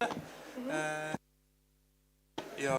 Mm-hmm. Uh, yeah.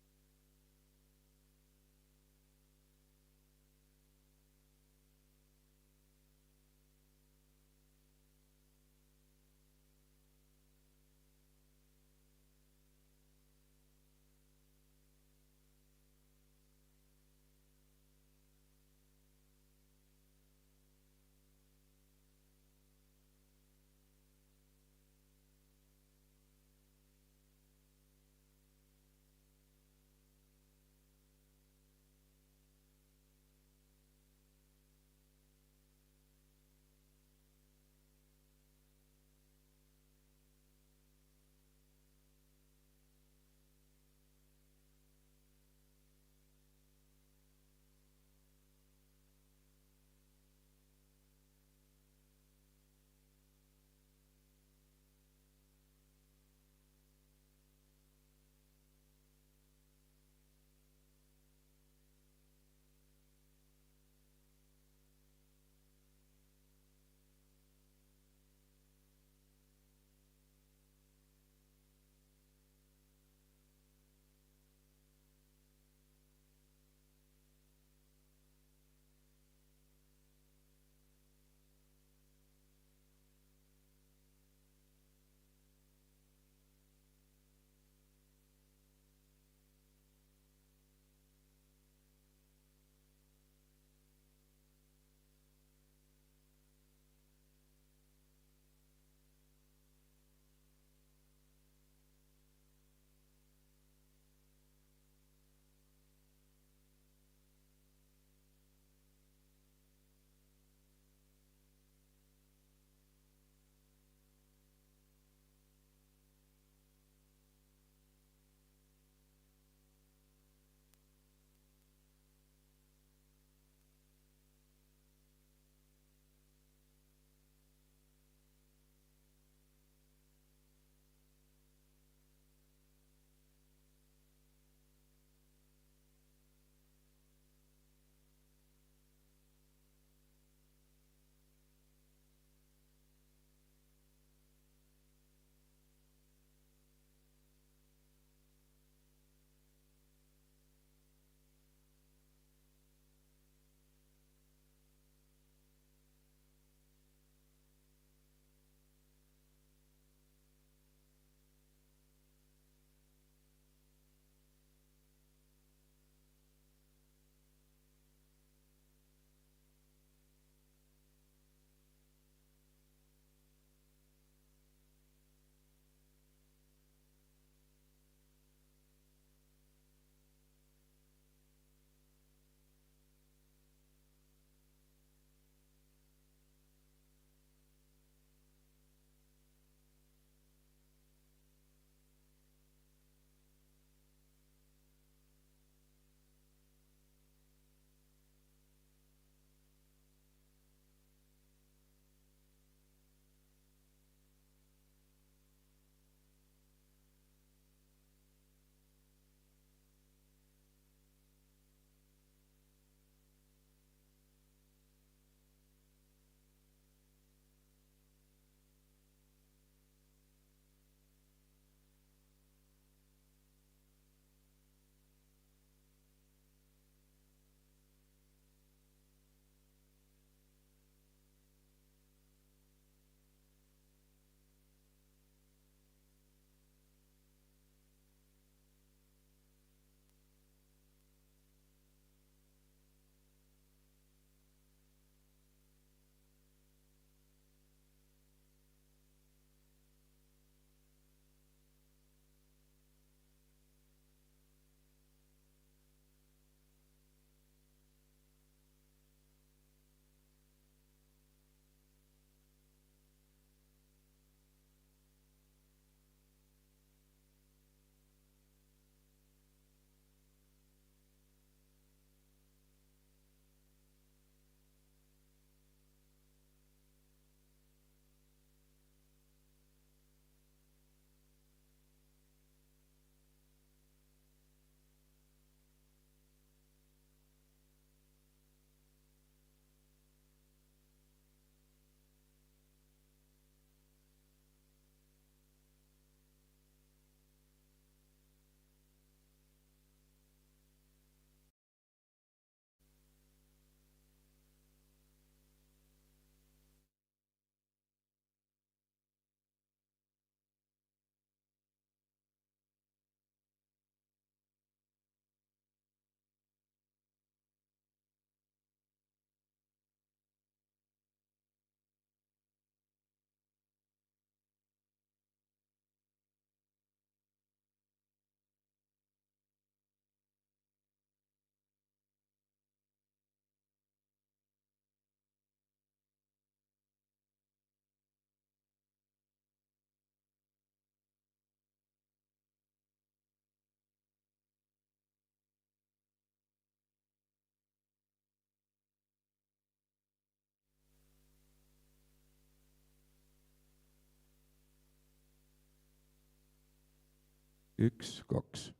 1, 2.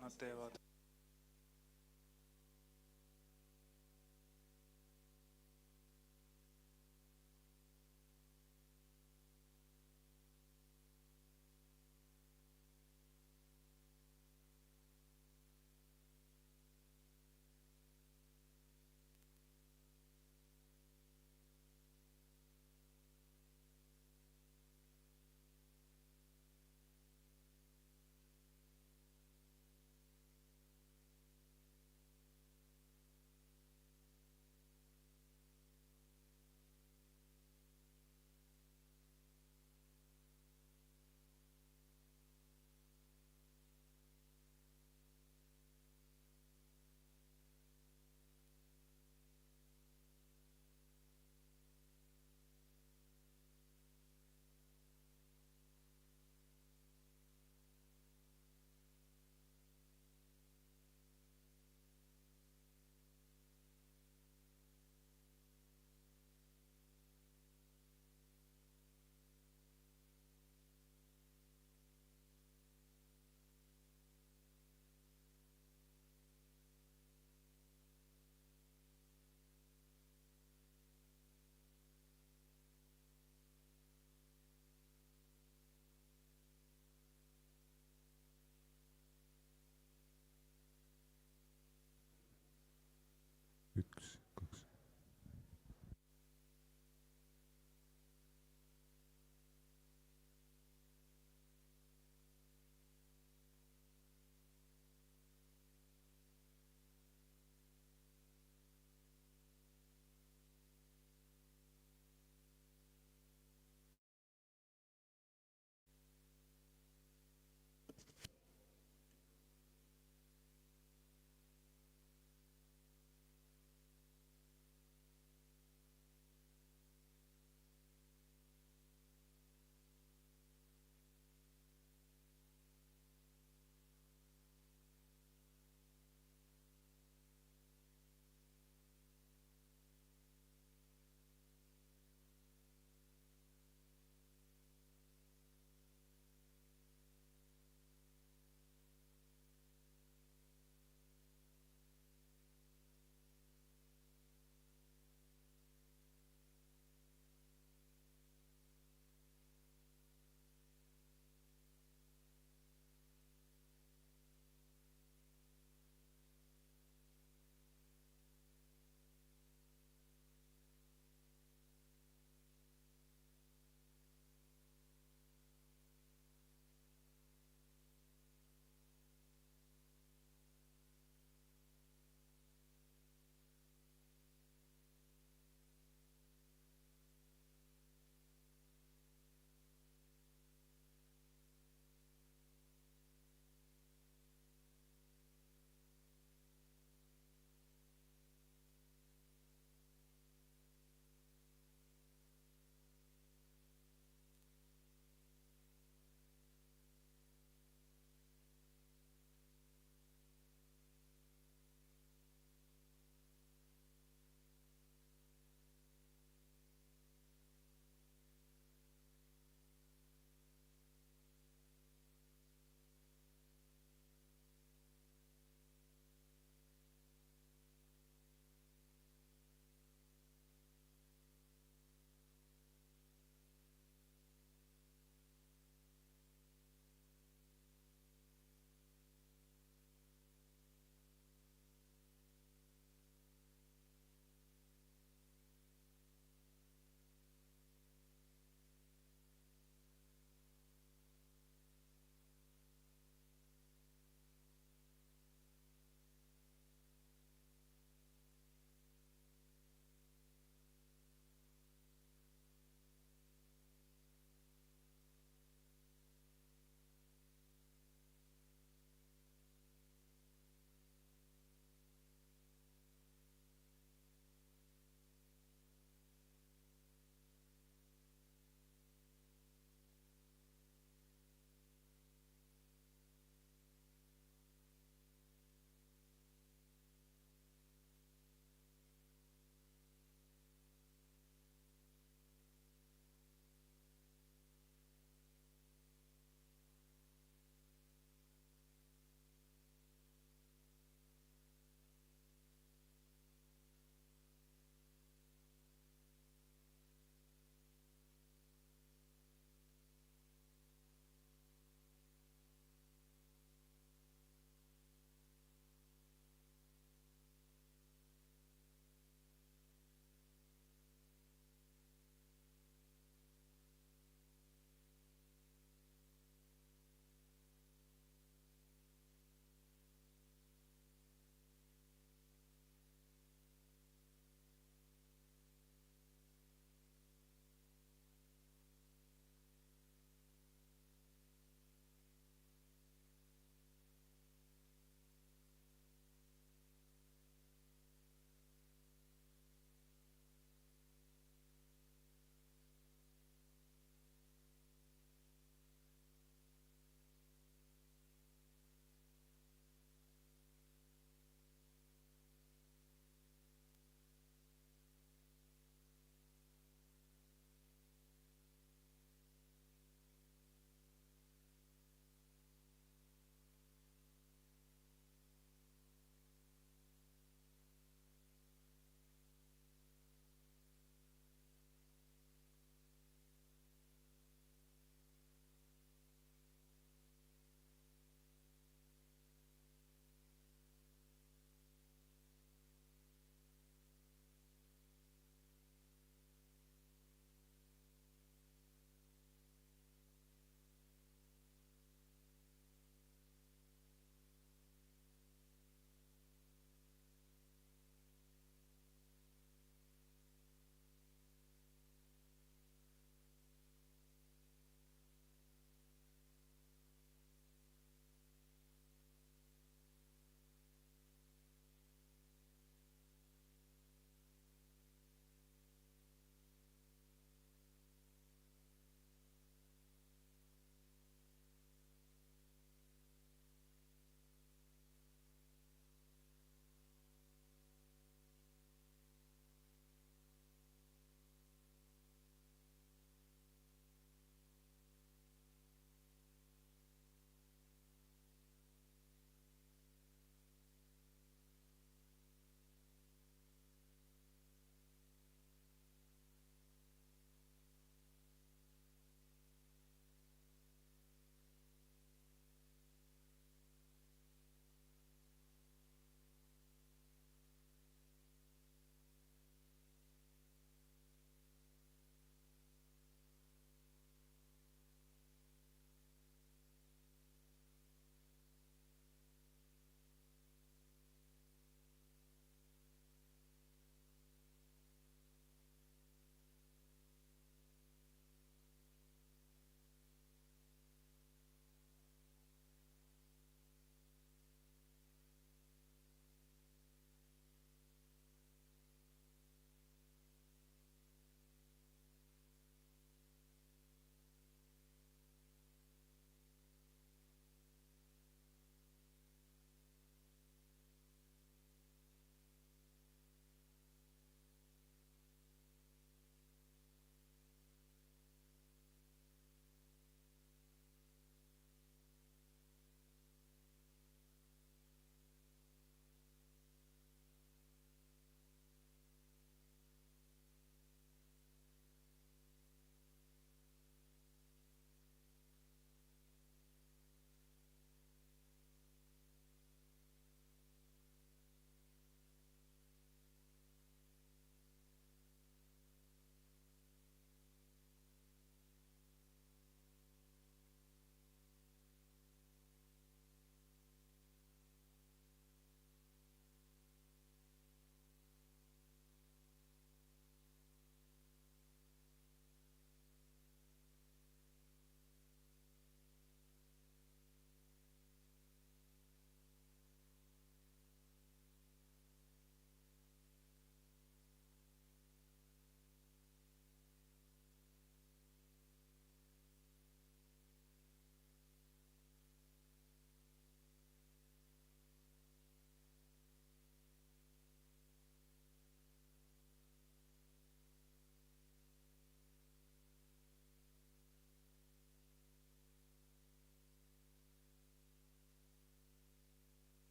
Nad teevad.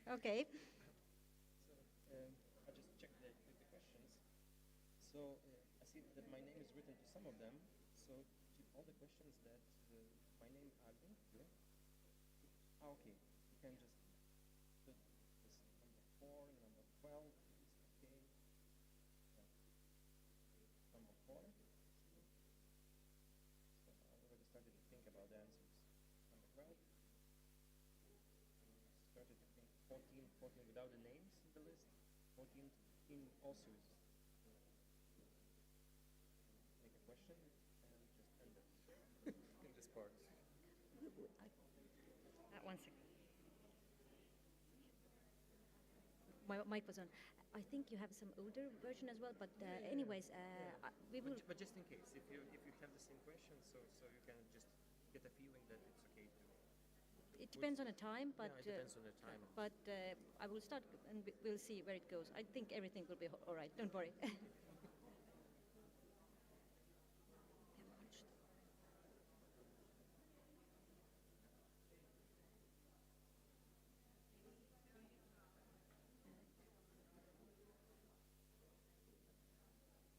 Okay. I just checked the questions. So I see that my name is written to some of them. So to all the questions that my name are linked to. Okay. You can just put this number 4, number 12. Is okay. Number 4. So I already started to think about the answers. Number 12. Started to think 14 without the names in the list. 14 also is make a question and just end it in this part. 1 second. My mic was on. I think you have some older version as well, but anyways, we will. But just in case, if you have the same question, so you can just get a feeling that it's okay to. It depends on the time, but it depends on the time. But I will start and we'll see where it goes. I think everything will be all right. Don't worry.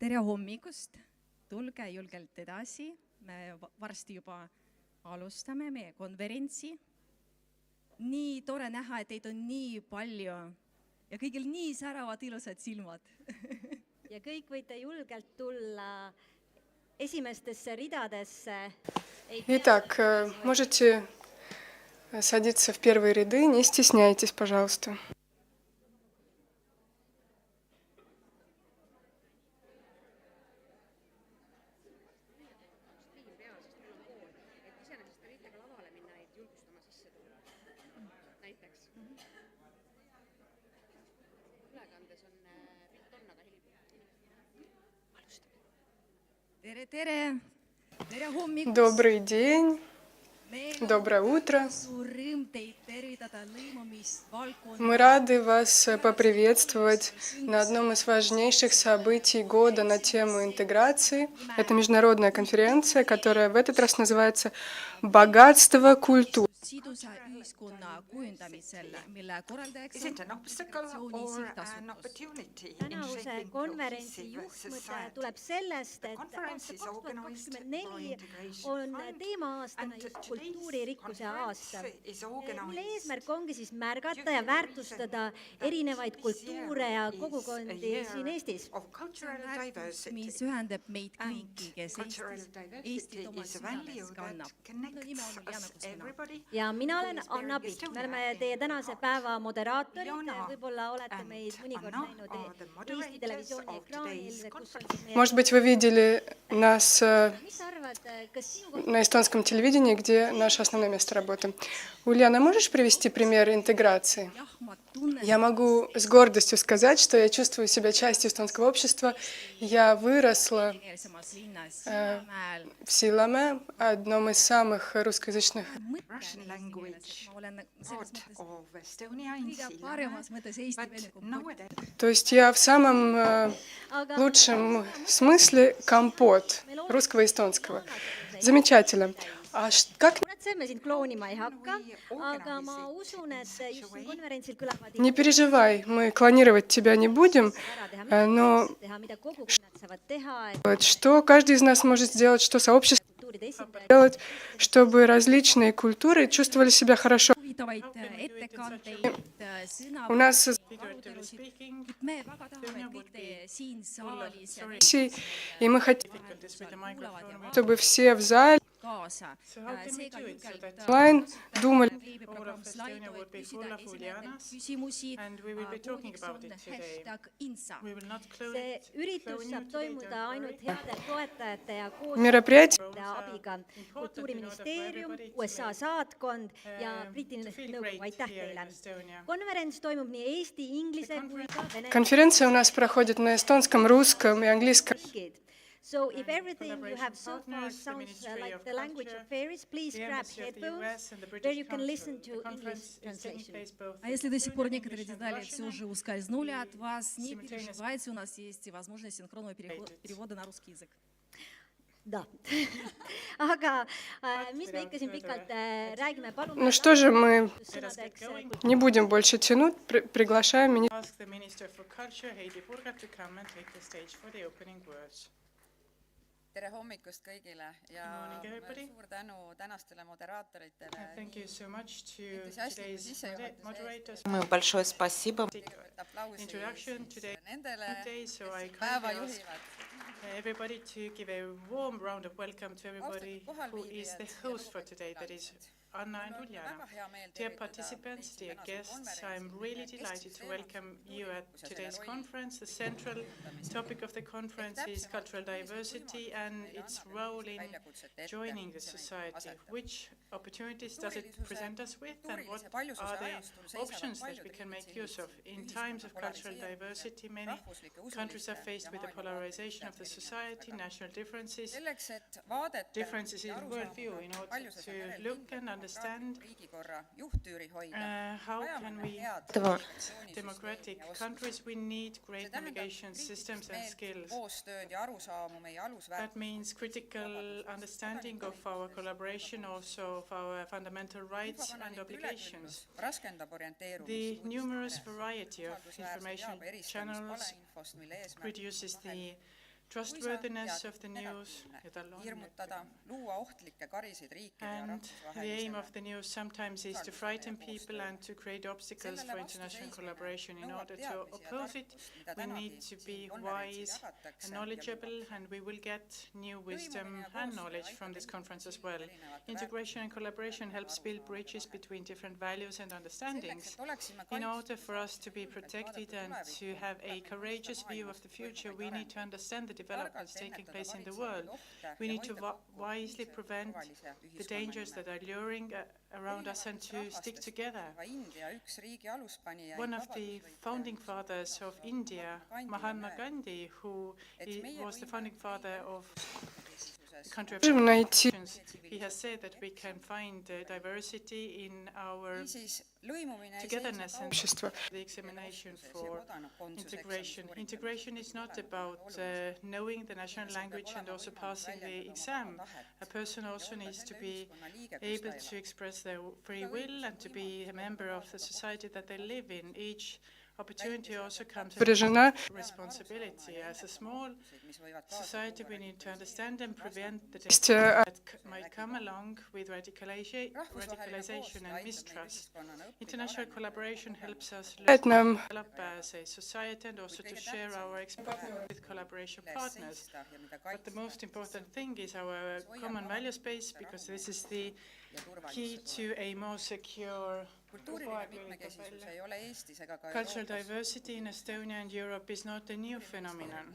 Tere hommikust, tulge julgelt edasi, me varsti juba alustame meie konverentsi. Nii tore näha, et teid on nii palju ja kõigil nii säravad ilusad silmad. Ja kõik võite julgelt tulla esimestesse ridadesse. Итак, можете садиться в первые ряды, не стесняйтесь, пожалуйста. Tere, tere hommikust. Добрый день, доброе утро. Мы рады вас поприветствовать на одном из важнейших событий года на тему интеграции. Это международная конференция, которая в этот раз называется «Богатство культуры». Sidusa ühiskonna kujundamisel, mille korraldajaks Is it an obstacle or an opportunity in tänavuse shaping konverentsi cohesive juhtmõte society? tuleb sellest, et Conference is aasta organized 2024 by Integration on Fund teema-aastana and just today's kultuuririkkuse aasta, conference is mille organized eesmärk ongi siis märgata ja väärtustada erinevaid kultuure ja kogukondi siin Eestis. of cultural diversity. mis ühendab meid And kõiki, kes cultural Eestit diversity oma is a value südames kannab. that connects Nime on mul Jana us Kusina. everybody. Ja mina olen Anna Piht, me oleme teie tänase päeva moderaatorid, võib-olla olete meid mõnikord näinud Eesti televisiooni ekraanil, kus on siis meie... Может быть, вы видели нас Mis sa arvad, kas sinu на эстонском телевидении, где наше основное место работы. Ульяна, можешь привести пример интеграции? Jah, ma tunnen Я могу с гордостью сказать, что я чувствую себя частью эстонского общества. Я выросла venekeelsemas linnas Sillamäel в Силаме, одном из самых русскоязычных. Russian language ma olen selles part mõttes of Estonia in kõige Sillamäe. paremas mõttes eesti But vene kompott. nowadays То есть я в самом лучшем смысле компот русского и эстонского. Замечательно. Как Muretsen, me sind kloonima ei hakka, aga ma usun, et just siin konverentsil kõlavad не переживай, мы клонировать тебя не будем, ära teha, но mida kogukonnad saavad teha, et вот что каждый из нас может сделать, что сообщество kultuuride esindajad делать, чтобы различные культуры чувствовали себя хорошо. huvitavaid ettekandeid, У нас sõnavõtusid. Me väga tahame, et kõik teie siin saalis ja и мы хотим, kuulavad ja чтобы все в зале kaasa. Seega julgelt онлайн думали, veebiprogramm Slido, et küsida esinejatelt küsimusi. Koodiks on #INSA. see üritus saab toimuda ainult heade toetajate ja мероприятие koostöötajate abiga. Kultuuriministeerium, USA saatkond ja Briti nõukogu, aitäh teile. Konverents toimub nii eesti, inglise kui ka vene конференция у нас проходит на эстонском, русском и английском. keeled. So if everything you have so far sounds like the language of fairies, please grab headphones where you can listen to English translation. А если до сих пор некоторые детали все же ускользнули от вас, не переживайте, у нас есть и возможность синхронного перевода на русский язык. Da. Aga mis me ikka siin pikalt räägime, palun. Ну что же, мы не будем больше тянуть, приглашаем министра. Ask the Minister for Culture, Heidi Purga, to come and take the stage for the opening words. Tere hommikust kõigile ja suur tänu tänastele moderaatoritele. Thank you so much to today's moderators. Большое спасибо. Introduction today, so I Päeva kindly ask juhivad. everybody to give a warm round of welcome to everybody who is the host for today, that is Anna and Uljana. Dear participants, dear guests, I'm really delighted to welcome you at today's conference. The central topic of the conference is cultural diversity and its role in joining the society. Which opportunities does it present us with, and what are the options that we can make use of? In times of cultural diversity, many countries are faced with the polarization of the society, national differences in worldview. In order to look and understand how can we democratic countries, we need great navigation systems and skills. That means critical understanding of our collaboration, also of our fundamental rights and obligations. The numerous variety of information channels reduces the trustworthiness of the news, and the aim of the news sometimes is to frighten people and to create obstacles for international collaboration. In order to oppose it, we need to be wise and knowledgeable, and we will get new wisdom and knowledge from this conference as well. Integration and collaboration helps build bridges between different values and understandings. In order for us to be protected and to have a courageous view of the future, we need to understand the developments taking place in the world. We need to wisely prevent the dangers that are luring around us and to stick together. One of the founding fathers of India, Mahatma Gandhi, who was the founding father of the country of nations, he has said that we can find diversity in our togetherness and the examination for integration. Integration is not about knowing the national language and also passing the exam. A person also needs to be able to express their free will and to be a member of the society that they live in. Each opportunity also comes with responsibility. As a small society, we need to understand and prevent the dangers that might come along with radicalization and mistrust. International collaboration helps us develop as a society and also to share our experience with collaboration partners. But the most important thing is our common value space, because this is the key to a more secure. Cultural diversity in Estonia and Europe is not a new phenomenon.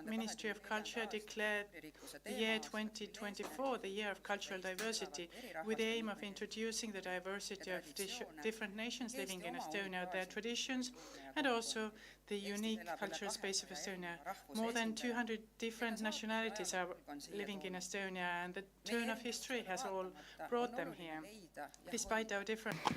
Ministry of Culture declared the year 2024 the year of cultural diversity, with the aim of introducing the diversity of different nations living in Estonia, their traditions, and also the unique cultural space of Estonia. More than 200 different nationalities are living in Estonia, and the turn of history has all brought them here. Despite our differences,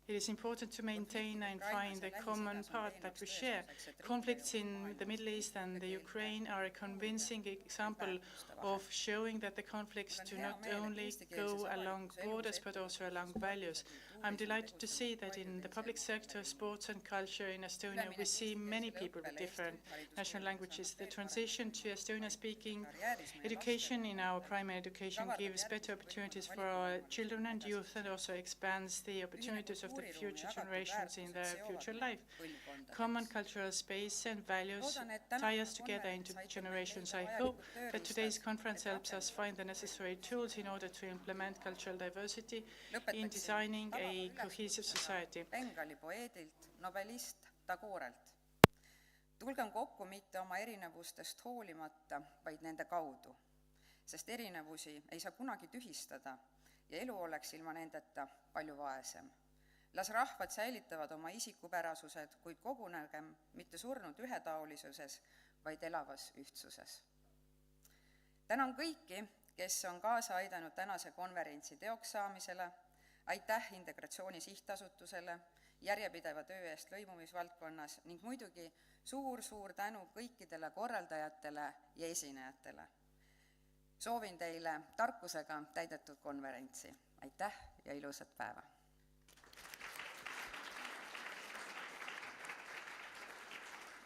it is important to maintain and find a common path that we share. Conflicts in the Middle East and the Ukraine are a convincing example of showing that the conflicts do not only go along borders but also along values. I'm delighted to see that in the public sector, sports and culture in Estonia, we see many people with different national languages. The transition to Estonian-speaking education in our primary education gives better opportunities for our children and youth, and also expands the opportunities of the future generations in their future life. Common cultural space and values tie us together into generations. I hope that today's conference helps us find the necessary tools in order to implement cultural diversity in designing a cohesive society. Bengali poeedilt, nobelist Tagoorelt. Tulgem kokku mitte oma erinevustest hoolimata, vaid nende kaudu, sest erinevusi ei saa kunagi tühistada ja elu oleks ilma nendeta palju vaesem. Las rahvad säilitavad oma isikupärasused, kuid kogunegem mitte surnud ühetaolisuses, vaid elavas ühtsuses. Tänan kõiki, kes on kaasa aidanud tänase konverentsi teoks saamisele. Aitäh Integratsiooni Sihtasutusele, järjepideva töö eest lõimumisvaldkonnas ning muidugi suur tänu kõikidele korraldajatele ja esinejatele. Soovin teile tarkusega täidetud konverentsi. Aitäh ja ilusat päeva!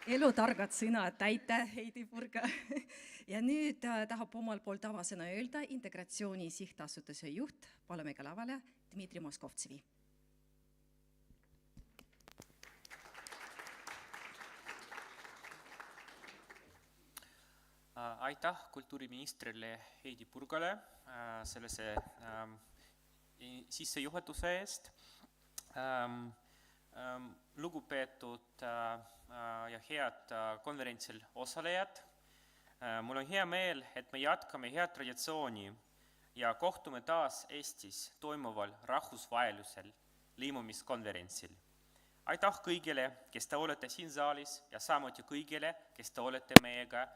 Elutargad sõnad, aitäh, Heidi Purga. Ja nüüd tahab omalt poolt avasõna öelda Integratsiooni Sihtasutuse juht, palume ka lavale Dmitri Moskovtsevi. Aitäh kultuuriministrile Heidi Purgale sellise sissejuhatuse eest. Lugupeetud ja head konverentsil osalejad, mul on hea meel, et me jätkame head traditsiooni ja kohtume taas Eestis toimuval rahvusvahelisel lõimumiskonverentsil. Aitäh kõigile, kes te olete siin saalis ja samuti kõigile, kes te olete meiega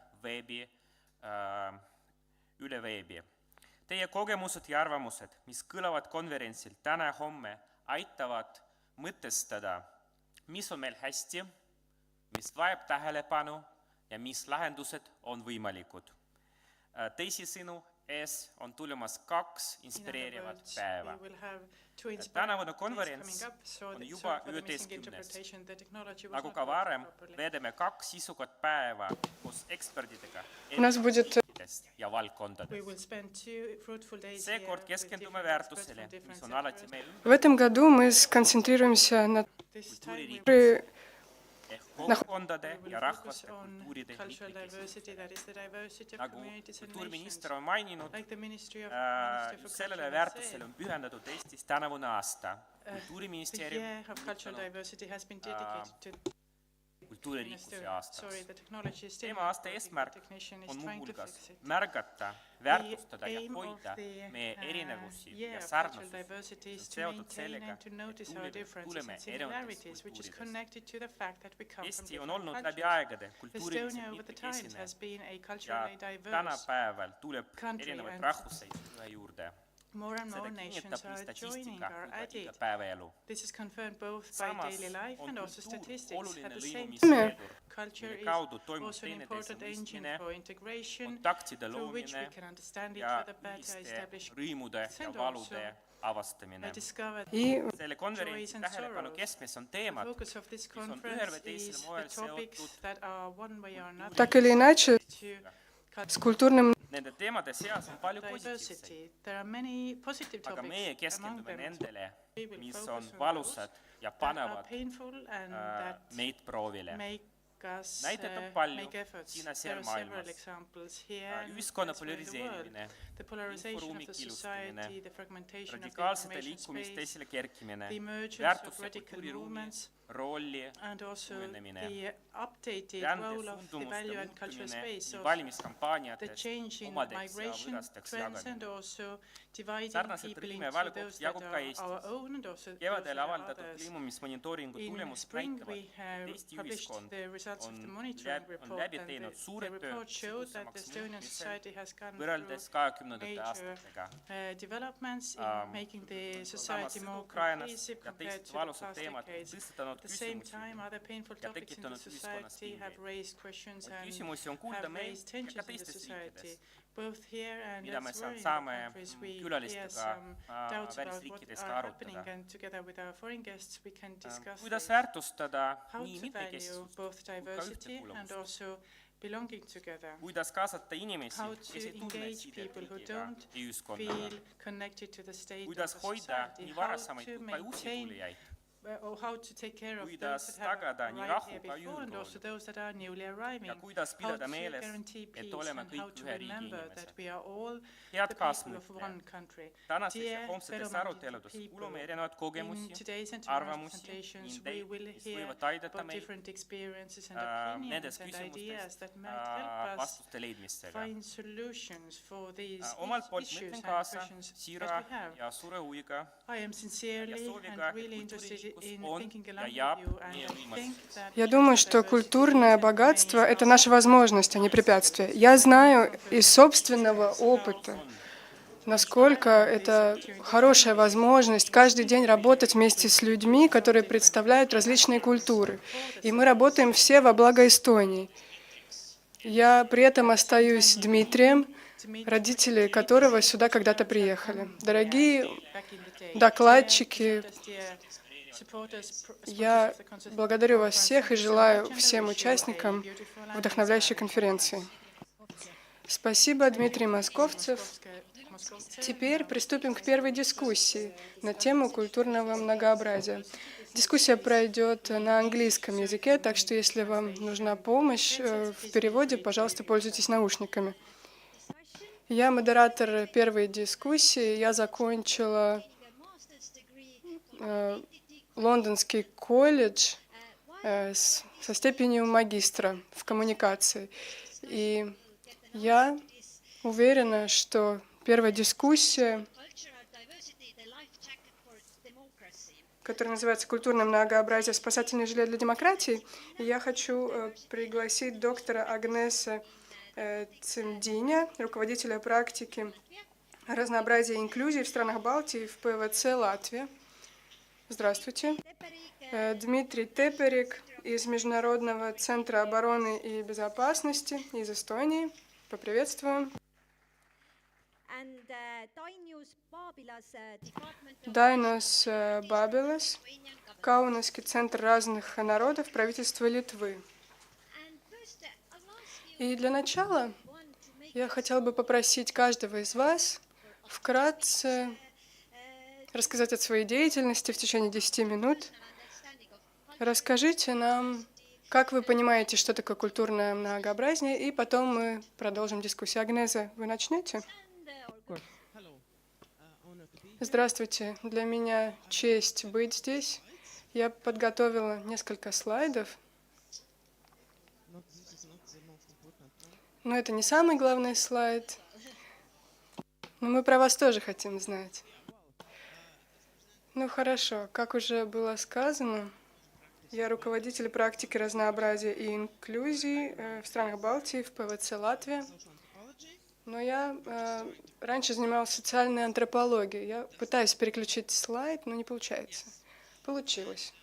üle veebi. Teie kogemused ja arvamused, mis kõlavad konverentsil täna ja homme, aitavad mõtestada, mis on meil hästi, mis vajab tähelepanu ja mis lahendused on võimalikud. Teisisõnu, ees on tulemas 2 inspireerivat päeva. Tänavune konverents on juba 11. Nagu ka varem, veedame 2 sisukat päeva koos eksperdidega ja valdkondadest. Seekord keskendume väärtusele, mis on alati meil В этом году мы сконцентрируемся на kogukondade ja rahvaste kultuuride liikmesust. Nagu kultuuriminister on maininud, sellele väärtusele on pühendatud Eestis tänavune aasta. Kultuuriministeerium kultuuririikluse aastaks. Teema aasta eesmärk on muuhulgas märgata, väärtustada ja hoida meie erinevusi ja sarnasusi, mis on seotud sellega, et tuleme erinevatest kultuuridest. Eesti on olnud läbi aegade kultuuriliselt mitmekesine ja tänapäeval tuleb erinevaid rahvuseid ühe juurde. Seda kinnitab nii statistika kui ka igapäevaelu. Samas on kultuur oluline lõimumisveedur, mille kaudu toimub teineteise mõistmine, kontaktide loomine ja ühiste rõõmude ja valude avastamine. Selle konverentsi tähelepanu keskmes on teemad, mis on ühel või teisel moel seotud так или иначе с культурным. Nende teemade seas on palju positiivseid, aga meie keskendume nendele, mis on valusad ja panevad meid proovile. Näited on palju siin ja seal maailmas. Ühiskonna polariseerimine, inforuumi killustamine, radikaalsete liikumiste esile kerkimine, väärtuse kultuuriruumi rolli kujunemine, rände suundumuste muutumine nii valimiskampaaniatest omadeks ja võõrasteks jagamine. Sarnaselt rõime valguks jagub ka Eestis. Kevadel avaldatud lõimumismonitooringu tulemused näitavad, et Eesti ühiskond on läbi teinud suure töö sidusamaks muutmisel võrreldes 20. aastatega. Samas Ukrainas ja teised valusad teemad tõstatanud küsimusi ja tekitanud ühiskonnas pingeid. Küsimusi on kuulda meil ja ka teistes riikides, mida me saame külalistega välisriikidest ka arutada. Kuidas väärtustada nii mitmekesisust kui ka ühtekuuluvust? Kuidas kaasata inimesi, kes ei tunne sidet riigiga ja ühiskonnaga? Kuidas hoida nii varasamaid kui ka uusi tulijaid? Kuidas tagada nii rahu ka juurdloodu ja kuidas pidada meeles, et oleme kõik ühe riigi inimesed. Head kaasmõtlejad, tänases ja homsetes aruteludes kuulume erinevaid kogemusi, arvamusi, ideid, mis võivad aidata meid nendes küsimustes vastuste leidmisega. Omalt poolt mõtlen kaasa siira ja suure huviga ja sooviga, et Я думаю, что культурное богатство – это наша возможность, а не препятствие. Я знаю из собственного опыта, насколько это хорошая возможность каждый день работать вместе с людьми, которые представляют различные культуры. И мы работаем все во благо Эстонии. Я при этом остаюсь Дмитрием, родители которого сюда когда-то приехали. Дорогие докладчики, я благодарю вас всех и желаю всем участникам вдохновляющей конференции. Спасибо, Дмитрий Московцев. Теперь приступим к первой дискуссии на тему культурного многообразия. Дискуссия пройдет на английском языке, так что если вам нужна помощь в переводе, пожалуйста, пользуйтесь наушниками. Я модератор первой дискуссии. Я закончила Лондонский колледж со степенью магистра в коммуникации. И я уверена, что первая дискуссия, которая называется «Культурное многообразие. Спасательный жилет для демократии», и я хочу пригласить доктора Агнеса Цимдиня, руководителя практики разнообразия и инклюзии в странах Балтии в ПВЦ Латвия. Здравствуйте. Дмитрий Теперик из Международного центра обороны и безопасности из Эстонии. Поприветствуем. Дайнос Бабилас, Каунасский центр разных народов, правительство Литвы. И для начала я хотела бы попросить каждого из вас вкратце рассказать о своей деятельности в течение 10 минут. Расскажите нам, как вы понимаете, что такое культурное многообразие, и потом мы продолжим дискуссию. Агнеза, вы начнете? Здравствуйте. Для меня честь быть здесь. Я подготовила несколько слайдов. Но это не самый главный слайд. Но мы про вас тоже хотим знать. Ну хорошо, как уже было сказано, я руководитель практики разнообразия и инклюзии в странах Балтии, в ПВЦ Латвия. Но я раньше занималась социальной антропологией. Я пытаюсь переключить слайд, но не получается. Получилось.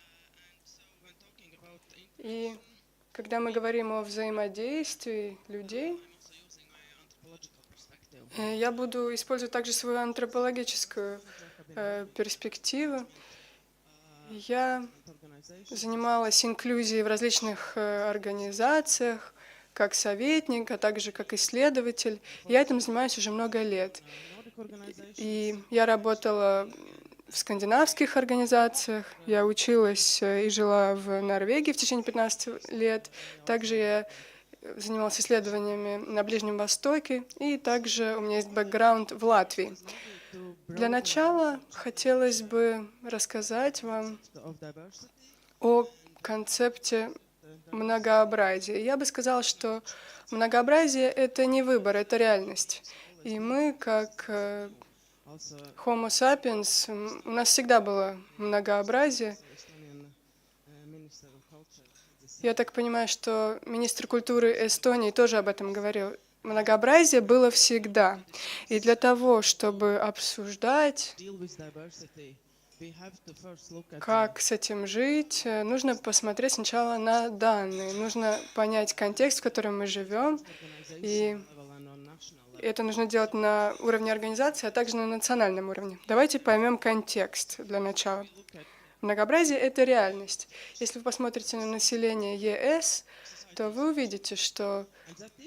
И когда мы говорим о взаимодействии людей, я буду использовать также свою антропологическую перспективу. Я занималась инклюзией в различных организациях, как советник, а также как исследователь. Я этим занимаюсь уже много лет. И я работала в скандинавских организациях, я училась и жила в Норвегии в течение 15 лет. Также я занималась исследованиями на Ближнем Востоке, и также у меня есть бэкграунд в Латвии. Для начала хотелось бы рассказать вам о концепте многообразия. Я бы сказала, что многообразие — это не выбор, это реальность. И мы, как Homo sapiens, у нас всегда было многообразие. Я так понимаю, что министр культуры Эстонии тоже об этом говорил. Многообразие было всегда. И для того, чтобы обсуждать, как с этим жить, нужно посмотреть сначала на данные, нужно понять контекст, в котором мы живем, и это нужно делать на уровне организации, а также на национальном уровне. Давайте поймем контекст для начала. Многообразие — это реальность. Если вы посмотрите на население ЕС, то вы увидите, что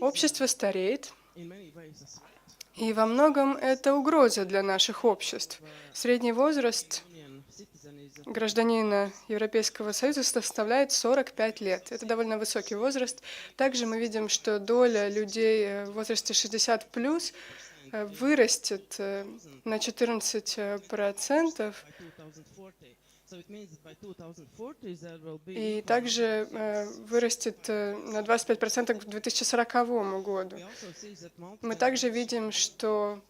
общество стареет, и во многом это угроза для наших обществ. Средний возраст гражданина Европейского Союза составляет 45 лет. Это довольно высокий возраст. Также мы видим, что доля людей в возрасте 60+ вырастет на 14%. И также вырастет на 25% к 2040 году. Мы также видим, что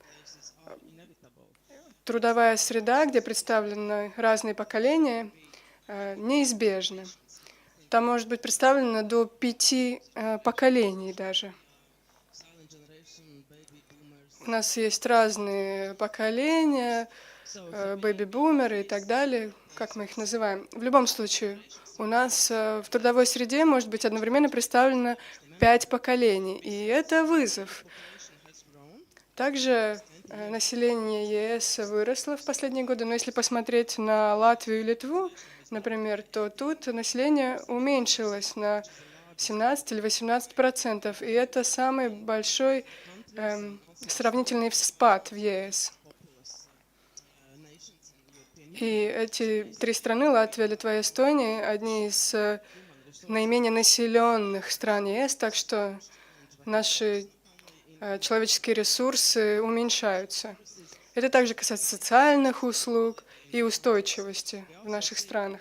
трудовая среда, где представлены разные поколения, неизбежна. Там может быть представлено до 5 поколений даже. У нас есть разные поколения, бэби-бумеры и так далее, как мы их называем. В любом случае, у нас в трудовой среде может быть одновременно представлено 5 поколений, и это вызов. Также население ЕС выросло в последние годы, но если посмотреть на Латвию и Литву, например, то тут население уменьшилось на 17 или 18%, и это самый большой сравнительный спад в ЕС. И эти три страны, Латвия, Литва и Эстония, одни из наименее населенных стран ЕС, так что наши человеческие ресурсы уменьшаются. Это также касается социальных услуг и устойчивости в наших странах.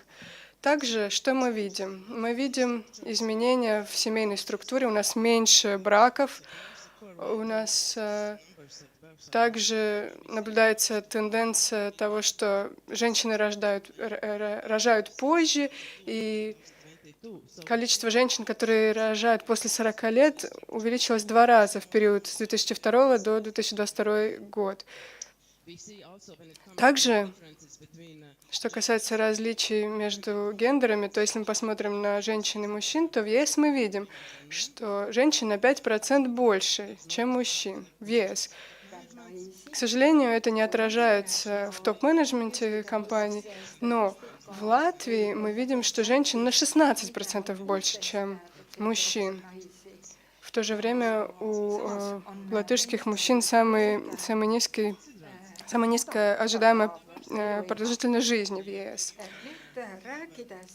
Также, что мы видим? Мы видим изменения в семейной структуре, у нас меньше браков, у нас также наблюдается тенденция того, что женщины рожают позже, и количество женщин, которые рожают после 40 лет, увеличилось 2 раза в период с 2002 до 2022 год. Также, что касается различий между гендерами, то если мы посмотрим на женщин и мужчин, то в ЕС мы видим, что женщин на 5% больше, чем мужчин в ЕС. К сожалению, это не отражается в топ-менеджменте компаний, но в Латвии мы видим, что женщин на 16% больше, чем мужчин. В то же время у латышских мужчин самая низкая ожидаемая продолжительность жизни в ЕС.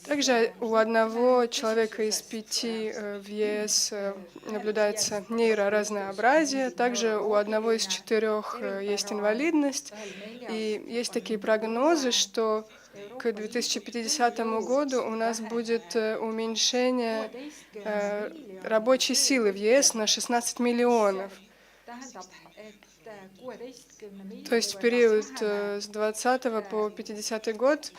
Также у одного человека из 5 в ЕС наблюдается нейроразнообразие, также у одного из 4 есть инвалидность, и есть такие прогнозы, что к 2050 году у нас будет уменьшение рабочей силы в ЕС на 16 миллионов. То есть в период с 20 по 50 год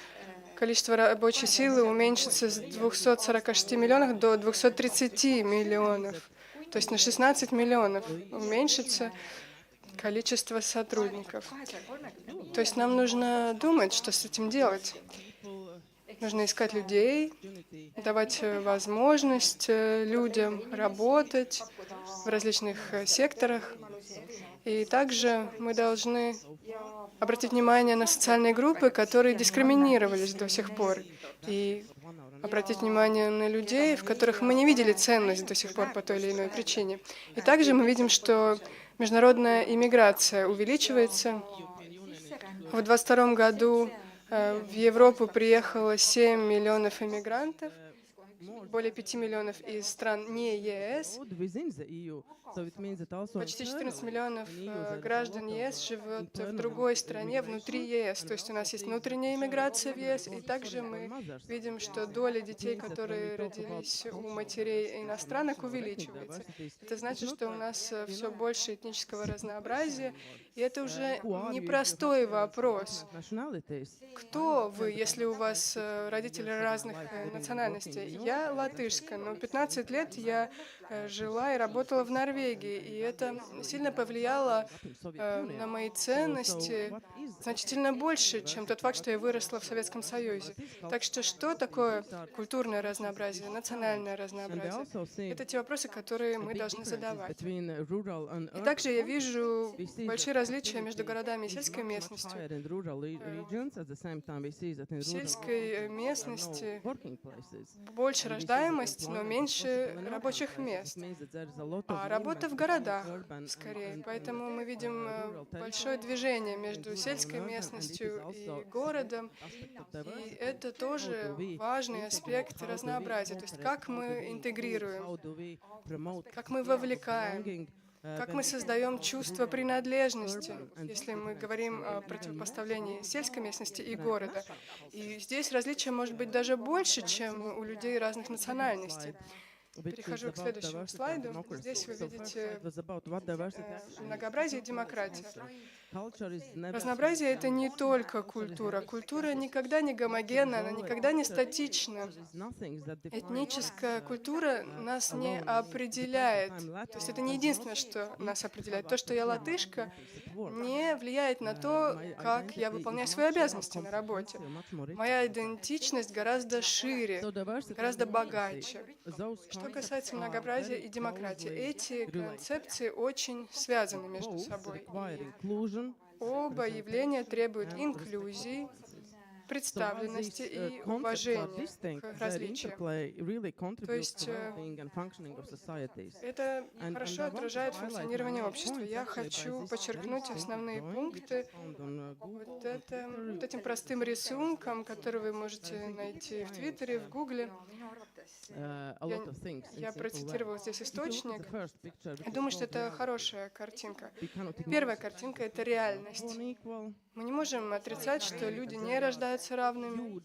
количество рабочей силы уменьшится с 246 миллионов до 230 миллионов. То есть на 16 миллионов уменьшится количество сотрудников. То есть нам нужно думать, что с этим делать. Нужно искать людей, давать возможность людям работать в различных секторах. И также мы должны обратить внимание на социальные группы, которые дискриминировались до сих пор, и обратить внимание на людей, в которых мы не видели ценность до сих пор по той или иной причине. И также мы видим, что международная иммиграция увеличивается. В 2022 году в Европу приехало 7 миллионов иммигрантов, более 5 миллионов из стран не ЕС. Почти 14 миллионов граждан ЕС живут в другой стране внутри ЕС. То есть у нас есть внутренняя иммиграция в ЕС, и также мы видим, что доля детей, которые родились у матерей иностранок, увеличивается. Это значит, что у нас все больше этнического разнообразия, и это уже непростой вопрос. Кто вы, если у вас родители разных национальностей? Я латышка, но 15 лет я жила и работала в Норвегии, и это сильно повлияло на мои ценности значительно больше, чем тот факт, что я выросла в Советском Союзе. Так что такое культурное разнообразие, национальное разнообразие? Это те вопросы, которые мы должны задавать. И также я вижу большие различия между городами и сельской местностью. В сельской местности больше рождаемость, но меньше рабочих мест. А работа в городах скорее. Поэтому мы видим большое движение между сельской местностью и городом. И это тоже важный аспект разнообразия. То есть как мы интегрируем, как мы вовлекаем, как мы создаем чувство принадлежности, если мы говорим о противопоставлении сельской местности и города. И здесь различия может быть даже больше, чем у людей разных национальностей. Перехожу к следующему слайду. Здесь вы видите многообразие и демократию. Разнообразие — это не только культура. Культура никогда не гомогенна, она никогда не статична. Этническая культура нас не определяет. То есть это не единственное, что нас определяет. То, что я латышка, не влияет на то, как я выполняю свои обязанности на работе. Моя идентичность гораздо шире, гораздо богаче. Что касается многообразия и демократии, эти концепции очень связаны между собой. Оба явления требуют инклюзии, представленности и уважения к различиям. То есть это хорошо отражает функционирование общества. Я хочу подчеркнуть основные пункты вот этим простым рисунком, который вы можете найти в Твиттере, в Гугле. Я процитировала здесь источник. Я думаю, что это хорошая картинка. Первая картинка — это реальность. Мы не можем отрицать, что люди не рождаются равными,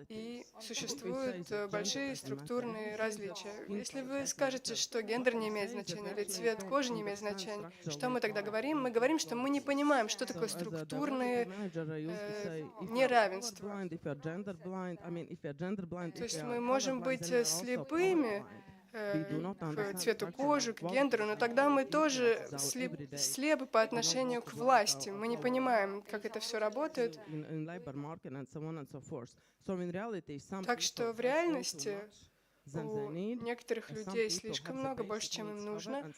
и существуют большие структурные различия. Если вы скажете, что гендер не имеет значения или цвет кожи не имеет значения, что мы тогда говорим? Мы говорим, что мы не понимаем, что такое структурное неравенство. То есть мы можем быть слепыми к цвету кожи, к гендеру, но тогда мы тоже слепы по отношению к власти. Мы не понимаем, как это все работает. Так что в реальности у некоторых людей слишком много, больше, чем им нужно.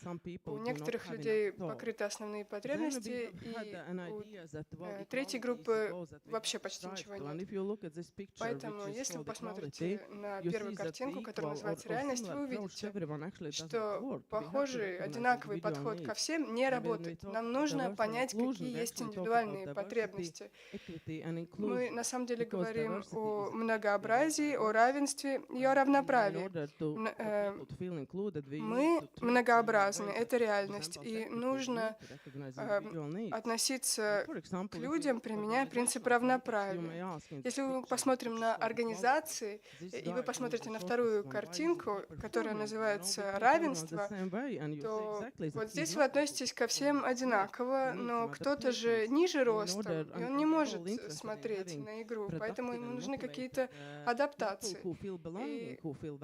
У некоторых людей покрыты основные потребности, и у третьей группы вообще почти ничего нет. Поэтому, если вы посмотрите на первую картинку, которая называется «Реальность», вы увидите, что похожий, одинаковый подход ко всем не работает. Нам нужно понять, какие есть индивидуальные потребности. Мы на самом деле говорим о многообразии, о равенстве и о равноправии. Мы многообразны, это реальность, и нужно относиться к людям, применяя принцип равноправия. Если мы посмотрим на организации, и вы посмотрите на вторую картинку, которая называется «Равенство», то вот здесь вы относитесь ко всем одинаково, но кто-то же ниже ростом, и он не может смотреть на игру, поэтому ему нужны какие-то адаптации.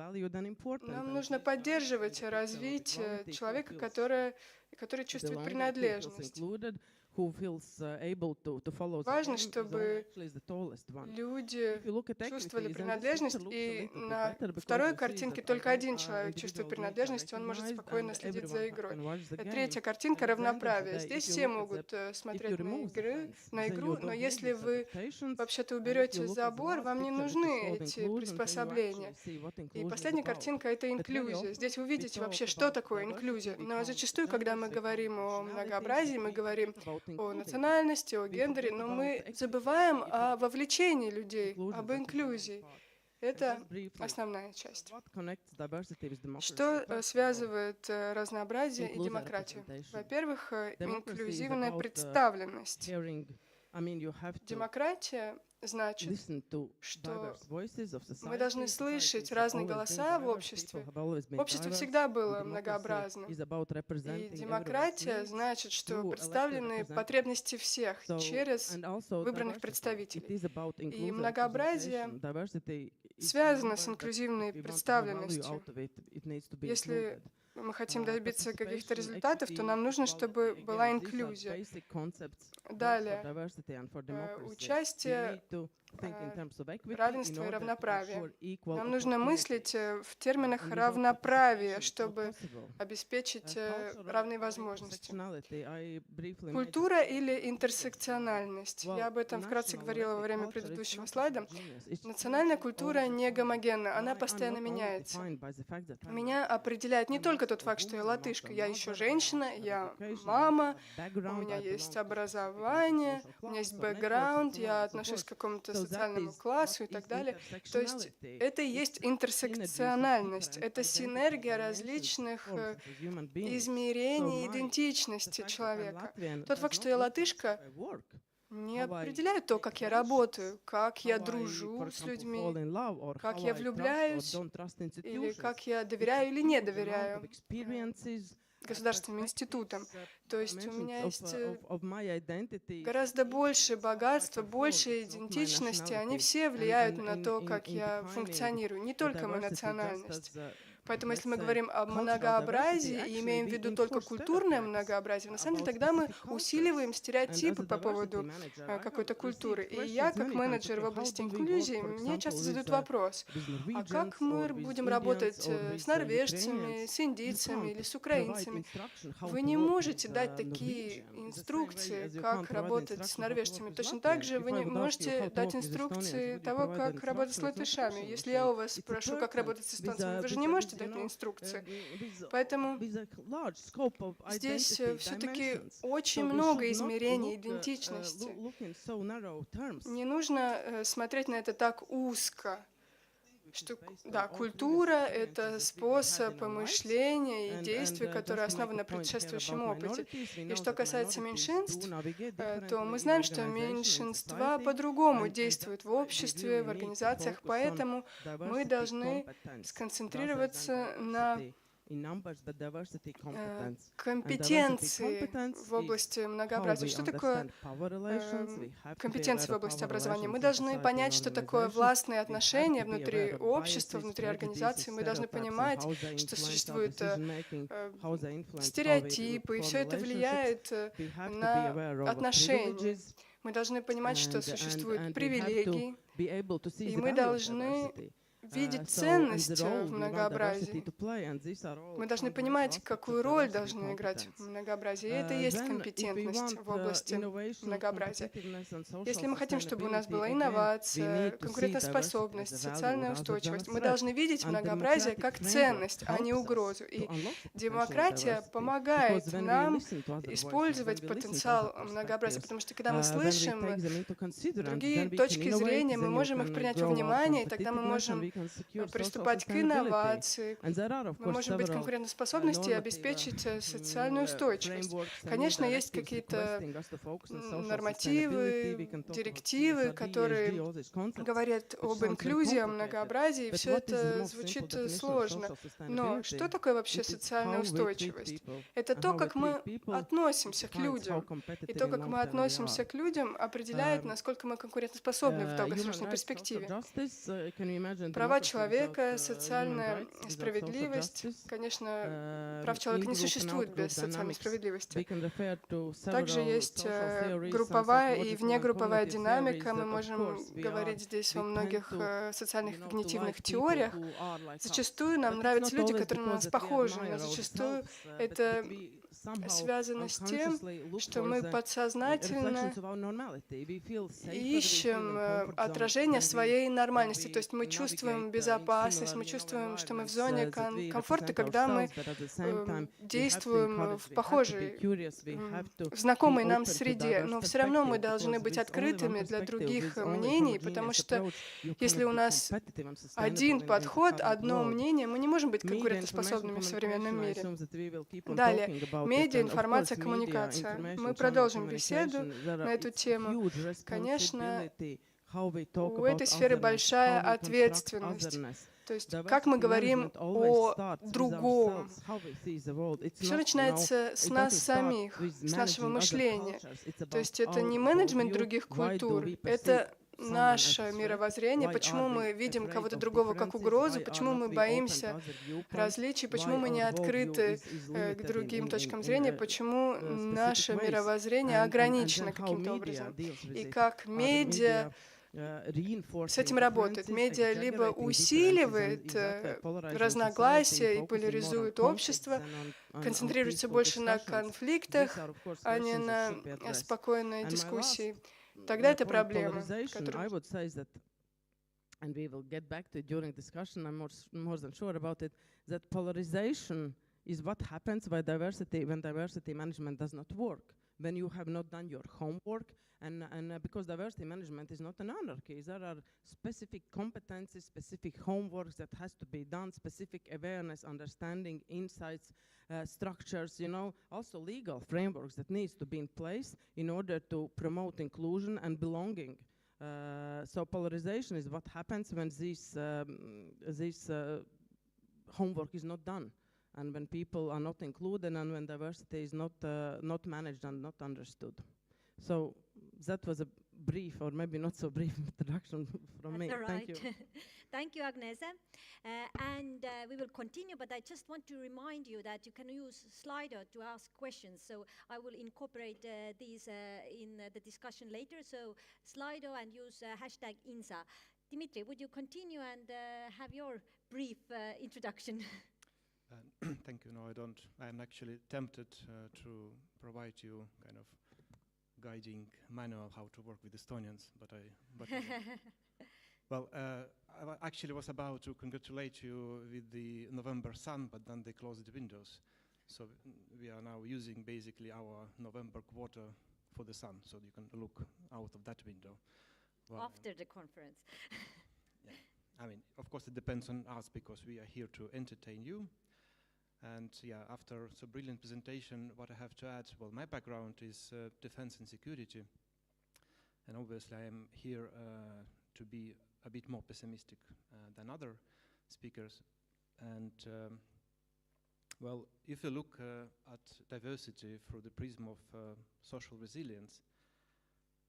И нам нужно поддерживать развитие человека, который чувствует принадлежность. Важно, чтобы люди чувствовали принадлежность, и на второй картинке только один человек чувствует принадлежность, и он может спокойно следить за игрой. Третья картинка — равноправие. Здесь все могут смотреть на игру, но если вы вообще-то уберете забор, вам не нужны эти приспособления. И последняя картинка — это инклюзия. Здесь вы видите вообще, что такое инклюзия. Но зачастую, когда мы говорим о многообразии, мы говорим о национальности, о гендере, но мы забываем о вовлечении людей, об инклюзии. Это основная часть. Что связывает разнообразие и демократию? Во-первых, инклюзивная представленность. Демократия значит, что мы должны слышать разные голоса в обществе. Общество всегда было многообразно. И демократия значит, что представлены потребности всех через выбранных представителей. И многообразие связано с инклюзивной представленностью. Если мы хотим добиться каких-то результатов, то нам нужно, чтобы была инклюзия. Далее, участие, равенство и равноправие. Нам нужно мыслить в терминах равноправия, чтобы обеспечить равные возможности. Культура или интерсекциональность. Я об этом вкратце говорила во время предыдущего слайда. Национальная культура не гомогенна, она постоянно меняется. Меня определяет не только тот факт, что я латышка, я еще женщина, я мама, у меня есть образование, у меня есть бэкграунд, я отношусь к какому-то социальному классу и так далее. То есть это и есть интерсекциональность, это синергия различных измерений идентичности человека. Тот факт, что я латышка, не определяет то, как я работаю, как я дружу с людьми, как я влюбляюсь, или как я доверяю или не доверяю государственным институтам. То есть у меня есть гораздо больше богатства, больше идентичности. Они все влияют на то, как я функционирую, не только моя национальность. Поэтому если мы говорим о многообразии и имеем в виду только культурное многообразие, на самом деле тогда мы усиливаем стереотипы по поводу какой-то культуры. И я, как менеджер в области инклюзии, мне часто задают вопрос, а как мы будем работать с норвежцами, с индийцами или с украинцами? Вы не можете дать такие инструкции, как работать с норвежцами. Точно так же вы не можете дать инструкции того, как работать с латышами. Если я у вас спрошу, как работать с эстонцами, вы же не можете дать мне инструкции. Поэтому здесь все-таки очень много измерений идентичности. Не нужно смотреть на это так узко. Что, да, культура — это способ мышления и действий, которые основаны на предшествующем опыте. И что касается меньшинств, то мы знаем, что меньшинства по-другому действуют в обществе, в организациях, поэтому мы должны сконцентрироваться на компетенции в области многообразия. Что такое компетенции в области образования? Мы должны понять, что такое властные отношения внутри общества, внутри организации. Мы должны понимать, что существуют стереотипы, и все это влияет на отношения. Мы должны понимать, что существуют привилегии, и мы должны видеть ценность в многообразии. Мы должны понимать, какую роль должны играть многообразие. И это и есть компетентность в области многообразия. Если мы хотим, чтобы у нас была инновация, конкурентоспособность, социальная устойчивость, мы должны видеть многообразие как ценность, а не угрозу. И демократия помогает нам использовать потенциал многообразия, потому что когда мы слышим другие точки зрения, мы можем их принять во внимание, и тогда мы можем приступать к инновации, мы можем быть конкурентоспособностью и обеспечить социальную устойчивость. Конечно, есть какие-то нормативы, директивы, которые говорят об инклюзии, о многообразии, и все это звучит сложно. Но что такое вообще социальная устойчивость? Это то, как мы относимся к людям. И то, как мы относимся к людям, определяет, насколько мы конкурентоспособны в долгосрочной перспективе. Права человека, социальная справедливость. Конечно, прав человека не существует без социальной справедливости. Также есть групповая и внегрупповая динамика. Мы можем говорить здесь о многих социальных когнитивных теориях. Зачастую нам нравятся люди, которые на нас похожи, но зачастую это связано с тем, что мы подсознательно ищем отражение своей нормальности. То есть мы чувствуем безопасность, мы чувствуем, что мы в зоне комфорта, когда мы действуем в похожей, в знакомой нам среде. Но все равно мы должны быть открытыми для других мнений, потому что если у нас один подход, одно мнение, мы не можем быть конкурентоспособными в современном мире. Далее. Медиа, информация, коммуникация. Мы продолжим беседу на эту тему. Конечно, у этой сферы большая ответственность. То есть, как мы говорим о другом. Все начинается с нас самих, с нашего мышления. То есть это не менеджмент других культур, это наше мировоззрение, почему мы видим кого-то другого как угрозу, почему мы боимся различий, почему мы не открыты к другим точкам зрения, почему наше мировоззрение ограничено каким-то образом. И как медиа с этим работает. Медиа либо усиливает разногласия и поляризует общество, концентрируется больше на конфликтах, а не на спокойной дискуссии. Тогда это проблема, которую... And we will get back to it during discussion, I'm more than sure about it, that polarization is what happens when diversity management does not work, when you have not done your homework, and because diversity management is not an anarchy, there are specific competencies, specific homework that has to be done, specific awareness, understanding, insights, structures, you know, also legal frameworks that needs to be in place in order to promote inclusion and belonging. So polarization is what happens when this homework is not done. and when people are not included, and when diversity is not managed and not understood. So that was a brief, or maybe not so brief, introduction from me. That's all right. Thank you. Thank you, Agnese. And we will continue, but I just want to remind you that you can use Slido to ask questions. So I will incorporate these in the discussion later. So Slido and use hashtag INSA. Dimitri, would you continue and have your brief introduction? Thank you. No, I don't. I'm actually tempted to provide you kind of guiding manual how to work with Estonians, but well, I actually was about to congratulate you with the November sun, but then they closed the windows. So we are now using basically our November quarter for the sun, so you can look out of that window. Well, after the conference. Yeah. I mean, of course, it depends on us because we are here to entertain you. And yeah, after so brilliant presentation, what I have to add, well, my background is defense and security. And obviously I am here to be a bit more pessimistic than other speakers. And well, if you look at diversity through the prism of social resilience,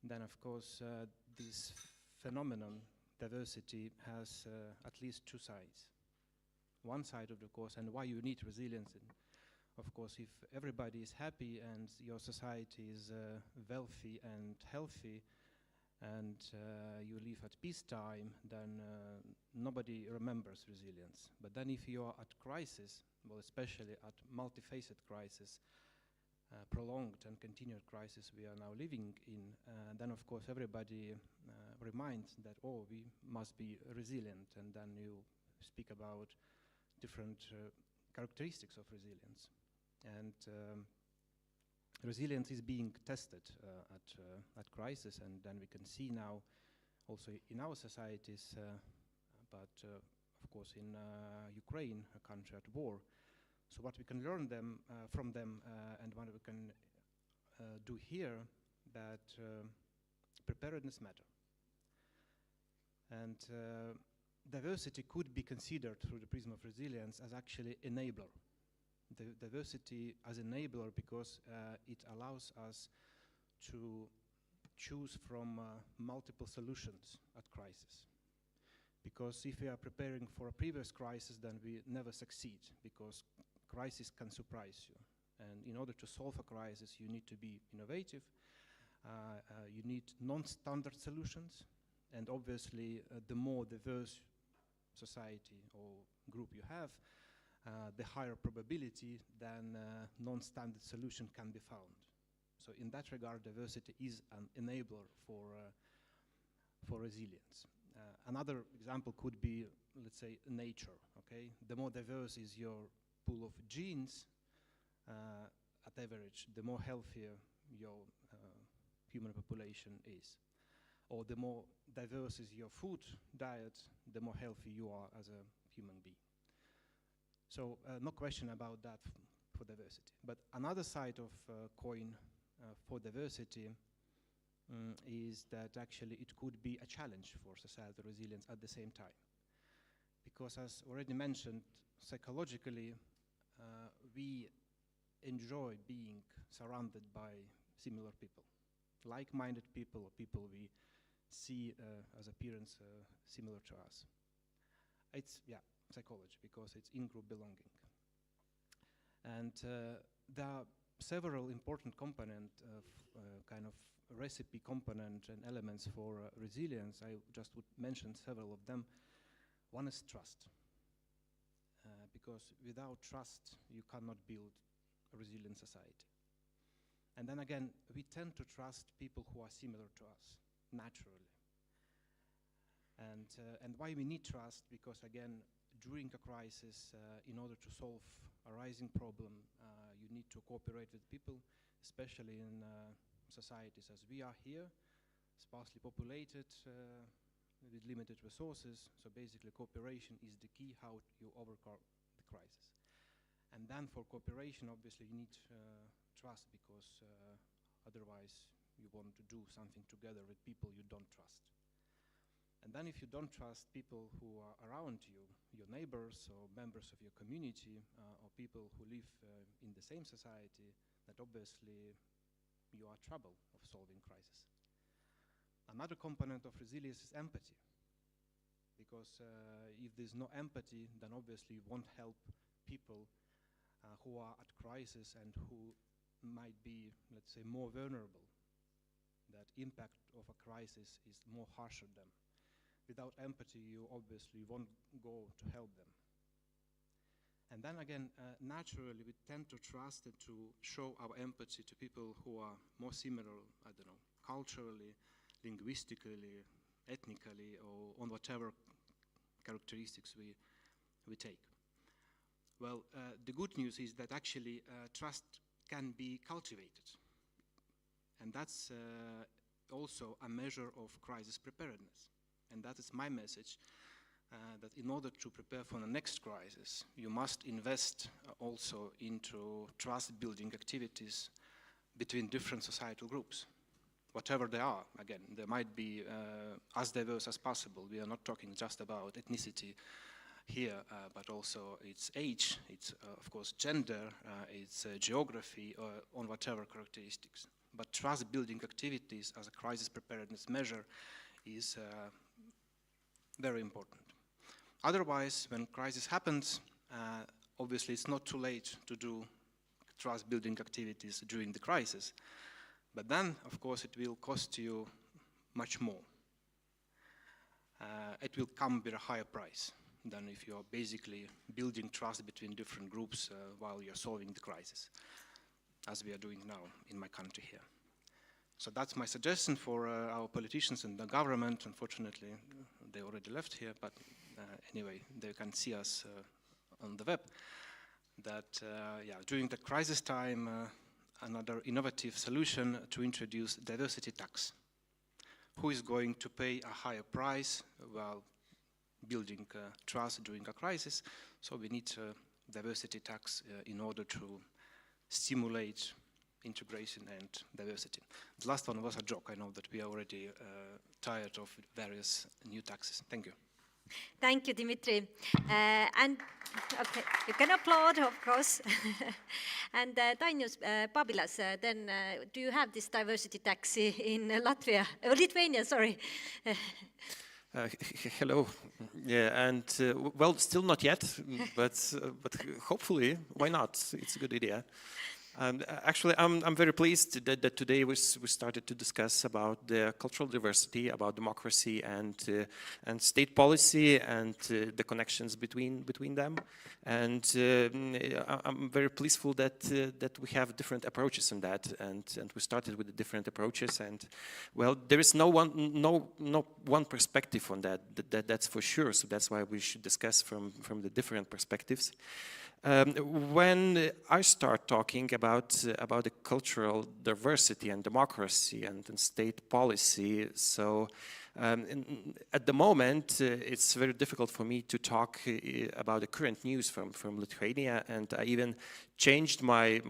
then of course this phenomenon, diversity, has at least two sides. One side of the course, and why you need resilience. And of course, if everybody is happy and your society is wealthy and healthy, and you live at peacetime, then nobody remembers resilience. But then if you are at crisis, well, especially at multifaceted crisis, prolonged and continued crisis we are now living in, then of course everybody reminds that, oh, we must be resilient, and then you speak about different characteristics of resilience. And resilience is being tested at crisis, and then we can see now also in our societies, but of course in Ukraine, a country at war. So what we can learn from them and what we can do here, that preparedness matter. And diversity could be considered through the prism of resilience as actually enabler. The diversity as enabler because it allows us to choose from multiple solutions at crisis. Because if we are preparing for a previous crisis, then we never succeed, because crisis can surprise you. And in order to solve a crisis, you need to be innovative, you need non-standard solutions, and obviously the more diverse society or group you have, the higher probability than non-standard solution can be found. So in that regard, diversity is an enabler for resilience. Another example could be, let's say, nature, okay? The more diverse is your pool of genes, at average, the more healthier your human population is. Or the more diverse is your food diet, the more healthy you are as a human being. So no question about that for diversity. But another side of coin for diversity is that actually it could be a challenge for societal resilience at the same time. Because as already mentioned, psychologically, we enjoy being surrounded by similar people, like-minded people, or people we see as appearance similar to us. It's, yeah, psychology, because it's in-group belonging. And there are several important components of kind of recipe component and elements for resilience. I just would mention several of them. One is trust, because without trust, you cannot build a resilient society. And then again, we tend to trust people who are similar to us, naturally. And why we need trust? Because again, during a crisis, in order to solve a rising problem, you need to cooperate with people, especially in societies as we are here, sparsely populated, with limited resources. So basically cooperation is the key how you overcome the crisis. And then for cooperation, obviously you need trust, because otherwise you want to do something together with people you don't trust. And then if you don't trust people who are around you, your neighbors or members of your community, or people who live in the same society, that obviously you are trouble of solving crisis. Another component of resilience is empathy. Because if there's no empathy, then obviously you won't help people who are at crisis and who might be, let's say, more vulnerable. That impact of a crisis is more harsh on them. Without empathy, you obviously won't go to help them. And then again, naturally, we tend to trust and to show our empathy to people who are more similar, I don't know, culturally, linguistically, ethnically, or on whatever characteristics we take. Well, the good news is that actually trust can be cultivated. And that's also a measure of crisis preparedness. And that is my message, that in order to prepare for the next crisis, you must invest also into trust-building activities between different societal groups, whatever they are. Again, they might be as diverse as possible. We are not talking just about ethnicity here, but also its age, its, of course, gender, its geography, on whatever characteristics. But trust-building activities as a crisis preparedness measure is very important. Otherwise, when crisis happens, obviously it's not too late to do trust-building activities during the crisis. But then, of course, it will cost you much more. It will come with a higher price than if you're basically building trust between different groups while you're solving the crisis, as we are doing now in my country here. So that's my suggestion for our politicians and the government. Unfortunately, they already left here, but anyway, they can see us on the web, that yeah, during the crisis time, another innovative solution to introduce diversity tax. Who is going to pay a higher price while building trust during a crisis? So we need a diversity tax in order to stimulate integration and diversity. The last one was a joke. I know that we are already tired of various new taxes. Thank you. Thank you, Dimitri. And okay, you can applaud, of course. And Dainius Pabilas, then do you have this diversity tax in Latvia, Lithuania? Sorry. Hello. Yeah, and well, still not yet, but hopefully, why not? It's a good idea. Actually, I'm very pleased that today we started to discuss about the cultural diversity, about democracy and state policy and the connections between them. And I'm very pleased that we have different approaches in that, and we started with the different approaches. And well, there is no one perspective on that's for sure. So that's why we should discuss from the different perspectives. When I start talking about the cultural diversity and democracy and state policy, so at the moment it's very difficult for me to talk about the current news from Lithuania, and I even changed my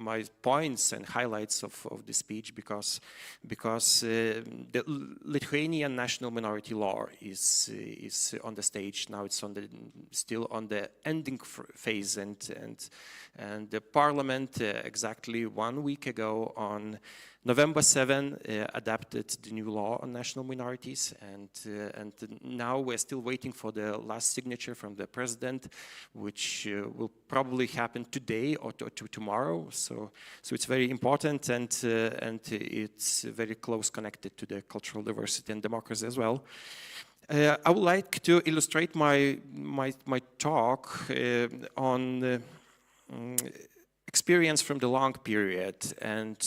points and highlights of the speech because the Lithuanian national minority law is on the stage now. It's still on the ending phase, and the parliament exactly 1 week ago on November 7 adopted the new law on national minorities, and now we're still waiting for the last signature from the president, which will probably happen today or tomorrow. So it's very important, and it's very close connected to the cultural diversity and democracy as well. I would like to illustrate my talk on experience from the long period and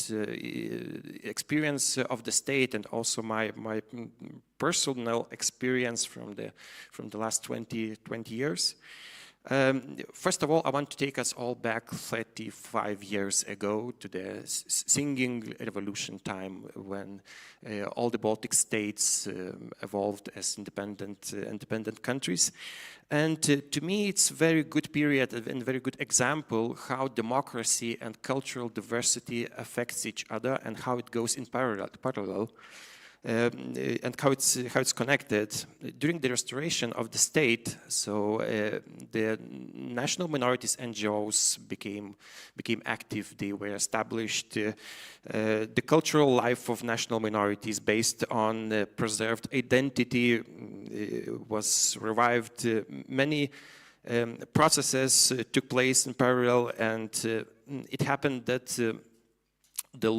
experience of the state, and also my personal experience from the last 20 years. First of all, I want to take us all back 35 years ago to the singing revolution time, when all the Baltic states evolved as independent countries. And to me, it's a very good period and very good example how democracy and cultural diversity affects each other and how it goes in parallel. and how it's connected. During the restoration of the state, so the national minorities NGOs became active. They were established. The cultural life of national minorities based on preserved identity was revived. Many processes took place in parallel, and it happened that the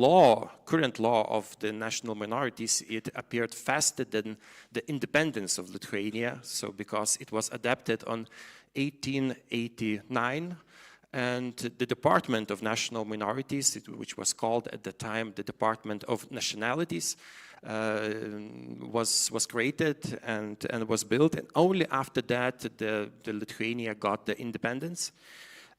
current law of the national minorities, it appeared faster than the independence of Lithuania. So because it was adapted on 1889, and the Department of National Minorities, which was called at the time the Department of Nationalities, was created and was built. And only after that, the Lithuania got the independence.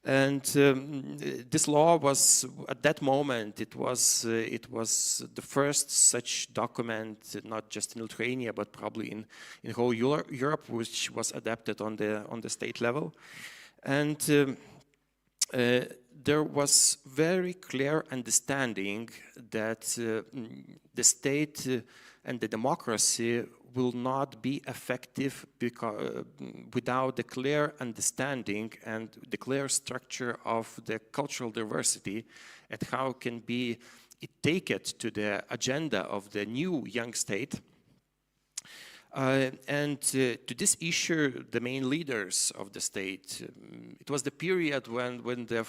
And this law was, at that moment, it was the first such document, not just in Lithuania, but probably in whole Europe, which was adapted on the state level. And there was very clear understanding that the state and the democracy will not be effective without the clear understanding and the clear structure of the cultural diversity, and how can be it take it to the agenda of the new young state. And to this issue, the main leaders of the state, it was the period when the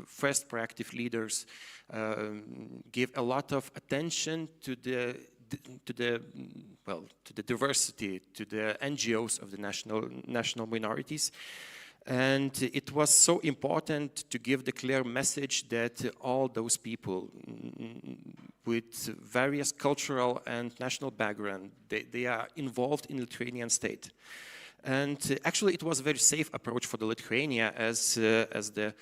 first proactive leaders gave a lot of attention to the diversity, to the NGOs of the national minorities. And it was so important to give the clear message that all those people with various cultural and national background, they are involved in Lithuanian state. And actually it was a very safe approach for the Lithuania, as the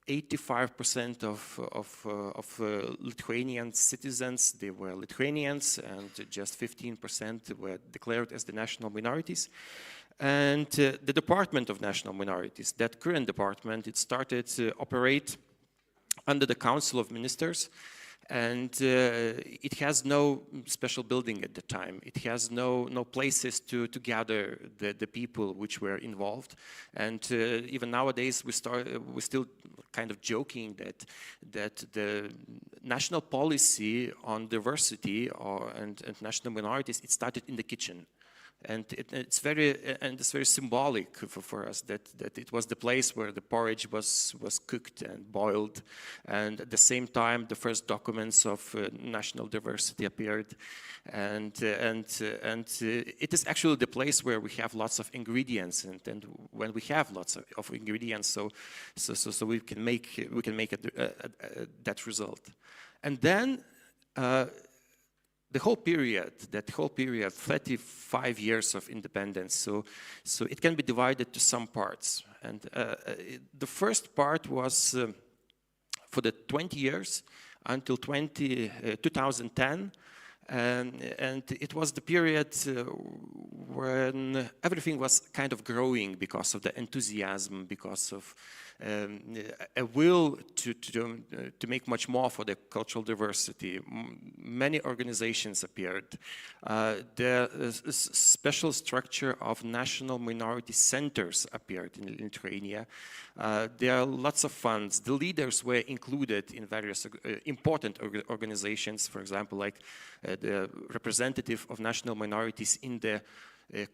85% of Lithuanian citizens, they were Lithuanians, and just 15% were declared as the national minorities. And the Department of National Minorities, that current department, it started to operate under the Council of Ministers, and it has no special building at the time. It has no places to gather the people which were involved. And even nowadays we're still kind of joking that the national policy on diversity and national minorities, it started in the kitchen. And it's very symbolic for us that it was the place where the porridge was cooked and boiled, and at the same time the first documents of national diversity appeared, and it is actually the place where we have lots of ingredients, and when we have lots of ingredients, so we can make that result, and then. The whole period, 35 years of independence, so it can be divided to some parts. And the first part was for the 20 years until 2010, and it was the period when everything was kind of growing because of the enthusiasm, because of a will to make much more for the cultural diversity. Many organizations appeared. The special structure of national minority centers appeared in Lithuania. There are lots of funds. The leaders were included in various important organizations, for example, like the representative of national minorities in the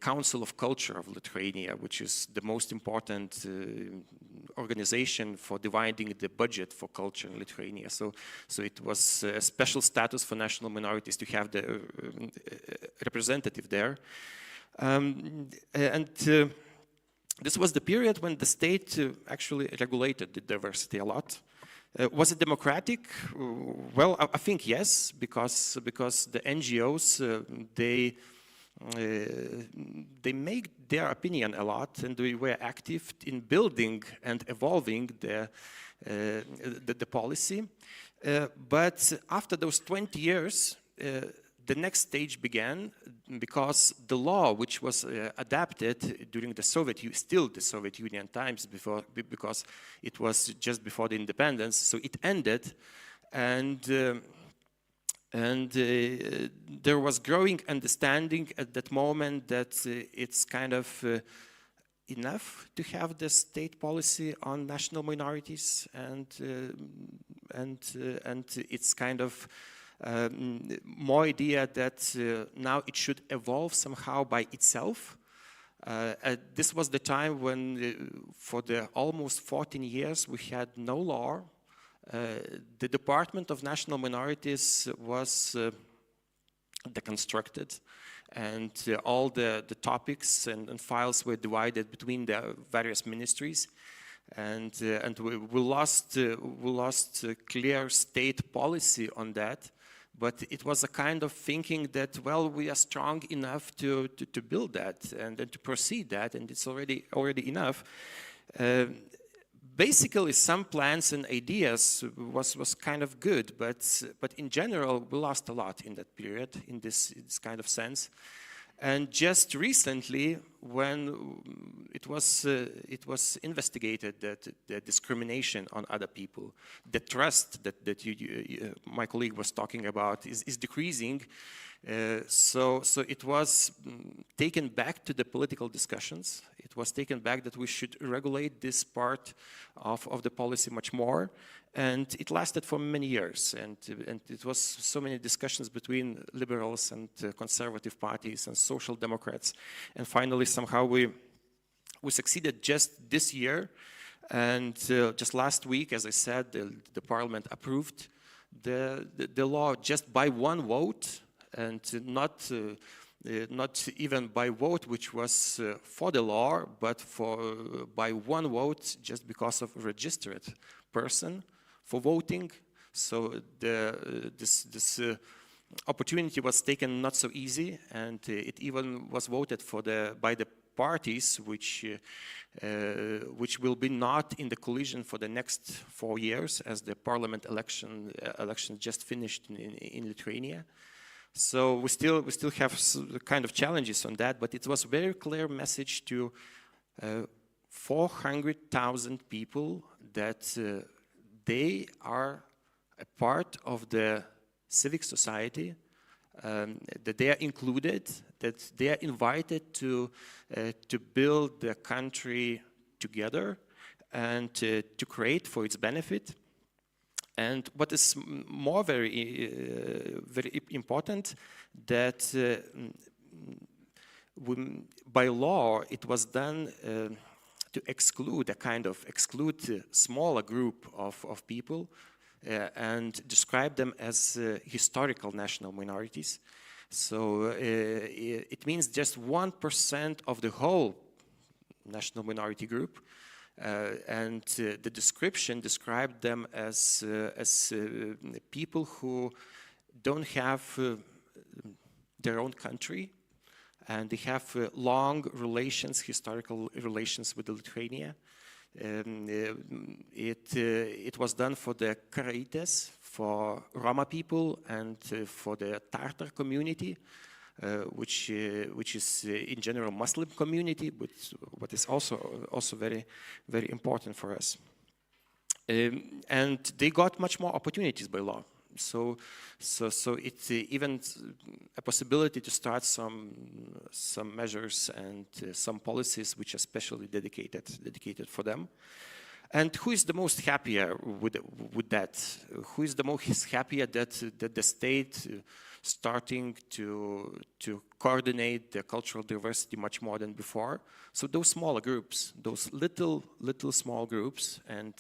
Council of Culture of Lithuania, which is the most important organization for dividing the budget for culture in Lithuania. So it was a special status for national minorities to have the representative there. This was the period when the state actually regulated the diversity a lot. Was it democratic? Well, I think yes, because the NGOs, they make their opinion a lot, and they were active in building and evolving the policy. But after those 20 years, the next stage began, because the law, which was adapted during the Soviet Union times, because it was just before the independence, so it ended, and And there was growing understanding at that moment that it's kind of enough to have the state policy on national minorities, and it's kind of more idea that now it should evolve somehow by itself. This was the time when, for the almost 14 years, we had no law. The Department of National Minorities was deconstructed, and all the topics and files were divided between the various ministries, and we lost clear state policy on that. But it was a kind of thinking that, well, we are strong enough to build that and to proceed that, and it's already enough. Basically, some plans and ideas was kind of good, but in general, we lost a lot in that period, in this kind of sense. And just recently, when it was investigated that the discrimination on other people, the trust that my colleague was talking about is decreasing. So it was taken back to the political discussions. It was taken back that we should regulate this part of the policy much more. And it lasted for many years, and it was so many discussions between liberals and conservative parties and social democrats, and finally somehow we succeeded just this year, and just last week, as I said, the parliament approved the law just by one vote, and not even by vote which was for the law, but by one vote just because of a registered person for voting. So this opportunity was taken not so easy, and it even was voted for by the parties which will be not in the coalition for the next 4 years, as the parliament election just finished in Lithuania. So we still have kind of challenges on that, but it was a very clear message to 400,000 people that they are a part of the civic society, that they are included, that they are invited to build the country together and to create for its benefit. And what is more very important, that by law it was done to exclude a smaller group of people and describe them as historical national minorities. So it means just 1% of the whole national minority group, and the description described them as people who don't have their own country, and they have long relations, historical relations with Lithuania. It was done for the Karaites, for Roma people, and for the Tartar community, which is in general Muslim community, but what is also very, very important for us. And they got much more opportunities by law. So it's even a possibility to start some measures and some policies which are specially dedicated for them. And who is the most happier with that? Who is the most happier that the state starting to coordinate the cultural diversity much more than before? So those smaller groups, those little small groups, and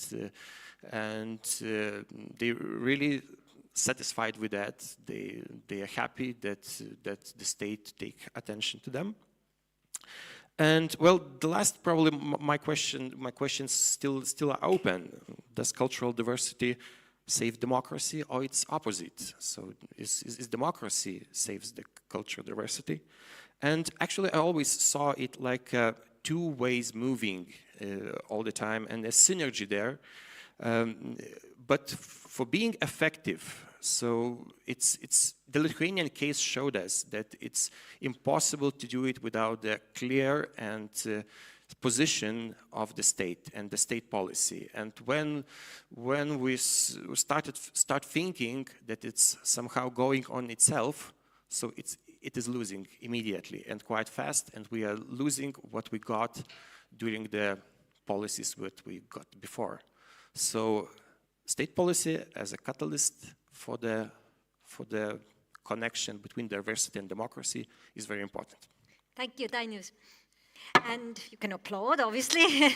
they really satisfied with that. They are happy that the state take attention to them. And well, the last probably my questions still are open. Does cultural diversity save democracy, or its opposite? So is democracy saves the cultural diversity? And actually, I always saw it like two ways moving all the time, and a synergy there. But for being effective, so it's the Lithuanian case showed us that it's impossible to do it without a clear and position of the state and the state policy. And when we start thinking that it's somehow going on itself, so it is losing immediately and quite fast, and we are losing what we got during the policies that we got before. So state policy as a catalyst for the connection between diversity and democracy is very important. Thank you, Dainius. And you can applaud, obviously.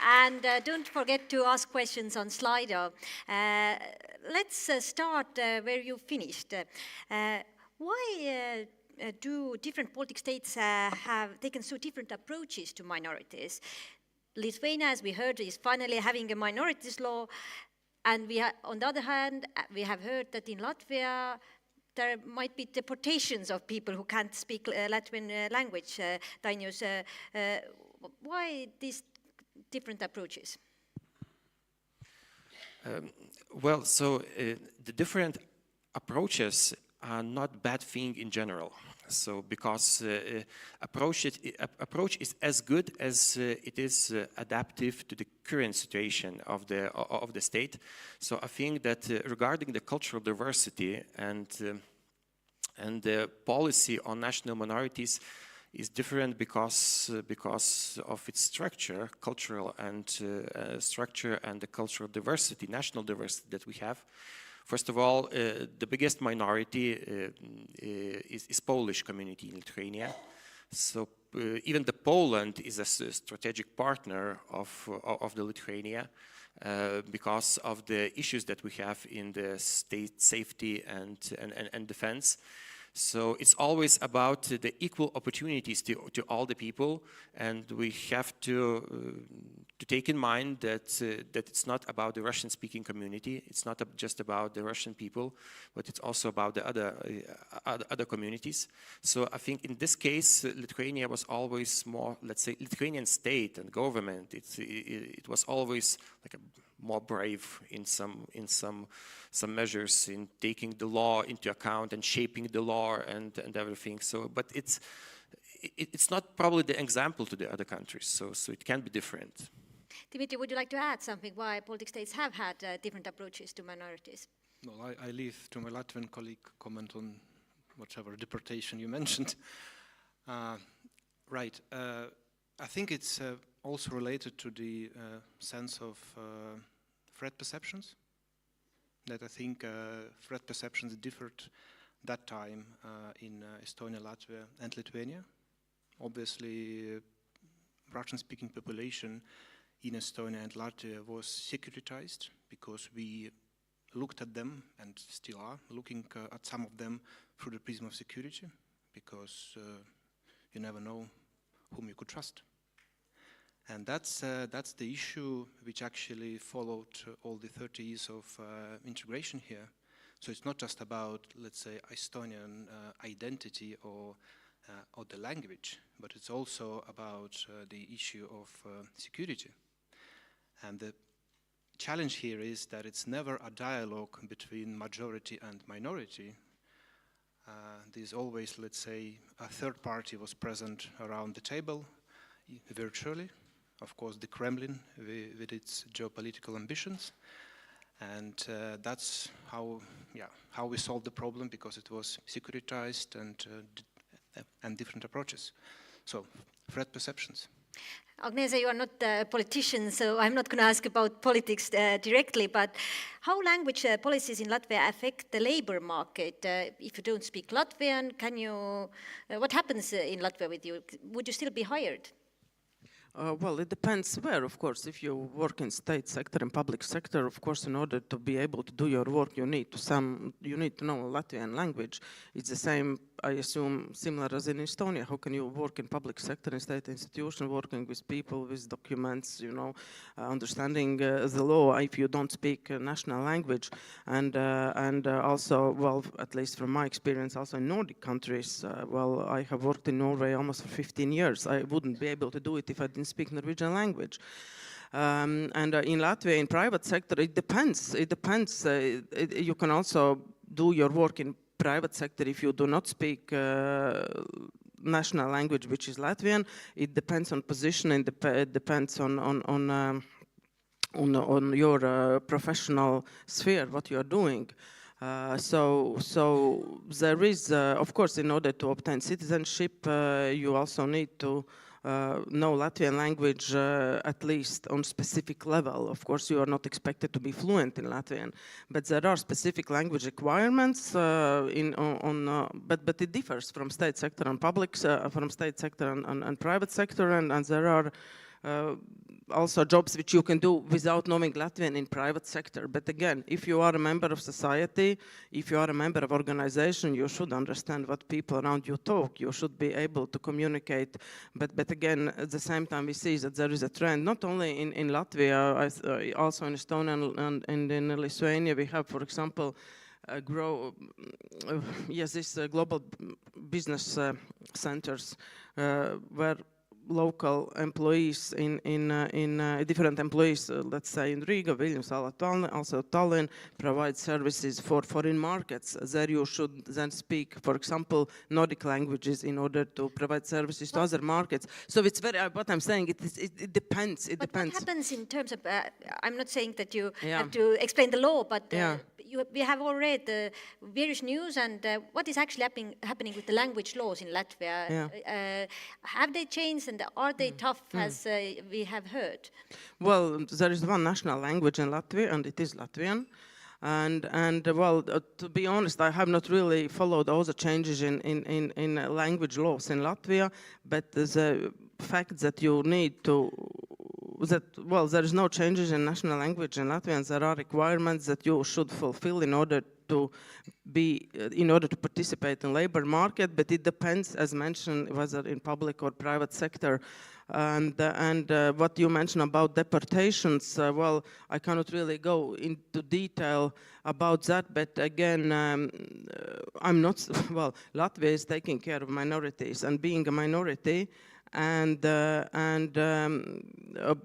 And don't forget to ask questions on Slido. Let's start where you finished. Why do different Baltic states have taken so different approaches to minorities? Lithuania, as we heard, is finally having a minorities law. And on the other hand, we have heard that in Latvia, there might be deportations of people who can't speak Latvian language. Dainius, why these different approaches? Well, so the different approaches are not bad thing in general. So because approach is as good as it is adaptive to the current situation of the state. So I think that regarding the cultural diversity and the policy on national minorities is different because of its structure, cultural and structure, and the cultural diversity, national diversity that we have. First of all, the biggest minority is Polish community in Lithuania. So even the Poland is a strategic partner of the Lithuania because of the issues that we have in the state safety and defense. So it's always about the equal opportunities to all the people, and we have to take in mind that it's not about the Russian-speaking community. It's not just about the Russian people, but it's also about the other communities. So I think in this case, Lithuania was always more, let's say, Lithuanian state and government. It was always like a more brave in some measures in taking the law into account and shaping the law and everything. So, but it's not probably the example to the other countries. So it can be different. Dimitri, would you like to add something why Baltic states have had different approaches to minorities? No, I leave to my Latvian colleague comment on whatever deportation you mentioned. Right. I think it's also related to the sense of threat perceptions. That I think threat perceptions differed that time in Estonia, Latvia, and Lithuania. Obviously, Russian-speaking population in Estonia and Latvia was securitized because we looked at them, and still are looking at some of them through the prism of security, because you never know whom you could trust. And that's the issue which actually followed all the 30 years of integration here. So it's not just about, let's say, Estonian identity or the language, but it's also about the issue of security. And the challenge here is that it's never a dialogue between majority and minority. There's always, let's say, a third party was present around the table virtually. Of course, the Kremlin with its geopolitical ambitions. And that's how we solved the problem, because it was securitized and different approaches. So, threat perceptions. Agnese, you are not a politician, so I'm not going to ask about politics directly, but how language policies in Latvia affect the labor market? If you don't speak Latvian, what happens in Latvia with you? Would you still be hired? Well, it depends where, of course. If you work in state sector and public sector, of course, in order to be able to do your work, you need to know Latvian language. It's the same, I assume, similar as in Estonia. How can you work in public sector and state institution, working with people, with documents, understanding the law if you don't speak national language? And also, well, at least from my experience, also in Nordic countries, well, I have worked in Norway almost for 15 years. I wouldn't be able to do it if I didn't speak Norwegian language. And in Latvia, in private sector, it depends. It depends. You can also do your work in private sector if you do not speak national language, which is Latvian. It depends on position, and it depends on your professional sphere, what you are doing. So there is, of course, in order to obtain citizenship, you also need to know Latvian language at least on specific level. Of course, you are not expected to be fluent in Latvian, but there are specific language requirements. But it differs from state sector and public, from state sector and private sector, and there are also jobs which you can do without knowing Latvian in private sector. But again, if you are a member of society, if you are a member of organization, you should understand what people around you talk. You should be able to communicate. But again, at the same time, we see that there is a trend, not only in Latvia, also in Estonia and in Lithuania. We have, for example, these global business centers where local employees different employees, let's say in Riga, Vilnius, also Tallinn, provide services for foreign markets. There you should then speak, for example, Nordic languages in order to provide services to other markets. So it's very, what I'm saying, it depends. It depends. What happens in terms of, I'm not saying that you have to explain the law, but we have all read the various news and what is actually happening with the language laws in Latvia. Have they changed and are they tough as we have heard? Well, there is one national language in Latvia and it is Latvian. And well, to be honest, I have not really followed all the changes in language laws in Latvia, but the fact that you need to there is no changes in national language in Latvia, and there are requirements that you should fulfill in order to participate in labor market, but it depends, as mentioned, whether in public or private sector. And what you mentioned about deportations, well, I cannot really go into detail about that, but again, I'm not, well, Latvia is taking care of minorities, and being a minority,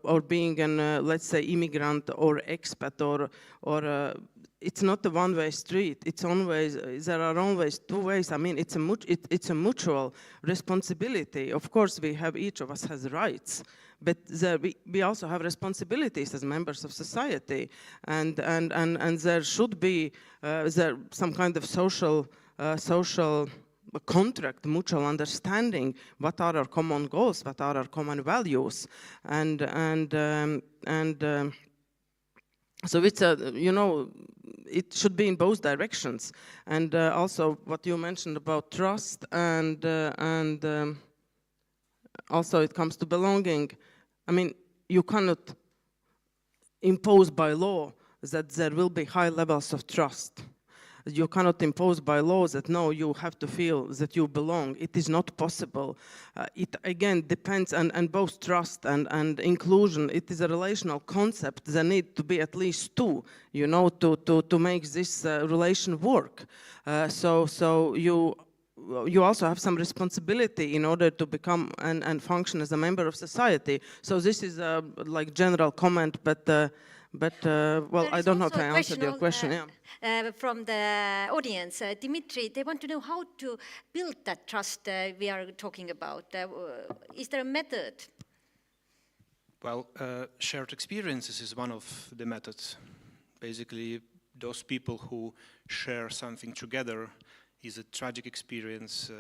or being an let's say immigrant or expat or it's not a one-way street. There are always two ways. I mean, it's a mutual responsibility. Of course, each of us has rights, but we also have responsibilities as members of society, and there should be some kind of social contract, mutual understanding. What are our common goals? What are our common values? So it's it should be in both directions. And also what you mentioned about trust and also it comes to belonging. I mean, you cannot impose by law that there will be high levels of trust. You cannot impose by law that no, you have to feel that you belong. It is not possible. It again depends, and both trust and inclusion, it is a relational concept. There need to be at least two, to make this relation work. So you also have some responsibility in order to become and function as a member of society. So this is a like general comment, but well, I don't know if I answered your question. From the audience, Dimitri, they want to know how to build that trust we are talking about. Is there a method? Well, shared experiences is one of the methods. Basically, those people who share something together is a tragic experience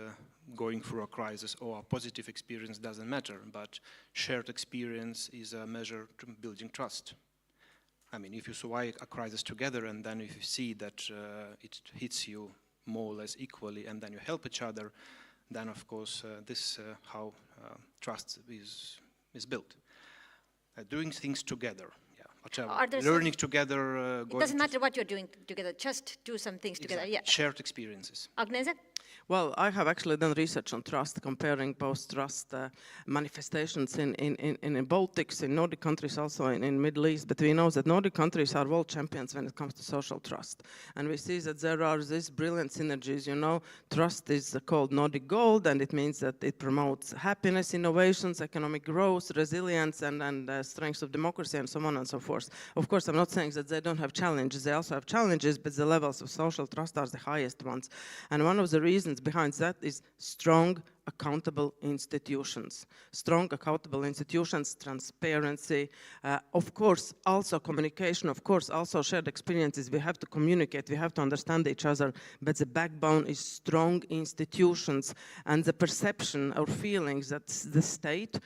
going through a crisis, or a positive experience, doesn't matter, but shared experience is a measure to building trust. I mean, if you survive a crisis together and then if you see that it hits you more or less equally and then you help each other, then of course this how trust is built. Doing things together, whatever. Learning together. It doesn't matter what you're doing together, just do some things together. Yeah. Shared experiences. Agnese? Well, I have actually done research on trust, comparing both trust manifestations in Baltics, in Nordic countries, also in Middle East. But we know that Nordic countries are world champions when it comes to social trust. And we see that there are these brilliant synergies. Trust is called Nordic Gold, and it means that it promotes happiness, innovations, economic growth, resilience, and strength of democracy, and so on and so forth. Of course, I'm not saying that they don't have challenges. They also have challenges, but the levels of social trust are the highest ones. And one of the reasons behind that is strong accountable institutions. Strong, accountable institutions, transparency, of course, also communication, of course, also shared experiences. We have to communicate, we have to understand each other, but the backbone is strong institutions and the perception or feelings that the state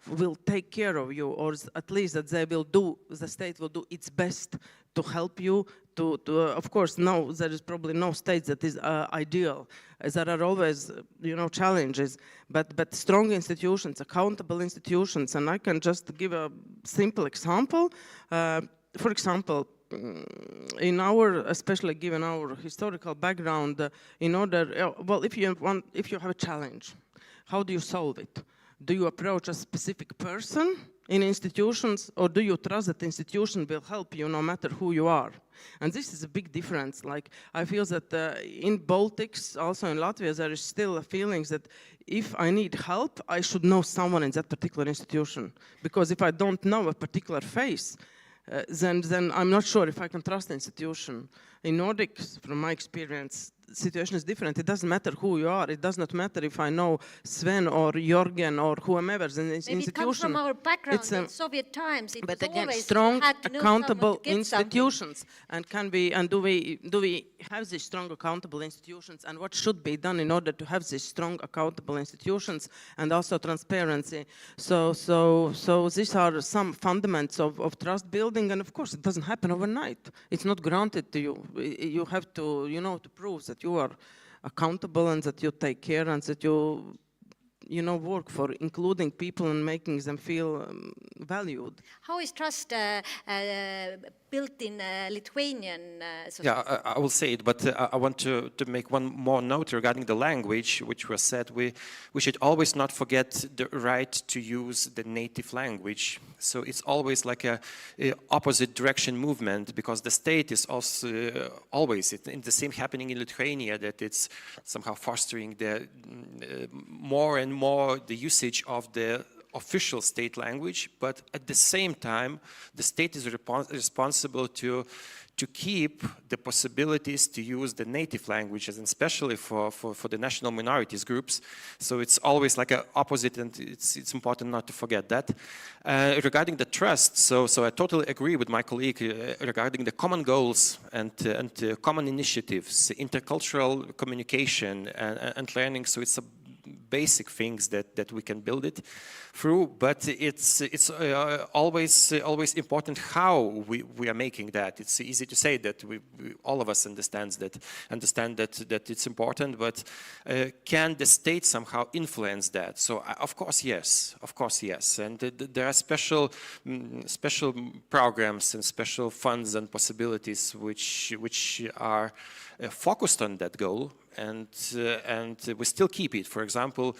will take care of you, or at least that the state will do its best to help you. Of course, no, there is probably no state that is ideal. There are always, challenges, but strong institutions, accountable institutions, and I can just give a simple example. For example, especially given our historical background, if you have a challenge, how do you solve it? Do you approach a specific person in institutions, or do you trust that the institution will help you no matter who you are? And this is a big difference. Like, I feel that in Baltics, also in Latvia, there is still a feeling that if I need help, I should know someone in that particular institution. Because if I don't know a particular face, then I'm not sure if I can trust the institution. In Nordics, from my experience, the situation is different. It doesn't matter who you are. It does not matter if I know Sven or Jorgen or whomever in the institution. Maybe it comes from our background in Soviet times. But again, strong, accountable institutions. And do we have these strong, accountable institutions? And what should be done in order to have these strong, accountable institutions and also transparency? So these are some fundamentals of trust building. And of course, it doesn't happen overnight. It's not granted to you. You have to, to prove that you are accountable and that you take care and that you work for including people and making them feel valued. How is trust built in Lithuanian society? Yeah, I will say it, but I want to make one more note regarding the language, which was said. We should always not forget the right to use the native language. So it's always like a opposite direction movement, because the state is also always in the same happening in Lithuania, that it's somehow fostering the more and more the usage of the official state language, but at the same time, the state is responsible to keep the possibilities to use the native languages, and especially for the national minorities groups. So it's always like an opposite, and it's important not to forget that. Regarding the trust, so I totally agree with my colleague regarding the common goals and common initiatives, intercultural communication and learning. So it's a basic things that we can build it through, but it's always important how we are making that. It's easy to say that we all of us understand that it's important, but can the state somehow influence that? So of course yes, and there are special programs and special funds and possibilities which are focused on that goal. And we still keep it. For example,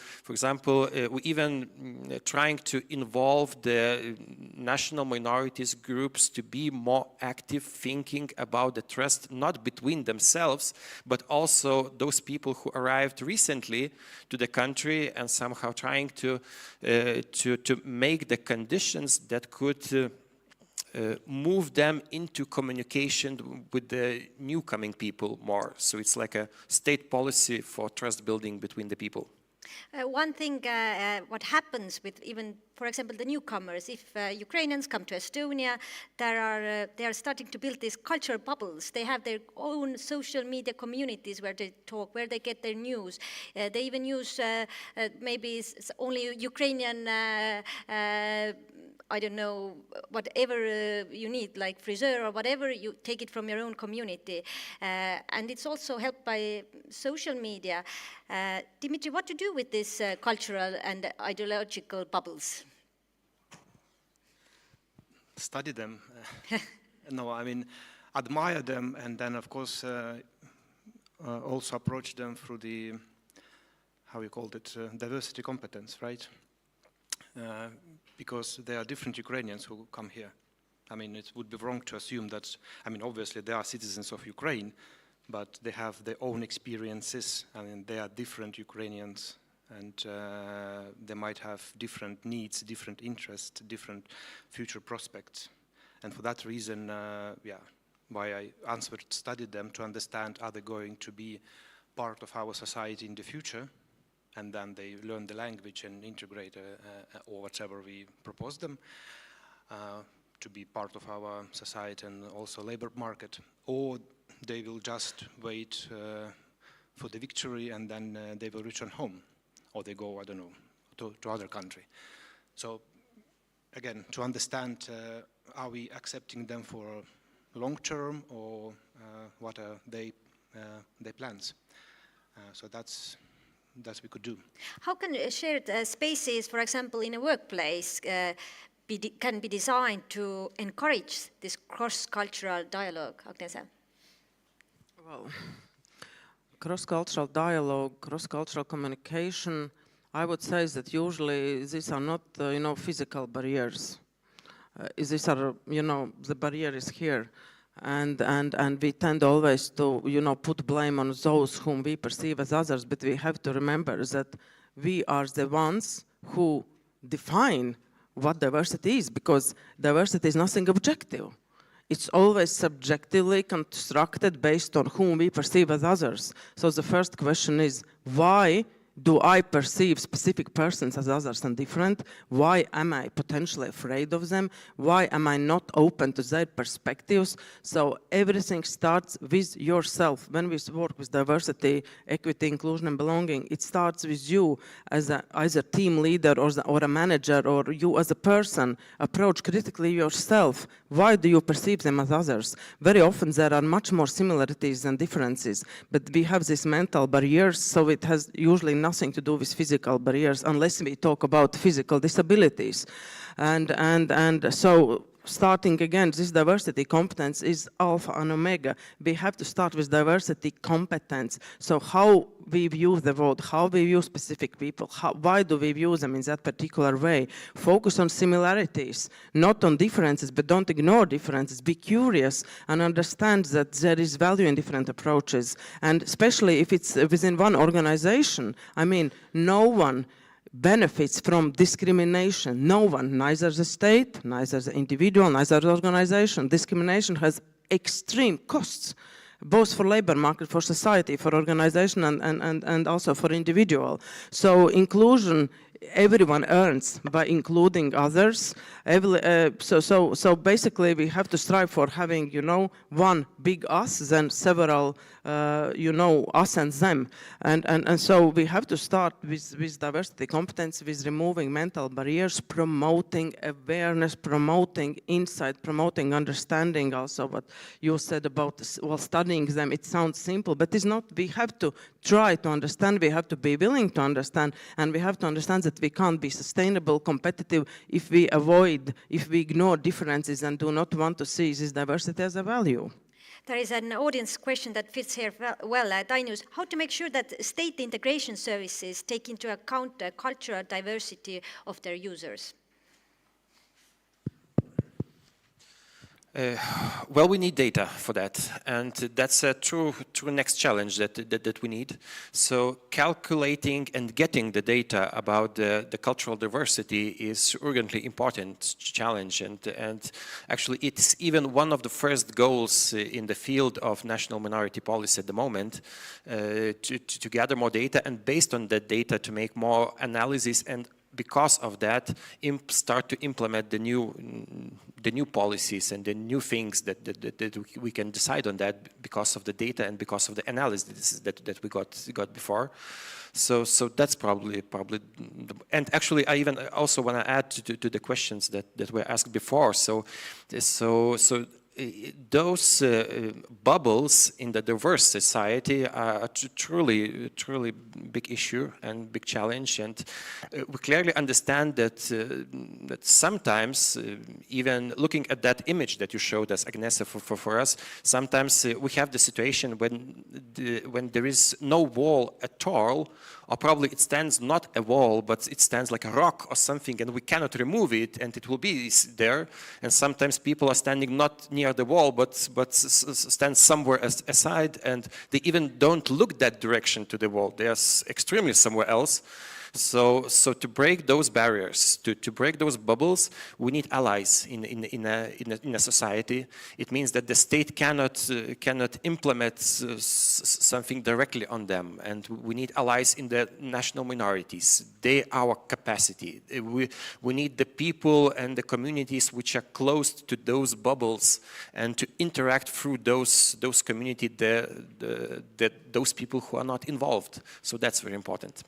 we even trying to involve the national minorities groups to be more active, thinking about the trust not between themselves, but also those people who arrived recently to the country, and somehow trying to make the conditions that could move them into communication with the new coming people more. So it's like a state policy for trust building between the people. One thing, what happens with even, for example, the newcomers, if Ukrainians come to Estonia, they are starting to build these cultural bubbles. They have their own social media communities where they talk, where they get their news. They even use maybe only Ukrainian I don't know, whatever you need, like friseur or whatever, you take it from your own community. And it's also helped by social media. Dimitri, what to do with these cultural and ideological bubbles? Study them. No, I mean, admire them, and then, of course, also approach them through the, how you called it, diversity competence, right? Because there are different Ukrainians who come here. I mean, it would be wrong to assume that, I mean, obviously they are citizens of Ukraine, but they have their own experiences. I mean, they are different Ukrainians, and they might have different needs, different interests, different future prospects. And for that reason, why I studied them, to understand, are they going to be part of our society in the future? and then they learn the language and integrate or whatever we propose them to be part of our society and also labor market, or they will just wait for the victory and then they will return home, or they go, I don't know, to other country. So again, to understand, are we accepting them for long term, or what are their plans? So that's we could do. How can shared spaces, for example, in a workplace, can be designed to encourage this cross-cultural dialogue, Agnese? Well, cross-cultural dialogue, cross-cultural communication, I would say that usually these are not, physical barriers. These are, the barrier is here. And we tend always to, put blame on those whom we perceive as others, but we have to remember that we are the ones who define what diversity is, because diversity is nothing objective. It's always subjectively constructed based on whom we perceive as others. So the first question is, why do I perceive specific persons as others and different? Why am I potentially afraid of them? Why am I not open to their perspectives? So everything starts with yourself. When we work with diversity, equity, inclusion, and belonging, it starts with you as a team leader or a manager, or you as a person. Approach critically yourself. Why do you perceive them as others? Very often there are much more similarities than differences, but we have these mental barriers, so it has usually nothing to do with physical barriers, unless we talk about physical disabilities. And so starting again, this diversity competence is alpha and omega. We have to start with diversity competence. So how we view the world, how we view specific people, why do we view them in that particular way? Focus on similarities, not on differences, but don't ignore differences. Be curious and understand that there is value in different approaches. And especially if it's within one organization, I mean, no one benefits from discrimination. No one, neither the state, neither the individual, neither the organization. Discrimination has extreme costs, both for labor market, for society, for organization, and also for individual. So inclusion, everyone earns by including others. So basically we have to strive for having, one big us, then several, us and them. And so we have to start with diversity competence, with removing mental barriers, promoting awareness, promoting insight, promoting understanding. Also what you said about, studying them, it sounds simple, but it's not. We have to try to understand, we have to be willing to understand, and we have to understand that we can't be sustainable, competitive if we ignore differences and do not want to see this diversity as a value. There is an audience question that fits here well at iNews. How to make sure that state integration services take into account the cultural diversity of their users? Well, we need data for that, and that's a true next challenge that we need. So calculating and getting the data about the cultural diversity is urgently important challenge, and actually it's even one of the first goals in the field of national minority policy at the moment, to gather more data, and based on that data to make more analysis, and because of that, start to implement the new policies and the new things that we can decide on that because of the data and because of the analysis that we got before. So that's probably, and actually I even also want to add to the questions that were asked before. So those bubbles in the diverse society are a truly big issue and big challenge, and we clearly understand that sometimes, even looking at that image that you showed us, Agnese, for us, sometimes we have the situation when there is no wall at all, or probably it stands not a wall, but it stands like a rock or something, and we cannot remove it, and it will be there. And sometimes people are standing not near the wall, but stand somewhere aside, and they even don't look that direction to the wall. They are extremely somewhere else. So to break those barriers, to break those bubbles, we need allies in a society. It means that the state cannot implement something directly on them, and we need allies in the national minorities. They are our capacity. We need the people and the communities which are close to those bubbles, and to interact through those communities, those people who are not involved. So that's very important.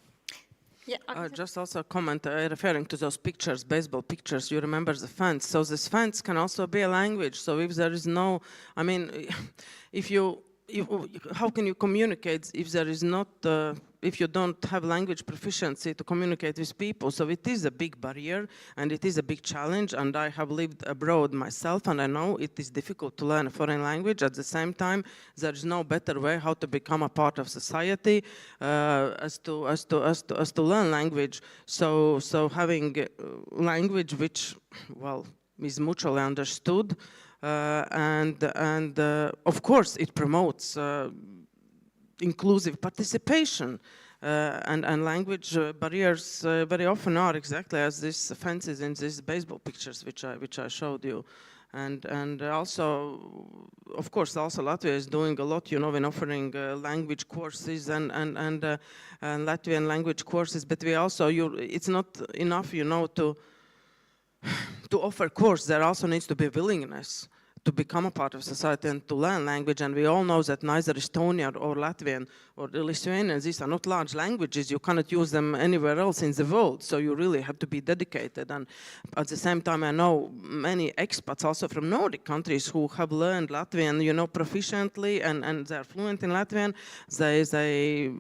Yeah, just also a comment referring to those pictures, baseball pictures, you remember the fence. So this fence can also be a language. So if there is no, I mean, how can you communicate if there is not, if you don't have language proficiency to communicate with people? So it is a big barrier and it is a big challenge, and I have lived abroad myself and I know it is difficult to learn a foreign language. At the same time, there is no better way how to become a part of society as to learn language. So having language which, well, is mutually understood, and of course it promotes inclusive participation, and language barriers very often are exactly as these fences in these baseball pictures which I showed you. And also, of course, also Latvia is doing a lot, you know, in offering language courses and Latvian language courses, but we also, it's not enough, you know, to offer course. There also needs to be a willingness to become a part of society and to learn language. And we all know that neither Estonian or Latvian or Lithuanian, these are not large languages. You cannot use them anywhere else in the world. So you really have to be dedicated. And at the same time, I know many expats also from Nordic countries who have learned Latvian, you know, proficiently, and they're fluent in Latvian. They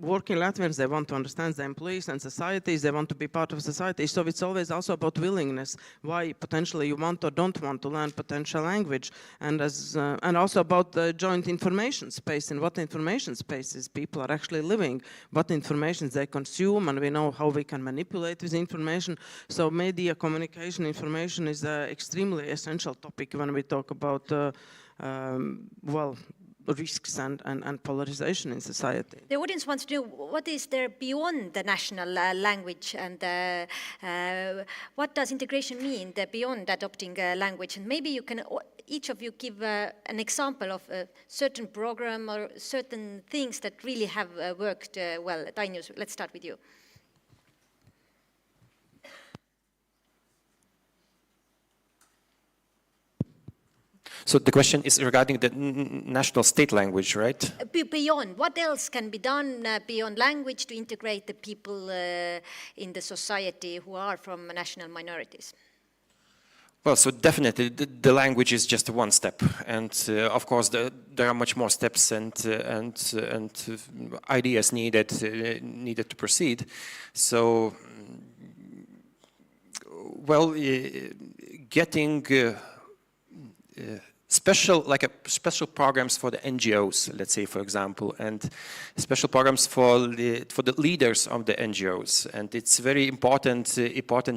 working Latvians, they want to understand the employees and societies, they want to be part of society. So it's always also about willingness, why potentially you want or don't want to learn potential language, and also about the joint information space, in what information spaces people are actually living, what information they consume, and we know how we can manipulate this information. So media, communication, information is an extremely essential topic when we talk about, well, risks and polarization in society. The audience wants to know what is there beyond the national language, and what does integration mean beyond adopting language? And maybe you can, each of you, give an example of a certain program or certain things that really have worked well. Dainius, let's start with you. So the question is regarding the national state language, right? Beyond, what else can be done beyond language to integrate the people in the society who are from national minorities? Well, so definitely the language is just one step, and of course there are much more steps and ideas needed to proceed. So, well, getting special programs for the NGOs, let's say, for example, and special programs for the leaders of the NGOs, and it's very important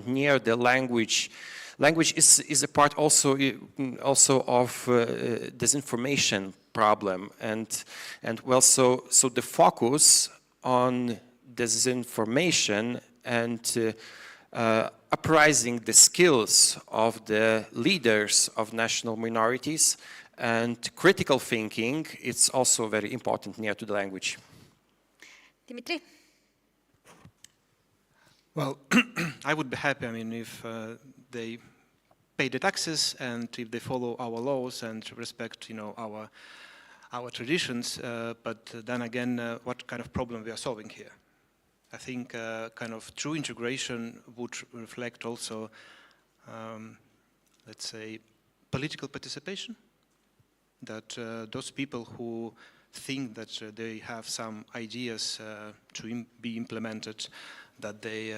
near the language. Language is a part also of disinformation problem, and well, so the focus on disinformation and uprising the skills of the leaders of national minorities and critical thinking, it's also very important near to the language. Dimitri? Well, I would be happy, I mean, if they pay the taxes and if they follow our laws and respect, you know, our traditions, but then again, what kind of problem we are solving here? I think kind of true integration would reflect also, let's say, political participation, that those people who think that they have some ideas to be implemented, that they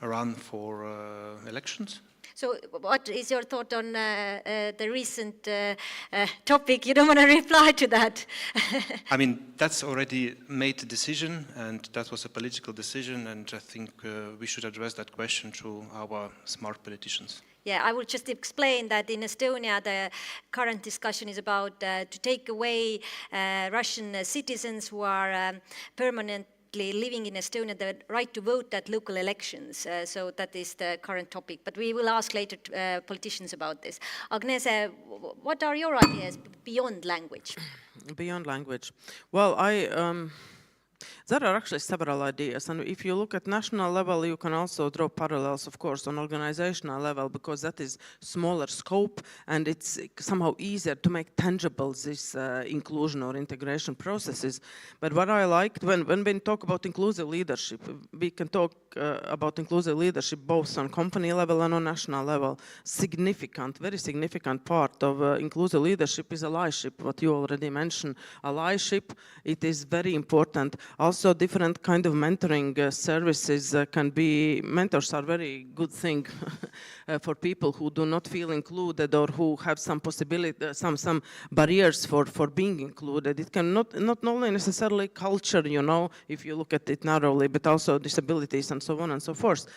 run for elections. So what is your thought on the recent topic? You don't want to reply to that. I mean, that's already made a decision, and that was a political decision, and I think we should address that question to our smart politicians. Yeah, I will just explain that in Estonia, the current discussion is about to take away Russian citizens who are permanent permanently living in Estonia the right to vote at local elections. So that is the current topic. But we will ask later politicians about this. Agnese, what are your ideas beyond language? Beyond language. Well, there are actually several ideas, and if you look at national level, you can also draw parallels, of course, on organizational level, because that is smaller scope, and it's somehow easier to make tangible this inclusion or integration processes. But what I liked, when we talk about inclusive leadership, we can talk about inclusive leadership both on company level and on national level. Significant, very significant part of inclusive leadership is allyship, what you already mentioned. Allyship, it is very important. Also, different kind of mentoring services can be, mentors are very good thing for people who do not feel included or who have some possibility, some barriers for being included. It can not only necessarily culture, you know, if you look at it narrowly, but also disabilities and so on and so forth.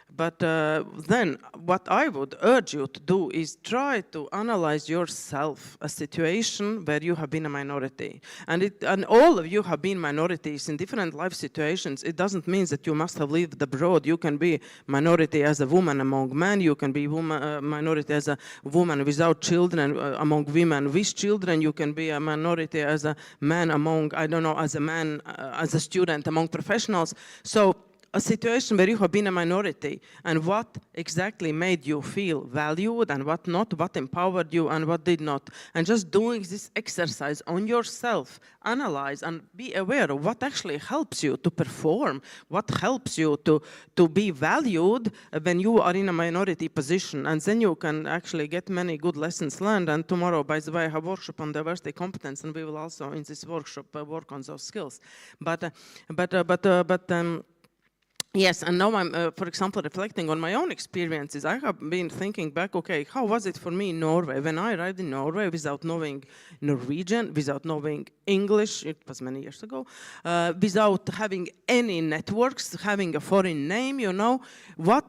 But then what I would urge you to do is try to analyze yourself a situation where you have been a minority. And all of you have been minorities in different life situations. It doesn't mean that you must have lived abroad. You can be minority as a woman among men. You can be minority as a woman without children among women with children. You can be a minority as a man among, I don't know, as a man, as a student among professionals. So a situation where you have been a minority, and what exactly made you feel valued and what not, what empowered you and what did not. And just doing this exercise on yourself, analyze and be aware of what actually helps you to perform, what helps you to be valued when you are in a minority position. And then you can actually get many good lessons learned. And tomorrow, by the way, I have a workshop on diversity competence, and we will also in this workshop work on those skills. Yes, and now I'm, for example, reflecting on my own experiences. I have been thinking back, okay, how was it for me in Norway? When I arrived in Norway without knowing Norwegian, without knowing English, it was many years ago, without having any networks, having a foreign name, you know,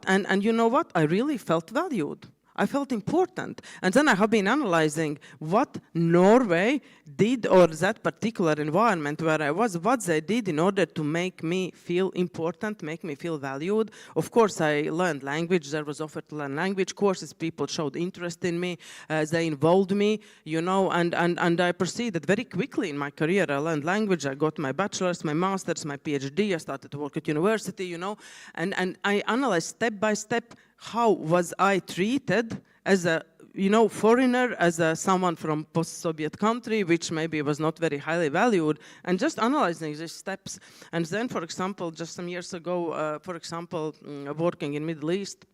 and you know what? I really felt valued. I felt important. And then I have been analyzing what Norway did, or that particular environment where I was, what they did in order to make me feel important, make me feel valued. Of course, I learned language. There was offered to learn language courses. People showed interest in me. They involved me, you know, and I proceeded very quickly in my career. I learned language. I got my bachelor's, my master's, my PhD. I started to work at university, you know, and I analyzed step by step how was I treated as a, you know, foreigner, as someone from post-Soviet country, which maybe was not very highly valued, and just analyzing these steps. And then, for example, just some years ago, working in Middle East,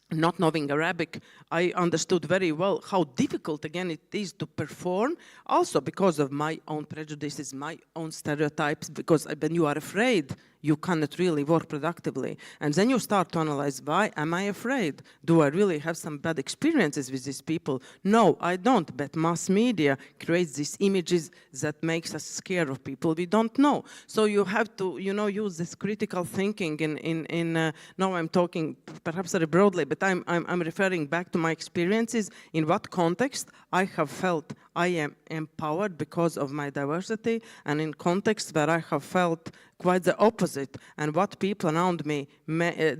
not knowing Arabic, I understood very well how difficult, again, it is to perform, also because of my own prejudices, my own stereotypes, because when you are afraid, you cannot really work productively. And then you start to analyze, why am I afraid? Do I really have some bad experiences with these people? No, I don't, but mass media creates these images that makes us scared of people we don't know. So you have to, you know, use this critical thinking now I'm talking perhaps very broadly, but I'm referring back to my experiences, in what context I have felt I am empowered because of my diversity, and in context where I have felt quite the opposite, and what people around me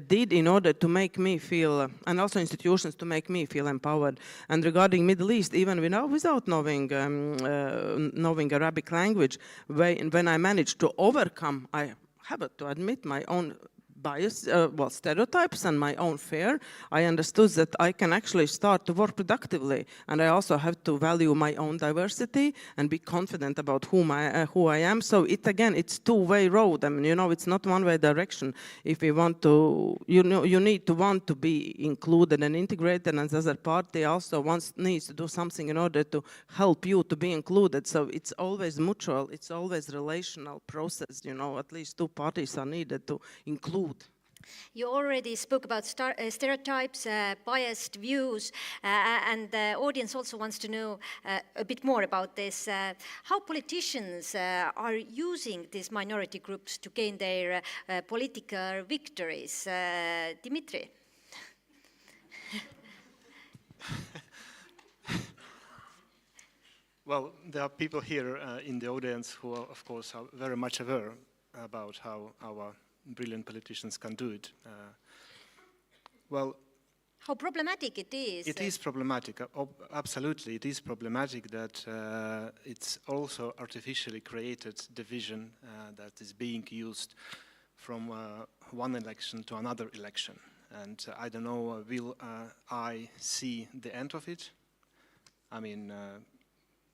did in order to make me feel, and also institutions to make me feel empowered. And regarding Middle East, even without knowing Arabic language, when I managed to overcome, I have to admit, my own bias, stereotypes and my own fear, I understood that I can actually start to work productively, and I also have to value my own diversity and be confident about who I am. So it's two-way road. I mean, you know, it's not one-way direction. If we want to, you need to want to be included and integrated, and the other party also needs to do something in order to help you to be included. So it's always mutual. It's always relational process. You know, at least two parties are needed to include. You already spoke about stereotypes, biased views, and the audience also wants to know a bit more about this. How politicians are using these minority groups to gain their political victories? Dimitri? Well, there are people here in the audience who are, of course, are very much aware about how our brilliant politicians can do it. Well, how problematic it is. It is problematic, absolutely. It is problematic that it's also artificially created division that is being used from one election to another election. And I don't know, will I see the end of it? I mean,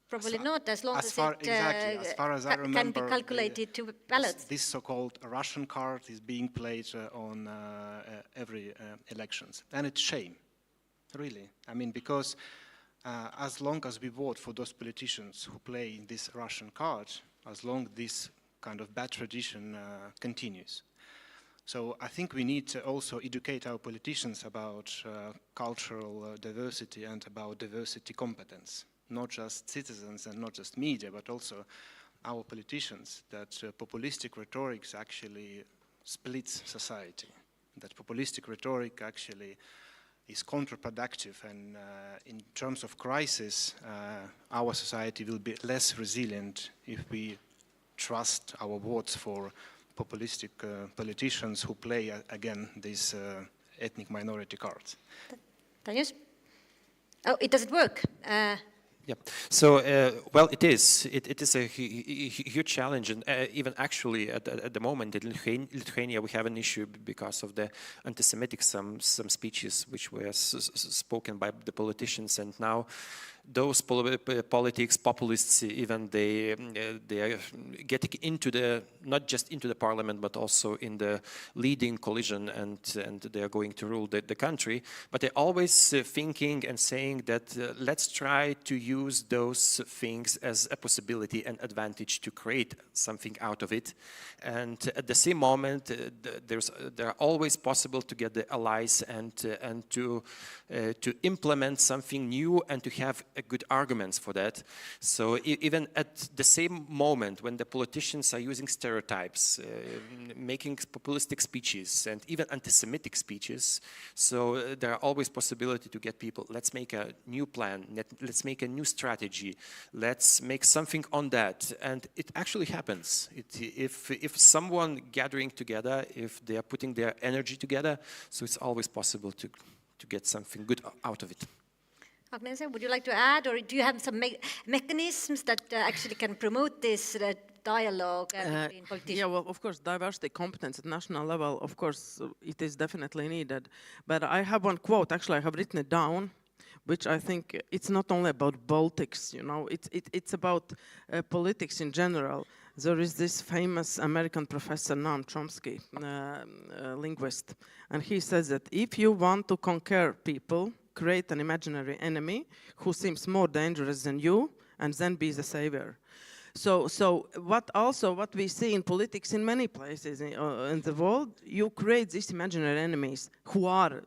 probably not, as long as exactly, as far as I remember, can be calculated to ballots. This so-called Russian card is being played on every elections, and it's shame, really. I mean, because as long as we vote for those politicians who play this Russian card, as long this kind of bad tradition continues. So I think we need to also educate our politicians about cultural diversity and about diversity competence. Not just citizens and not just media, but also our politicians, that populistic rhetoric actually splits society, that populistic rhetoric actually is counterproductive, and in terms of crisis, our society will be less resilient if we trust our votes for populistic politicians who play again these ethnic minority cards. Danius? Oh, it doesn't work. Yeah, so, well, it is. It is a huge challenge, and even actually at the moment in Lithuania we have an issue because of the anti-Semitic some speeches which were spoken by the politicians, and now those populists, even they are getting into the, not just into the parliament, but also in the leading coalition, and they are going to rule the country. But they're always thinking and saying that let's try to use those things as a possibility and advantage to create something out of it. And at the same moment, there are always possible to get the allies and to implement something new and to have good arguments for that. So even at the same moment when the politicians are using stereotypes, making populistic speeches and even anti-Semitic speeches, so there are always possibility to get people, let's make a new plan, let's make a new strategy, let's make something on that. And it actually happens. If someone gathering together, if they are putting their energy together, so it's always possible to get something good out of it. Agnese, would you like to add, or do you have some mechanisms that actually can promote this dialogue between politicians? Yeah, well, of course, diversity competence at national level, of course, it is definitely needed. But I have one quote, actually I have written it down, which I think it's not only about Baltics, you know, it's about politics in general. There is this famous American professor, Noam Chomsky, linguist, and he says that if you want to conquer people, create an imaginary enemy who seems more dangerous than you, and then be the savior. So what we see in politics in many places in the world, you create these imaginary enemies who are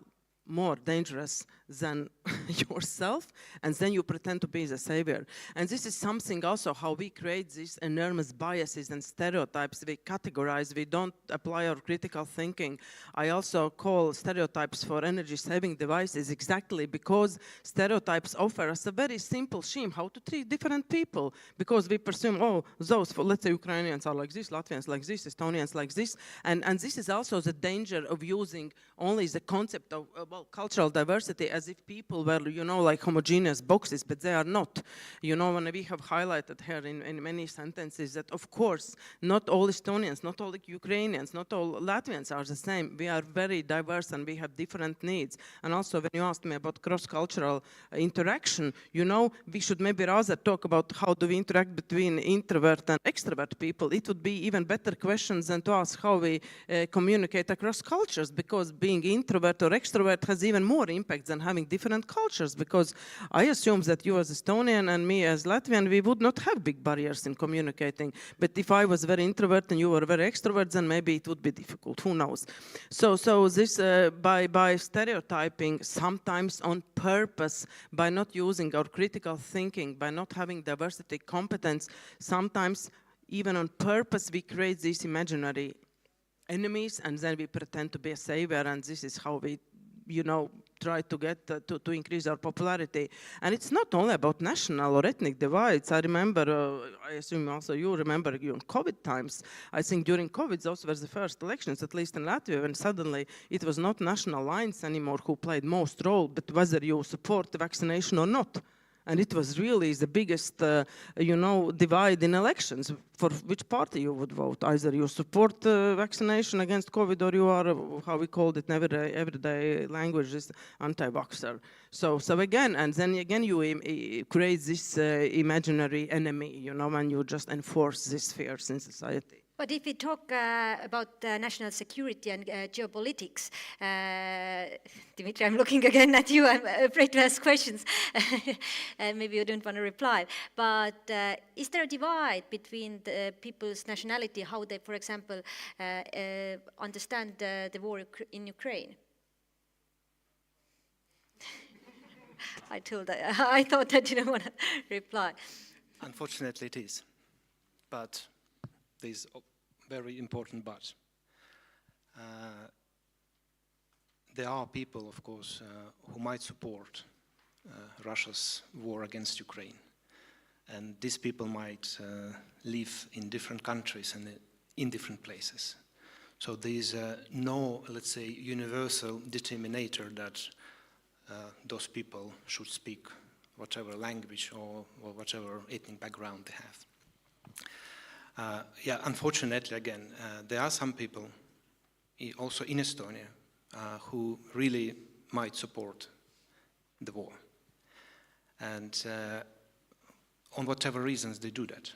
more dangerous than yourself, and then you pretend to be the savior. And this is something also how we create these enormous biases and stereotypes. We categorize, we don't apply our critical thinking. I also call stereotypes for energy-saving devices exactly because stereotypes offer us a very simple scheme how to treat different people, because we presume, oh, those, let's say Ukrainians are like this, Latvians like this, Estonians like this, and this is also the danger of using only the concept of well, cultural diversity as if people were, you know, like homogeneous boxes, but they are not. You know, when we have highlighted here in many sentences that, of course, not all Estonians, not all Ukrainians, not all Latvians are the same. We are very diverse and we have different needs. And also, when you asked me about cross-cultural interaction, you know, we should maybe rather talk about how do we interact between introvert and extrovert people. It would be even better questions than to ask how we communicate across cultures, because being introvert or extrovert has even more impact than having different cultures, because I assume that you as Estonian and me as Latvian, we would not have big barriers in communicating. But if I was very introvert and you were very extrovert, then maybe it would be difficult, who knows. So this, by stereotyping, sometimes on purpose, by not using our critical thinking, by not having diversity competence, sometimes even on purpose, we create these imaginary enemies, and then we pretend to be a savior, and this is how we, you know, try to get to increase our popularity. And it's not only about national or ethnic divides. I remember, I assume also you remember during COVID times, I think during COVID, those were the first elections, at least in Latvia, when suddenly it was not national lines anymore who played most role, but whether you support the vaccination or not. And it was really the biggest, divide in elections. For which party you would vote? Either you support vaccination against COVID, or you are, how we called it in everyday language, is anti-vaxxer. So again, and then again, you create this imaginary enemy, when you just enforce these fears in society. But if we talk about national security and geopolitics, Dimitri, I'm looking again at you. I'm afraid to ask questions. Maybe you don't want to reply. But is there a divide between the people's nationality, how they, for example, understand the war in Ukraine? I thought that you didn't want to reply. Unfortunately, it is. But there's a very important but. There are people, of course, who might support Russia's war against Ukraine. And these people might live in different countries and in different places. So there's no, let's say, universal determinator that those people should speak whatever language or whatever ethnic background they have. Unfortunately, again, there are some people, also in Estonia, who really might support the war. And on whatever reasons they do that.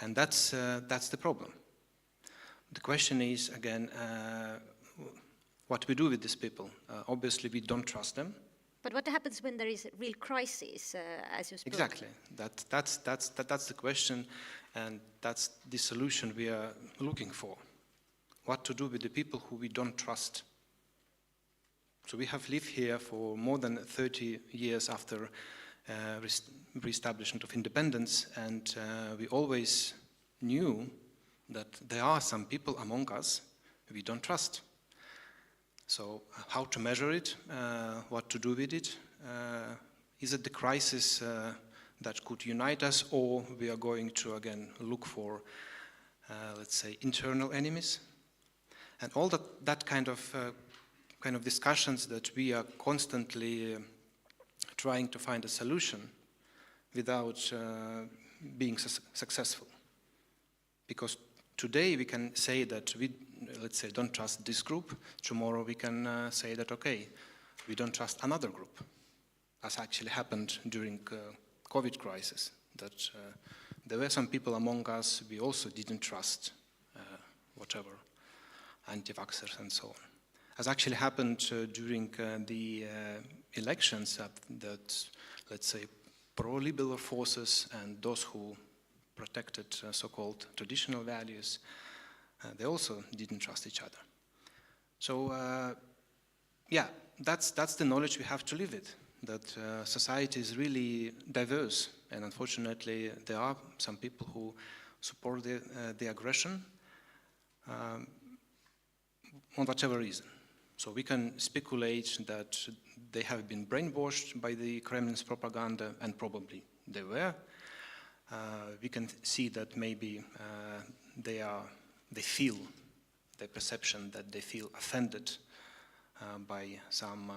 And that's the problem. The question is, again, what we do with these people. Obviously, we don't trust them. But what happens when there is a real crisis, as you spoke? Exactly. That's the question, and that's the solution we are looking for. What to do with the people who we don't trust. So we have lived here for more than 30 years after re-establishment of independence, and we always knew that there are some people among us we don't trust. So how to measure it, what to do with it? Is it the crisis that could unite us, or we are going to, again, look for, let's say, internal enemies? And all that kind of discussions that we are constantly trying to find a solution without being successful. Because today we can say that we, let's say, don't trust this group. Tomorrow we can say that, okay, we don't trust another group, as actually happened during COVID crisis, that there were some people among us we also didn't trust, whatever, anti-vaxxers and so on. As actually happened during the elections that, let's say, pro-liberal forces and those who protected so-called traditional values, they also didn't trust each other. So, that's the knowledge we have to live with, that society is really diverse, and unfortunately there are some people who support the aggression on whatever reason. So we can speculate that they have been brainwashed by the Kremlin's propaganda, and probably they were. We can see that maybe they feel the perception that they feel offended by some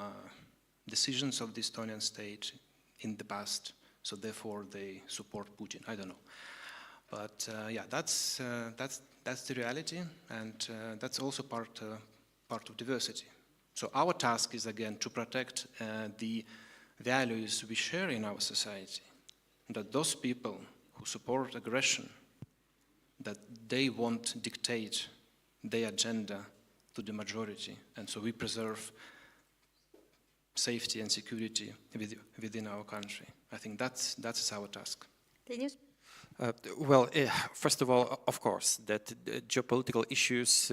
decisions of the Estonian state in the past, so therefore they support Putin. I don't know, but that's the reality, and that's also part of diversity. So our task is, again, to protect the values we share in our society, that those people who support aggression, that they won't dictate their agenda to the majority, and so we preserve safety and security within our country. I think that's our task. Linus? First of all, of course, that geopolitical issues,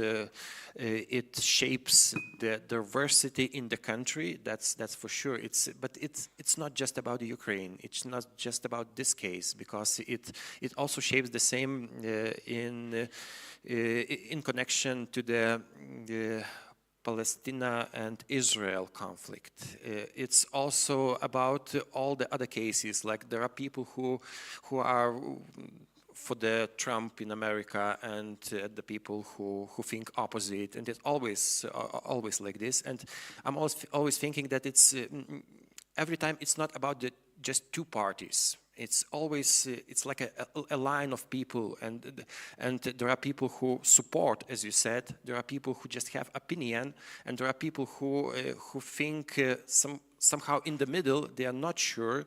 it shapes the diversity in the country. That's for sure. But it's not just about Ukraine. It's not just about this case, because it also shapes the same in connection to the Palestine and Israel conflict. It's also about all the other cases, like there are people who are for the Trump in America and the people who think opposite, and it's always like this. And I'm always thinking that it's every time it's not about just two parties. It's always it's like a line of people, and there are people who support, as you said. There are people who just have opinion, and there are people who think somehow in the middle. They are not sure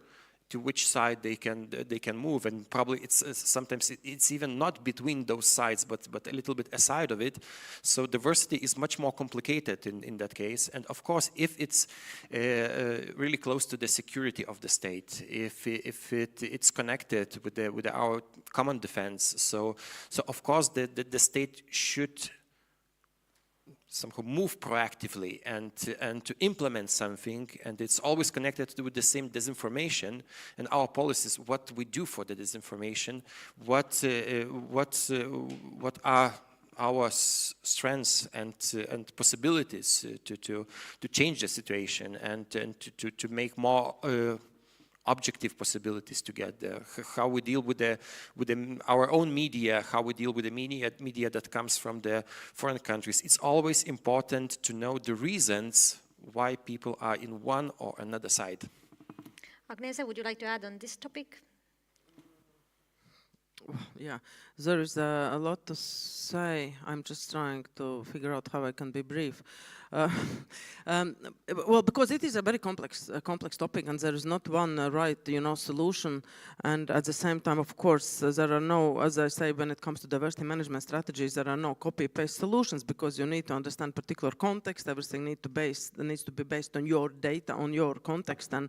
to which side they can move, and probably it's sometimes it's even not between those sides, but a little bit aside of it. So diversity is much more complicated in that case. And of course, if it's really close to the security of the state, if it's connected with our common defense, so of course the state should somehow move proactively and to implement something, and it's always connected with the same disinformation and our policies, what we do for the disinformation, what are our strengths and possibilities to change the situation and to make more objective possibilities to get there, how we deal with our own media, how we deal with the media that comes from the foreign countries. It's always important to know the reasons why people are in one or another side. Agnese, would you like to add on this topic? Yeah, there is a lot to say. I'm just trying to figure out how I can be brief. Well, because it is a very complex topic, and there is not one right, solution. And at the same time, of course, there are no, as I say, when it comes to diversity management strategies, there are no copy-paste solutions, because you need to understand particular context. Everything needs to be based on your data, on your context. And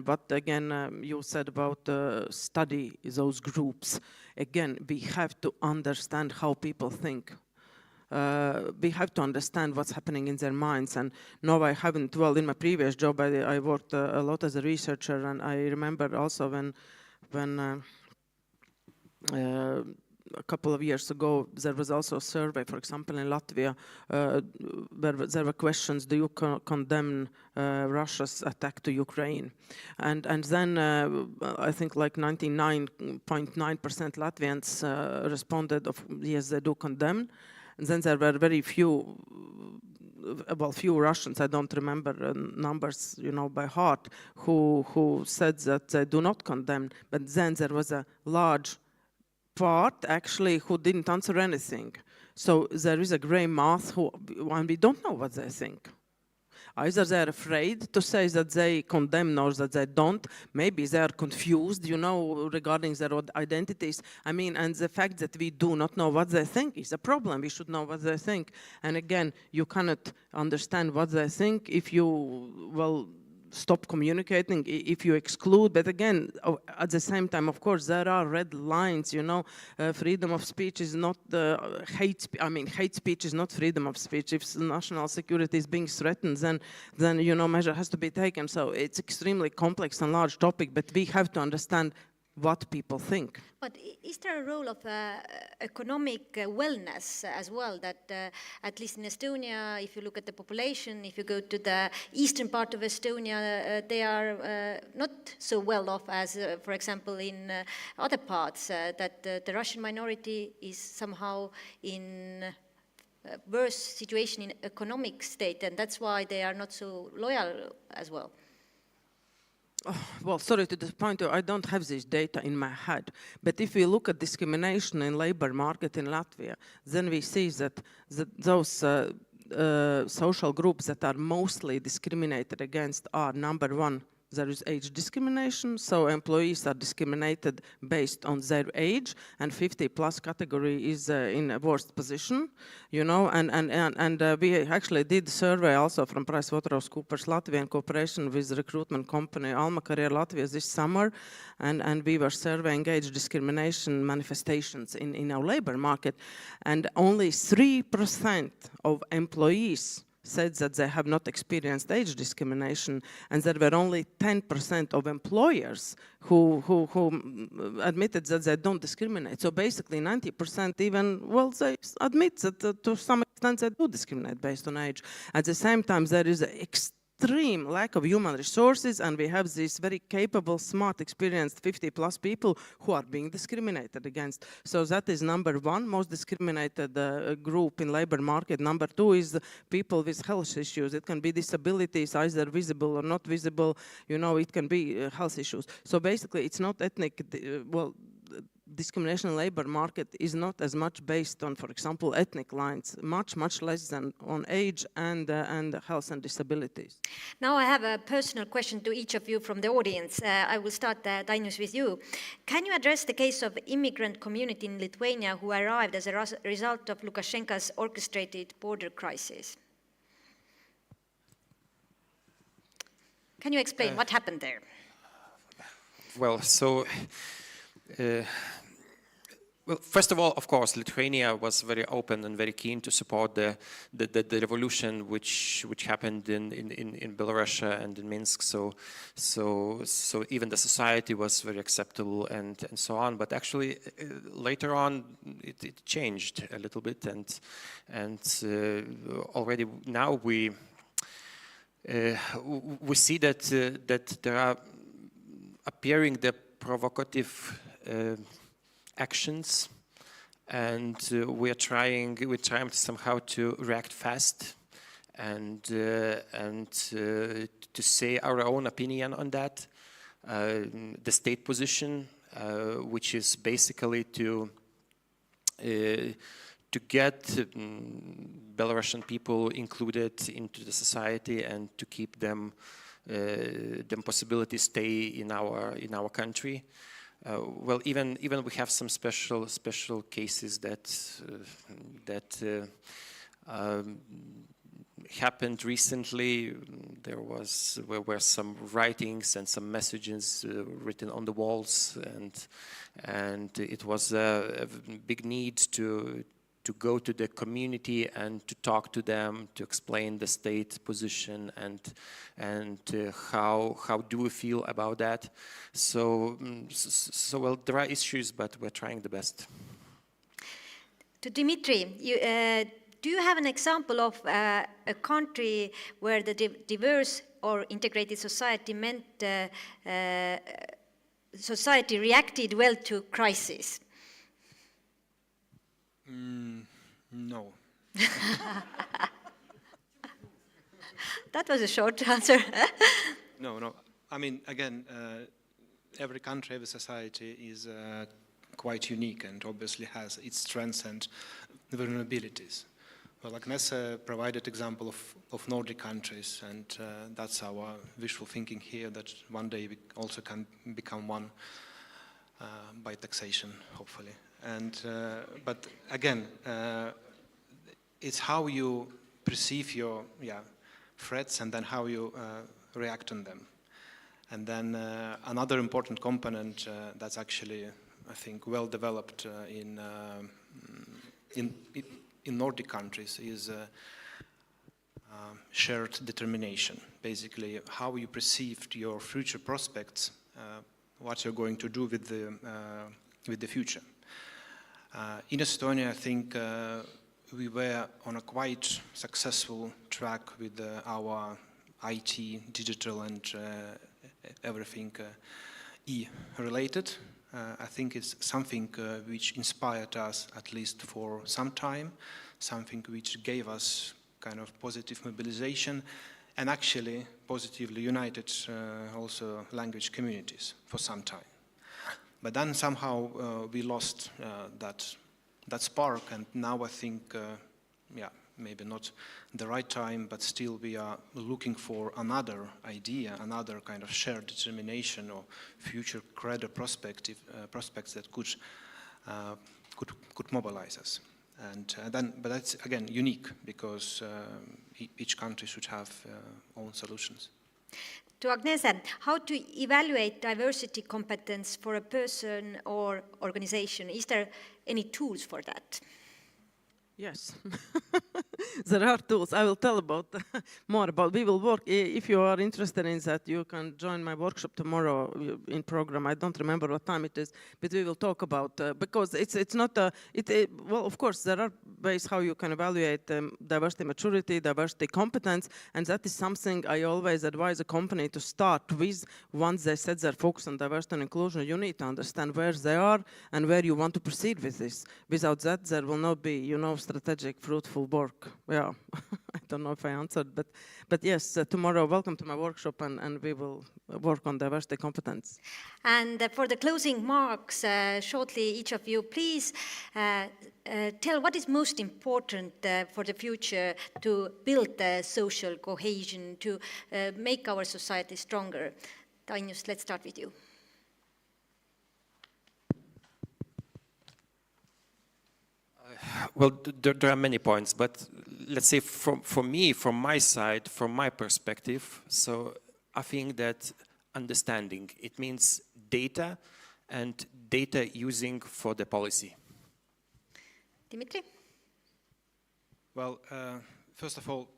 but again, you said about study those groups. Again, we have to understand how people think. We have to understand what's happening in their minds. And no, I haven't. Well, in my previous job, I worked a lot as a researcher, and I remember also when a couple of years ago, there was also a survey, for example, in Latvia, where there were questions: do you condemn Russia's attack to Ukraine? And then I think like 99.9% Latvians responded of yes, they do condemn. And then there were very few Russians, I don't remember numbers, by heart, who said that they do not condemn. But then there was a large part, actually, who didn't answer anything. So there is a gray mass and we don't know what they think. Either they're afraid to say that they condemn or that they don't. Maybe they're confused, regarding their identities. I mean, and the fact that we do not know what they think is a problem. We should know what they think. And again, you cannot understand what they think if you, stop communicating, if you exclude. But again, at the same time, of course, there are red lines, freedom of speech is not hate speech. I mean, hate speech is not freedom of speech. If national security is being threatened, then measure has to be taken. So it's extremely complex and large topic, but we have to understand what people think. But is there a role of economic wellness as well, that at least in Estonia, if you look at the population, if you go to the eastern part of Estonia, they are not so well off as, for example, in other parts, that the Russian minority is somehow in a worse situation in economic state, and that's why they are not so loyal as well. Well, sorry to disappoint you, I don't have this data in my head. But if we look at discrimination in labor market in Latvia, then we see that those social groups that are mostly discriminated against are, number one, there is age discrimination, so employees are discriminated based on their age, and 50+ category is in a worst position, and we actually did a survey also from PricewaterhouseCoopers Latvia in cooperation with the recruitment company Alma Career Latvia this summer, and we were surveying age discrimination manifestations in our labor market, and only 3% of employees said that they have not experienced age discrimination, and there were only 10% of employers who admitted that they don't discriminate. So basically 90% even, they admit that to some stands that do discriminate based on age. At the same time, there is an extreme lack of human resources, and we have these very capable, smart, experienced 50+ people who are being discriminated against. So that is number one, most discriminated group in labor market. Number two is people with health issues. It can be disabilities, either visible or not visible. You know, it can be health issues. So basically, it's not ethnic, discrimination in labor market is not as much based on, for example, ethnic lines, much less than on age and health and disabilities. Now I have a personal question to each of you from the audience. I will start, Dainius, with you. Can you address the case of immigrant community in Lithuania who arrived as a result of Lukashenko's orchestrated border crisis? Can you explain what happened there? Well, so... well, first of all, of course, Lithuania was very open and very keen to support the revolution which happened in Belarus and in Minsk. So even the society was very acceptable and so on. But actually, later on, it changed a little bit, and already now we see that there are appearing the provocative actions, and we're trying somehow to react fast and to say our own opinion on that. The state position, which is basically to get Belarusian people included into the society and to keep them the possibility stay in our country. Well, even we have some special cases that happened recently. There were some writings and some messages written on the walls, and it was a big need to go to the community and to talk to them, to explain the state position and how do we feel about that. So well, there are issues, but we're trying the best. To Dimitri, do you have an example of a country where the diverse or integrated society meant society reacted well to crisis? No. That was a short answer. No. I mean, again, every country, every society is quite unique and obviously has its strengths and vulnerabilities. Well, Agnes provided example of Nordic countries, and that's our wishful thinking here, that one day we also can become one by taxation, hopefully. And but again, it's how you perceive your threats and then how you react on them. And then another important component that's actually, I think, well developed in Nordic countries is shared determination. Basically, how you perceived your future prospects, what you're going to do with the future. In Estonia, I think we were on a quite successful track with our IT, digital, and everything E-related. I think it's something which inspired us, at least for some time, something which gave us kind of positive mobilization, and actually positively united also language communities for some time. But then somehow we lost that spark, and now I think, maybe not the right time, but still we are looking for another idea, another kind of shared determination or future credible prospects that could mobilize us. But that's again unique because each country should have own solutions. To Agnese, how to evaluate diversity competence for a person or organization? Is there any tools for that? Yes. there are tools. I will tell about more about. We will work. If you are interested in that, you can join my workshop tomorrow in program. I don't remember what time it is, but we will talk about because it's not a. Well, of course, there are ways how you can evaluate diversity maturity, diversity competence, and that is something I always advise a company to start with. Once they set their focus on diversity and inclusion, you need to understand where they are and where you want to proceed with this. Without that, there will not be, strategic, fruitful work. Yeah, I don't know if I answered, but yes, tomorrow, welcome to my workshop, and we will work on diversity competence. And for the closing marks, shortly, each of you, please tell what is most important for the future to build social cohesion, to make our society stronger. Dainius, let's start with you. Well, there are many points, but let's say from my side, from my perspective, so I think that understanding, it means data and data using for the policy. Dimitri? Well, first of all,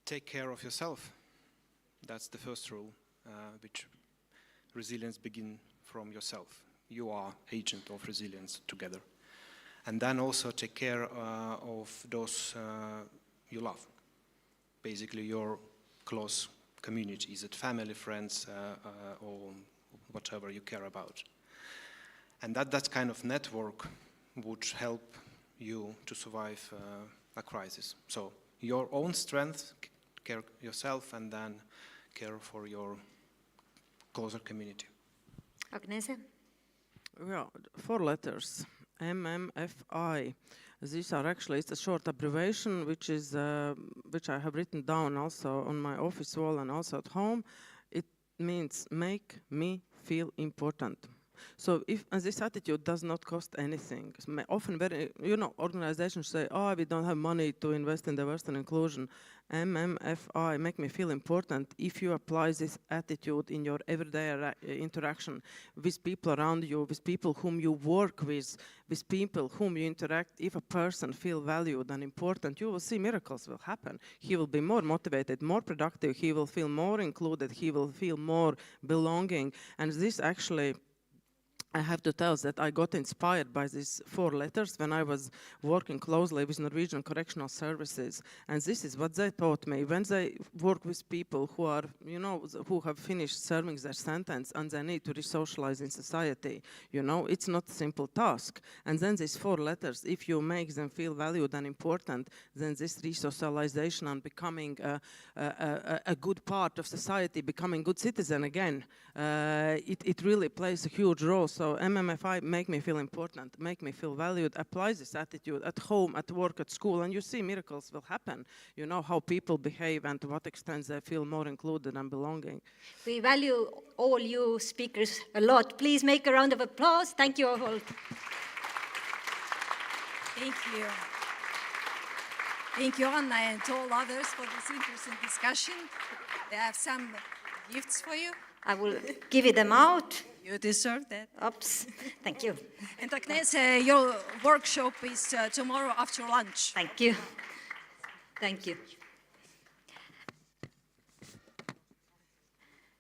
take care of yourself. That's the first rule, which resilience begins from yourself. You are agent of resilience together. And then also take care of those you love. Basically your close community, is it family, friends, or whatever you care about. And that kind of network would help you to survive a crisis. So your own strength, care yourself, and then care for your closer community. Agnese? Yeah, 4 letters. MMFI. These are actually, it's a short abbreviation which I have written down also on my office wall and also at home. It means make me feel important. So and this attitude does not cost anything. Often organizations say, oh, we don't have money to invest in diversity and inclusion. MMFI, make me feel important. If you apply this attitude in your everyday interaction with people around you, with people whom you work with people whom you interact, if a person feels valued and important, you will see miracles will happen. He will be more motivated, more productive, he will feel more included, he will feel more belonging. And this actually, I have to tell that I got inspired by these 4 letters when I was working closely with Norwegian Correctional Services. And this is what they taught me. When they work with people who are, who have finished serving their sentence and they need to re-socialize in society, it's not a simple task. And then these 4 letters, if you make them feel valued and important, then this re-socialization and becoming a good part of society, becoming good citizen again, it really plays a huge role. So MMFI, make me feel important, make me feel valued, apply this attitude at home, at work, at school, and you see miracles will happen. You know how people behave and to what extent they feel more included and belonging. We value all you speakers a lot. Please make a round of applause. Thank you all. Thank you. Thank you, Anna, and to all others for this interesting discussion. I have some gifts for you. I will give them out. You deserve that. Oops. Thank you. And Agnese, your workshop is tomorrow after lunch. Thank you. Thank you.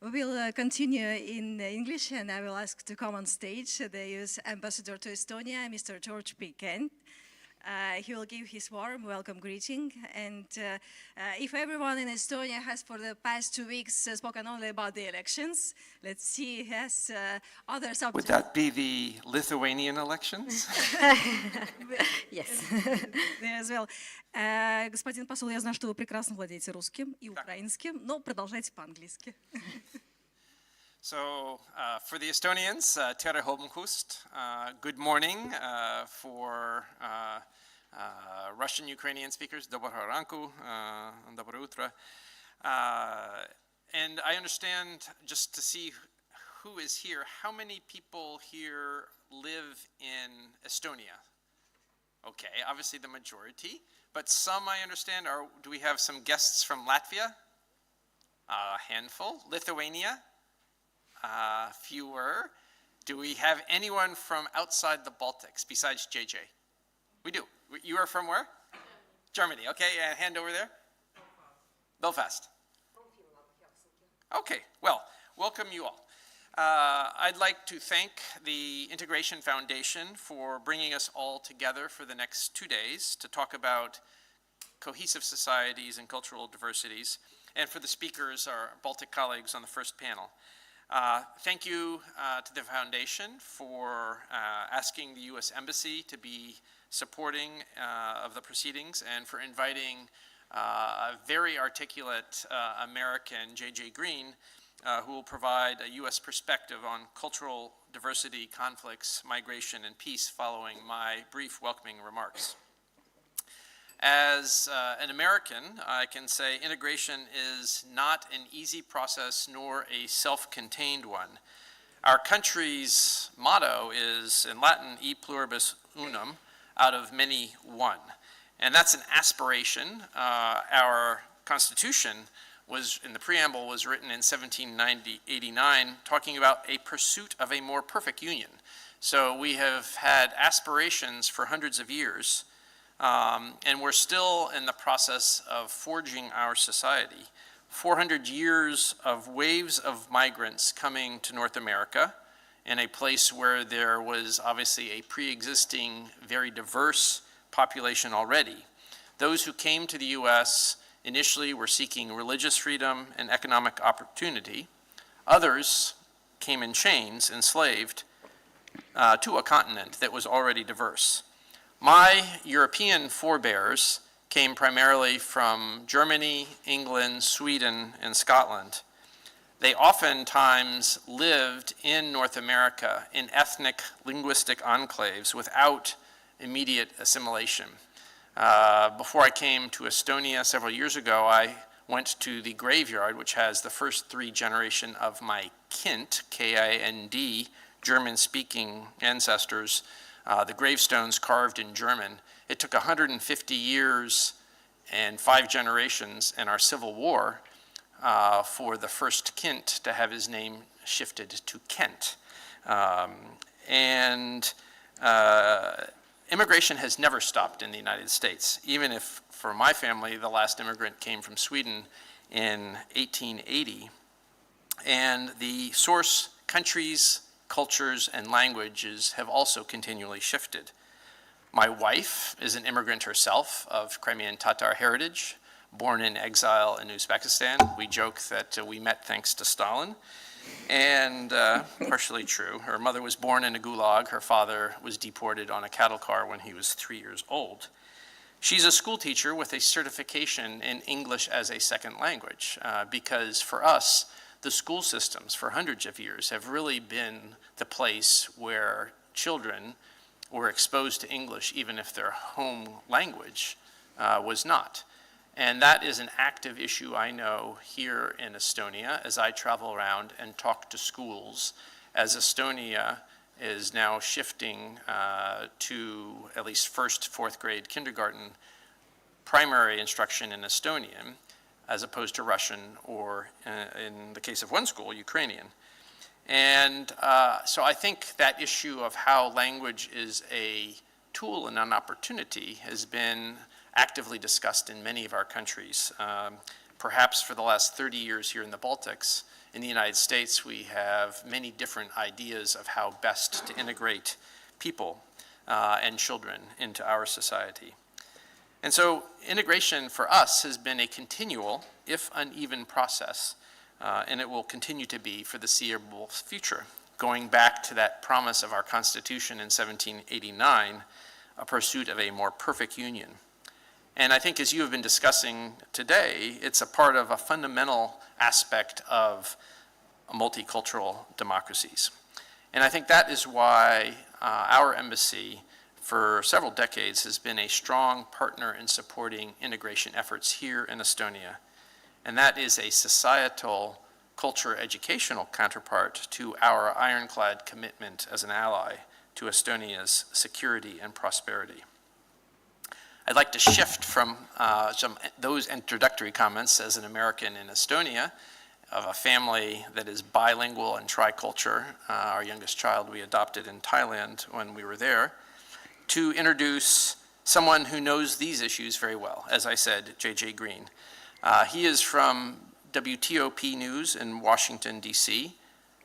We will continue in English, and I will ask to come on stage the US Ambassador to Estonia, Mr. George P. Kent. He will give his warm welcome greeting. And if everyone in Estonia has for the past 2 weeks spoken only about the elections, let's see, he has other subjects. Would that be the Lithuanian elections? Yes. There as well. Господин посол, я знаю, что вы прекрасно владеете русским и украинским, но продолжайте по-английски. So, for the Estonians, tere hommikust, good morning. For Russian Ukrainian speakers, dobro ranku, dobro utro. And I understand, just to see who is here, how many people here live in Estonia? Okay, obviously the majority, but some I understand are, do we have some guests from Latvia? A handful. Lithuania? Fewer. Do we have anyone from outside the Baltics besides JJ? We do. You are from where? Germany, okay, and hand over there. Belfast. Okay, well, welcome you all. I'd like to thank the Integration Foundation for bringing us all together for the next 2 days to talk about cohesive societies and cultural diversities, and for the speakers, our Baltic colleagues on the first panel. Thank you to the Foundation for asking the U.S. Embassy to be supporting of the proceedings, and for inviting a very articulate American, J.J. Green, who will provide a U.S. perspective on cultural diversity, conflicts, migration, and peace following my brief welcoming remarks. As an American, I can say integration is not an easy process nor a self-contained one. Our country's motto is, in Latin, e pluribus unum, out of many one. And that's an aspiration. Our Constitution was, in the preamble, was written in 1789, talking about a pursuit of a more perfect union. So we have had aspirations for hundreds of years, and we're still in the process of forging our society. 400 years of waves of migrants coming to North America in a place where there was obviously a pre-existing, very diverse population already. Those who came to the U.S. initially were seeking religious freedom and economic opportunity. Others came in chains, enslaved, to a continent that was already diverse. My European forebears came primarily from Germany, England, Sweden, and Scotland. They oftentimes lived in North America in ethnic, linguistic enclaves without immediate assimilation. Before I came to Estonia several years ago, I went to the graveyard, which has the first 3 generations of my Kind, K-I-N-D, German-speaking ancestors, the gravestones carved in German. It took 150 years and 5 generations in our Civil War for the first Kind to have his name shifted to Kent. Immigration has never stopped in the United States, even if, for my family, the last immigrant came from Sweden in 1880. And the source countries, cultures, and languages have also continually shifted. My wife is an immigrant herself of Crimean Tatar heritage, born in exile in Uzbekistan. We joke that we met thanks to Stalin. And partially true. Her mother was born in a gulag. Her father was deported on a cattle car when he was 3 years old. She's a school teacher with a certification in English as a second language, because for us, the school systems for hundreds of years have really been the place where children were exposed to English, even if their home language was not. And that is an active issue I know here in Estonia as I travel around and talk to schools, as Estonia is now shifting to at least first, 4th grade kindergarten primary instruction in Estonian, as opposed to Russian or, in the case of one school, Ukrainian. And so I think that issue of how language is a tool and an opportunity has been actively discussed in many of our countries. Perhaps for the last 30 years here in the Baltics, in the United States, we have many different ideas of how best to integrate people and children into our society. And so integration for us has been a continual, if uneven, process, and it will continue to be for the foreseeable future, going back to that promise of our Constitution in 1789, a pursuit of a more perfect union. And I think as you have been discussing today, it's a part of a fundamental aspect of multicultural democracies. And I think that is why our embassy for several decades has been a strong partner in supporting integration efforts here in Estonia. And that is a societal, culture, educational counterpart to our ironclad commitment as an ally to Estonia's security and prosperity. I'd like to shift from those introductory comments as an American in Estonia, of a family that is bilingual and triculture. Our youngest child we adopted in Thailand when we were there, to introduce someone who knows these issues very well, as I said, J.J. Green. He is from WTOP News in Washington, D.C.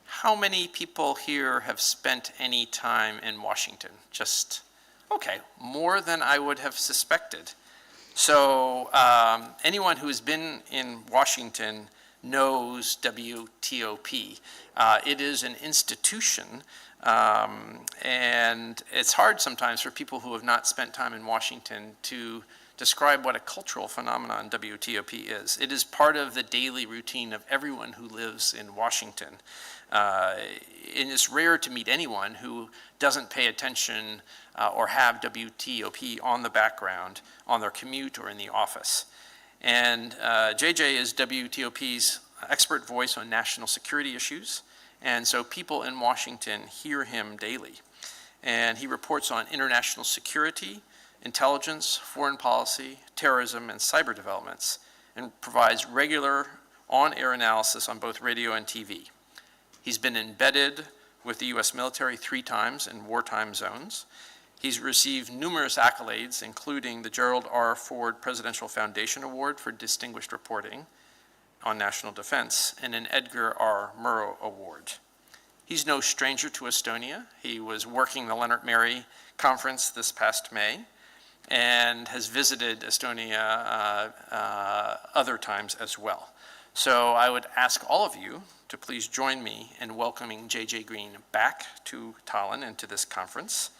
How many people here have spent any time in Washington? Just, okay, more than I would have suspected. So anyone who has been in Washington knows WTOP. It is an institution, and it's hard sometimes for people who have not spent time in Washington to describe what a cultural phenomenon WTOP is. It is part of the daily routine of everyone who lives in Washington. And it's rare to meet anyone who doesn't pay attention or have WTOP on the background, on their commute or in the office. And JJ is WTOP's expert voice on national security issues, and so people in Washington hear him daily. And he reports on international security, intelligence, foreign policy, terrorism, and cyber developments, and provides regular on-air analysis on both radio and TV. He's been embedded with the U.S. military 3 times in wartime zones. He's received numerous accolades, including the Gerald R. Ford Presidential Foundation Award for Distinguished Reporting on National Defense and an Edgar R. Murrow Award. He's no stranger to Estonia. He was working the Leonard Meri Conference this past May and has visited Estonia other times as well. So I would ask all of you to please join me in welcoming J.J. Green back to Tallinn and to this conference.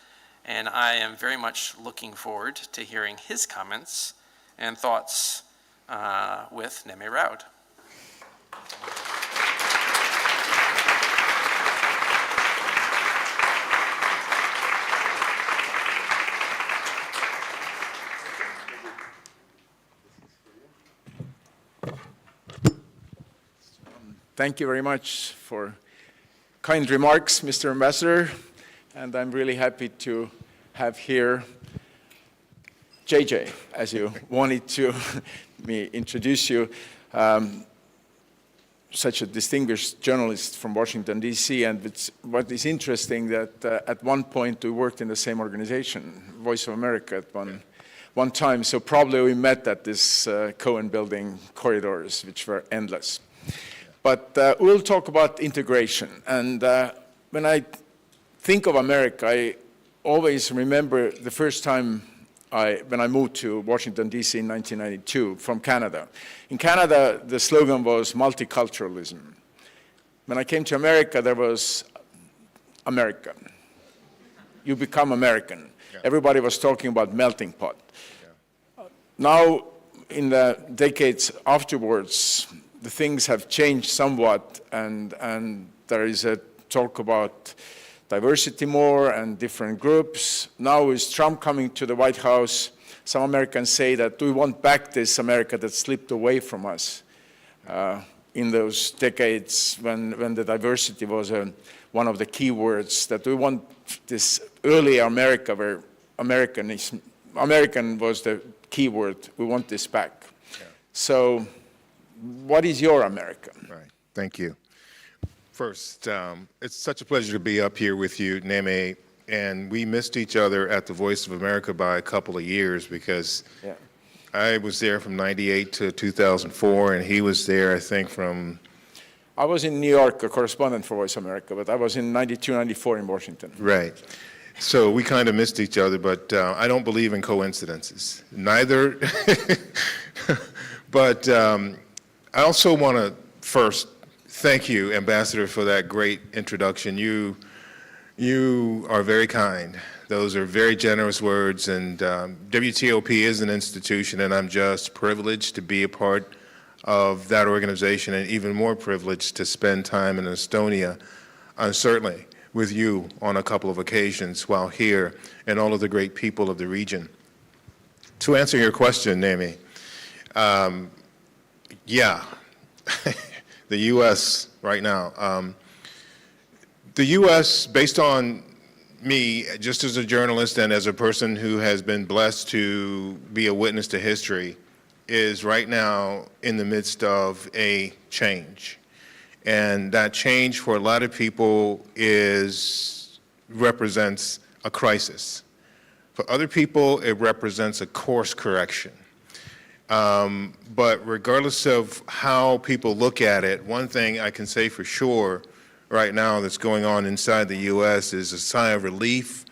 And I am very much looking forward to hearing his comments and thoughts with Neme Raud. Thank you very much for kind remarks, Mr. Ambassador. And I'm really happy to have here JJ, as you wanted to me introduce you. Such a distinguished journalist from Washington, D.C. And what is interesting that at one point we worked in the same organization, Voice of America, at one time. So probably we met at this Cohen building corridors, which were endless. But we'll talk about integration. And when I think of America, I always remember the first time when I moved to Washington, D.C. in 1992 from Canada. In Canada, the slogan was multiculturalism. When I came to America, there was America. You become American. Yeah. Everybody was talking about melting pot. Yeah. Now, in the decades afterwards, the things have changed somewhat, and there is a talk about diversity more and different groups. Now with Trump coming to the White House, some Americans say that we want back this America that slipped away from us in those decades when the diversity was one of the key words, that we want this early America where American was the key word. We want this back. Yeah. So what is your America? Right. Thank you. First, it's such a pleasure to be up here with you, Neme, and we missed each other at the Voice of America by a couple of years because I was there from 98 to 2004, and he was there, I think, from... I was in New York, a correspondent for Voice of America, but I was in 92, 94 in Washington. Right. So we kind of missed each other, but I don't believe in coincidences. Neither. But I also want to first thank you, Ambassador, for that great introduction. You are very kind. Those are very generous words, and WTOP is an institution, and I'm just privileged to be a part of that organization, and even more privileged to spend time in Estonia, certainly with you on a couple of occasions while here, and all of the great people of the region. To answer your question, Neme, yeah, the U.S. right now. The U.S., based on me, just as a journalist and as a person who has been blessed to be a witness to history, is right now in the midst of a change. And that change for a lot of people represents a crisis. For other people, it represents a course correction. But regardless of how people look at it, one thing I can say for sure right now that's going on inside the U.S. is a sigh of relief,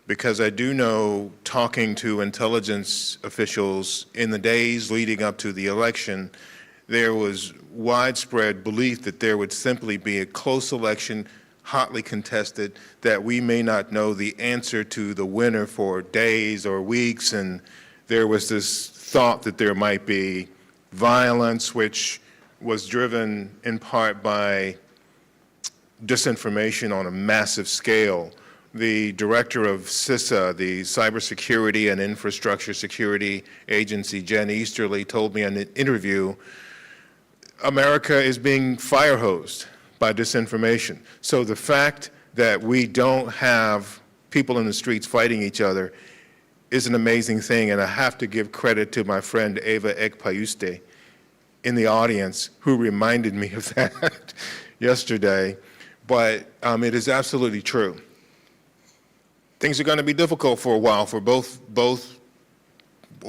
because I do know, talking to intelligence officials in the days leading up to the election, there was widespread belief that there would simply be a close election, hotly contested, that we may not know the answer to the winner for days or weeks, and there was this thought that there might be violence, which was driven in part by disinformation on a massive scale. The director of CISA, the Cybersecurity and Infrastructure Security Agency, Jen Easterly, told me in an interview, America is being fire-hosed by disinformation. So the fact that we don't have people in the streets fighting each other is an amazing thing, and I have to give credit to my friend Eva Ekpayuste in the audience, who reminded me of that yesterday. But it is absolutely true. Things are going to be difficult for a while for both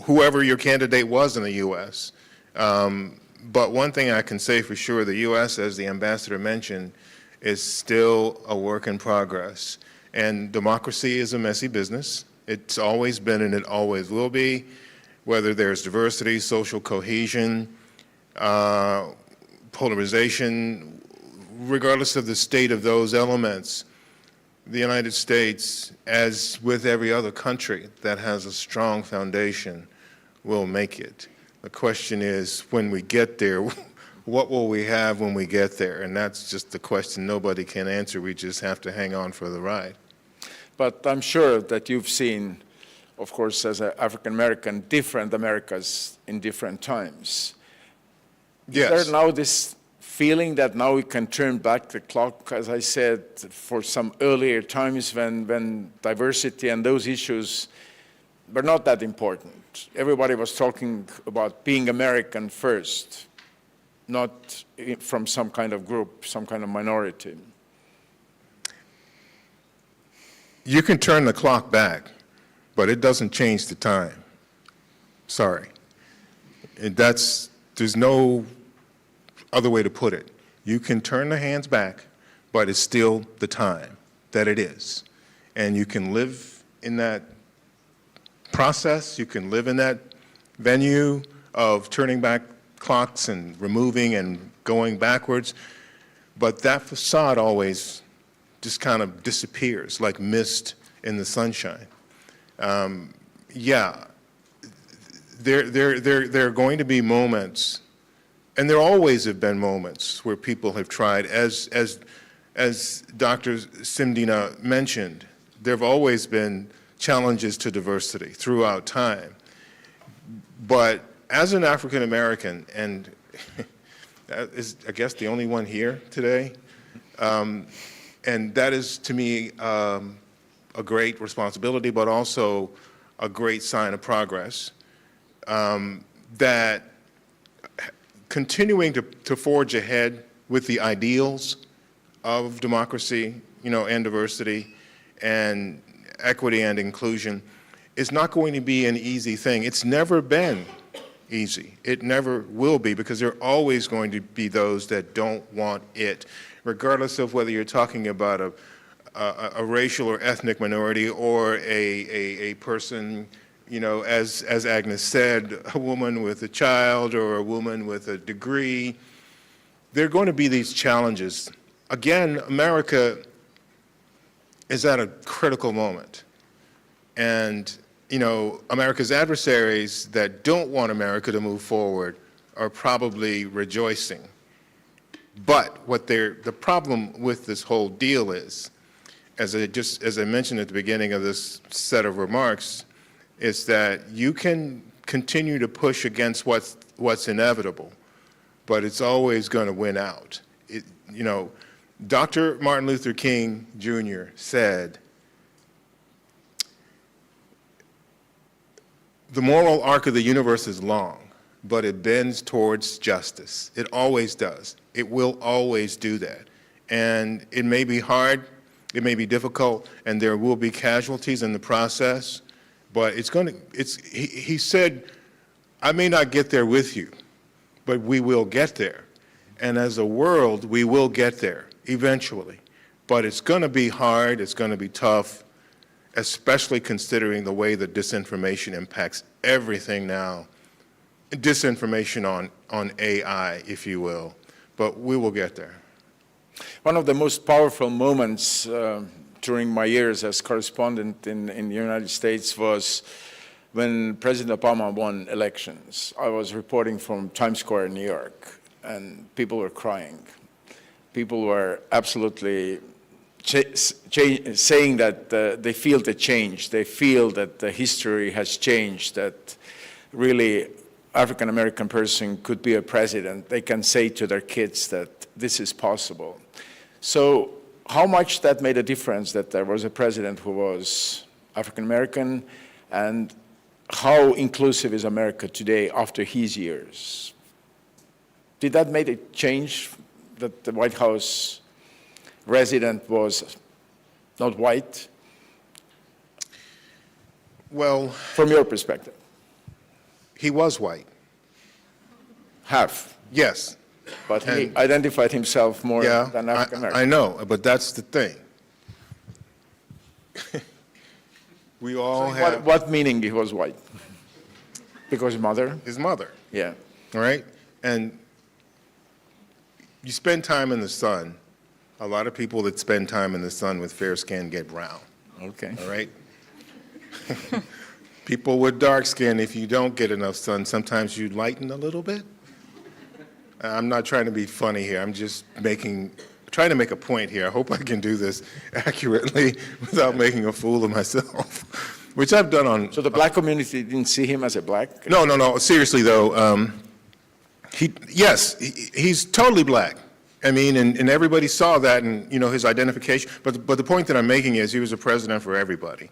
whoever your candidate was in the U.S. But one thing I can say for sure, the U.S., as the ambassador mentioned, is still a work in progress. And democracy is a messy business. It's always been and it always will be, whether there's diversity, social cohesion, polarization, regardless of the state of those elements. The United States, as with every other country that has a strong foundation, will make it. The question is, when we get there, what will we have when we get there? And that's just the question nobody can answer. We just have to hang on for the ride. But I'm sure that you've seen, of course, as an African American, different Americas in different times. Yes. Is there now this feeling that now we can turn back the clock, as I said, for some earlier times when diversity and those issues were not that important? Everybody was talking about being American first, not from some kind of group, some kind of minority. You can turn the clock back, but it doesn't change the time. Sorry. There's no other way to put it. You can turn the hands back, but it's still the time that it is. And you can live in that process, you can live in that venue of turning back clocks and removing and going backwards, but that facade always just kind of disappears like mist in the sunshine. Yeah, there are going to be moments, and there always have been moments where people have tried, as Dr. Simdina mentioned, there have always been challenges to diversity throughout time. But as an African American, and that is, I guess, the only one here today, and that is, to me, a great responsibility, but also a great sign of progress, that continuing to forge ahead with the ideals of democracy, and diversity, and equity and inclusion is not going to be an easy thing. It's never been easy. It never will be, because there are always going to be those that don't want it, regardless of whether you're talking about a racial or ethnic minority or a person, as Agnes said, a woman with a child or a woman with a degree. There are going to be these challenges. Again, America is at a critical moment. And, America's adversaries that don't want America to move forward are probably rejoicing. But the problem with this whole deal is, as I mentioned at the beginning of this set of remarks, is that you can continue to push against what's inevitable, but it's always going to win out. Dr. Martin Luther King Jr. said, "The moral arc of the universe is long, but it bends towards justice." It always does. It will always do that. And it may be hard, it may be difficult, and there will be casualties in the process. but he said, I may not get there with you, but we will get there. And as a world, we will get there eventually. But it's going to be hard, it's going to be tough, especially considering the way that disinformation impacts everything now. Disinformation on AI, if you will. But we will get there. One of the most powerful moments during my years as correspondent in the United States was when President Obama won elections. I was reporting from Times Square in New York, and people were crying. People were absolutely saying that they feel the change. They feel that the history has changed, that really African-American person could be a president. They can say to their kids that this is possible. So how much that made a difference that there was a president who was African-American, and how inclusive is America today after his years? Did that make a change that the White House resident was not white? Well, from your perspective. He was white. Half? Yes. But he identified himself more than African American. I know, but that's the thing. We all have... What meaning he was white? Because his mother? His mother. Yeah. All right? And you spend time in the sun. A lot of people that spend time in the sun with fair skin get brown. Okay. All right? People with dark skin, if you don't get enough sun, sometimes you lighten a little bit. I'm not trying to be funny here. I'm just trying to make a point here. I hope I can do this accurately without making a fool of myself, which I've done on... So the black community didn't see him as a black? No. Seriously, though, he's totally black. I mean, and everybody saw that and, his identification. But the point that I'm making is he was a president for everybody.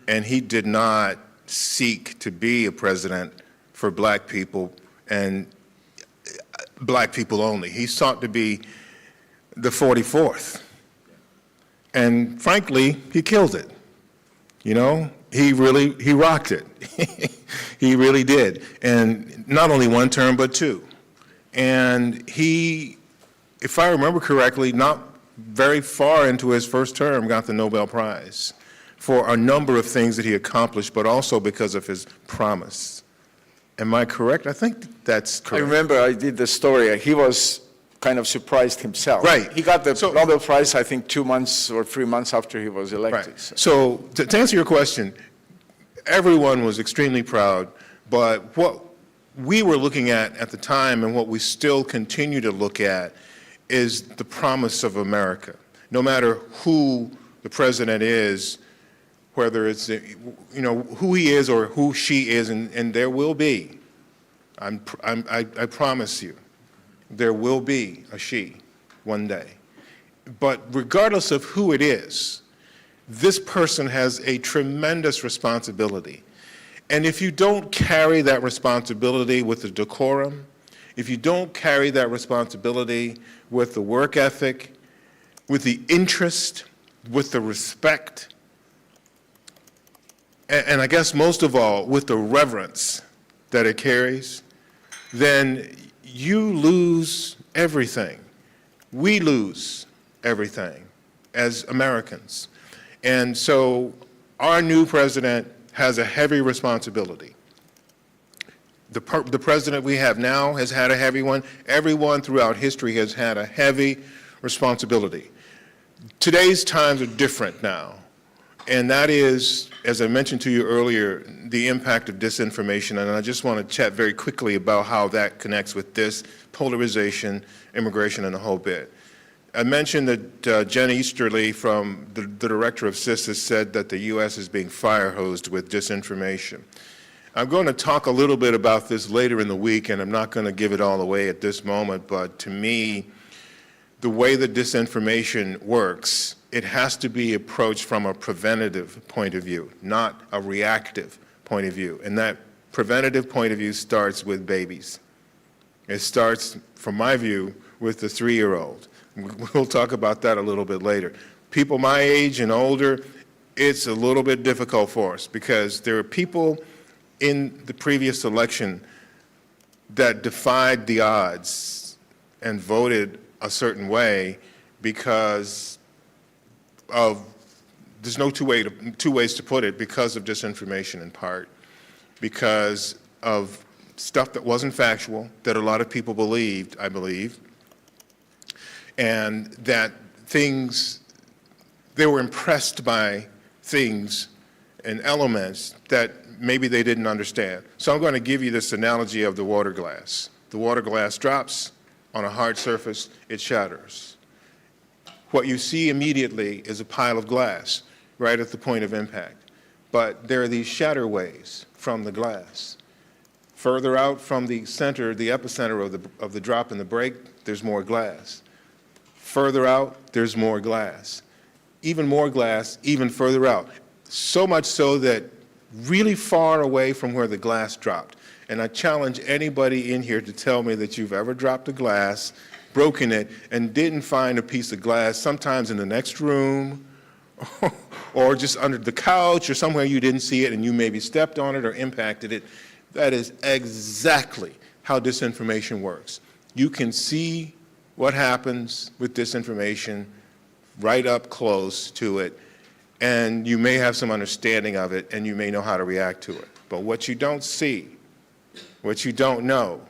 And he did not seek to be a president for black people and black people only. He sought to be the 44th. And frankly, he killed it. He rocked it. He really did. And not only one term, but two. And he, if I remember correctly, not very far into his first term, got the Nobel Prize for a number of things that he accomplished, but also because of his promise. Am I correct? I think that's correct. I remember I did the story. He was kind of surprised himself. Right. He got the Nobel Prize, I think, 2 months or 3 months after he was elected. Right. So to answer your question, everyone was extremely proud, but what we were looking at the time and what we still continue to look at is the promise of America. No matter who the president is, whether it's, who he is or who she is, and there will be, I promise you, there will be a she one day. But regardless of who it is, this person has a tremendous responsibility. And if you don't carry that responsibility with the decorum, if you don't carry that responsibility with the work ethic, with the interest, with the respect, and I guess most of all, with the reverence that it carries, then you lose everything. We lose everything as Americans. And so our new president has a heavy responsibility. The president we have now has had a heavy one. Everyone throughout history has had a heavy responsibility. Today's times are different now. And that is, as I mentioned to you earlier, the impact of disinformation. And I just want to chat very quickly about how that connects with this, polarization, immigration, and the whole bit. I mentioned that Jen Easterly, from the director of CIS, has said that the U.S. is being fire-hosed with disinformation. I'm going to talk a little bit about this later in the week, and I'm not going to give it all away at this moment, but to me, the way that disinformation works, it has to be approached from a preventative point of view, not a reactive point of view. And that preventative point of view starts with babies. It starts, from my view, with the 3-year-old. We'll talk about that a little bit later. People my age and older, it's a little bit difficult for us because there are people in the previous election that defied the odds and voted a certain way because of, there's no two ways to put it, because of disinformation in part, because of stuff that wasn't factual, that a lot of people believed, I believe, and that things, they were impressed by things and elements that maybe they didn't understand. So I'm going to give you this analogy of the water glass. The water glass drops on a hard surface, it shatters. What you see immediately is a pile of glass right at the point of impact. But there are these shatterways from the glass. Further out from the center, the epicenter of the drop in the break, there's more glass. Further out, there's more glass. Even more glass, even further out. So much so that really far away from where the glass dropped. And I challenge anybody in here to tell me that you've ever dropped a glass, broken it, and didn't find a piece of glass, sometimes in the next room, or just under the couch, or somewhere you didn't see it and you maybe stepped on it or impacted it. That is exactly how disinformation works. You can see what happens with disinformation right up close to it, and you may have some understanding of it, and you may know how to react to it. But what you don't see, what you don't know,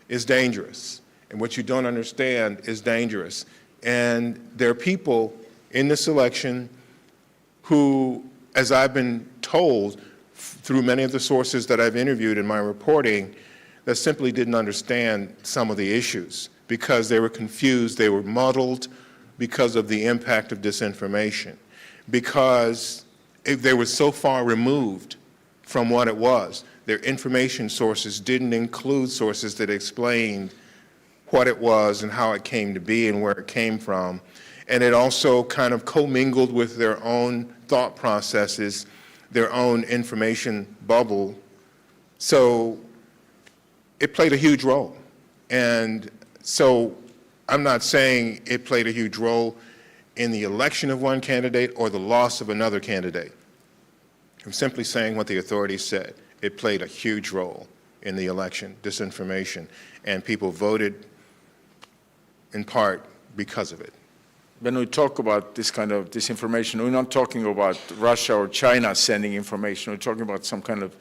is dangerous. And what you don't understand is dangerous. And there are people in this election who, as I've been told through many of the sources that I've interviewed in my reporting, that simply didn't understand some of the issues because they were confused, they were muddled because of the impact of disinformation, because they were so far removed from what it was. Their information sources didn't include sources that explained what it was and how it came to be and where it came from. And it also kind of commingled with their own thought processes, their own information bubble. So it played a huge role. And so I'm not saying it played a huge role in the election of one candidate or the loss of another candidate. I'm simply saying what the authorities said. It played a huge role in the election, disinformation, and people voted in part because of it. When we talk about this kind of disinformation, we're not talking about Russia or China sending information. We're talking about some kind of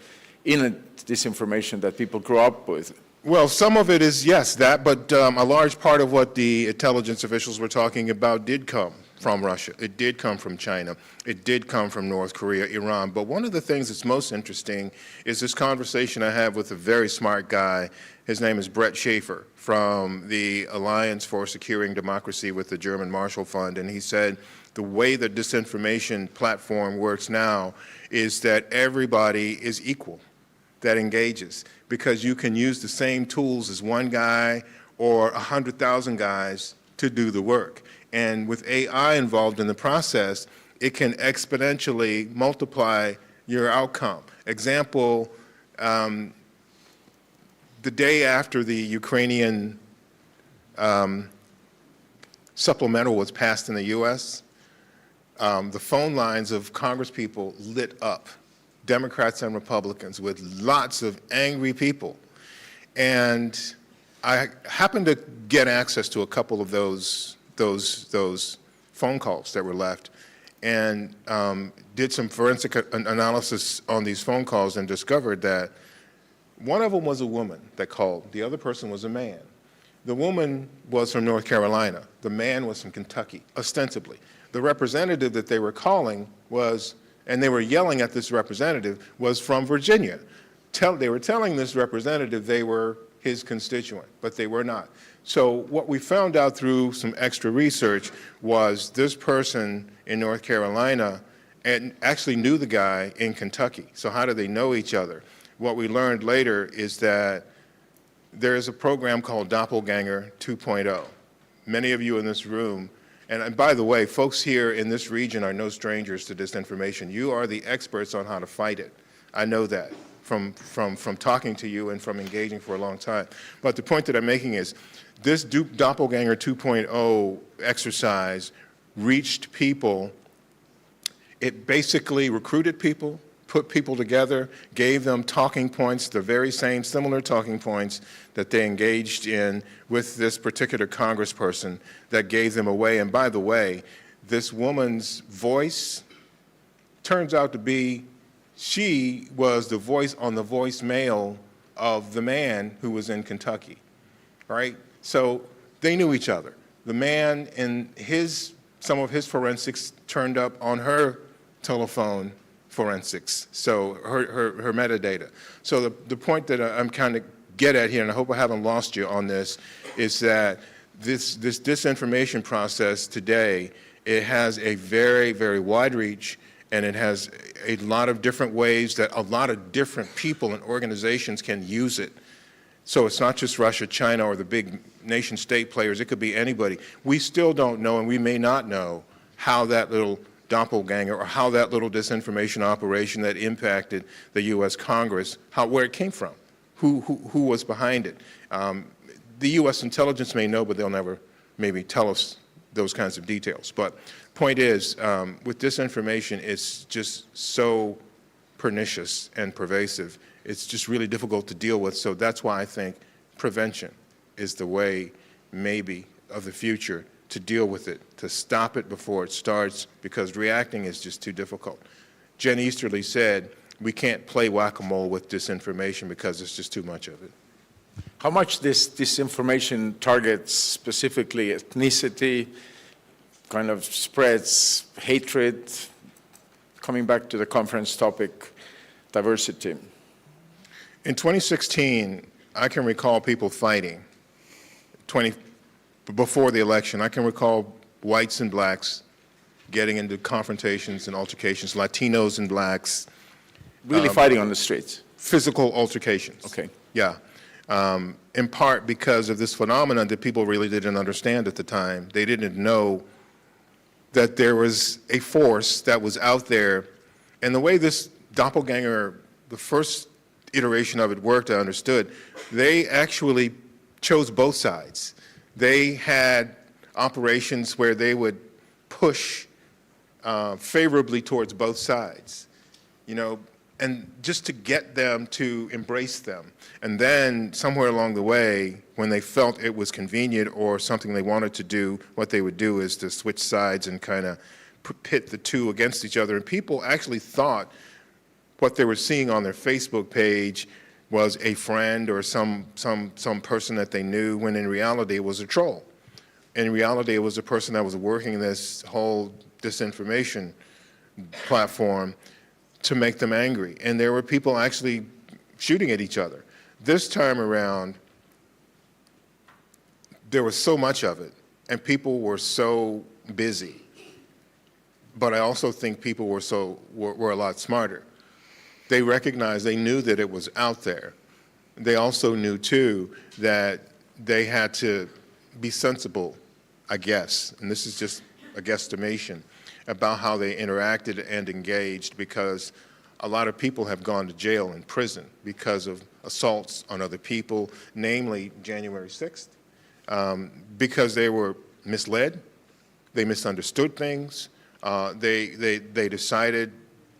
innate disinformation that people grow up with. Well, some of it is, yes, that, but a large part of what the intelligence officials were talking about did come from Russia. It did come from China. It did come from North Korea, Iran. But one of the things that's most interesting is this conversation I have with a very smart guy. His name is Brett Schaefer from the Alliance for Securing Democracy with the German Marshall Fund. And he said the way the disinformation platform works now is that everybody is equal that engages, because you can use the same tools as one guy or 100,000 guys to do the work. And with AI involved in the process, it can exponentially multiply your outcome. Example, the day after the Ukrainian supplemental was passed in the U.S., the phone lines of Congresspeople lit up, Democrats and Republicans, with lots of angry people. And I happened to get access to a couple of those phone calls that were left, and did some forensic analysis on these phone calls and discovered that one of them was a woman that called. The other person was a man. The woman was from North Carolina. The man was from Kentucky, ostensibly. The representative that they were calling was, and they were yelling at this representative, was from Virginia. They were telling this representative they were his constituent, but they were not. So what we found out through some extra research was this person in North Carolina and actually knew the guy in Kentucky. So how do they know each other? What we learned later is that there is a program called Doppelganger 2.0. Many of you in this room, and by the way, folks here in this region are no strangers to disinformation. You are the experts on how to fight it. I know that from talking to you and from engaging for a long time. But the point that I'm making is this Doppelganger 2.0 exercise reached people It basically recruited people, put people together, gave them talking points, the very same similar talking points that they engaged in with this particular congressperson that gave them away. And by the way, this woman's voice turns out to be, she was the voice on the voicemail of the man who was in Kentucky, right? So they knew each other. The man in some of his forensics turned up on her telephone forensics, so her metadata. So the point that I'm kind of get at here, and I hope I haven't lost you on this, is that this disinformation process today, it has a very, very wide reach, and it has a lot of different ways that a lot of different people and organizations can use it. So it's not just Russia, China, or the big nation-state players. It could be anybody. We still don't know, and we may not know, how that little doppelganger or how that little disinformation operation that impacted the U.S. Congress, where it came from, who was behind it. The U.S. intelligence may know, but they'll never maybe tell us those kinds of details. But point is, with disinformation, it's just so pernicious and pervasive. It's just really difficult to deal with. So that's why I think prevention is the way, maybe, of the future to deal with it, to stop it before it starts, because reacting is just too difficult. Jen Easterly said, we can't play whack-a-mole with disinformation because it's just too much of it. How much this disinformation targets specifically ethnicity, kind of spreads hatred, coming back to the conference topic, diversity? In 2016, I can recall people fighting before the election. I can recall whites and blacks getting into confrontations and altercations, Latinos and blacks. Really fighting on the streets? Physical altercations. Okay. Yeah. In part because of this phenomenon that people really didn't understand at the time. They didn't know that there was a force that was out there. And the way this doppelganger, the first iteration of it worked, I understood, they actually chose both sides. They had operations where they would push favorably towards both sides, and just to get them to embrace them. And then somewhere along the way, when they felt it was convenient or something they wanted to do, what they would do is to switch sides and kind of pit the two against each other. And people actually thought what they were seeing on their Facebook page was a friend or some person that they knew, when in reality it was a troll. In reality, it was a person that was working this whole disinformation platform to make them angry. And there were people actually shooting at each other. This time around, there was so much of it, and people were so busy. But I also think people were a lot smarter. They recognized, they knew that it was out there. They also knew, too, that they had to be sensible, I guess, and this is just a guesstimation, about how they interacted and engaged, because a lot of people have gone to jail and prison because of assaults on other people, namely January 6th, because they were misled, they misunderstood things, they decided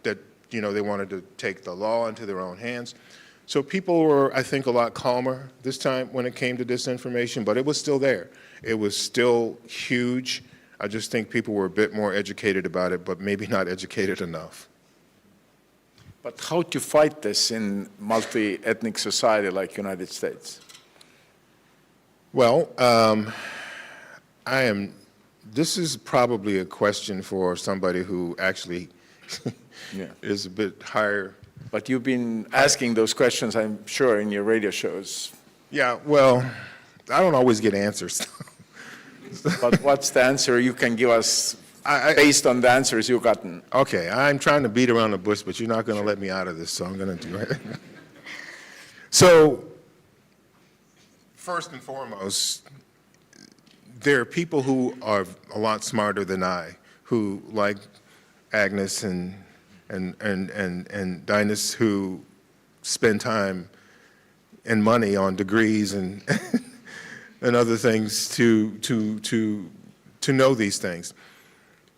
that they wanted to take the law into their own hands. So people were, I think, a lot calmer this time when it came to disinformation, but it was still there. It was still huge. I just think people were a bit more educated about it, but maybe not educated enough. But how to fight this in multi-ethnic society like United States? Well, this is probably a question for somebody who actually is a bit higher. But you've been asking those questions, I'm sure, in your radio shows. Yeah, well, I don't always get answers. But what's the answer you can give us based on the answers you've gotten? Okay, I'm trying to beat around the bush, but you're not going to let me out of this, so I'm going to do it. So, first and foremost, there are people who are a lot smarter than I, who, like Agnes and Dinus, who spend time and money on degrees and and other things to know these things.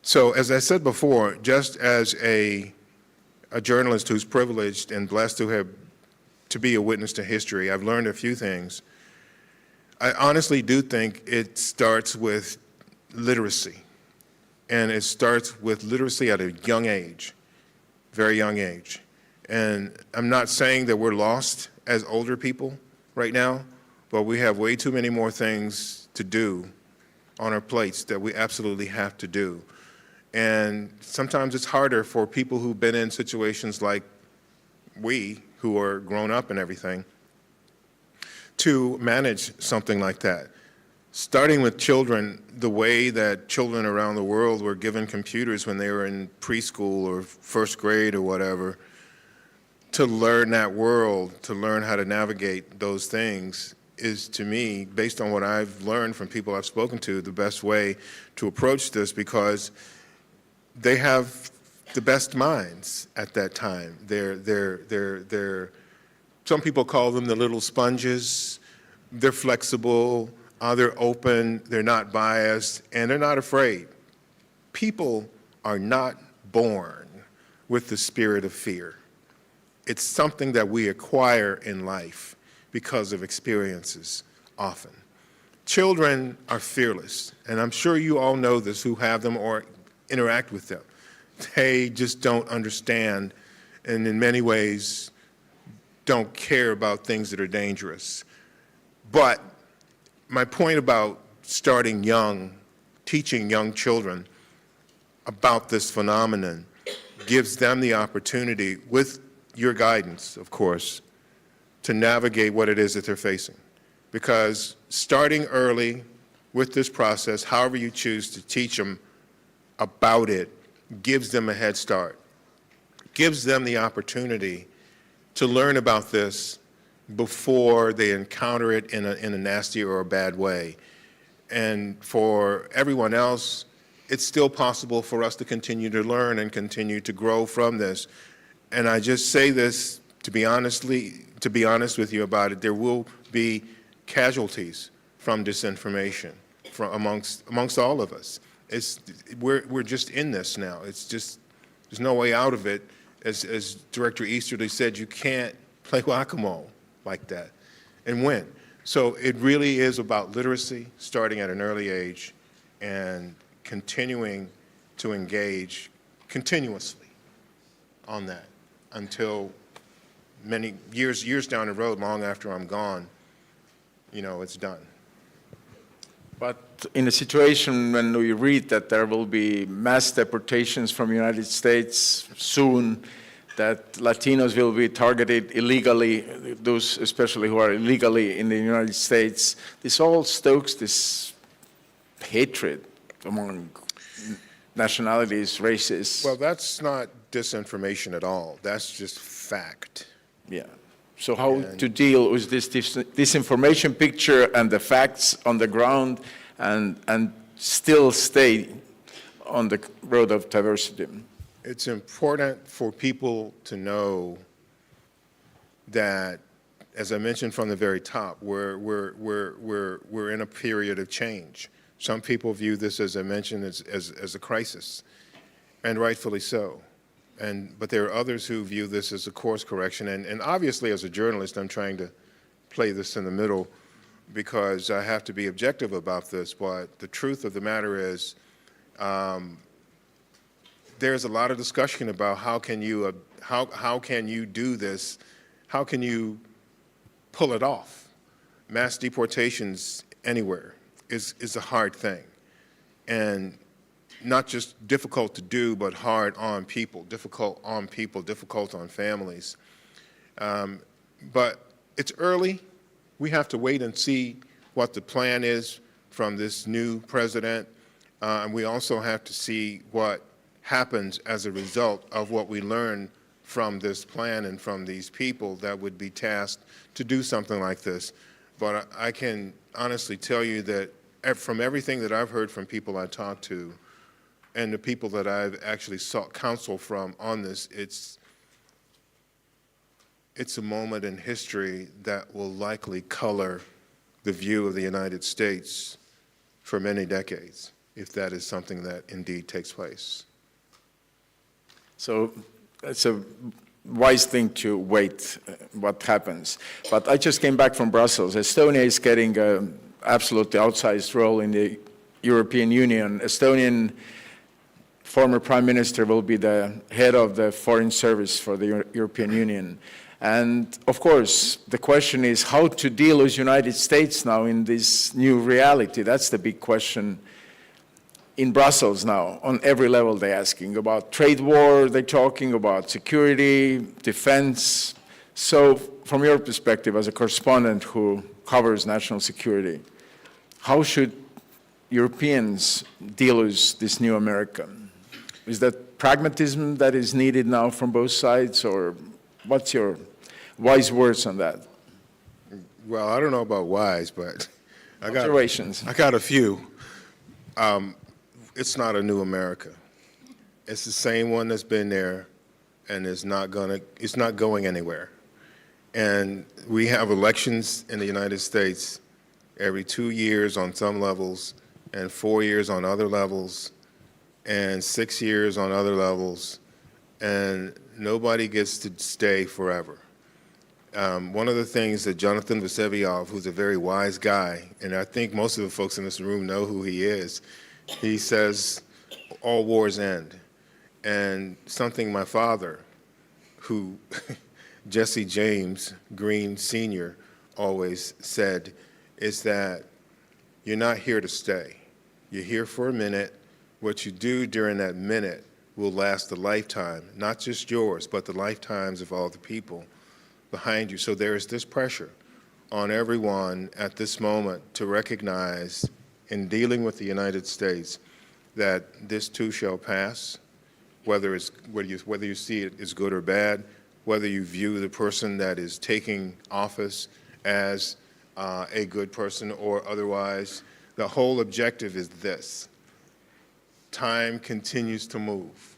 So as I said before, just as a journalist who's privileged and blessed to be a witness to history, I've learned a few things. I honestly do think it starts with literacy. And it starts with literacy at a young age, very young age. And I'm not saying that we're lost as older people right now, but we have way too many more things to do on our plates that we absolutely have to do. And sometimes it's harder for people who've been in situations like we, who are grown up and everything, to manage something like that. Starting with children, the way that children around the world were given computers when they were in preschool or first grade or whatever, to learn that world, to learn how to navigate those things is, to me, based on what I've learned from people I've spoken to, the best way to approach this, because they have the best minds at that time. Some people call them the little sponges. They're flexible, they're open, they're not biased, and they're not afraid. People are not born with the spirit of fear. It's something that we acquire in life because of experiences often. Children are fearless, and I'm sure you all know this who have them or interact with them. They just don't understand, and in many ways don't care about things that are dangerous. But my point about starting young, teaching young children about this phenomenon gives them the opportunity, with your guidance, of course, to navigate what it is that they're facing. Because starting early with this process, however you choose to teach them about it, gives them a head start, gives them the opportunity to learn about this before they encounter it in a nasty or a bad way. And for everyone else, it's still possible for us to continue to learn and continue to grow from this. And I just say this to be honest with you about it, there will be casualties from disinformation amongst all of us. We're just in this now. It's just, there's no way out of it. As Director Easterly said, you can't play whack-a-mole like that and win. So it really is about literacy, starting at an early age and continuing to engage continuously on that until many years down the road, long after I'm gone, you know, it's done. But in a situation when we read that there will be mass deportations from the United States soon, that Latinos will be targeted illegally, those especially who are illegally in the United States, this all stokes this hatred among nationalities, races. Well, that's not disinformation at all. That's just fact. Yeah. So how to deal with this disinformation picture and the facts on the ground and still stay on the road of diversity? It's important for people to know that, as I mentioned from the very top, we're in a period of change. Some people view this, as I mentioned, as a crisis, and rightfully so. But there are others who view this as a course correction. And obviously, as a journalist, I'm trying to play this in the middle because I have to be objective about this. But the truth of the matter is, there's a lot of discussion about how can you do this? How can you pull it off? Mass deportations anywhere is a hard thing. And not just difficult to do, but hard on people, difficult on families. But it's early. We have to wait and see what the plan is from this new president. And we also have to see what happens as a result of what we learn from this plan and from these people that would be tasked to do something like this. But I can honestly tell you that from everything that I've heard from people I talked to, and the people that I've actually sought counsel from on this, it's a moment in history that will likely color the view of the United States for many decades. if that is something that indeed takes place. So it's a wise thing to wait what happens. But I just came back from Brussels. Estonia is getting an absolutely outsized role in the European Union. Estonian former Prime Minister will be the head of the Foreign Service for the European Union. And of course, the question is how to deal with the United States now in this new reality. That's the big question in Brussels now. On every level they're asking about trade war, they're talking about security, defense. So from your perspective as a correspondent who covers national security, how should Europeans deal with this new America? Is that pragmatism that is needed now from both sides, or what's your wise words on that? Well, I don't know about wise, but Observations. I got a few. It's not a new America. It's the same one that's been there, and it's not going anywhere. And we have elections in the United States every 2 years on some levels, and 4 years on other levels, and 6 years on other levels, and nobody gets to stay forever. One of the things that Jonathan Vseviov, who's a very wise guy, and I think most of the folks in this room know who he is, he says, all wars end. And something my father, who Jesse James Green Sr. always said, is that you're not here to stay. You're here for a minute. What you do during that minute will last a lifetime, not just yours, but the lifetimes of all the people behind you. So there is this pressure on everyone at this moment to recognize in dealing with the United States that this too shall pass, whether you see it as good or bad, whether you view the person that is taking office as a good person or otherwise. The whole objective is this. Time continues to move,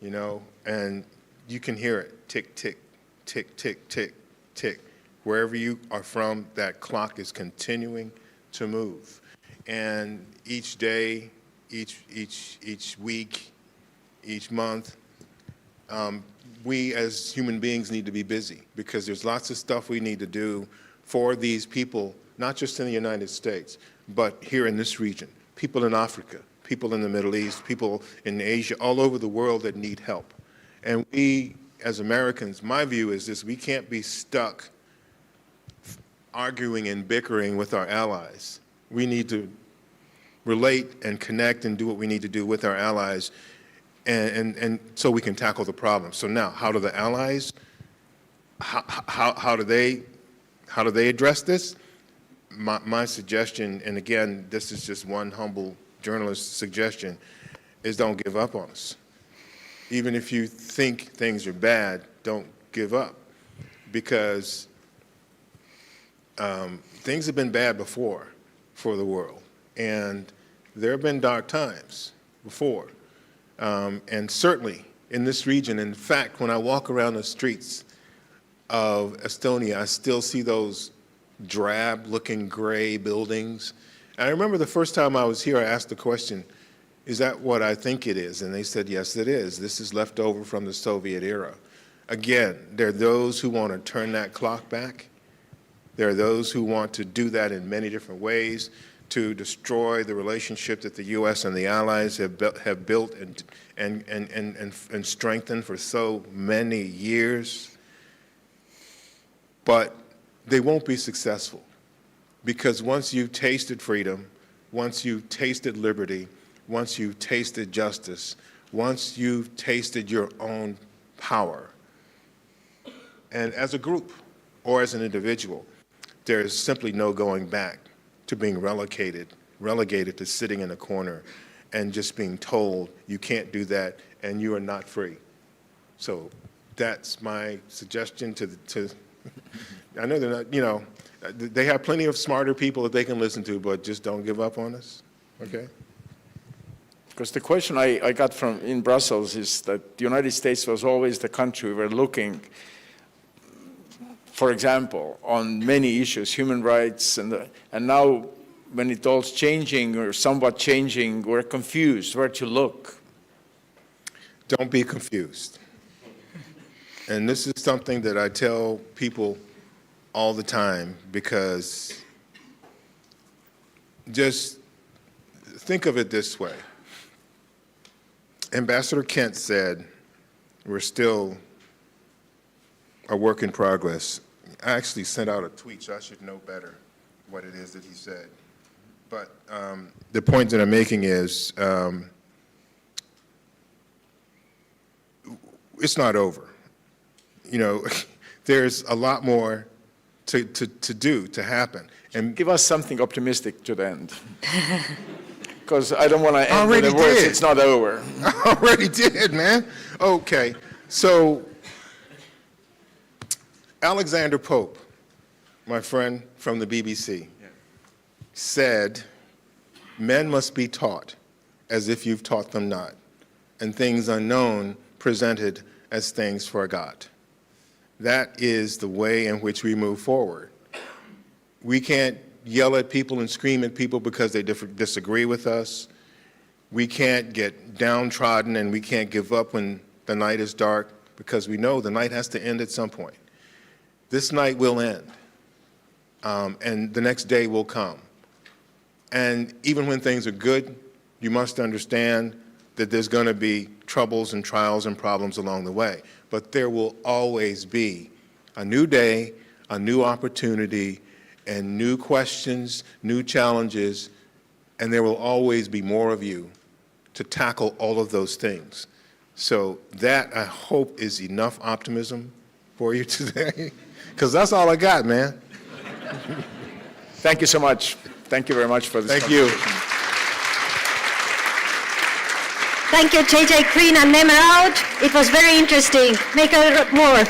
you know, and you can hear it, tick, tick, tick, tick, tick, tick. Wherever you are from, that clock is continuing to move. And each day, each week, each month, we as human beings need to be busy because there's lots of stuff we need to do for these people, not just in the United States, but here in this region, people in Africa, people in the Middle East, people in Asia, all over the world that need help. And we, as Americans, my view is this: we can't be stuck arguing and bickering with our allies. We need to relate and connect and do what we need to do with our allies, and so we can tackle the problem. So now, how do the allies, how do they address this? My suggestion, and again, this is just one humble journalist suggestion, is don't give up on us. Even if you think things are bad, don't give up, because things have been bad before for the world, and there have been dark times before, and certainly in this region. In fact, when I walk around the streets of Estonia, I still see those drab-looking gray buildings. And I remember the first time I was here, I asked the question, is that what I think it is? And they said, yes, it is. This is left over from the Soviet era. Again, there are those who want to turn that clock back. There are those who want to do that in many different ways, to destroy the relationship that the U.S. and the Allies have built and strengthened for so many years. But they won't be successful, because once you've tasted freedom, once you've tasted liberty, once you've tasted justice, once you've tasted your own power, and as a group or as an individual, there is simply no going back to being relegated to sitting in a corner and just being told you can't do that and you are not free. So that's my suggestion to I know they're not, you know, they have plenty of smarter people that they can listen to, but just don't give up on us, okay? Because the question I got from in Brussels is that the United States was always the country we were looking, for example, on many issues, human rights, and now when it all's changing or somewhat changing, we're confused where to look. Don't be confused. And this is something that I tell people all the time, because just think of it this way. Ambassador Kent said, we're still a work in progress. I actually sent out a tweet, so I should know better what it is that he said. But the point that I'm making is it's not over. You know, there's a lot more to do, to happen. And give us something optimistic to the end. Because I don't want to end with the words, it's not over. I already did, man. Okay, so Alexander Pope, my friend from the BBC, said, men must be taught as if you've taught them not, and things unknown presented as things forgot. That is the way in which we move forward. We can't yell at people and scream at people because they disagree with us. We can't get downtrodden, and we can't give up when the night is dark, because we know the night has to end at some point. This night will end, and the next day will come. And even when things are good, you must understand that there's going to be troubles and trials and problems along the way. But there will always be a new day, a new opportunity, and new questions, new challenges, and there will always be more of you to tackle all of those things. So that, I hope, is enough optimism for you today, because that's all I got, man. Thank you so much. Thank you very much for this Thank you. Thank you, JJ Green and Nemer Out. It was very interesting. Make a lot more.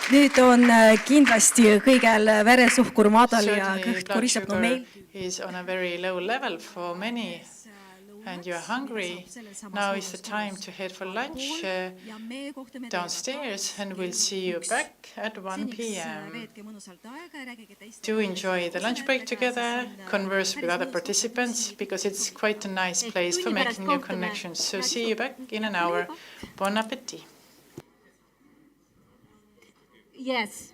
Nüüd on kindlasti kõigil veresuhkur madal ja Certainly, kõht blood koriseb no sugar meil. is on a very low level for many, and you're hungry. Now is the time to head for lunch downstairs, and we'll see you back at 1 p.m. Do enjoy the lunch break together, converse with other participants, because it's quite a nice place for making new connections. So see you back in an hour. Bon appétit. Yes.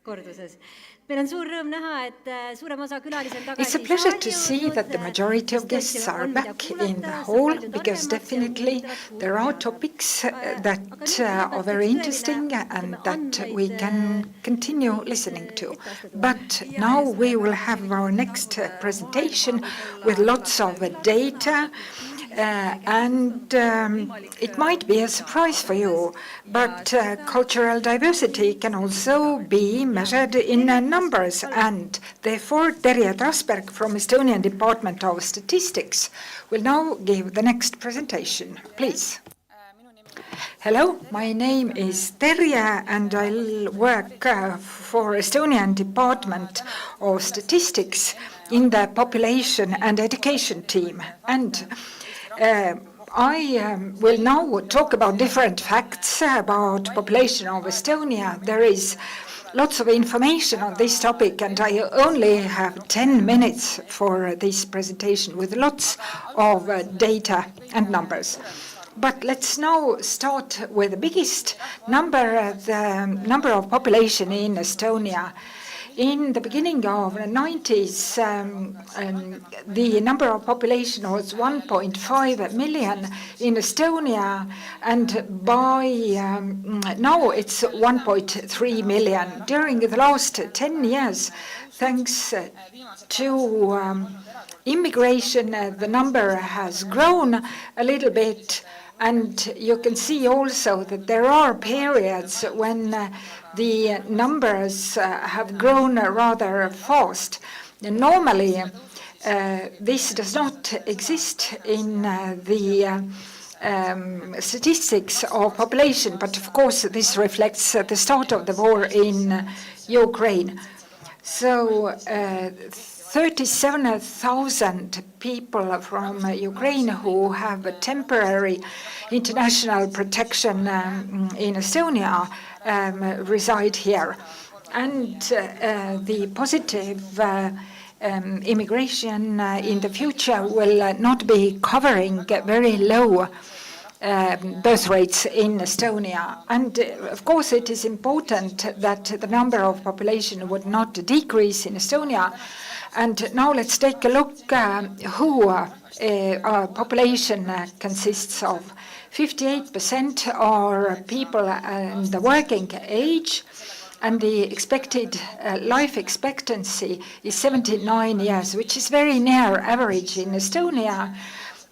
korduses. Meil on suur rõõm näha, et suurem osa külalisi on tagasi. It's a pleasure to see that the majority of guests are back in the hall, because definitely there are topics that are very interesting and that we can continue listening to. But now we will have our next presentation with lots of data. And it might be a surprise for you, but cultural diversity can also be measured in numbers, and therefore Terje Trasberg from Estonian Department of Statistics will now give the next presentation. Please. Hello, my name is Terje and I work for Estonian Department of Statistics in the Population and Education team. And I will now talk about different facts about population of Estonia. There is lots of information on this topic, and I only have 10 minutes for this presentation with lots of data and numbers. But let's now start with the biggest number, the number of population in Estonia. In the beginning of the 90s, the number of population was 1.5 million in Estonia, and by now it's 1.3 million. During the last 10 years, thanks to immigration, the number has grown a little bit. And you can see also that there are periods when the numbers have grown rather fast. And normally, this does not exist in the statistics of population, but of course this reflects the start of the war in Ukraine. So 37,000 people from Ukraine who have a temporary international protection in Estonia reside here. And the positive immigration in the future will not be covering very low birth rates in Estonia. And of course it is important that the number of population would not decrease in Estonia. And now let's take a look who our population consists of. 58% are people in the working age, and the expected life expectancy is 79 years, which is very near average in Estonia.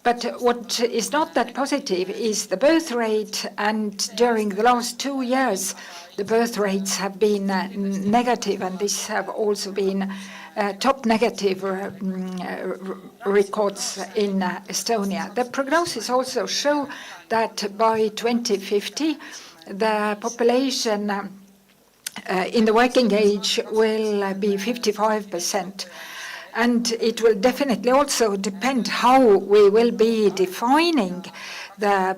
But what is not that positive is the birth rate, and during the last 2 years, the birth rates have been negative, and this have also been top negative records in Estonia. The prognosis also show that by 2050, the population in the working age will be 55%. And it will definitely also depend how we will be defining the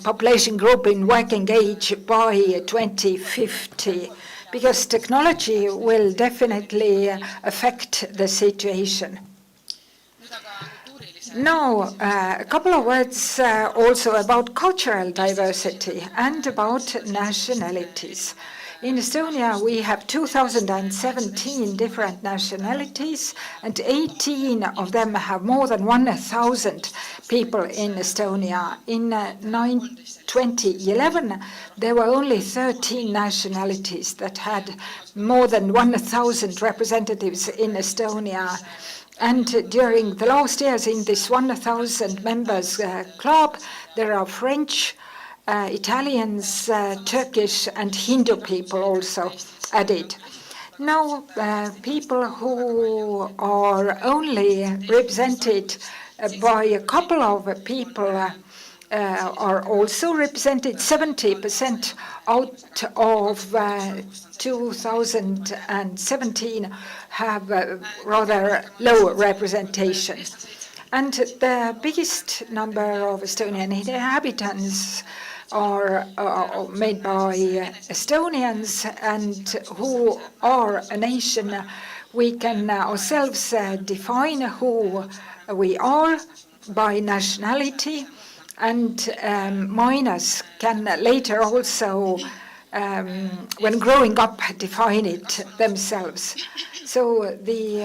population group in working age by 2050. Because technology will definitely affect the situation. Now, a couple of words also about cultural diversity and about nationalities. In Estonia, we have 2017 different nationalities, and 18 of them have more than 1,000 people in Estonia. In 2011, there were only 13 nationalities that had more than 1,000 representatives in Estonia. And during the last years in this 1,000 members club, there are French, Italians, Turkish and Hindu people also added. Now, people who are only represented by a couple of people are also represented. 70% out of 2017 have rather low representation. And the biggest number of Estonian inhabitants are made by Estonians, and who are a nation. We can ourselves define who we are by nationality, and minors can later also when growing up, define it themselves. So the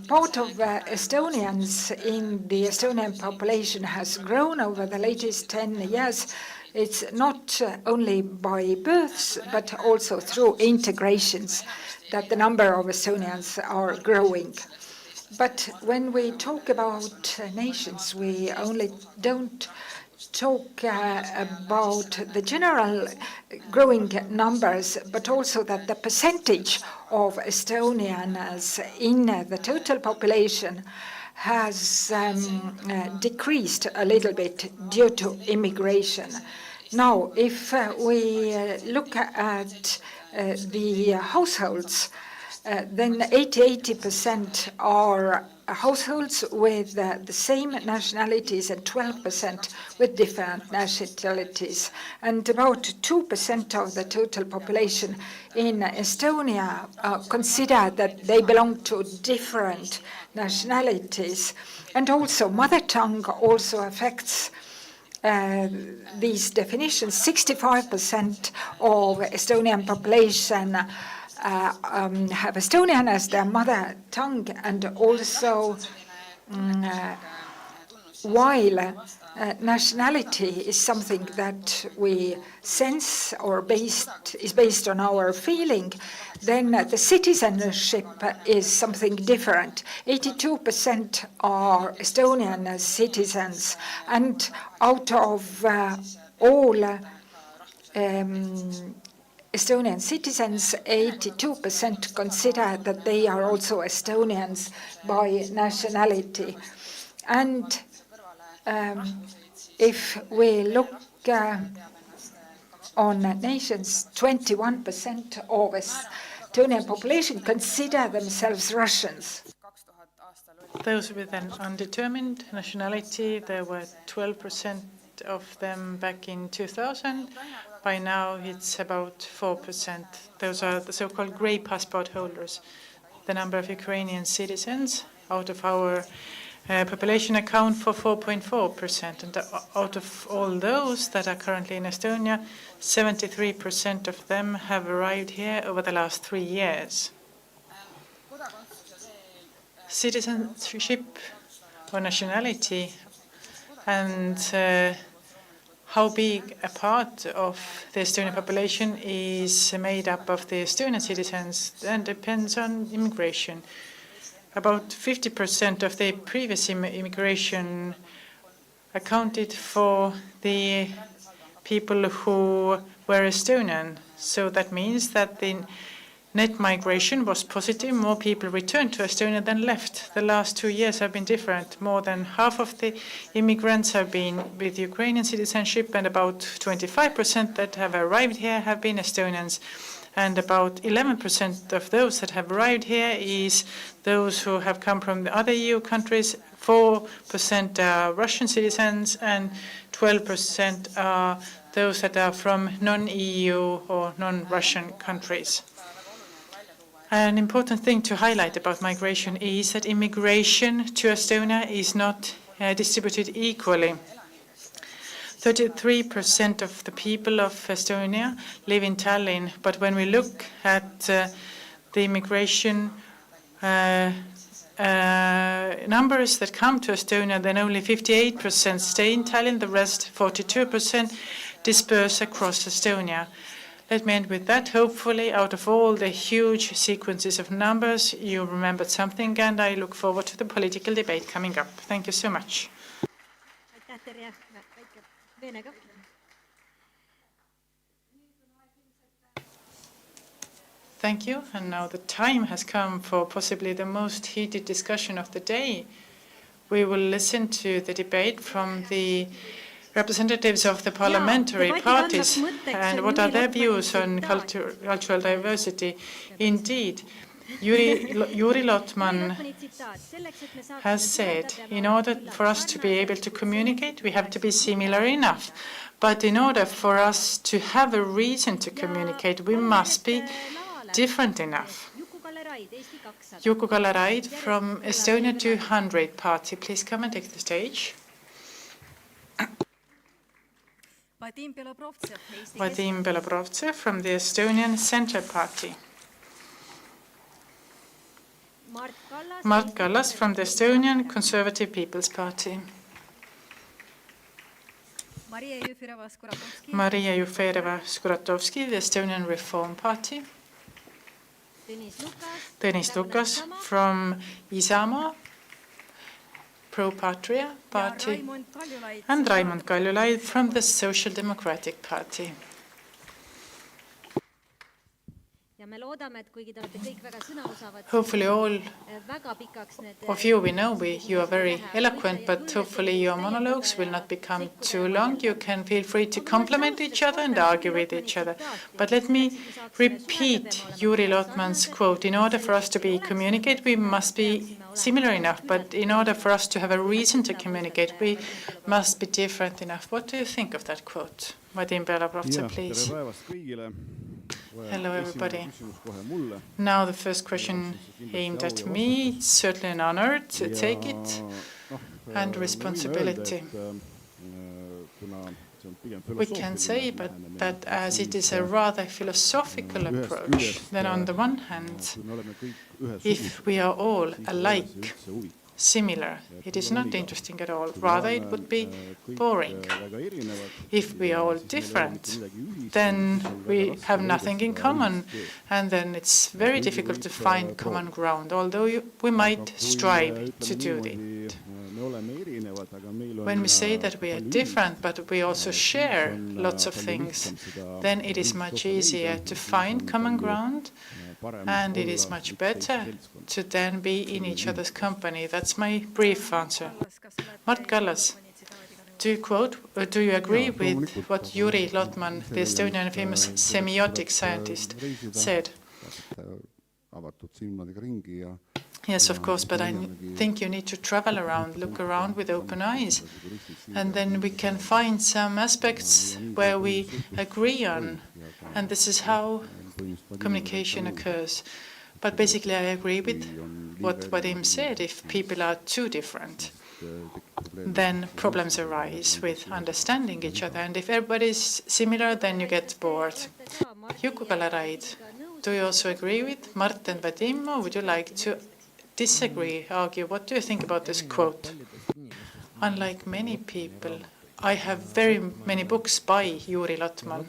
part of Estonians in the Estonian population has grown over the latest 10 years. It's not only by births, but also through integrations that the number of Estonians are growing. But when we talk about nations, we only don't talk about the general growing numbers, but also that the percentage of Estonians in the total population has decreased a little bit due to immigration. Now, if we look at the households, then 80% are households with the same nationalities and 12% with different nationalities. And about 2% of the total population in Estonia consider that they belong to different nationalities. And also mother tongue also affects these definitions. 65% of Estonian population have Estonian as their mother tongue, and also while nationality is something that we sense or is based on our feeling, then the citizenship is something different. 82% are Estonian citizens, and out of all Estonian citizens, 82% consider that they are also Estonians by nationality. And if we look on nations, 21% of Estonian population consider themselves Russians. Those with an undetermined nationality, there were 12% of them back in 2000. By now, it's about 4%. Those are the so-called grey passport holders. The number of Ukrainian citizens out of our population account for 4.4%. And out of all those that are currently in Estonia, 73% of them have arrived here over the last 3 years. Citizenship or nationality and how big a part of the Estonian population is made up of the Estonian citizens then depends on immigration. About 50% of the previous immigration accounted for the people who were Estonian. So that means that the net migration was positive. More people returned to Estonia than left. The last 2 years have been different. More than half of the immigrants have been with Ukrainian citizenship, and about 25% that have arrived here have been Estonians. And about 11% of those that have arrived here is those who have come from the other EU countries. 4% are Russian citizens, and 12% are those that are from non-EU or non-Russian countries. An important thing to highlight about migration is that immigration to Estonia is not distributed equally. 33% of the people of Estonia live in Tallinn, but when we look at the immigration numbers that come to Estonia, then only 58% stay in Tallinn, the rest, 42%, disperse across Estonia. Let me end with that. Hopefully, out of all the huge sequences of numbers, you remembered something, and I look forward to the political debate coming up. Thank you so much. Thank you. And now the time has come for possibly the most heated discussion of the day. We will listen to the debate from the representatives of the parliamentary parties and what are their views on cultural diversity. Indeed, Juri Lotman has said, in order for us to be able to communicate, we have to be similar enough. But in order for us to have a reason to communicate, we must be different enough. Juku-Kalle Raid from Estonia 200 party, please come and take the stage. Vadim Belobrovtsev from the Estonian Center Party. Mart Kallas from the Estonian Conservative People's Party. Maria Jufereva-Skuratovski, the Estonian Reform Party. Tõnis Lukas from Isamaa Pro Patria Party. And Raimond Kaljulaid from the Social Democratic Party. Hopefully all of you, we know you are very eloquent, but hopefully your monologues will not become too long. You can feel free to compliment each other and argue with each other. But let me repeat Juri Lotman's quote. In order for us to be communicate, we must be similar enough, but in order for us to have a reason to communicate, we must be different enough. What do you think of that quote? Vadim Belobrovtsev, please. Hello, everybody. Now the first question aimed at me. It's certainly an honor to take it, and responsibility. We can say that as it is a rather philosophical approach, then on the one hand, if we are all alike, similar, it is not interesting at all. Rather, it would be boring. If we are all different, then we have nothing in common, and then it's very difficult to find common ground, although we might strive to do it. When we say that we are different, but we also share lots of things, then it is much easier to find common ground, and it is much better to then be in each other's company. That's my brief answer. Mart Kallas, do you agree with what Juri Lotman, the Estonian famous semiotic scientist, said? Yes, of course, but I think you need to travel around, look around with open eyes, and then we can find some aspects where we agree on, and this is how communication occurs. But basically, I agree with what Vadim said. If people are too different, then problems arise with understanding each other, and if everybody is similar, then you get bored. Juku-Kalle Raid, do you also agree with Mart and Vadim, or would you like to disagree, argue? What do you think about this quote? Unlike many people, I have very many books by Juri Lotman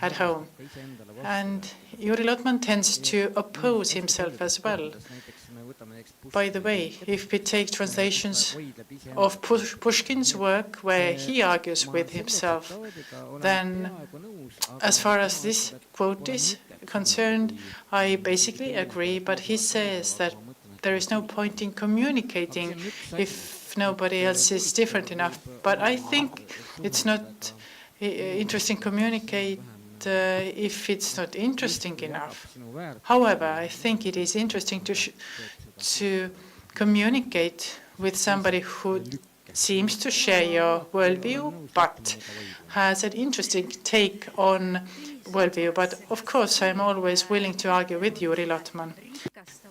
at home, and Juri Lotman tends to oppose himself as well. By the way, if we take translations of Pushkin's work where he argues with himself, then as far as this quote is concerned, I basically agree, but he says that there is no point in communicating if nobody else is different enough. But I think it's not interesting to communicate if it's not interesting enough. However, I think it is interesting to communicate with somebody who seems to share your worldview, but has an interesting take on worldview. But of course, I'm always willing to argue with Juri Lotman.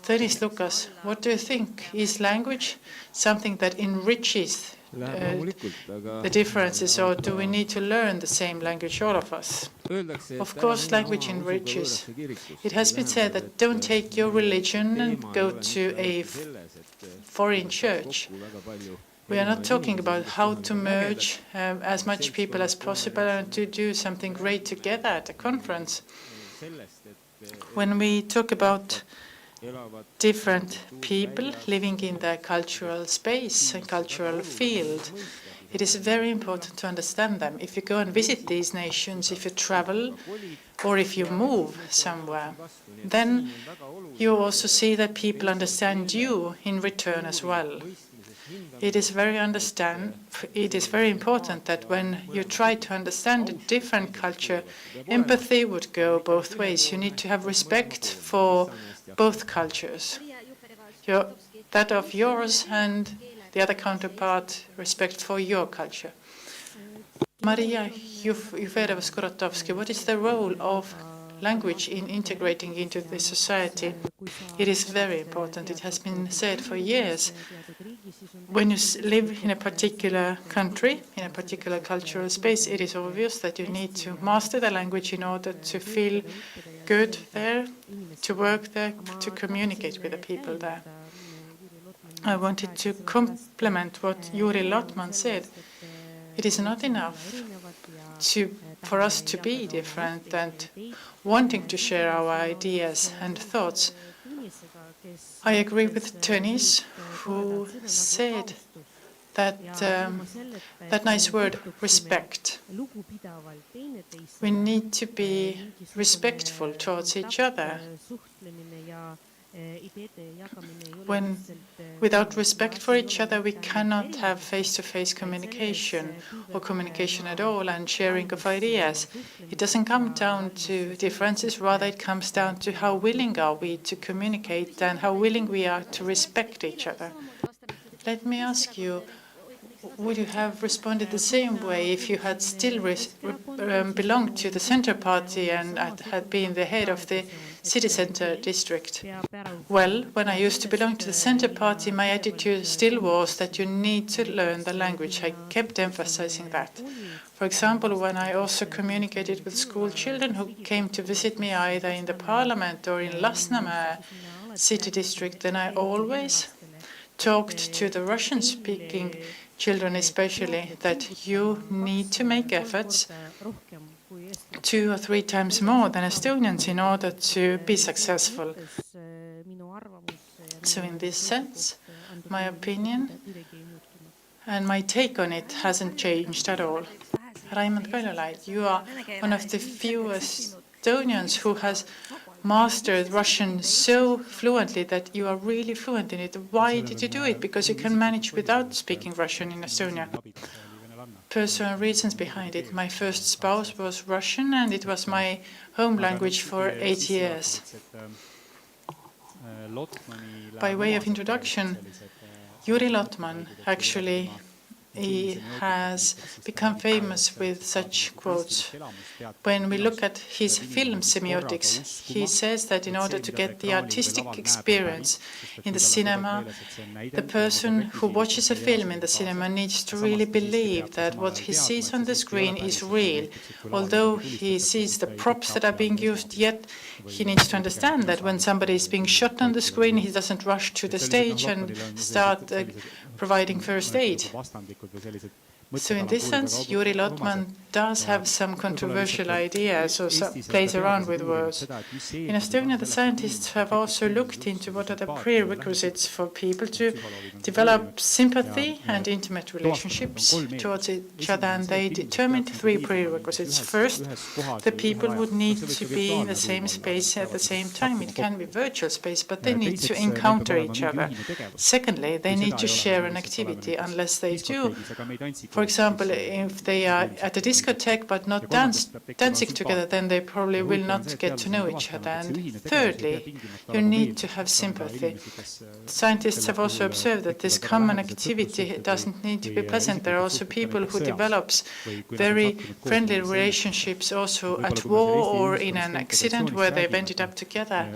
Tõnis Lukas, what do you think? Is language something that enriches the differences, or do we need to learn the same language, all of us? Of course, language enriches. It has been said that don't take your religion and go to a foreign church. We are not talking about how to merge as much people as possible and to do something great together at a conference. When we talk about different people living in their cultural space and cultural field, it is very important to understand them. If you go and visit these nations, if you travel, or if you move somewhere, then you also see that people understand you in return as well. It is very important that when you try to understand a different culture, empathy would go both ways. You need to have respect for both cultures, that of yours and the other counterpart, respect for your culture. Maria Jufereva-Skuratovski, what is the role of language in integrating into the society. It is very important. It has been said for years. When you live in a particular country, in a particular cultural space, it is obvious that you need to master the language in order to feel good there, to work there, to communicate with the people there. I wanted to complement what Juri Lotman said. It is not enough for us to be different and wanting to share our ideas and thoughts. I agree with Tõnis, who said that that nice word, respect. We need to be respectful towards each other. Without respect for each other, we cannot have face-to-face communication or communication at all and sharing of ideas. It doesn't come down to differences, rather it comes down to how willing are we to communicate and how willing we are to respect each other. Let me ask you, would you have responded the same way if you had still belonged to the Centre Party and had been the head of the city centre district? Well, when I used to belong to the Centre Party, my attitude still was that you need to learn the language. I kept emphasizing that. For example, when I also communicated with school children who came to visit me either in the parliament or in Lasnamäe city district, then I always talked to the Russian-speaking children especially, that you need to make efforts 2 or 3 times more than Estonians in order to be successful. So in this sense, my opinion and my take on it hasn't changed at all. Raimond Kaljulaid, you are one of the few Estonians who has mastered Russian so fluently that you are really fluent in it. Why did you do it? Because you can manage without speaking Russian in Estonia. Personal reasons behind it. My first spouse was Russian and it was my home language for 8 years. By way of introduction, Juri Lotman actually he has become famous with such quotes. When we look at his film semiotics, he says that in order to get the artistic experience in the cinema, the person who watches a film in the cinema needs to really believe that what he sees on the screen is real. Although he sees the props that are being used, yet he needs to understand that when somebody is being shot on the screen, he doesn't rush to the stage and start providing first aid. So in this sense, Juri Lotman does have some controversial ideas or plays around with words. In Estonia, the scientists have also looked into what are the prerequisites for people to develop sympathy and intimate relationships towards each other, and they determined 3 prerequisites. First, the people would need to be in the same space at the same time. It can be virtual space, but they need to encounter each other. Secondly, they need to share an activity. Unless they do, for example, if they are at a discotheque but not dancing together, then they probably will not get to know each other. And thirdly, you need to have sympathy. Scientists have also observed that this common activity doesn't need to be pleasant. There are also people who develop very friendly relationships also at war or in an accident where they've ended up together.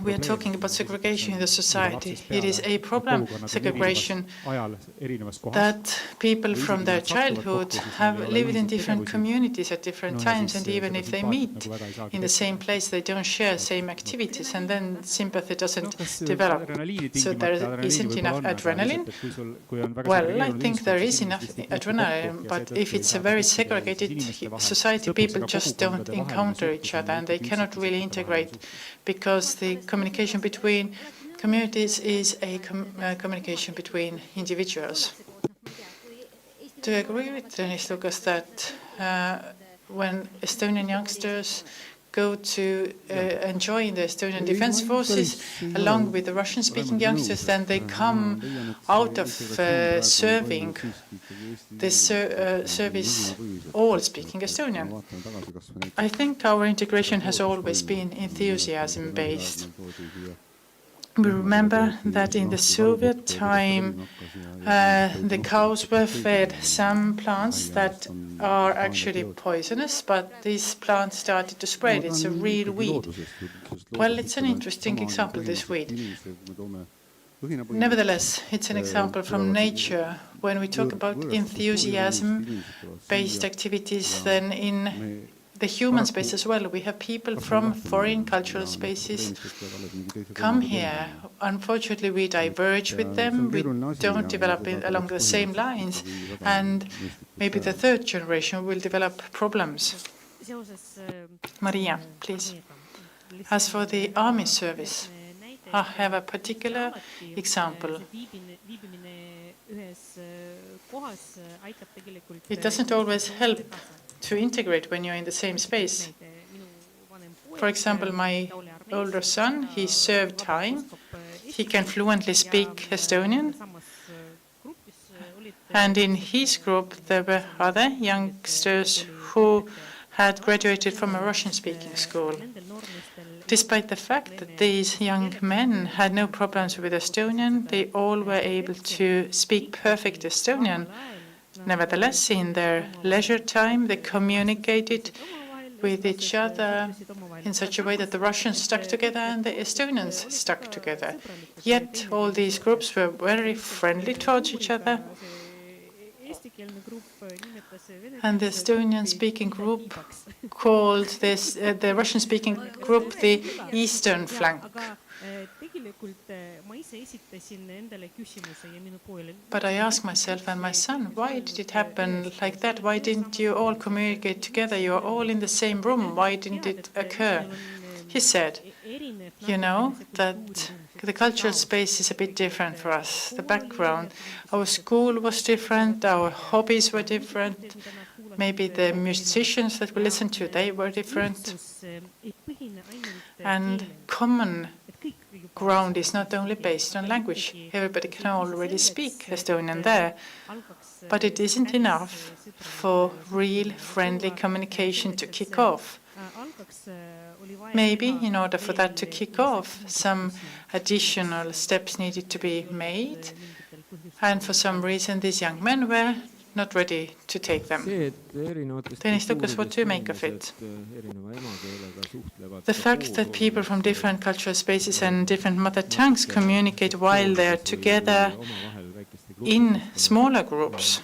We are talking about segregation in the society. It is a problem, segregation, that people from their childhood have lived in different communities at different times, and even if they meet in the same place, they don't share same activities, and then sympathy doesn't develop. So there isn't enough adrenaline. Well, I think there is enough adrenaline, but if it's a very segregated society, people just don't encounter each other, and they cannot really integrate, because the communication between communities is a communication between individuals. Do you agree with Tõnis Lukas that when Estonian youngsters go to enjoy the Estonian Defense Forces along with the Russian-speaking youngsters, then they come out of serving this service all speaking Estonian? I think our integration has always been enthusiasm-based. We remember that in the Soviet time, the cows were fed some plants that are actually poisonous, but these plants started to spread. It's a real weed. Well, it's an interesting example, this weed. Nevertheless, it's an example from nature. When we talk about enthusiasm-based activities, then in the human space as well, we have people from foreign cultural spaces come here. Unfortunately, we diverge with them. We don't develop along the same lines, and maybe the third generation will develop problems. Maria, please. As for the army service, I have a particular example. It doesn't always help to integrate when you're in the same space. For example, my older son, he served time. He can fluently speak Estonian. And in his group, there were other youngsters who had graduated from a Russian-speaking school. Despite the fact that these young men had no problems with Estonian, they all were able to speak perfect Estonian. Nevertheless, in their leisure time, they communicated with each other in such a way that the Russians stuck together and the Estonians stuck together. Yet all these groups were very friendly towards each other. And the Estonian-speaking group called this, the Russian-speaking group, the Eastern flank. But I asked myself and my son, why did it happen like that? Why didn't you all communicate together? You're all in the same room. Why didn't it occur? He said, you know, that the cultural space is a bit different for us. The background, our school was different, our hobbies were different. Maybe the musicians that we listened to, they were different. And common ground is not only based on language. Everybody can already speak Estonian there. But it isn't enough for real friendly communication to kick off. Maybe in order for that to kick off, some additional steps needed to be made. And for some reason, these young men were not ready to take them. Tõnis Lukas, what do you make of it? The fact that people from different cultural spaces and different mother tongues communicate while they are together in smaller groups,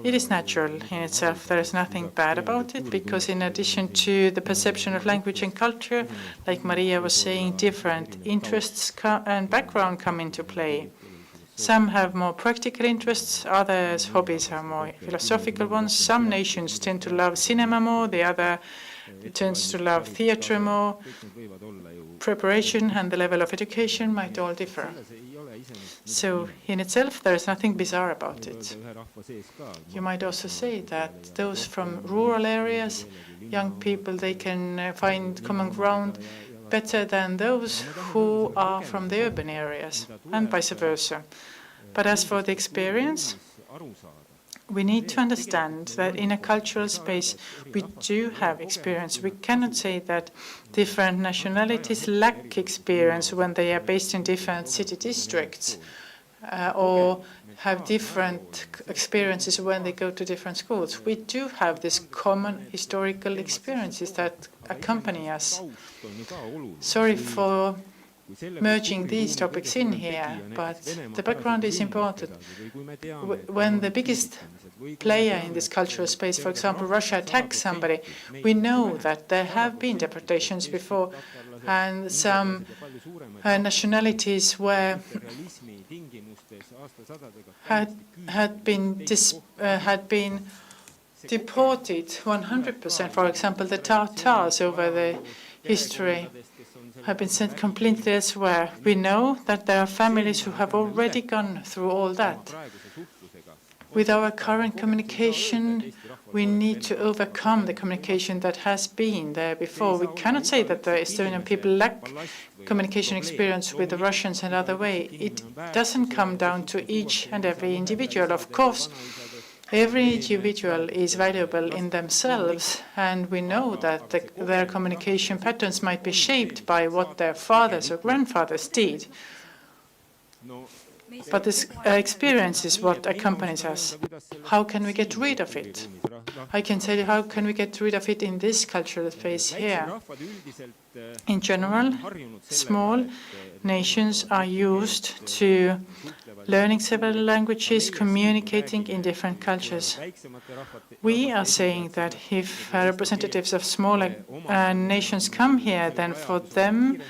it is natural in itself. There is nothing bad about it, because in addition to the perception of language and culture, like Maria was saying, different interests and background come into play. Some have more practical interests, others' hobbies are more philosophical ones. Some nations tend to love cinema more, the other tends to love theater more. Preparation and the level of education might all differ. So in itself, there is nothing bizarre about it. You might also say that those from rural areas, young people, they can find common ground better than those who are from the urban areas, and vice versa. But as for the experience, we need to understand that in a cultural space, we do have experience. We cannot say that different nationalities lack experience when they are based in different city districts or have different experiences when they go to different schools. We do have these common historical experiences that accompany us. Sorry for merging these topics in here, but the background is important. When the biggest player in this cultural space, for example, Russia attacks somebody, we know that there have been deportations before, and some nationalities were had been deported 100%. For example, the Tatars over the history have been sent completely elsewhere. We know that there are families who have already gone through all that. With our current communication, we need to overcome the communication that has been there before. We cannot say that the Estonian people lack communication experience with the Russians and other way. It doesn't come down to each and every individual. Of course, Every individual is valuable in themselves, and we know that their communication patterns might be shaped by what their fathers or grandfathers did. But this experience is what accompanies us. How can we get rid of it? I can tell you how can we get rid of it in this cultural space here. In general, small nations are used to learning several languages, communicating in different cultures. We are saying that if representatives of smaller nations come here, then for them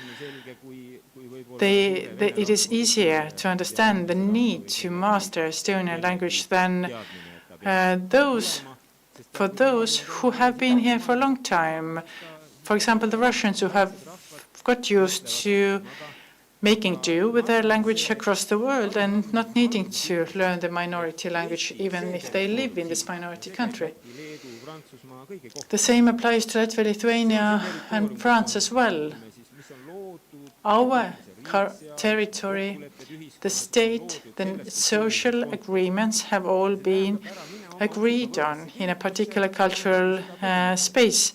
it is easier to understand the need to master Estonian language than for those who have been here for a long time. For example, the Russians who have got used to making do with their language across the world and not needing to learn the minority language even if they live in this minority country. The same applies to Latvia, Lithuania and France as well. Our territory, the state, the social agreements have all been agreed on in a particular cultural space.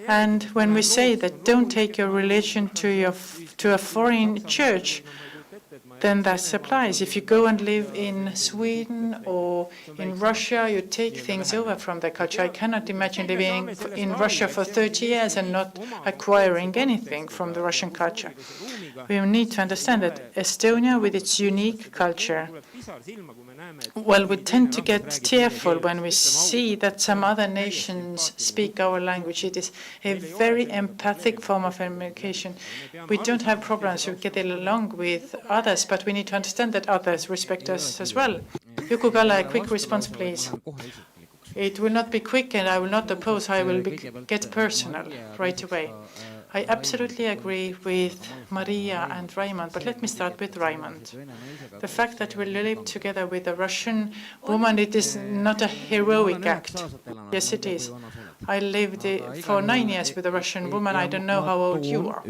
And when we say that don't take your religion to a foreign church, then that applies. If you go and live in Sweden or in Russia, you take things over from the culture. I cannot imagine living in Russia for 30 years and not acquiring anything from the Russian culture. We need to understand that Estonia, with its unique culture, well, we tend to get tearful when we see that some other nations speak our language. It is a very empathic form of communication. We don't have problems to get along with others, but we need to understand that others respect us as well. Juku-Kalle, a quick response, please. It will not be quick, and I will not oppose. I will get personal right away. I absolutely agree with Maria and Raimond, but let me start with Raimond. The fact that we live together with a Russian woman, it is not a heroic act. Yes, it is. I lived for 9 years with a Russian woman. I don't know how old you are.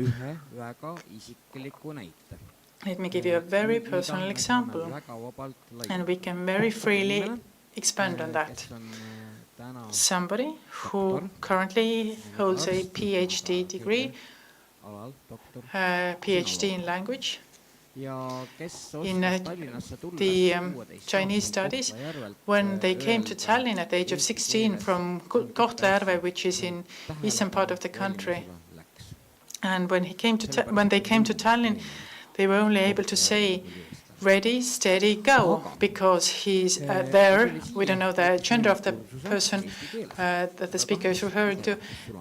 Let me give you a very personal example, and we can very freely expand on that. Somebody who currently holds a PhD degree, PhD in language, in the Chinese studies, when they came to Tallinn at the age of 16 from Kohtla-Järve, which is in eastern part of the country. And when they came to Tallinn, they were only able to say, ready, steady, go, because he's there. We don't know the gender of the person that the speaker is referring to.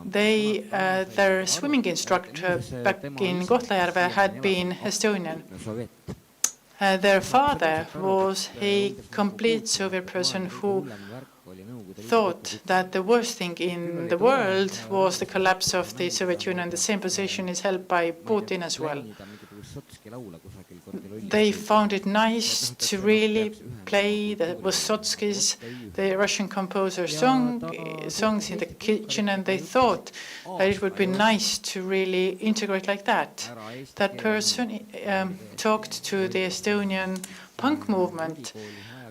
Their swimming instructor back in Kohtla-Järve had been Estonian. Their father was a complete Soviet person who thought that the worst thing in the world was the collapse of the Soviet Union. The same position is held by Putin as well. They found it nice to really play the Vysotskys, the Russian composer's songs in the kitchen, and they thought that it would be nice to really integrate like that. That person talked to the Estonian punk movement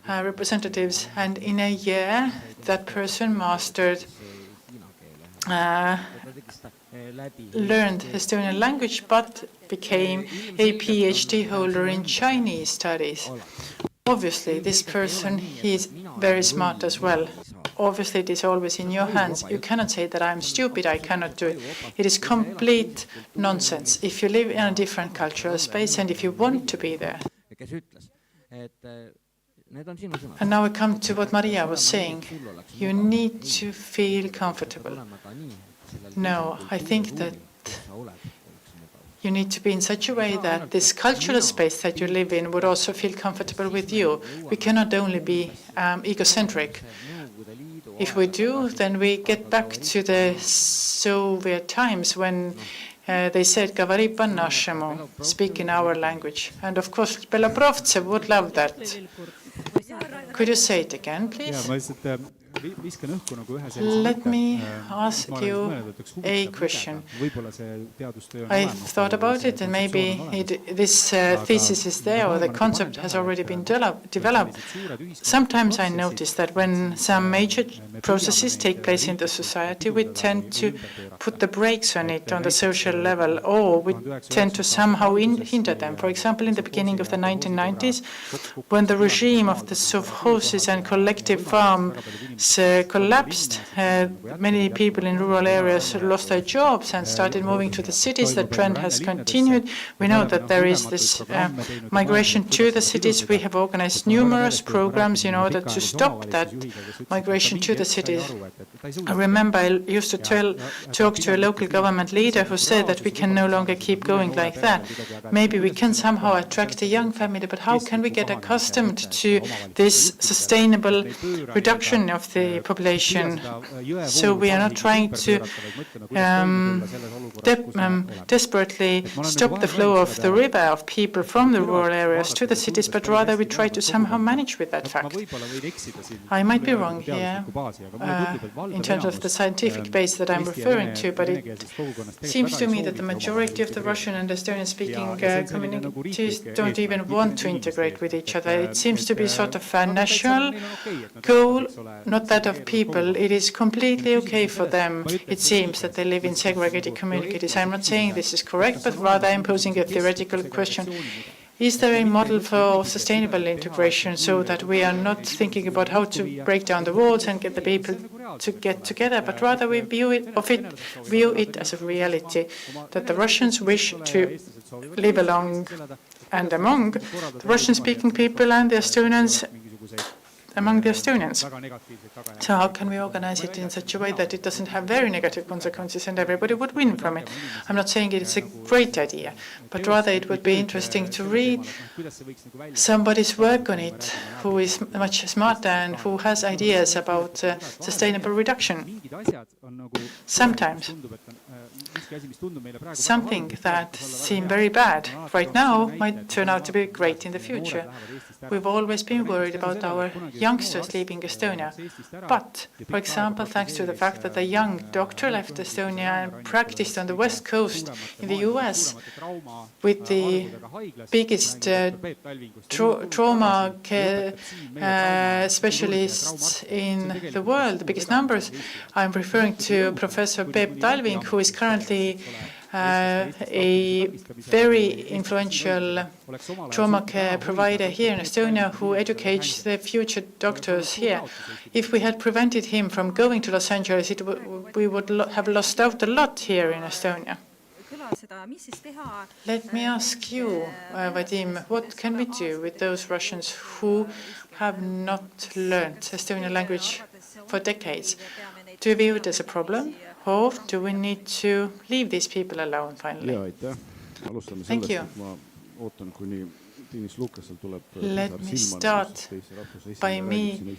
representatives, and in a year that person mastered learned Estonian language, but became a PhD holder in Chinese studies. Obviously, this person is very smart as well. Obviously, it is always in your hands. You cannot say that I'm stupid, I cannot do it. It is complete nonsense. If you live in a different cultural space and if you want to be there. And now we come to what Maria was saying. You need to feel comfortable. No, I think that you need to be in such a way that this cultural space that you live in would also feel comfortable with you. We cannot only be egocentric. If we do, then we get back to the Soviet times when they said, "Говори по-нашему," speak in our language. And of course, Belobrovtsev would love that. Could you say it again, please? Let me ask you a question. I thought about it, and maybe this thesis is there, or the concept has already been developed. Sometimes I notice that when some major processes take place in the society, we tend to put the brakes on it on the social level, or we tend to somehow hinder them. For example, in the beginning of the 1990s, when the regime of the sovkhozes and collective farms collapsed, many people in rural areas lost their jobs and started moving to the cities. The trend has continued. We know that there is this migration to the cities. We have organized numerous programs in order to stop that migration to the cities. I remember I used to talk to a local government leader who said that we can no longer keep going like that. Maybe we can somehow attract a young family, but how can we get accustomed to this sustainable reduction of the population? So we are not trying to desperately stop the flow of the river of people from the rural areas to the cities, but rather we try to somehow manage with that fact. I might be wrong here in terms of the scientific base that I'm referring to, but it seems to me that the majority of the Russian and Estonian-speaking communities don't even want to integrate with each other. It seems to be sort of a national goal, not that of people. It is completely okay for them, it seems, that they live in segregated communities. I'm not saying this is correct, but rather I'm posing a theoretical question. Is there a model for sustainable integration so that we are not thinking about how to break down the walls and get the people to get together, but rather we view it as a reality that the Russians wish to live along and among the Russian-speaking people and the Estonians among the Estonians. So how can we organize it in such a way that it doesn't have very negative consequences and everybody would win from it? I'm not saying it's a great idea, but rather it would be interesting to read somebody's work on it who is much smarter and who has ideas about sustainable reduction. Sometimes something that seems very bad right now might turn out to be great in the future. We've always been worried about our youngsters leaving Estonia. But, for example, thanks to the fact that a young doctor left Estonia and practiced on the West Coast in the US with the biggest trauma care specialists in the world, the biggest numbers, I'm referring to Professor Peep Talving, who is currently a very influential trauma care provider here in Estonia who educates the future doctors here. If we had prevented him from going to Los Angeles, we would have lost out a lot here in Estonia. Let me ask you, Vadim, what can we do with those Russians who have not learned Estonian language for decades? Do you view it as a problem? Or do we need to leave these people alone finally? Thank you. Let me start by me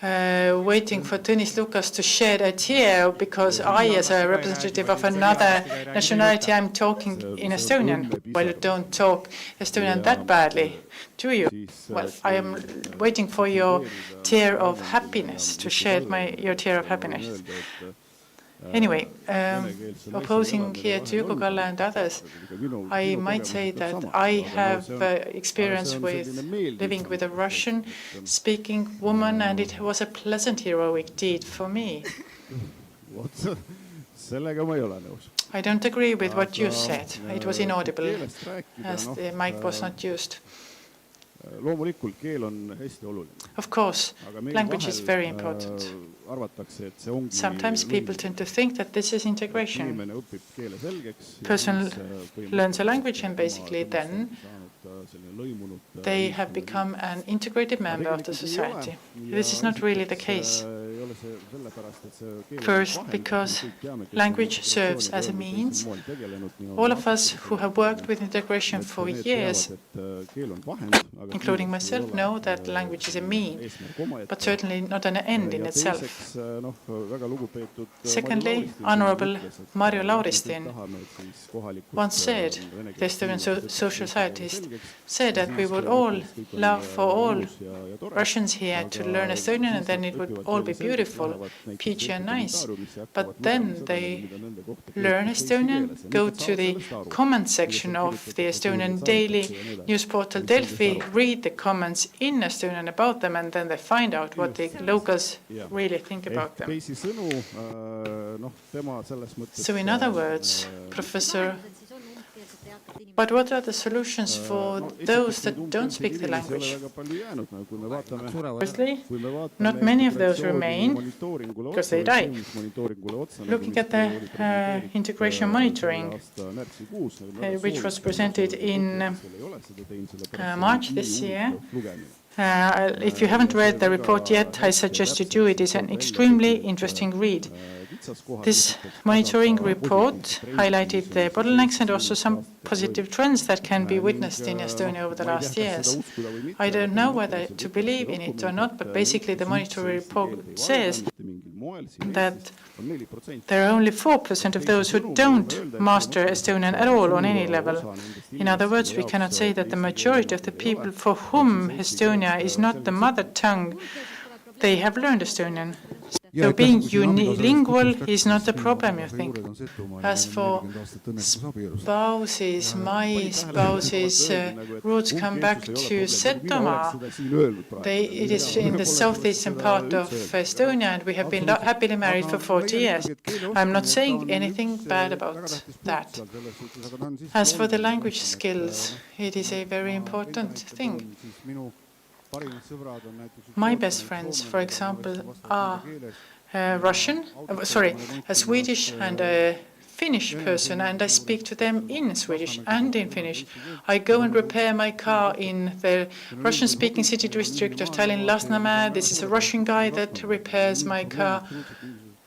waiting for Tõnis Lukas to shed a tear because I, as a representative of another nationality, I'm talking in Estonian. Well, you don't talk Estonian that badly, do you? Well, I am waiting for your tear of happiness, to shed your tear of happiness. Anyway, opposing here to Juku-Kalle and others, I might say that I have experience with living with a Russian-speaking woman, and it was a pleasant, heroic deed for me. I don't agree with what you said. It was inaudible, as the mic was not used. Of course, language is very important. Sometimes people tend to think that this is integration. Person learns a language and basically then they have become an integrated member of the society. This is not really the case. First, because language serves as a means. All of us who have worked with integration for years, including myself, know that language is a means, but certainly not an end in itself. Secondly, Honorable Marju Lauristin once said, the Estonian social scientist, said that we would all love for all Russians here to learn Estonian and then it would all be beautiful. beautiful, peachy and nice. But then they learn Estonian, go to the comment section of the Estonian daily news portal Delfi, read the comments in Estonian about them, and then they find out what the locals really think about them. So in other words, Professor, but what are the solutions for those that don't speak the language? Firstly, not many of those remain because they die. Looking at the integration monitoring, which was presented in March this year, if you haven't read the report yet, I suggest you do. It is an extremely interesting read. This monitoring report highlighted the bottlenecks and also some positive trends that can be witnessed in Estonia over the last years. I don't know whether to believe in it or not, but basically the monitoring report says that there are only 4% of those who don't master Estonian at all on any level. In other words, we cannot say that the majority of the people for whom Estonia is not the mother tongue, they have learned Estonian. So being unilingual is not a problem, you think. As for spouses, my spouse's roots come back to Setomaa. It is in the southeastern part of Estonia, and we have been happily married for 40 years. I'm not saying anything bad about that. As for the language skills, it is a very important thing. My best friends, for example, are a Swedish and a Finnish person, and I speak to them in Swedish and in Finnish. I go and repair my car in the Russian-speaking city district of Tallinn-Lasnamäe. This is a Russian guy that repairs my car.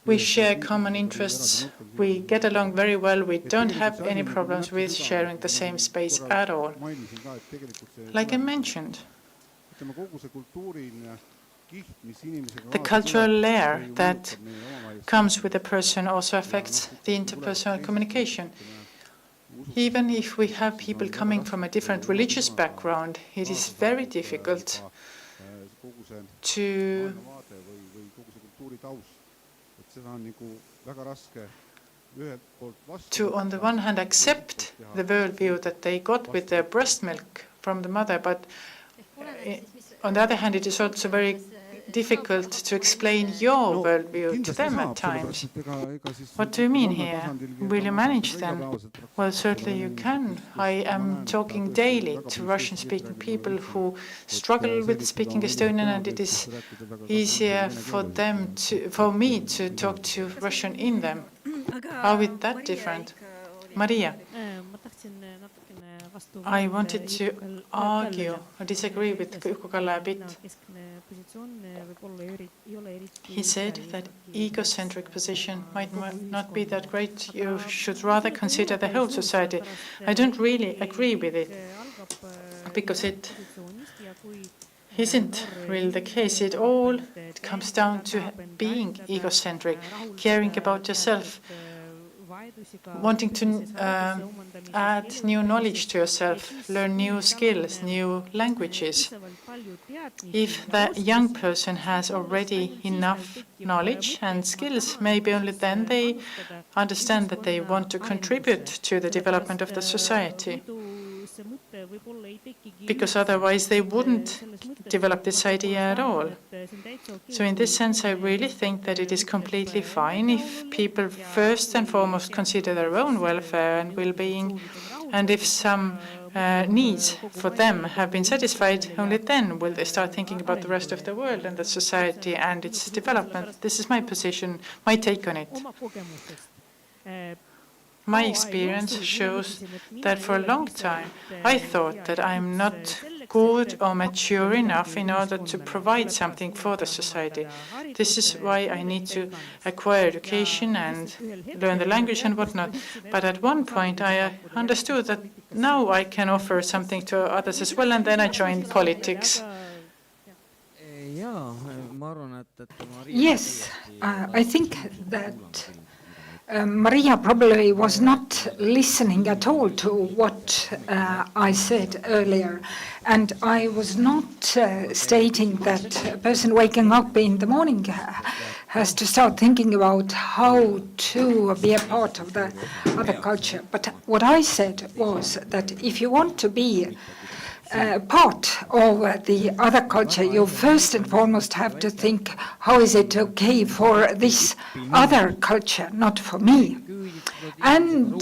We share common interests. We get along very well. We don't have any problems with sharing the same space at all. Like I mentioned, the cultural layer that comes with a person also affects the interpersonal communication. Even if we have people coming from a different religious background, it is very difficult to on the one hand, accept the worldview that they got with their breast milk from the mother, but on the other hand, it is also very difficult to explain your worldview to them at times. What do you mean here? Will you manage them? Well, certainly you can. I am talking daily to Russian-speaking people who struggle with speaking Estonian, and it is easier for me to talk to Russian in them. How is that different? Maria? I wanted to argue or disagree with Juku-Kalle a bit. He said that egocentric position might not be that great. You should rather consider the whole society. I don't really agree with it, because it isn't really the case. It comes down to being egocentric, caring about yourself, wanting to add new knowledge to yourself, learn new skills, new languages. If that young person has already enough knowledge and skills, maybe only then they understand that they want to contribute to the development of the society. Because otherwise they wouldn't develop this idea at all. So in this sense, I really think that it is completely fine if people first and foremost consider their own welfare and well-being, and if some needs for them have been satisfied, only then will they start thinking about the rest of the world and the society and its development. This is my position, my take on it. My experience shows that for a long time I thought that I'm not good or mature enough in order to provide something for the society. This is why I need to acquire education and learn the language and whatnot. But at one point I understood that now I can offer something to others as well, and then I joined politics. Yes, I think that Maria probably was not listening at all to what I said earlier. And I was not stating that a person waking up in the morning has to start thinking about how to be a part of the other culture. But what I said was that if you want to be part of the other culture, you first and foremost have to think, how is it okay for this other culture, not for me? And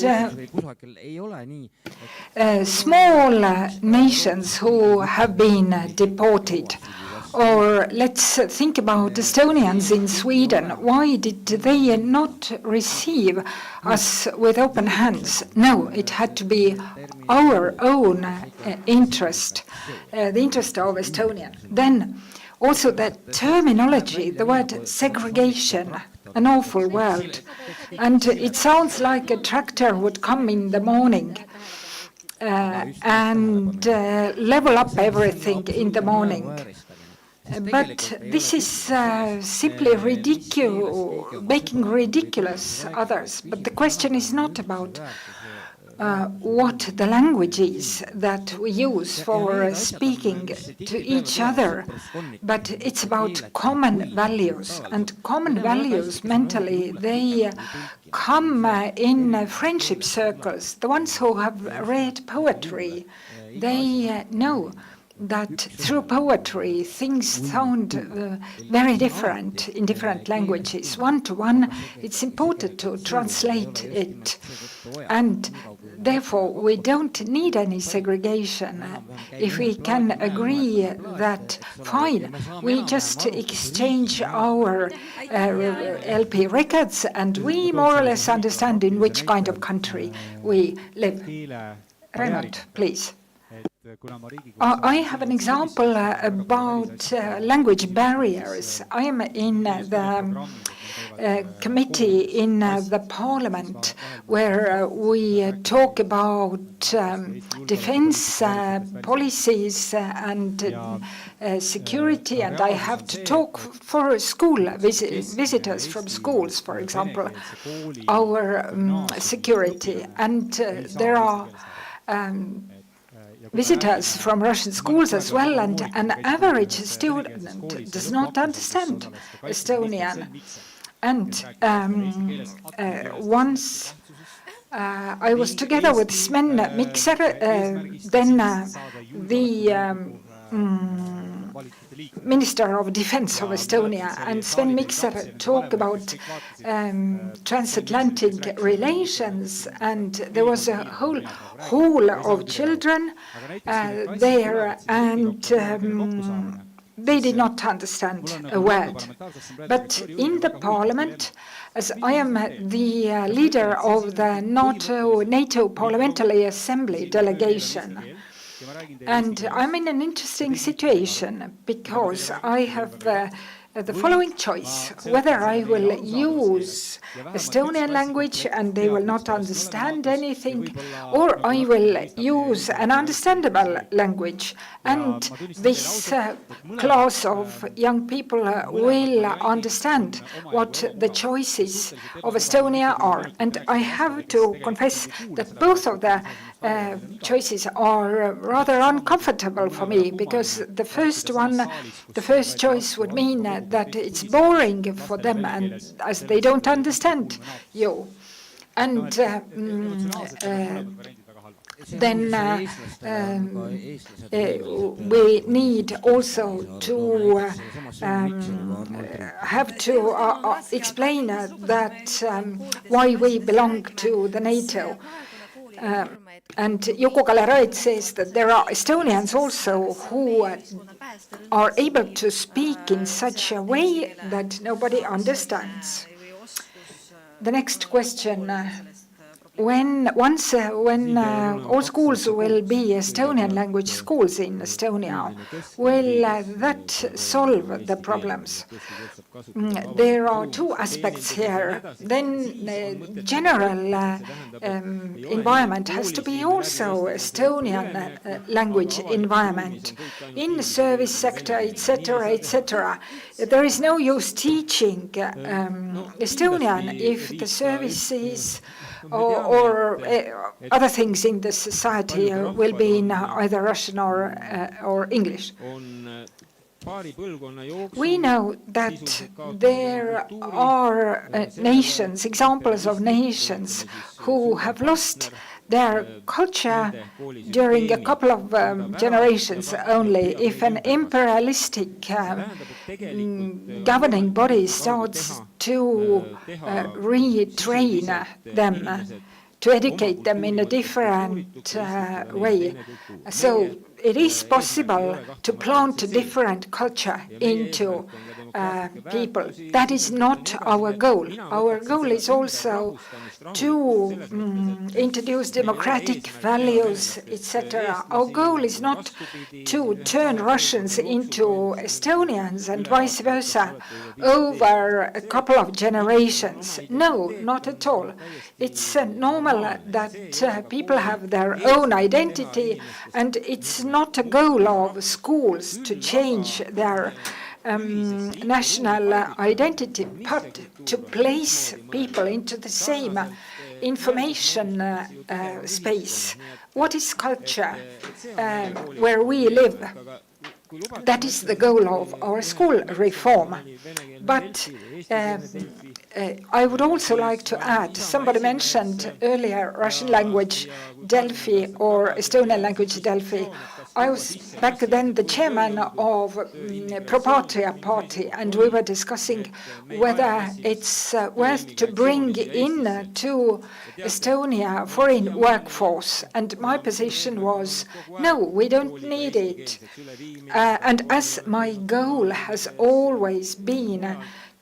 small nations who have been deported, or let's think about Estonians in Sweden. Why did they not receive us with open hands? No, it had to be our own interest, the interest of Estonia. Then also that terminology, the word segregation, an awful word. And it sounds like a tractor would come in the morning and level up everything in the morning. But this is simply making ridiculous others. But the question is not about what the language is that we use for speaking to each other, but it's about common values. And common values mentally, they come in friendship circles. The ones who have read poetry, they know that through poetry things sound very different in different languages. One to one, it's important to translate it. And therefore, we don't need any segregation. If we can agree that, fine, we just exchange our LP records and we more or less understand in which kind of country we live. Raymond, please. I have an example about language barriers. I am in the committee in the parliament where we talk about defense policies and security, and I have to talk for school visitors from schools, for example, our security. And there are visitors from Russian schools as well, and an average student does not understand Estonian. And once I was together with Sven Mikser, then the Minister of Defense of Estonia, and Sven Mikser talked about transatlantic relations, and there was a whole hall of children there, and they did not understand a word. But in the parliament, as I am the leader of the NATO Parliamentary Assembly delegation, and I'm in an interesting situation because I have the following choice: whether I will use Estonian language and they will not understand anything, or I will use an understandable language and this class of young people will understand what the choices of Estonia are. And I have to confess that both of the choices are rather uncomfortable for me, because the first choice would mean that it's boring for them, and as they don't understand you. And then we need also to have to explain that why we belong to the NATO. And Yoko Galeraid says that there are Estonians also who are able to speak in such a way that nobody understands. The next question. When all schools will be Estonian language schools in Estonia, will that solve the problems? There are two aspects here. Then general environment has to be also Estonian language environment. In the service sector, etc., etc., there is no use teaching Estonian if the services or other things in the society will be in either Russian or English. We know that there are nations, examples of nations who have lost their culture during a couple of generations only. If an imperialistic governing body starts to retrain them, to educate them in a different way. So it is possible to plant a different culture into people. That is not our goal. Our goal is also to introduce democratic values, etc. Our goal is not to turn Russians into Estonians and vice versa over a couple of generations. No, not at all. It's normal that people have their own identity, and it's not a goal of schools to change their national identity, but to place people into the same information space. What is culture where we live? That is the goal of our school reform. But I would also like to add, somebody mentioned earlier Russian language Delphi or Estonian language Delphi. I was back then the chairman of Pro Patria party, and we were discussing whether it's worth to bring in to Estonia foreign workforce. And my position was, no, we don't need it. And as my goal has always been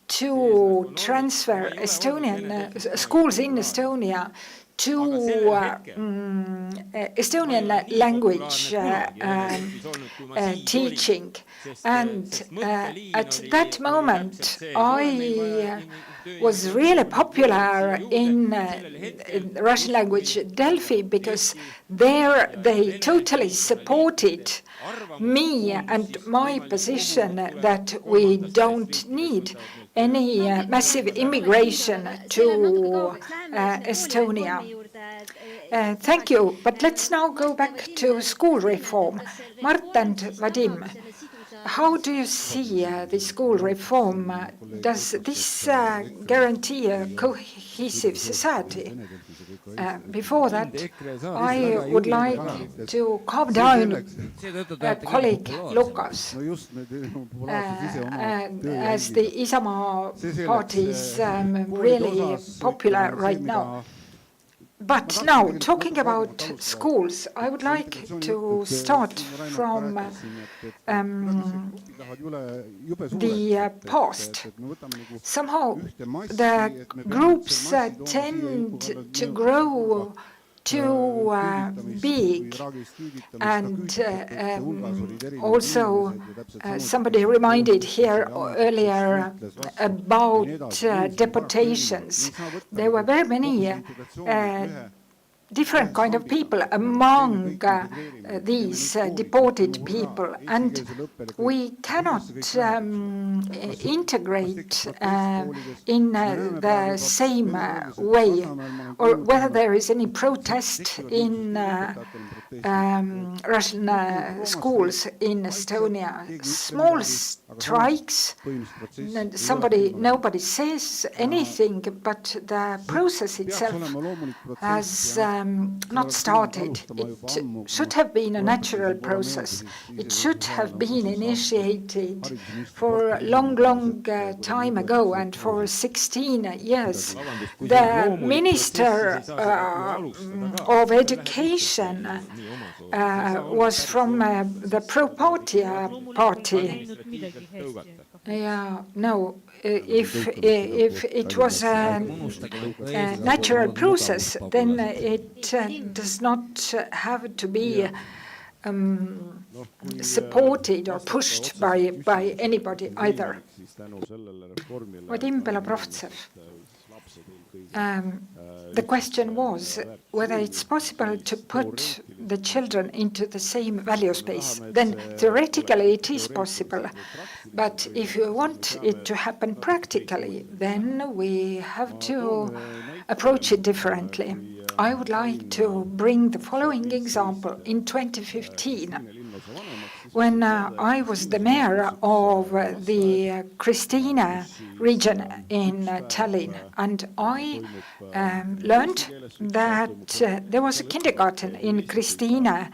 to transfer Estonian schools in Estonia to Estonian language teaching. And at that moment, I was really popular in Russian language Delphi, because there they totally supported me and my position that we don't need any massive immigration to Estonia. Thank you, but let's now go back to school reform. Mart and Vadim, how do you see the school reform? Does this guarantee a cohesive society? Before that, I would like to calm down colleague Lukas, as the Isamaa party is really popular right now. But now, talking about schools, I would like to start from the past. Somehow, the groups tend to grow too big, and also somebody reminded here earlier about deportations. There were very many different kind of people among these deported people, and we cannot integrate in the same way, or whether there is any protest in Russian schools in Estonia. Small strikes, nobody says anything, but the process itself has not started. It should have been a natural process. It should have been initiated for a long time ago, and for 16 years. The Minister of Education was from the Pro Patria party. Yeah, no. If it was a natural process, then it does not have to be supported or pushed by anybody either. Vadim Belobrovtsev. The question was whether it's possible to put the children into the same value space. Then theoretically it is possible, but if you want it to happen practically, then we have to approach it differently. I would like to bring the following example. In 2015, when I was the mayor of the Kristiine region in Tallinn, and I learned that there was a kindergarten in Kristiine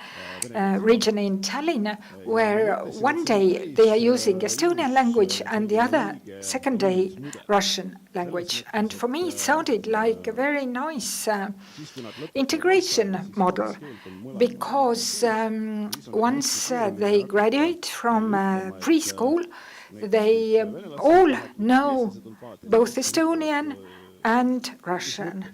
region in Tallinn where one day they are using Estonian language and the other second day Russian language. And for me, it sounded like a very nice integration model, because once they graduate from preschool, they all know both Estonian and Russian.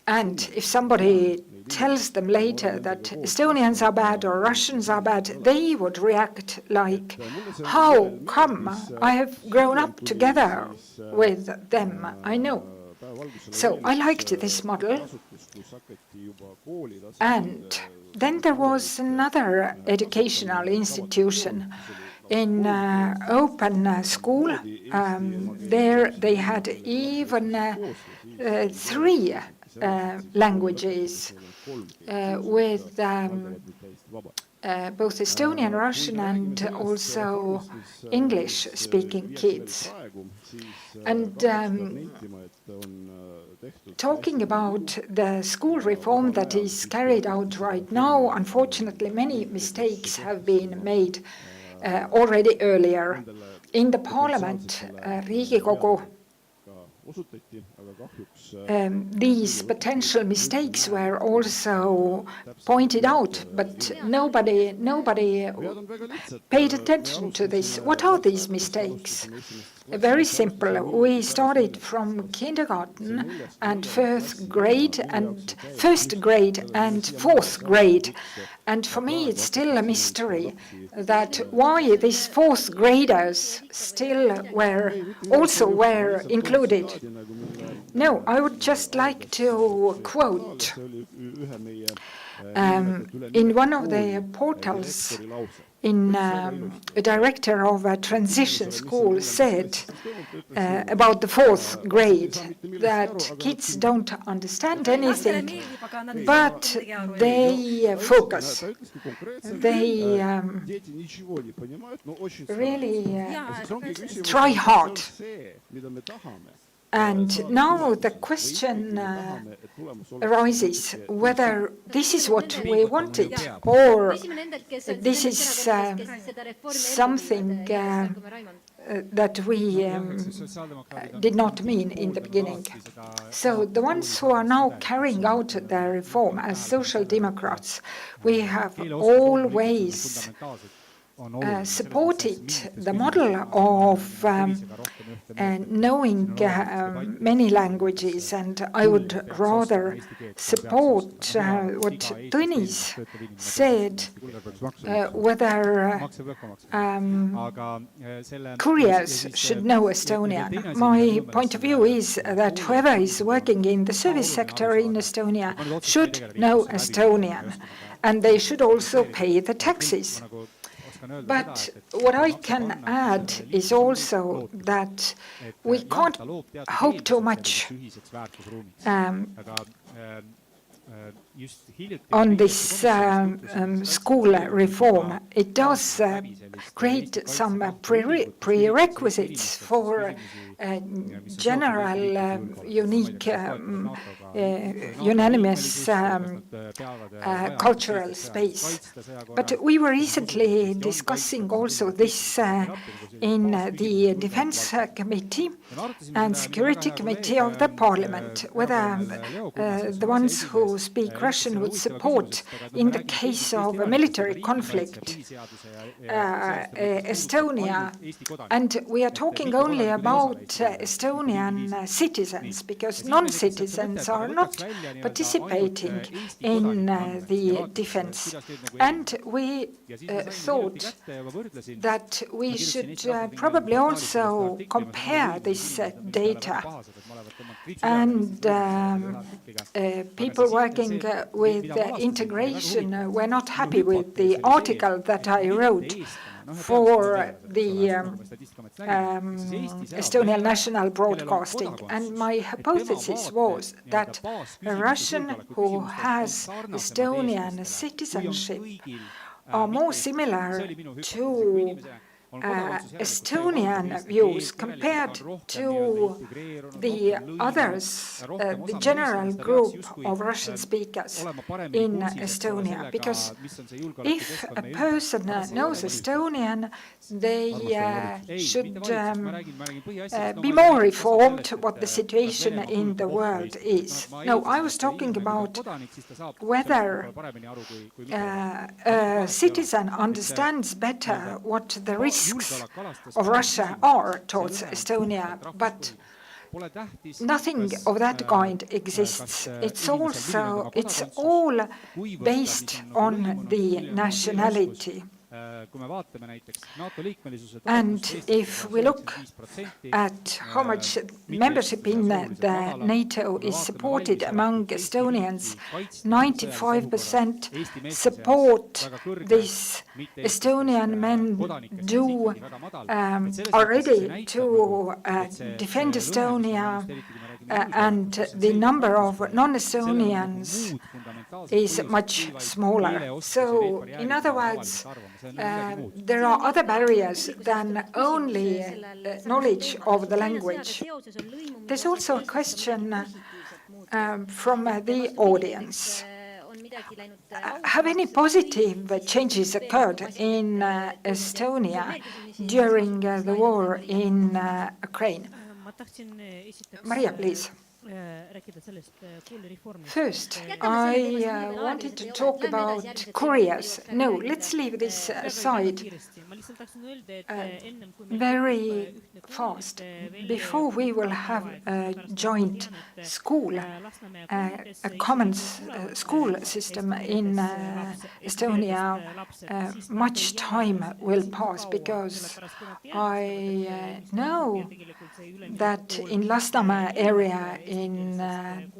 And if somebody tells them later that Estonians are bad or Russians are bad, they would react like, how come? I have grown up together with them, I know. So I liked this model. And then there was another educational institution in open school. There they had even 3 languages with both Estonian, Russian, and also English-speaking kids. And talking about the school reform that is carried out right now, unfortunately, many mistakes have been made already earlier. In the parliament, Riigikogu, these potential mistakes were also pointed out, but nobody paid attention to this. What are these mistakes? Very simple. We started from kindergarten and first grade and fourth grade. And for me, it's still a mystery that why these fourth graders still were included. No, I would just like to quote in one of the portals, a director of a transition school said about the fourth grade that kids don't understand anything, but they focus. They really try hard. And now the question arises whether this is what we wanted or this is something that we did not mean in the beginning. So the ones who are now carrying out the reform as social democrats, we have always supported the model of knowing many languages, and I would rather support what Tõnis said, whether couriers should know Estonian. My point of view is that whoever is working in the service sector in Estonia should know Estonian, and they should also pay the taxes. But what I can add is also that we can't hope too much on this school reform. It does create some prerequisites for general, unique, unanimous cultural space. But we were recently discussing also this in the Defense Committee and Security Committee of the Parliament, whether the ones who speak Russian would support, in the case of a military conflict, Estonia. And we are talking only about Estonian citizens, because non-citizens are not participating in the defense. And we thought that we should probably also compare this data. And people working with integration were not happy with the article that I wrote for the Estonian national broadcasting. And my hypothesis was that a Russian who has Estonian citizenship are more similar to Estonian views compared to the others, the general group of Russian speakers in Estonia. Because if a person knows Estonian, they should be more informed what the situation in the world is. No, I was talking about whether a citizen understands better what the risks of Russia are towards Estonia, but nothing of that kind exists. It's all based on the nationality. And if we look at how much membership in the NATO is supported among Estonians, 95% support this. Estonian men are ready to defend Estonia, and the number of non-Estonians is much smaller. So, in other words, there are other barriers than only knowledge of the language. There's also a question from the audience. Have any positive changes occurred in Estonia during the war in Ukraine? Maria, please. First, I wanted to talk about couriers. No, let's leave this aside very fast. Before we will have a joint school, a common school system in Estonia, much time will pass, because I know that in Lasnamäe area in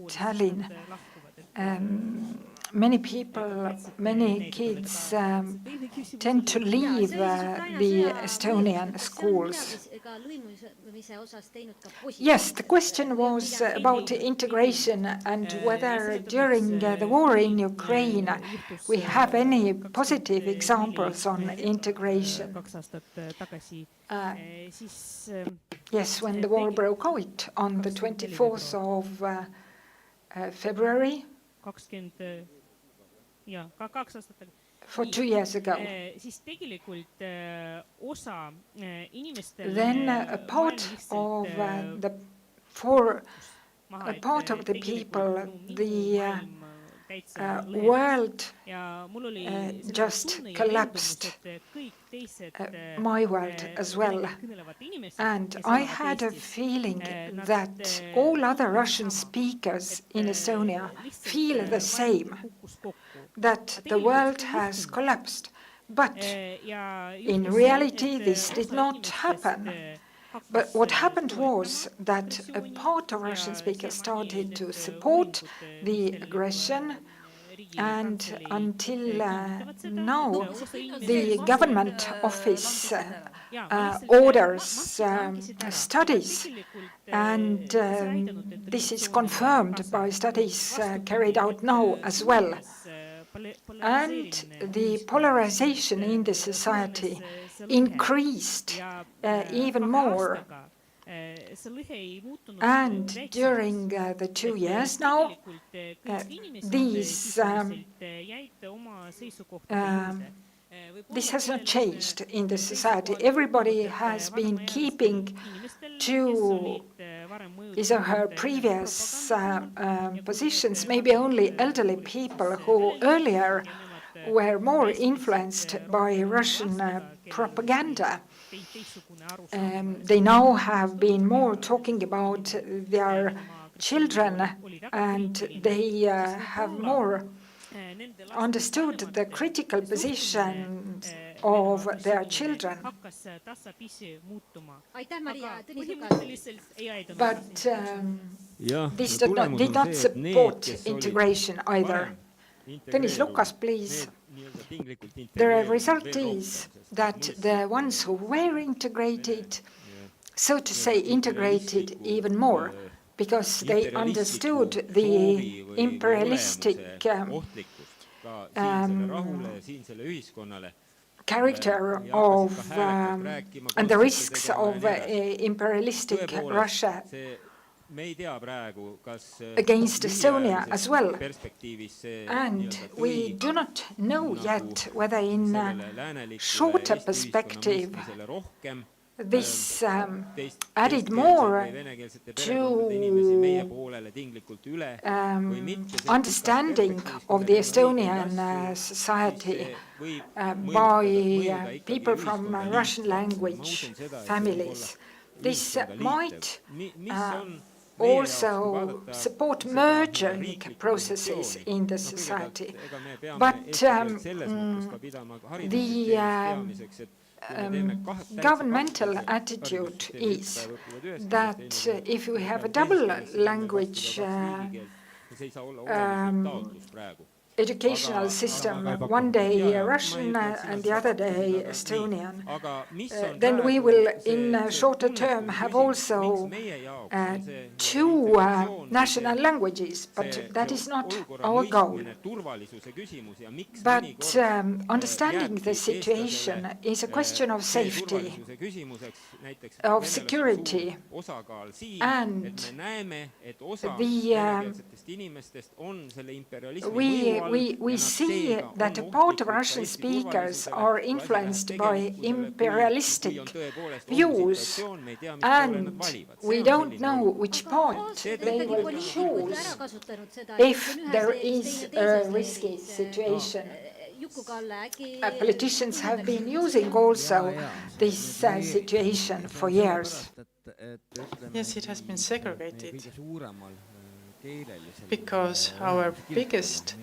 Tallinn, many people, many kids tend to leave the Estonian schools. Yes, the question was about integration and whether during the war in Ukraine we have any positive examples on integration. Yes, when the war broke out on the 24th of February, for 2 years ago. Then a part of the people, the world just collapsed, my world as well. And I had a feeling that all other Russian speakers in Estonia feel the same, that the world has collapsed. But in reality, this did not happen. But what happened was that a part of Russian speakers started to support the aggression, and until now, the government office orders studies, and this is confirmed by studies carried out now as well. And the polarization in the society increased even more. And during the 2 years now, this has not changed in the society. Everybody has been keeping to his or her previous positions, maybe only elderly people who earlier were more influenced by Russian propaganda. They now have been more talking about their children, and they have more understood the critical position of their children. But this did not support integration either. Tõnis Lukas, please. The result is that the ones who were integrated, so to say, integrated even more, because they understood the imperialistic character of and the risks of imperialistic Russia against Estonia as well. And we do not know yet whether in a shorter perspective this added more to understanding of the Estonian society by people from Russian language families. This might also support merging processes in the society. But the governmental attitude is that if we have a double language educational system, one day Russian and the other day Estonian, then we will in a shorter term have also two national languages, but that is not our goal. But understanding the situation is a question of safety, of security, and we see that a part of Russian speakers are influenced by imperialistic views, and we don't know which part they will choose if there is a risky situation. Politicians have been using also this situation for years. Yes, it has been segregated because our biggest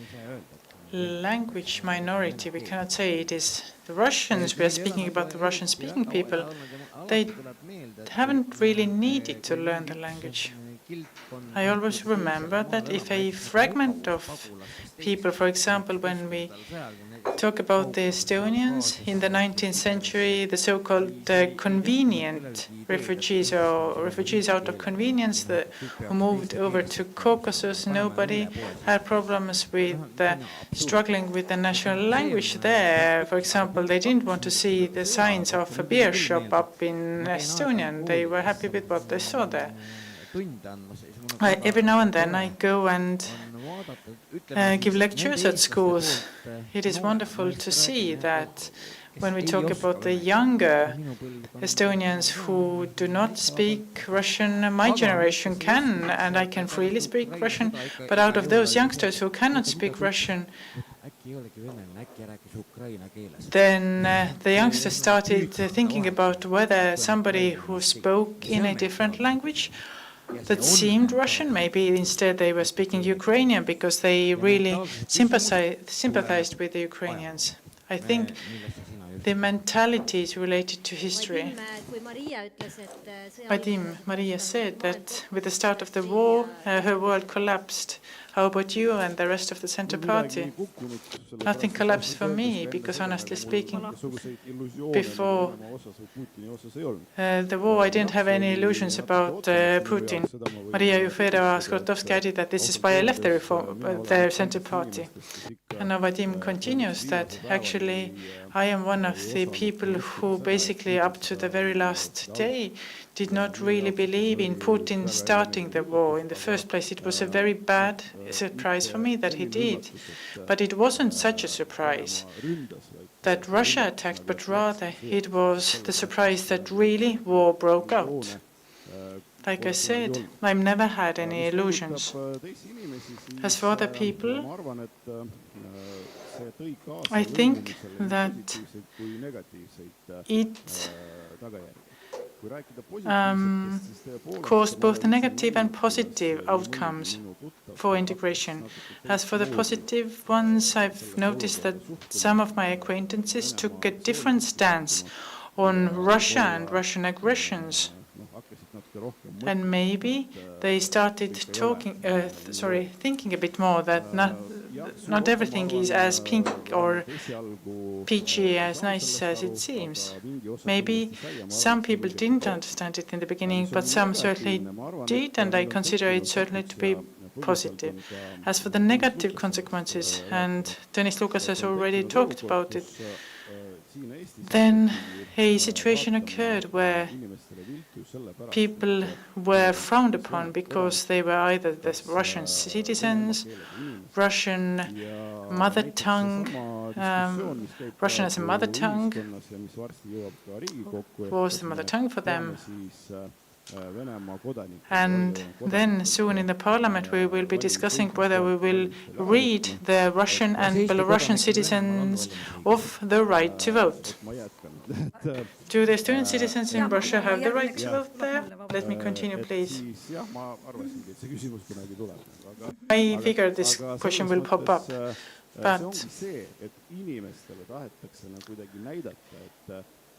language minority, we cannot say it is the Russians, we are speaking about the Russian-speaking people, they haven't really needed to learn the language. I always remember that if a fragment of people, for example, when we talk about the Estonians in the 19th century, the so-called convenient refugees or refugees out of convenience who moved over to Caucasus, nobody had problems with struggling with the national language there. For example, they didn't want to see the signs of a beer shop up in Estonian. They were happy with what they saw there. Every now and then I go and give lectures at schools. It is wonderful to see that when we talk about the younger Estonians who do not speak Russian, my generation can, and I can freely speak Russian, but out of those youngsters who cannot speak Russian, then the youngsters started thinking about whether somebody who spoke in a different language that seemed Russian, maybe instead they were speaking Ukrainian because they really sympathized with the Ukrainians. I think the mentality is related to history. Vadim, Maria said that with the start of the war, her world collapsed. How about you and the rest of the Center Party? Nothing collapsed for me, because honestly speaking, before the war, I didn't have any illusions about Putin. Maria Jufereva-Skrotovsky added that this is why I left the Center Party. And now Vadim continues that actually I am one of the people who basically up to the very last day did not really believe in Putin starting the war. In the first place, it was a very bad surprise for me that he did. But it wasn't such a surprise that Russia attacked, but rather it was the surprise that really war broke out. Like I said, I've never had any illusions. As for other people, I think that it caused both negative and positive outcomes for integration. As for the positive ones, I've noticed that some of my acquaintances took a different stance on Russia and Russian aggressions. And maybe they started thinking a bit more that not everything is as pink or peachy, as nice as it seems. Maybe some people didn't understand it in the beginning, but some certainly did, and I consider it certainly to be positive. As for the negative consequences, and Tõnis Lukas has already talked about it, then a situation occurred where people were frowned upon because they were either the Russian citizens, Russian mother tongue, Russian as a mother tongue was the mother tongue for them. And then soon in the parliament we will be discussing whether we will rid the Russian and Belarusian citizens of the right to vote. Do the Estonian citizens in Russia have the right to vote there? Let me continue, please. I figured this question will pop up, but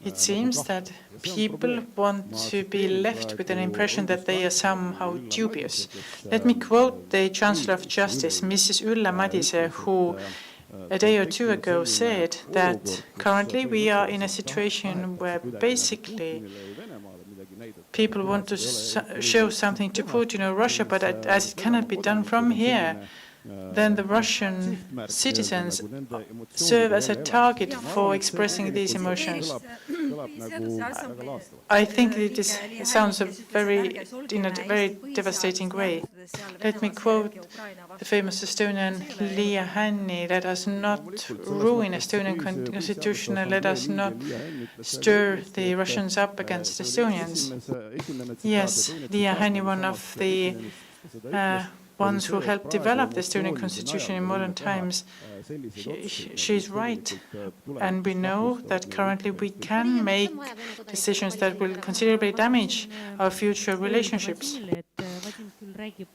it seems that people want to be left with an impression that they are somehow dubious. Let me quote the Chancellor of Justice, Mrs. Ülle Madise, who a day or two ago said that currently we are in a situation where basically people want to show something to Putin or Russia, but as it cannot be done from here, then the Russian citizens serve as a target for expressing these emotions. I think this sounds in a very devastating way. Let me quote the famous Estonian Liia Hänni: let us not ruin Estonian constitution and let us not stir the Russians up against Estonians. Yes, Liia Hänni, one of the ones who helped develop the Estonian constitution in modern times. She's right. And we know that currently we can make decisions that will considerably damage our future relationships.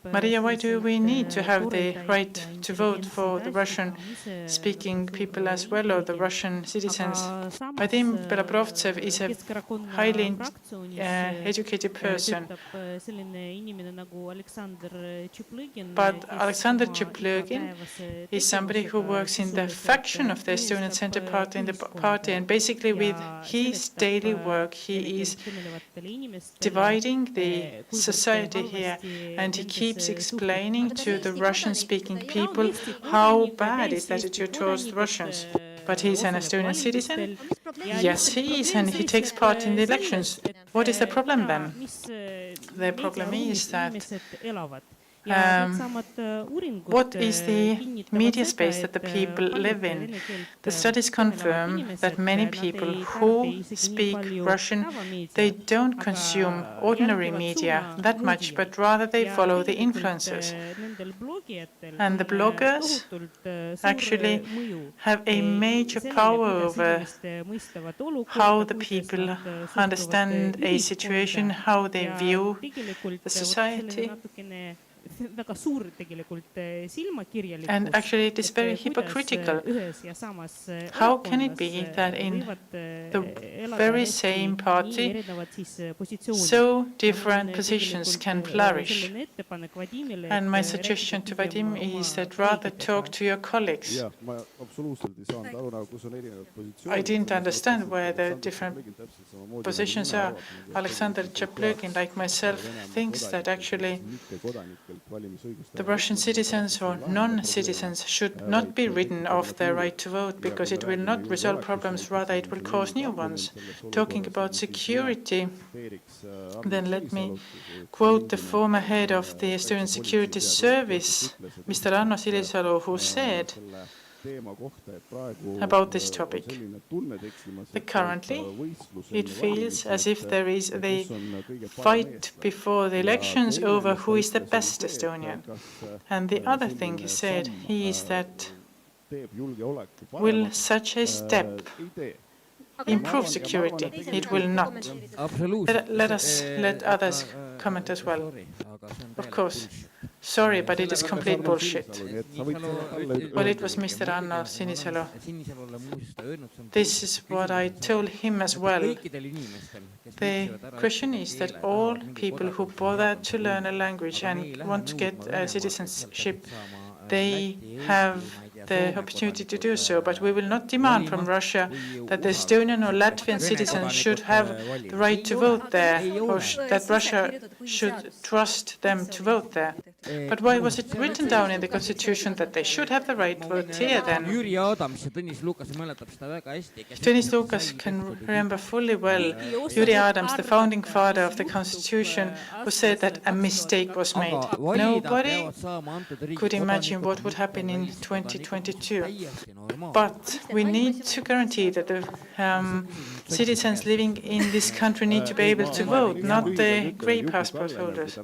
Maria, why do we need to have the right to vote for the Russian-speaking people as well, or the Russian citizens? Vadim Belobrovtsev is a highly educated person. But Alexander Cheplygin is somebody who works in the faction of the Estonian Center Party in the party, and basically with his daily work he is dividing the society here, and he keeps explaining to the Russian-speaking people how bad is the attitude towards the Russians. But he's an Estonian citizen? Yes, he is, and he takes part in the elections. What is the problem then? The problem is that what is the media space that the people live in? The studies confirm that many people who speak Russian, they don't consume ordinary media that much, but rather they follow the influencers. And the bloggers actually have a major power over how the people understand a situation, how they view the society. And actually it is very hypocritical. How can it be that in the very same party so different positions can flourish? And my suggestion to Vadim is that rather talk to your colleagues. I didn't understand where the different positions are. Alexander Cheplygin, like myself, thinks that actually the Russian citizens or non-citizens should not be ridden of their right to vote because it will not resolve problems, rather it will cause new ones. Talking about security, then let me quote the former head of the Estonian Security Service, Mr. Anno Sinisalu, who said about this topic that currently it feels as if there is a fight before the elections over who is the best Estonian. And the other thing he said is that will such a step improve security? It will not. Let others comment as well. Of course. Sorry, but it is complete bullshit. Well, it was Mr. Anno Sinisalu. This is what I told him as well. The question is that all people who bother to learn a language and want to get citizenship, they have the opportunity to do so, but we will not demand from Russia that the Estonian or Latvian citizens should have the right to vote there, or that Russia should trust them to vote there. But why was it written down in the constitution that they should have the right to vote here then? Tõnis Lukas can remember fully well Jüri Adams, the founding father of the constitution, who said that a mistake was made. Nobody could imagine what would happen in 2022. But we need to guarantee that the citizens living in this country need to be able to vote, not the grey passport holders.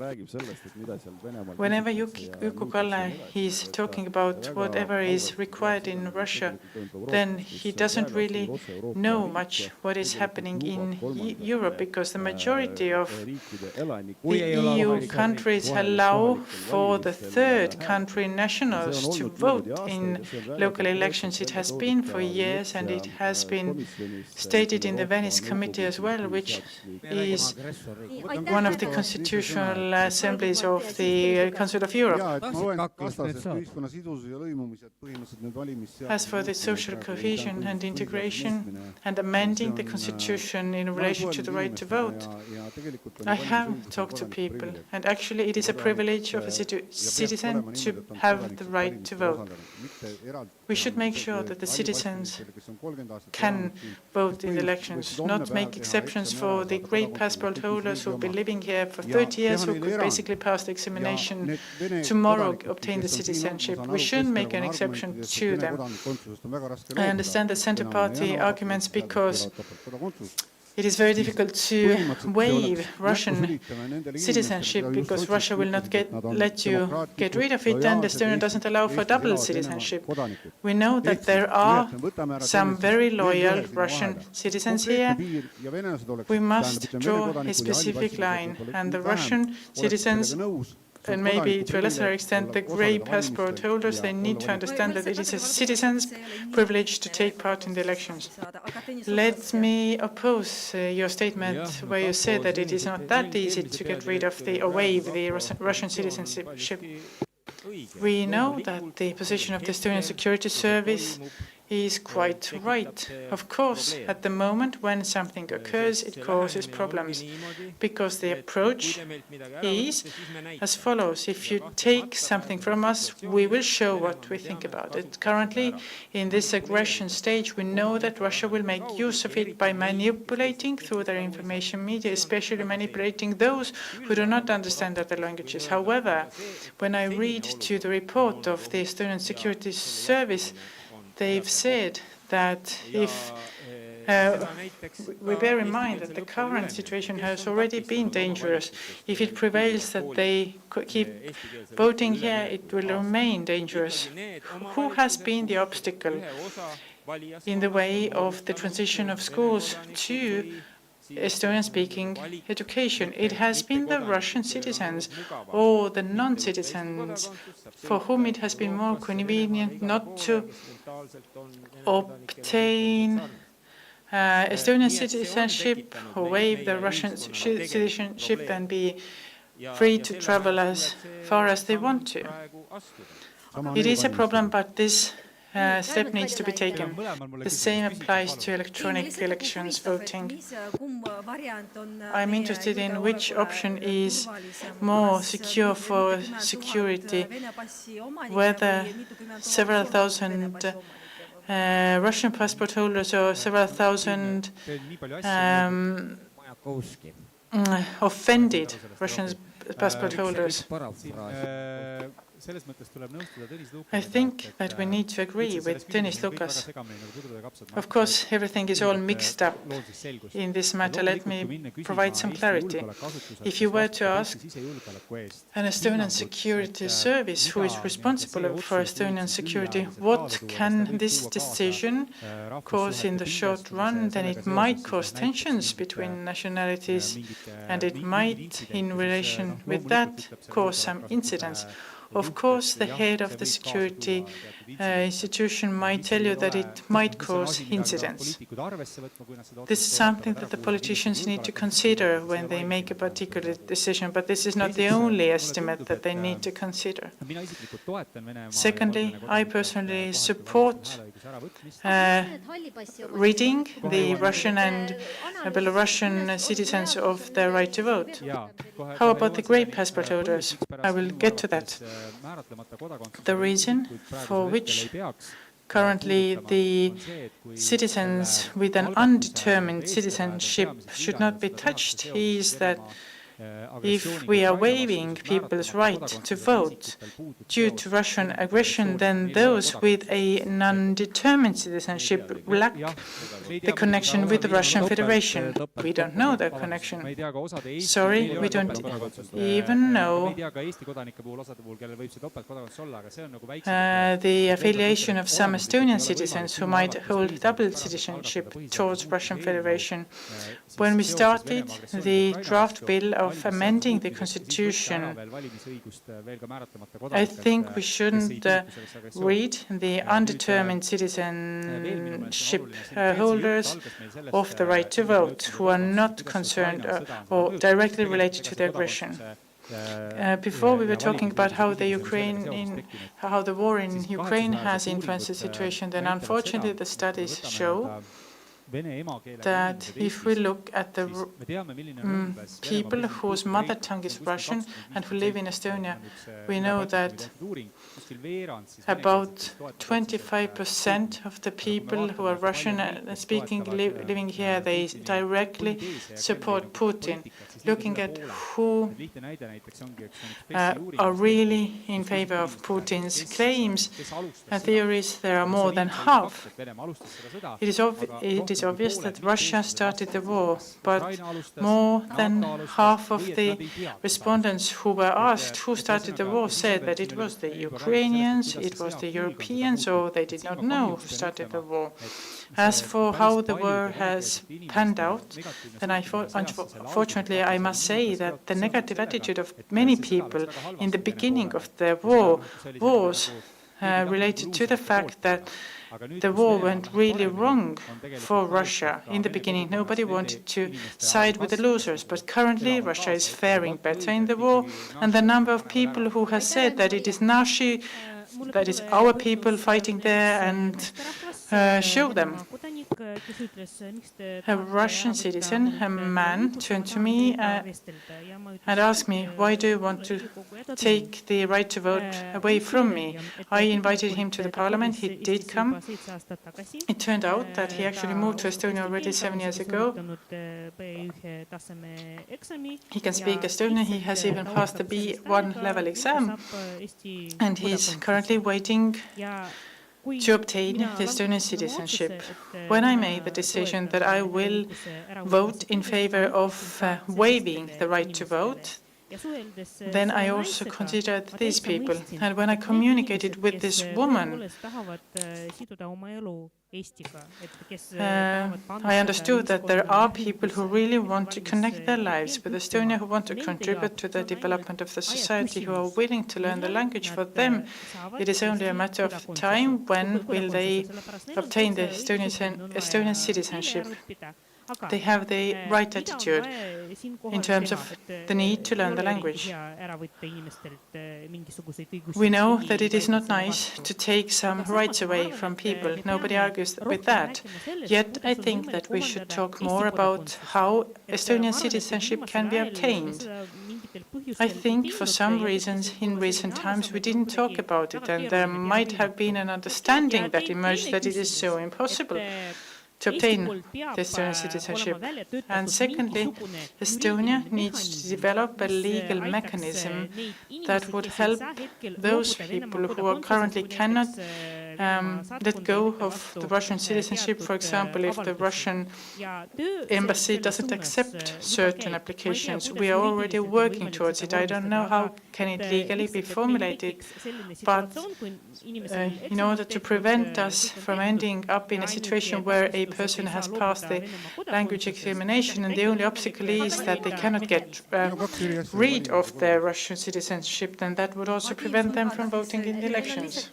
Whenever Juku Kalle is talking about whatever is required in Russia, then he doesn't really know much what is happening in Europe, because the majority of the EU countries allow for the third country nationals to vote in local elections. It has been for years, and it has been stated in the Venice Committee as well, which is one of the constitutional assemblies of the Council of Europe. As for the social cohesion and integration and amending the constitution in relation to the right to vote, I have talked to people, and actually it is a privilege of a citizen to have the right to vote. We should make sure that the citizens can vote in the elections, not make exceptions for the great passport holders who have been living here for 30 years, who could basically pass the examination tomorrow, obtain the citizenship. We shouldn't make an exception to them. I understand the Centre Party arguments because it is very difficult to waive Russian citizenship because Russia will not let you get rid of it, and Estonia doesn't allow for double citizenship. We know that there are some very loyal Russian citizens here. We must draw a specific line, and the Russian citizens, and maybe to a lesser extent the grey passport holders, they need to understand that it is a citizen's privilege to take part in the elections. Let me oppose your statement where you said that it is not that easy to get rid of or waive the Russian citizenship. We know that the position of the Estonian Security Service is quite right. Of course, at the moment when something occurs, it causes problems, because the approach is as follows. If you take something from us, we will show what we think about it. Currently, in this aggression stage, we know that Russia will make use of it by manipulating through their information media, especially manipulating those who do not understand other languages. However, when I read to the report of the Estonian Security Service, they've said that if we bear in mind that the current situation has already been dangerous, if it prevails that they keep voting here, it will remain dangerous. Who has been the obstacle in the way of the transition of schools to Estonian-speaking education? It has been the Russian citizens or the non-citizens for whom it has been more convenient not to obtain Estonian citizenship or waive the Russian citizenship and be free to travel as far as they want to. It is a problem, but this step needs to be taken. The same applies to electronic elections voting. I'm interested in which option is more secure for security, whether several thousand Russian passport holders or several thousand offended Russian passport holders. I think that we need to agree with Tõnis Lukas. Of course, everything is all mixed up in this matter. Let me provide some clarity. If you were to ask an Estonian security service who is responsible for Estonian security, what can this decision cause in the short run, then it might cause tensions between nationalities, and it might, in relation with that, cause some incidents. Of course, the head of the security institution might tell you that it might cause incidents. This is something that the politicians need to consider when they make a particular decision, but this is not the only estimate that they need to consider. Secondly, I personally support ridding the Russian and Belarusian citizens of their right to vote. How about the grey passport holders? I will get to that. The reason for which currently the citizens with an undetermined citizenship should not be touched is that if we are waiving people's right to vote due to Russian aggression, then those with a non-determined citizenship lack the connection with the Russian Federation. We don't know that connection. Sorry, we don't even know the affiliation of some Estonian citizens who might hold double citizenship towards Russian Federation. When we started the draft bill of amending the constitution, I think we shouldn't read the undetermined citizenship holders of the right to vote who are not concerned or directly related to the aggression. Before we were talking about how the war in Ukraine has influenced the situation, then unfortunately the studies show that if we look at the people whose mother tongue is Russian and who live in Estonia, we know that about 25% of the people who are Russian speaking living here, they directly support Putin. Looking at who are really in favor of Putin's claims and theories, there are more than half. It is obvious that Russia started the war, but more than half of the respondents who were asked who started the war said that it was the Ukrainians, it was the Europeans, or they did not know who started the war. As for how the war has panned out, then unfortunately I must say that the negative attitude of many people in the beginning of the war was related to the fact that the war went really wrong for Russia. In the beginning, nobody wanted to side with the losers, but currently Russia is faring better in the war, and the number of people who has said that it is Nashi, that is our people fighting there, and show them. A Russian citizen, a man, turned to me and asked me, why do you want to take the right to vote away from me? I invited him to the parliament. He did come. It turned out that he actually moved to Estonia already 7 years ago. He can speak Estonian. He has even passed the B1 level exam, and he's currently waiting to obtain the Estonian citizenship. When I made the decision that I will vote in favor of waiving the right to vote, then I also considered these people. And when I communicated with this woman, I understood that there are people who really want to connect their lives with Estonia, who want to contribute to the development of the society, who are willing to learn the language. For them, it is only a matter of time when will they obtain the Estonian citizenship. They have the right attitude in terms of the need to learn the language. We know that it is not nice to take some rights away from people. Nobody argues with that. Yet I think that we should talk more about how Estonian citizenship can be obtained. I think for some reasons in recent times we didn't talk about it, and there might have been an understanding that emerged that it is so impossible to obtain the Estonian citizenship. And secondly, Estonia needs to develop a legal mechanism that would help those people who currently cannot let go of the Russian citizenship. For example, if the Russian embassy doesn't accept certain applications, we are already working towards it. I don't know how can it legally be formulated, but in order to prevent us from ending up in a situation where a a person has passed the language examination, and the only obstacle is that they cannot get rid of their Russian citizenship, then that would also prevent them from voting in the elections.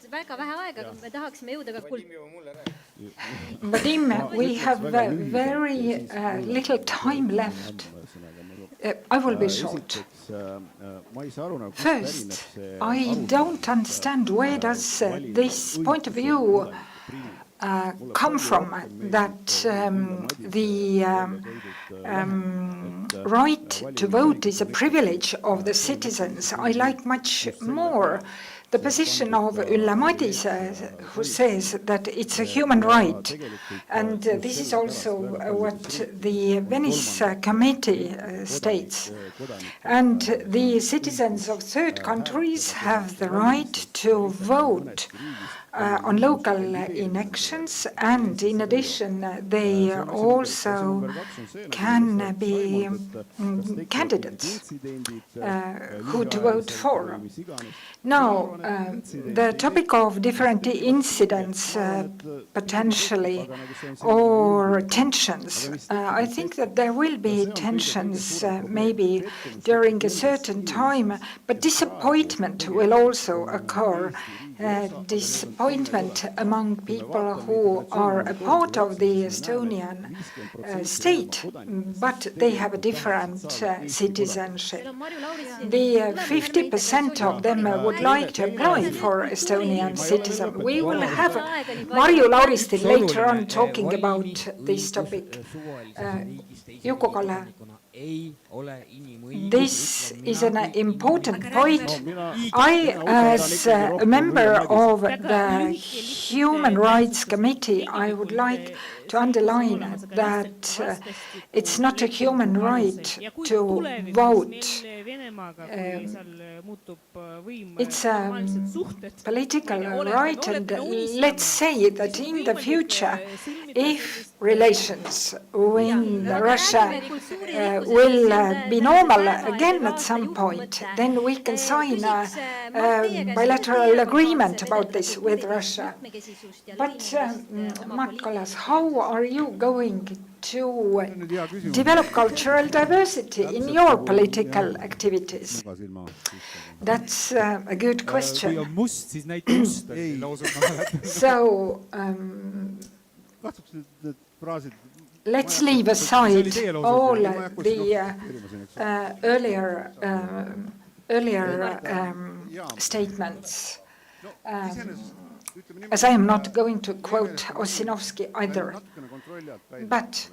Vadim, we have very little time left. I will be short. First, I don't understand where does this point of view come from, that the right to vote is a privilege of the citizens. I like much more the position of Ülle Madise, who says that it's a human right. And this is also what the Venice Committee states. And the citizens of third countries have the right to vote on local elections, and in addition, they also can be candidates who to vote for. Now, the topic of different incidents potentially or tensions, I think that there will be tensions maybe during a certain time, but disappointment will also occur. Disappointment among people who are a part of the Estonian state, but they have a different citizenship. The 50% of them would like to apply for Estonian citizenship. We will have Marju Lauristin later on talking about this topic. Juku-Kalle, this is an important point. I, as a member of the Human Rights Committee, I would like to underline that it's not a human right to vote. It's a political right, and let's say that in the future, if relations with Russia will be normal again at some point, then we can sign a bilateral agreement about this with Russia. But, Mart Kallas, how are you going to develop cultural diversity in your political activities? That's a good question. So, let's leave aside all the earlier statements, as I am not going to quote Ossinovsky either. But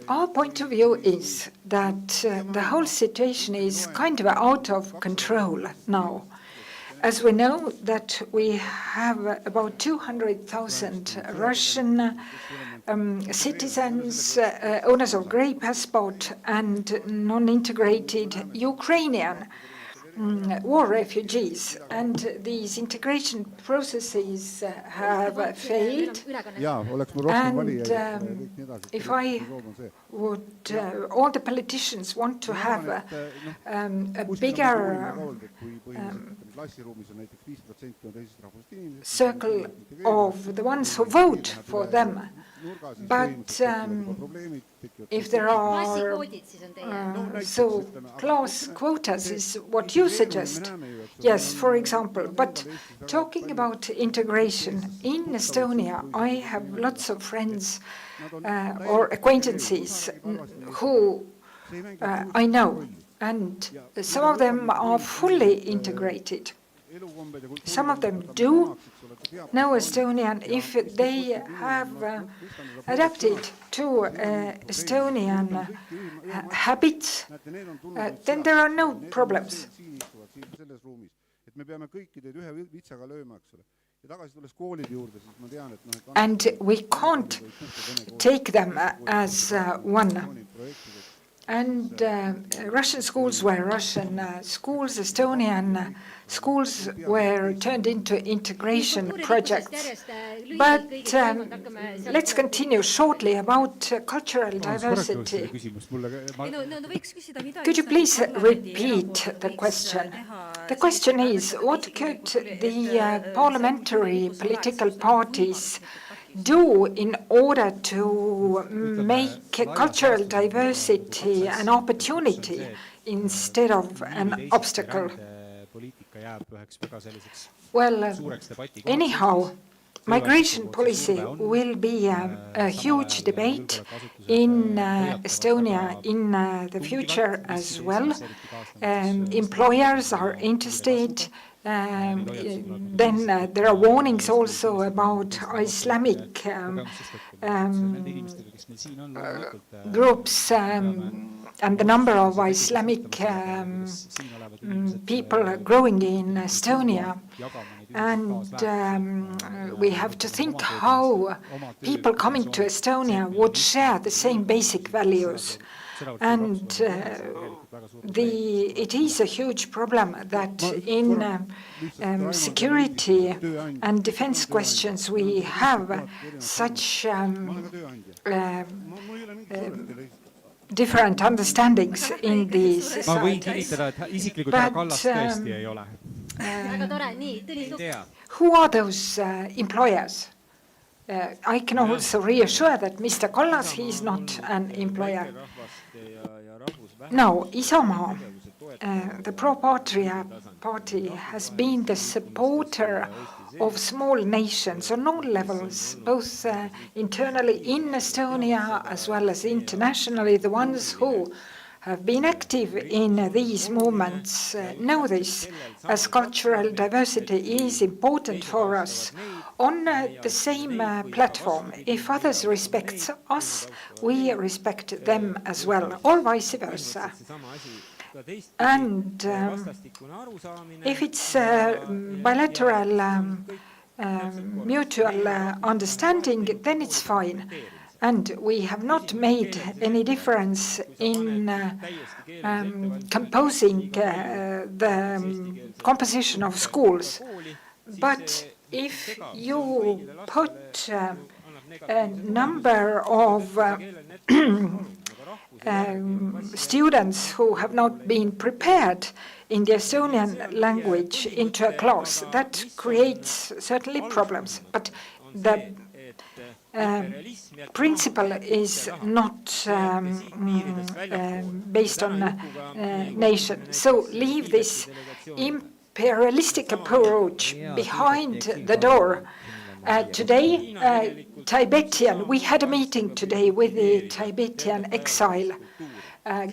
our point of view is that the whole situation is kind of out of control now. As we know that we have about 200,000 Russian citizens, owners of grey passport, and non-integrated Ukrainian war refugees, and these integration processes have failed. And if I would, all the politicians want to have a bigger circle of the ones who vote for them. But if there are so class quotas is what you suggest. Yes, for example. But talking about integration in Estonia, I have lots of friends or acquaintances who I know, and some of them are fully integrated. Some of them do know Estonian if they have adapted to Estonian habits, then there are no problems. And we can't take them as one. And Russian schools were Russian schools, Estonian schools were turned into integration projects. But let's continue shortly about cultural diversity. Could you please repeat the question? The question is, what could the parliamentary political parties do in order to make cultural diversity an opportunity instead of an obstacle? Well, anyhow, migration policy will be a huge debate in Estonia in the future as well. Employers are interested. Then there are warnings also about Islamic groups and the number of Islamic people growing in Estonia. And we have to think how people coming to Estonia would share the same basic values. And it is a huge problem that in security and defense questions we have such different understandings in the societies. Who are those employers? I can also reassure that Mr. Kallas, he is not an employer. No, Isamaa, the Pro-Patria party, has been the supporter of small nations on all levels, both internally in Estonia as well as internationally. The ones who have been active in these movements know this, as cultural diversity is important for us. On the same platform, if others respect us, we respect them as well, or vice versa. And if it's bilateral mutual understanding, then it's fine. And we have not made any difference in composing the composition of schools. But if you put a number of students who have not been prepared in the Estonian language into a class, that creates certainly problems. But the principle is not based on nation. So leave this imperialistic approach behind the door. Today, Tibetan, we had a meeting today with the Tibetan exile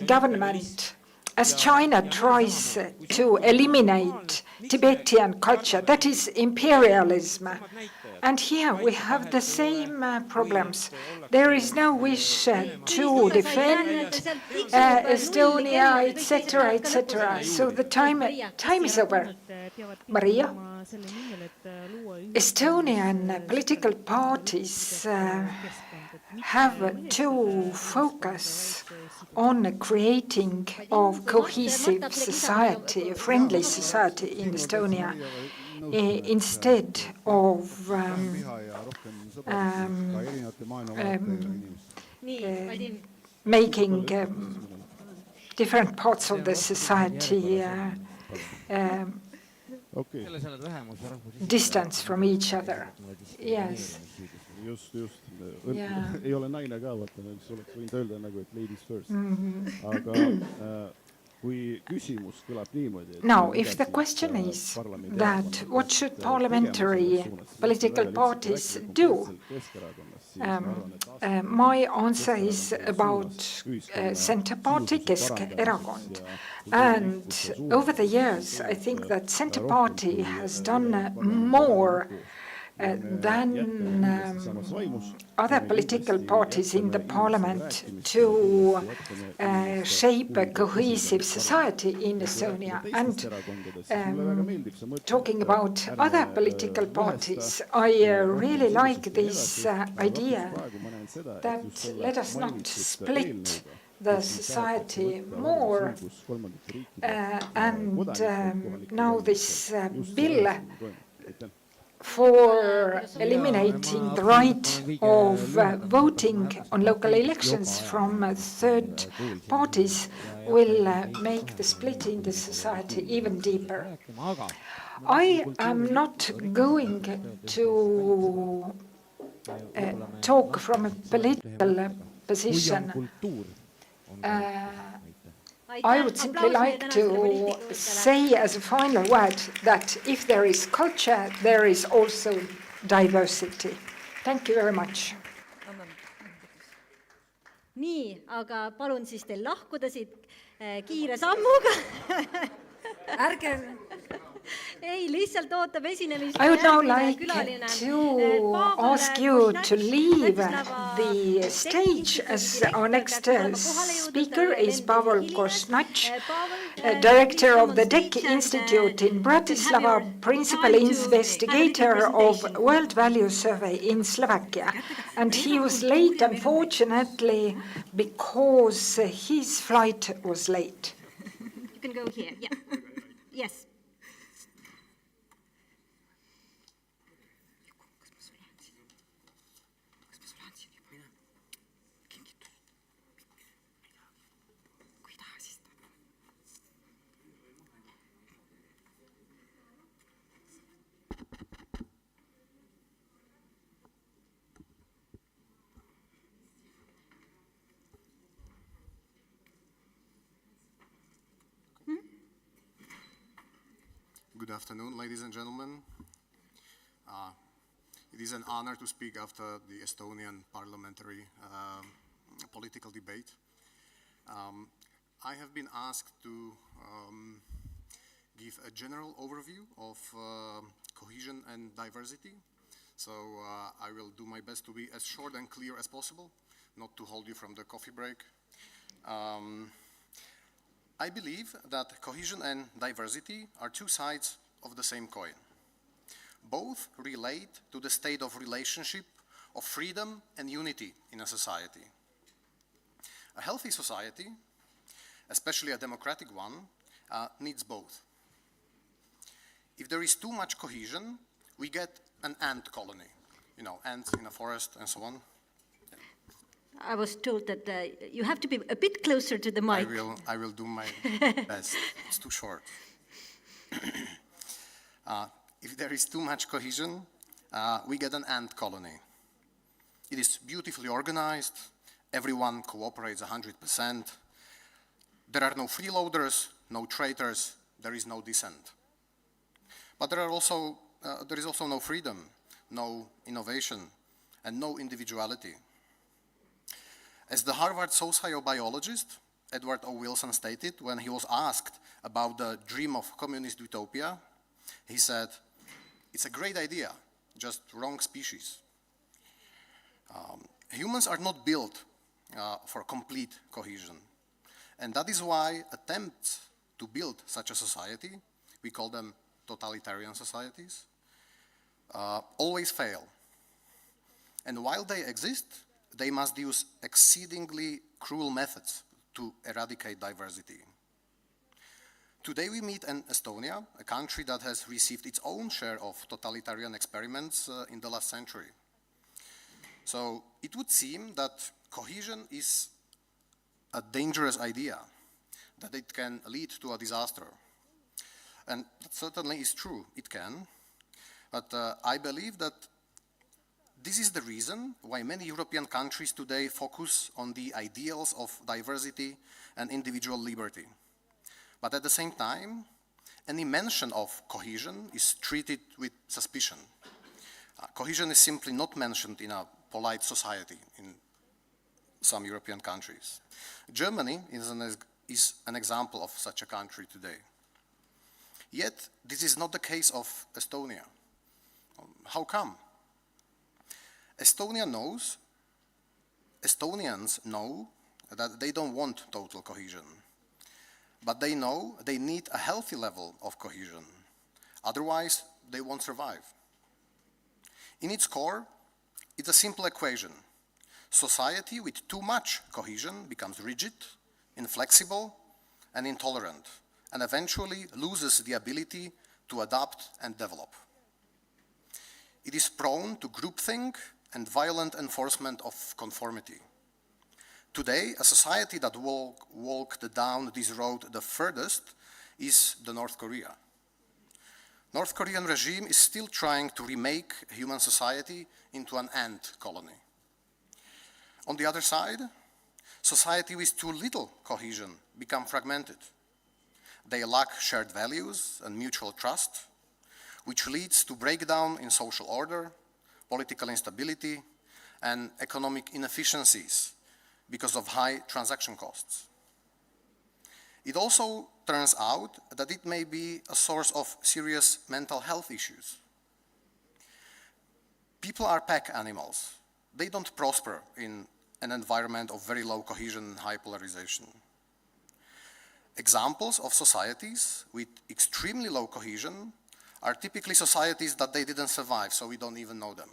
government. As China tries to eliminate Tibetan culture, that is imperialism. And here we have the same problems. There is no wish to defend Estonia, etc., etc. So the time is over. Maria? Estonian political parties have to focus on creating of cohesive society, a friendly society in Estonia, instead of making different parts of the society distance from each other. Yes. Yeah. Now, if the question is that what should parliamentary political parties do, my answer is about Centre Party, Keskerakond. And over the years, I think that Centre Party has done more than other political parties in the parliament to shape a cohesive society in Estonia. And talking about other political parties, I really like this idea that let us not split the society more. And now this bill for eliminating the right of voting on local elections from third parties will make the split in the society even deeper. I am not going to talk from a political position. I would simply like to say as a final word that if there is culture, there is also diversity. Thank you very much. Nii, aga palun siis teil lahkuda siit kiire sammuga. Ärge... Ei, lihtsalt ootab esinemist. I would now like to ask you to leave the stage as our next speaker is Pavel Kosnach, director of the DEC Institute in Bratislava, principal investigator of World Value Survey in Slovakia. And he was late, unfortunately, because his flight was late. You can go here, yeah. Yes. Good afternoon, ladies and gentlemen. It is an honor to speak after the Estonian parliamentary political debate. I have been asked to give a general overview of cohesion and diversity. So I will do my best to be as short and clear as possible, not to hold you from the coffee break. I believe that cohesion and diversity are two sides of the same coin. Both relate to the state of relationship of freedom and unity in a society. A healthy society, especially a democratic one, needs both. If there is too much cohesion, we get an ant colony, you know, ants in a forest and so on. I was told that you have to be a bit closer to the mic. I will do my best. It's too short. If there is too much cohesion, we get an ant colony. It is beautifully organized. Everyone cooperates 100%. There are no freeloaders, no traitors. There is no dissent. But there is also no freedom, no innovation, and no individuality. As the Harvard sociobiologist Edward O. Wilson stated when he was asked about the dream of communist utopia, he said, "It's a great idea, just wrong species." Humans are not built for complete cohesion. And that is why attempts to build such a society, we call them totalitarian societies, always fail. And while they exist, they must use exceedingly cruel methods to eradicate diversity. Today we meet in Estonia, a country that has received its own share of totalitarian experiments in the last century. So it would seem that cohesion is a dangerous idea, that it can lead to a disaster. And that certainly is true, it can. But I believe that this is the reason why many European countries today focus on the ideals of diversity and individual liberty. But at the same time, any mention of cohesion is treated with suspicion. Cohesion is simply not mentioned in a polite society in some European countries. Germany is an example of such a country today. Yet, this is not the case of Estonia. How come? Estonians know that they don't want total cohesion, but they know they need a healthy level of cohesion. Otherwise, they won't survive. In its core, it's a simple equation. Society with too much cohesion becomes rigid, inflexible, and intolerant, and eventually loses the ability to adapt and develop. It is prone to groupthink and violent enforcement of conformity. Today, a society that walked down this road the furthest is North Korea. North Korean regime is still trying to remake human society into an ant colony. On the other side, society with too little cohesion become fragmented. They lack shared values and mutual trust, which leads to breakdown in social order, political instability, and economic inefficiencies because of high transaction costs. It also turns out that it may be a source of serious mental health issues. People are pack animals. They don't prosper in an environment of very low cohesion and high polarization. Examples of societies with extremely low cohesion are typically societies that they didn't survive, so we don't even know them.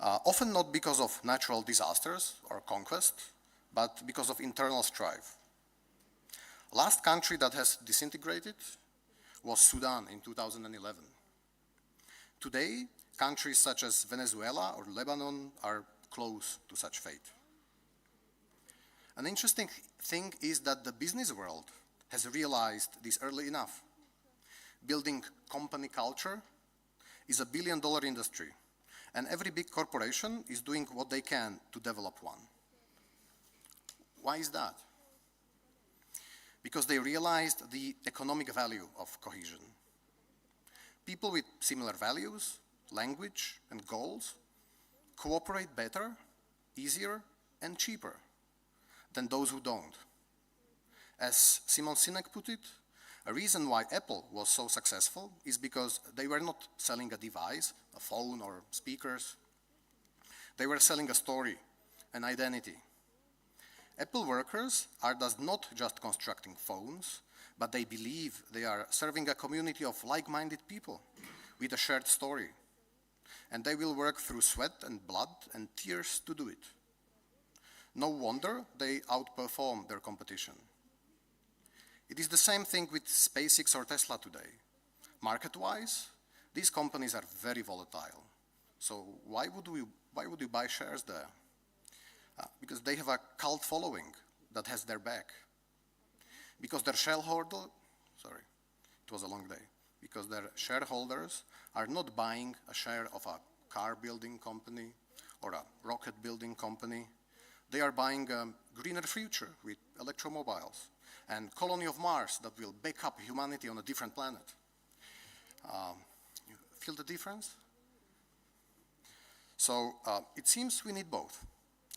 Often not because of natural disasters or conquest, but because of internal strife. Last country that has disintegrated was Sudan in 2011. Today, countries such as Venezuela or Lebanon are close to such fate. An interesting thing is that the business world has realized this early enough. Building company culture is a billion-dollar industry, and every big corporation is doing what they can to develop one. Why is that? Because they realized the economic value of cohesion. People with similar values, language, and goals cooperate better, easier, and cheaper than those who don't. As Simon Sinek put it, a reason why Apple was so successful is because they were not selling a device, a phone or speakers. They were selling a story, an identity. Apple workers are thus not just constructing phones, but they believe they are serving a community of like-minded people with a shared story. And they will work through sweat and blood and tears to do it. No wonder they outperform their competition. It is the same thing with SpaceX or Tesla today. Market-wise, these companies are very volatile. So why would you buy shares there? Because they have a cult following that has their back. Because their shareholders are not buying a share of a car building company or a rocket building company. They are buying a greener future with electromobiles and colony of Mars that will back up humanity on a different planet. You feel the difference? So it seems we need both.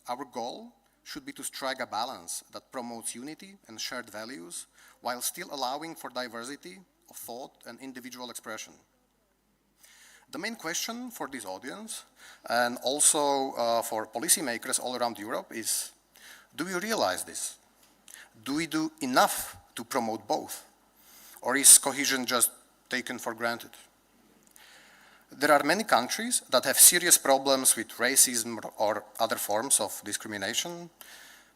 Our goal should be to strike a balance that promotes unity and shared values while still allowing for diversity of thought and individual expression. The main question for this audience, and also for policymakers all around Europe, is, do we realize this? Do we do enough to promote both? Or is cohesion just taken for granted? There are many countries that have serious problems with racism or other forms of discrimination.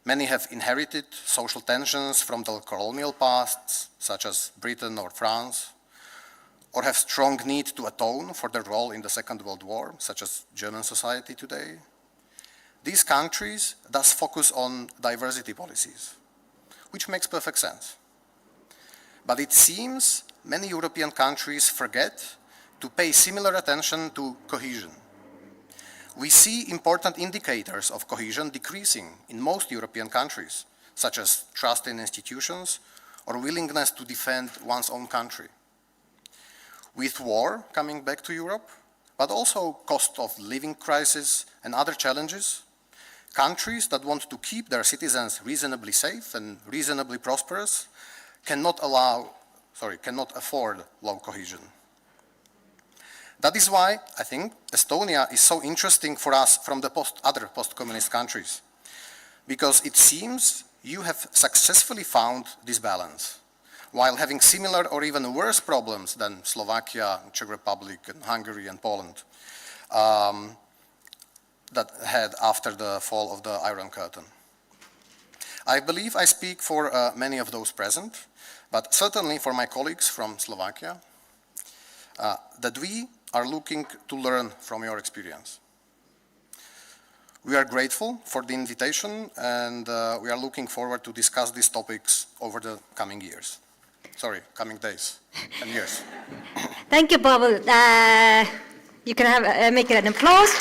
Many have inherited social tensions from the colonial pasts, such as Britain or France, or have strong need to atone for their role in the Second World War, such as German society today. These countries thus focus on diversity policies, which makes perfect sense. But it seems many European countries forget to pay similar attention to cohesion. We see important indicators of cohesion decreasing in most European countries, such as trust in institutions or willingness to defend one's own country. With war coming back to Europe, but also cost of living crisis and other challenges, countries that want to keep their citizens reasonably safe and reasonably prosperous cannot afford low cohesion. That is why I think Estonia is so interesting for us from the other post-communist countries, because it seems you have successfully found this balance, while having similar or even worse problems than Slovakia, Czech Republic, and Hungary and Poland that had after the fall of the Iron Curtain. I believe I speak for many of those present, but certainly for my colleagues from Slovakia, that we are looking to learn from your experience. We are grateful for the invitation, and we are looking forward to discuss these topics over the coming days and years. Thank you, Pavel. You can have, make it an applause.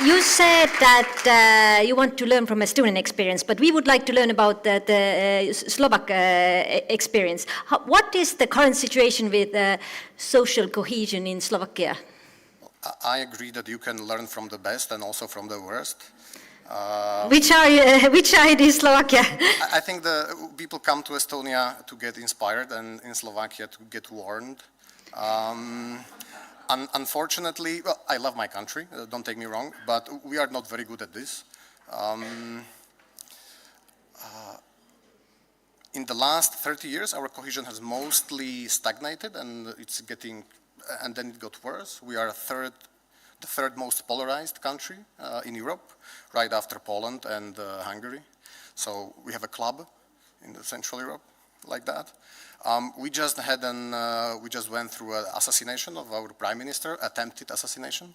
You said that you want to learn from Estonian experience, but we would like to learn about the Slovak experience. What is the current situation with social cohesion in Slovakia? I agree that you can learn from the best and also from the worst. Which are it in Slovakia? I think the people come to Estonia to get inspired and in Slovakia to get warned. Unfortunately, well, I love my country, don't take me wrong, but we are not very good at this. In the last 30 years, our cohesion has mostly stagnated, and and then it got worse. We are the third most polarized country in Europe, right after Poland and Hungary. So we have a club in Central Europe like that. We just went through an assassination of our prime minister, attempted assassination,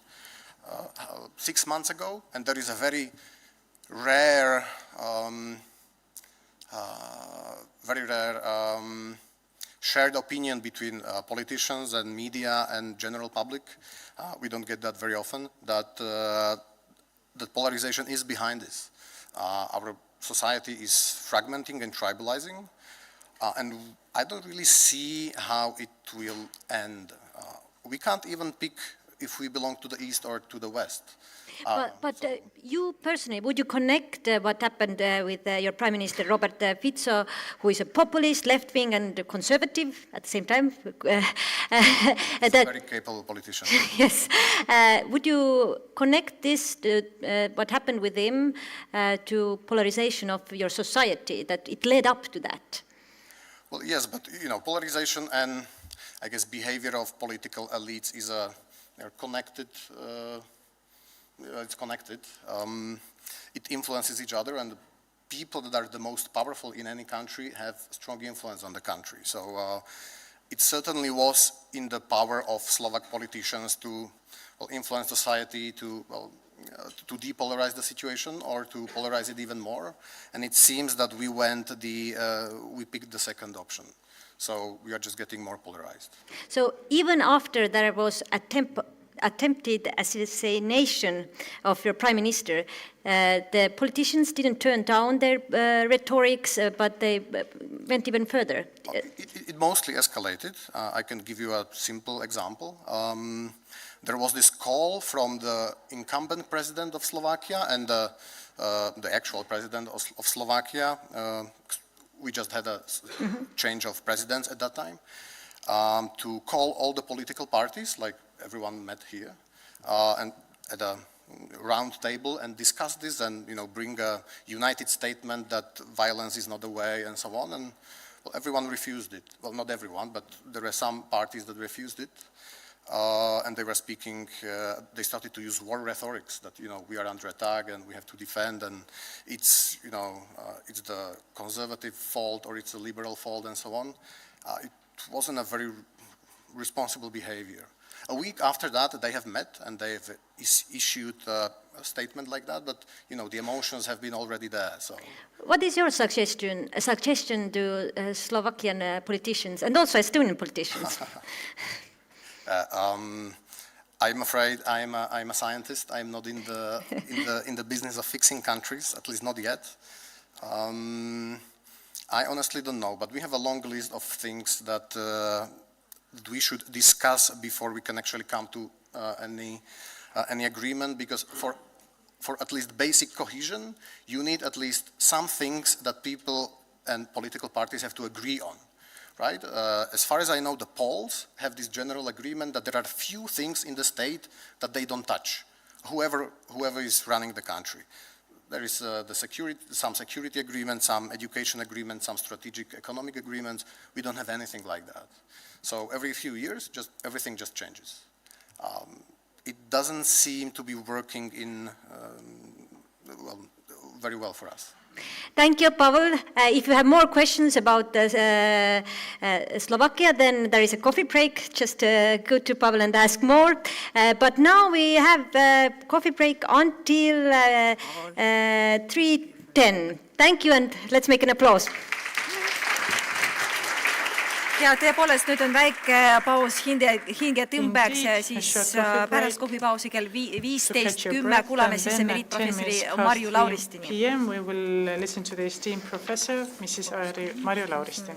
6 months ago, and there is a very rare shared opinion between politicians and media and general public. We don't get that very often, that polarization is behind this. Our society is fragmenting and tribalizing, and I don't really see how it will end. We can't even pick if we belong to the East or to the West. But you personally, would you connect what happened with your Prime Minister Robert Fico, who is a populist, left-wing and conservative at the same time? He's a very capable politician. Yes. Would you connect this, what happened with him, to polarization of your society, that it led up to that? Well, yes, but polarization and I guess behavior of political elites is they're connected. It's connected. It influences each other, and the people that are the most powerful in any country have strong influence on the country. So it certainly was in the power of Slovak politicians to influence society, to depolarize the situation or to polarize it even more. And it seems that we picked the second option. So we are just getting more polarized. So even after there was attempted assassination of your prime minister, the politicians didn't turn down their rhetorics, but they went even further. It mostly escalated. I can give you a simple example. There was this call from the incumbent president of Slovakia and the actual president of Slovakia. We just had a change of presidents at that time, to call all the political parties, like everyone met here, and at a round table and discuss this and bring a united statement that violence is not the way and so on. And everyone refused it. Well, not everyone, but there were some parties that refused it. And they were speaking, they started to use war rhetorics that, we are under attack and we have to defend, and it's, it's the conservative fault or it's the liberal fault and so on. It wasn't a very responsible behavior. A week after that, they have met and they have issued a statement like that, but, the emotions have been already there, so. What is your suggestion to Slovakian politicians and also Estonian politicians? I'm afraid I'm a scientist. I'm not in the business of fixing countries, at least not yet. I honestly don't know, but we have a long list of things that we should discuss before we can actually come to any agreement. Because for at least basic cohesion, you need at least some things that people and political parties have to agree on. Right? As far as I know, the Poles have this general agreement that there are few things in the state that they don't touch, whoever is running the country. There is some security agreements, some education agreements, some strategic economic agreements. We don't have anything like that. So every few years, everything just changes. It doesn't seem to be working very well for us. Thank you, Pavel. If you have more questions about Slovakia, then there is a coffee break. Just go to Pavel and ask more. But now we have a coffee break until 3:10. Thank you, and let's make an applause. ja tõepoolest nüüd on väike paus hingetõmbeks ja siis pärast kohvipausi kell 15:10 kuulame siis emeriitprofessori Marju Lauristini. PM we will listen to the esteemed professor Mrs. Marju Lauristin.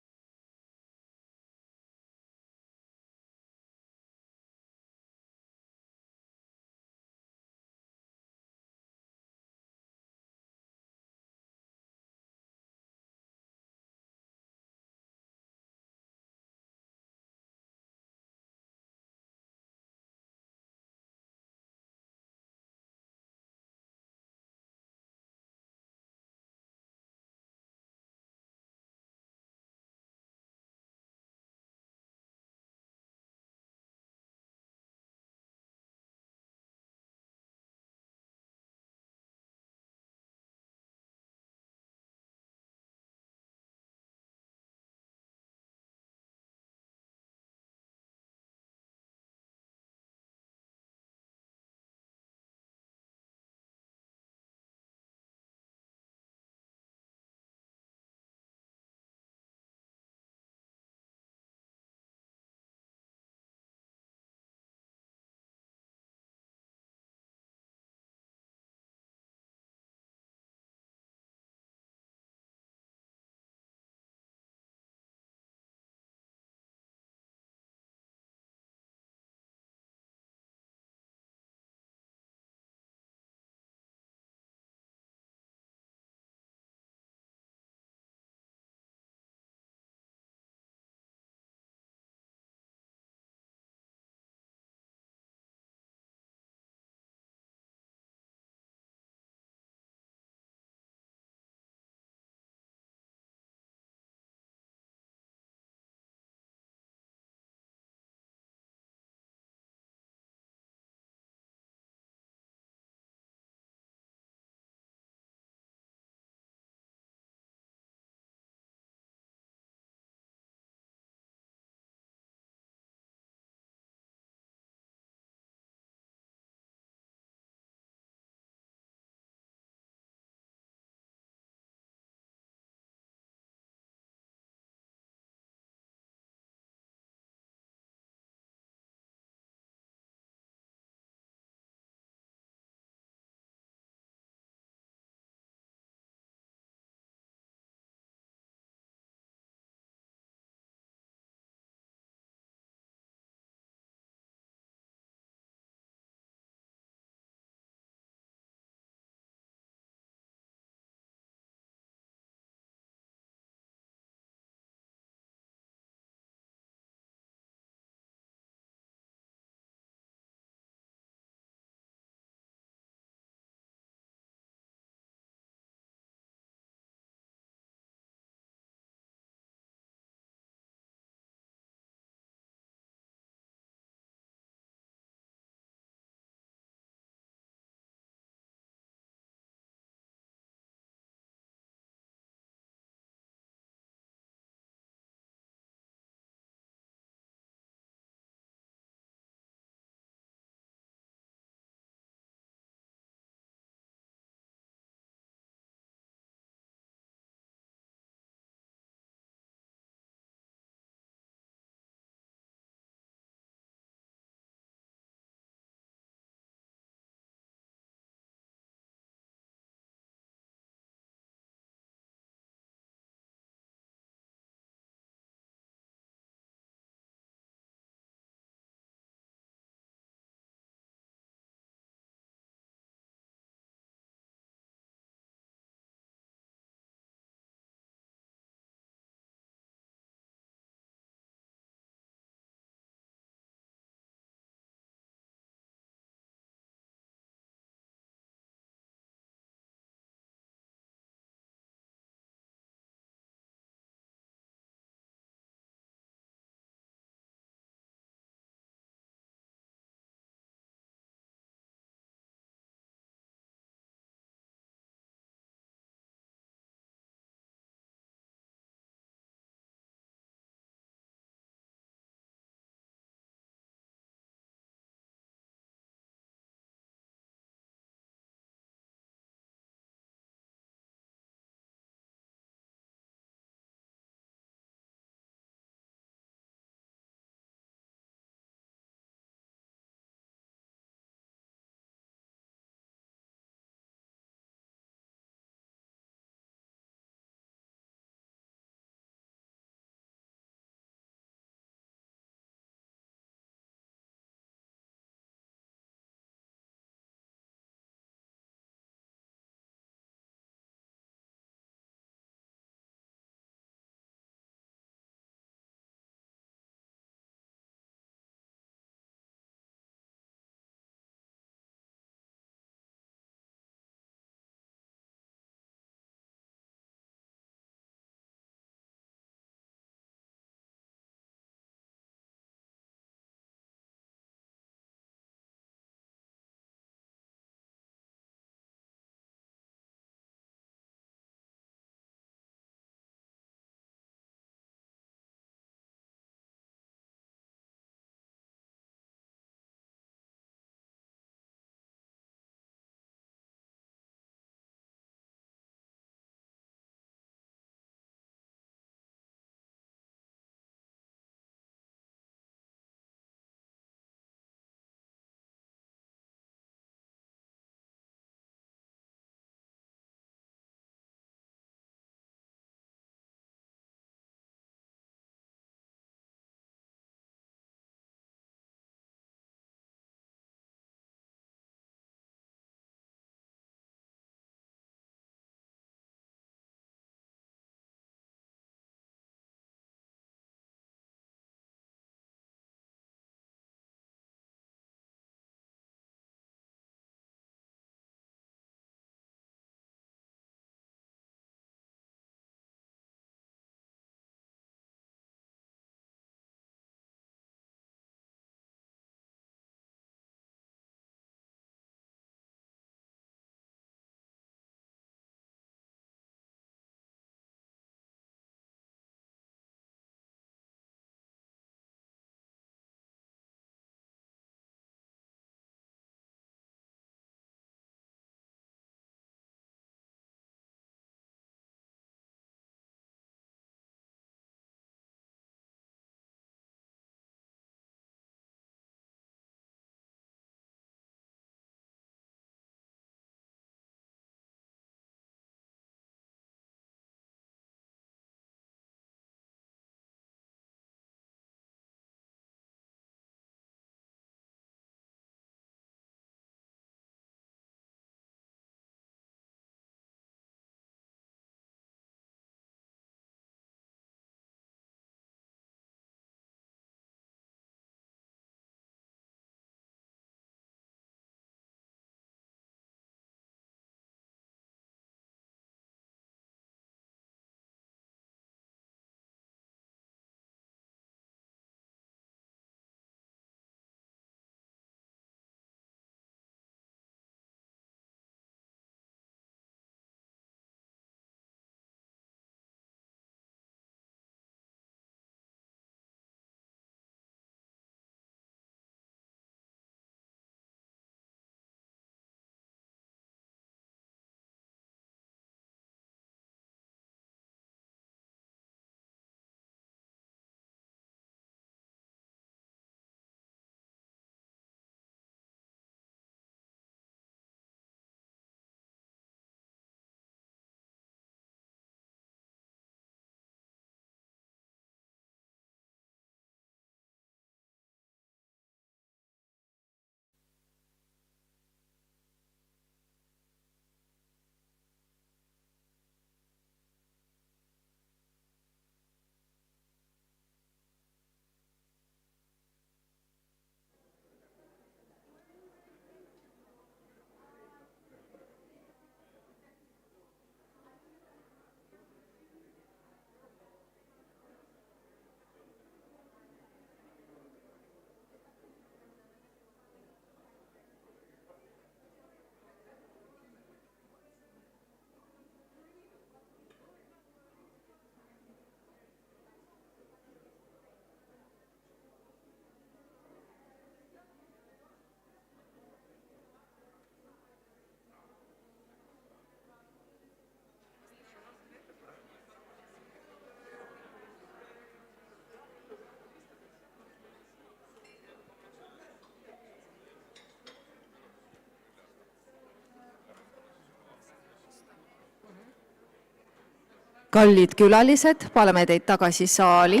Kallid külalised, palame teid tagasi saali.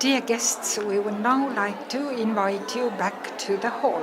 Dear guests, we would now like to invite you back to the hall.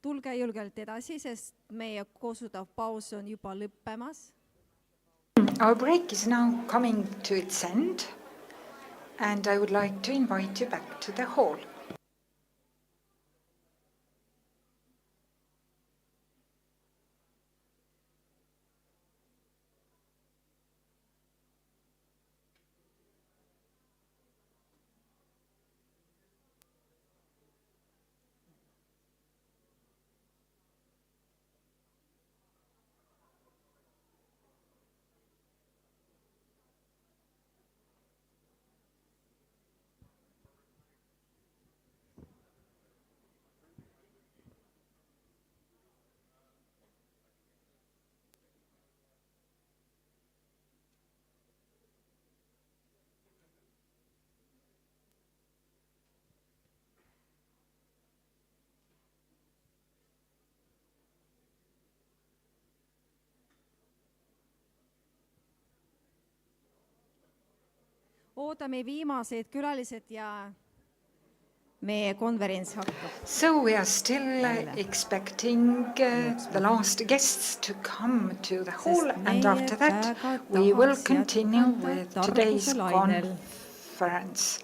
Tulge julgelt edasi, sest meie koosolek paus on juba lõppemas. Our break is now coming to its end, and I would like to invite you back to the hall. Ootame viimased külalised ja meie konverents hakkab. So we are still expecting the last guests to come to the hall, and after that we will continue with today's conference.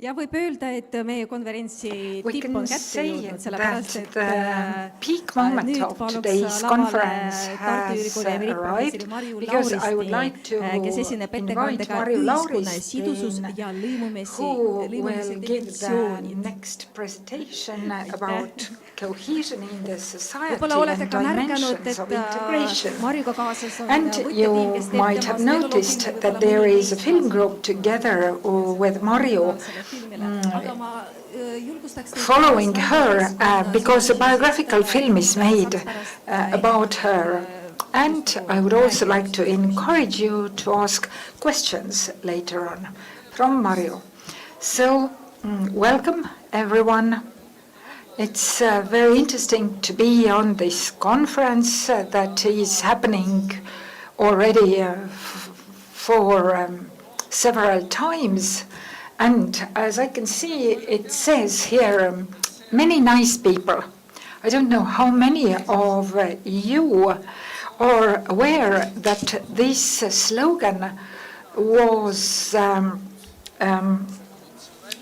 Ja võib öelda, et meie konverentsi tipp on kätte jõudnud, sellepärast, et peak moment of today's conference has arrived, because I would like to invite Marju Lauristin, who will give the next presentation about cohesion in the society and dimensions of integration. And you might have noticed that there is a film group together with Marju following her because a biographical film is made about her. And I would also like to encourage you to ask questions later on from Marju. So, welcome everyone. It's very interesting to be on this conference that is happening already for several times. And as I can see, it says here, many nice people. I don't know how many of you are aware that this slogan was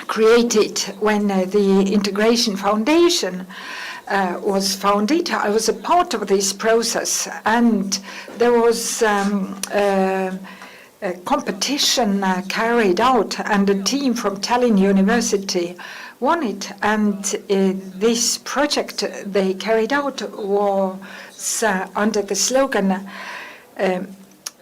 created when the Integration Foundation was founded. I was a part of this process, and there was a competition carried out, and a team from Tallinn University won it. And this project they carried out was under the slogan,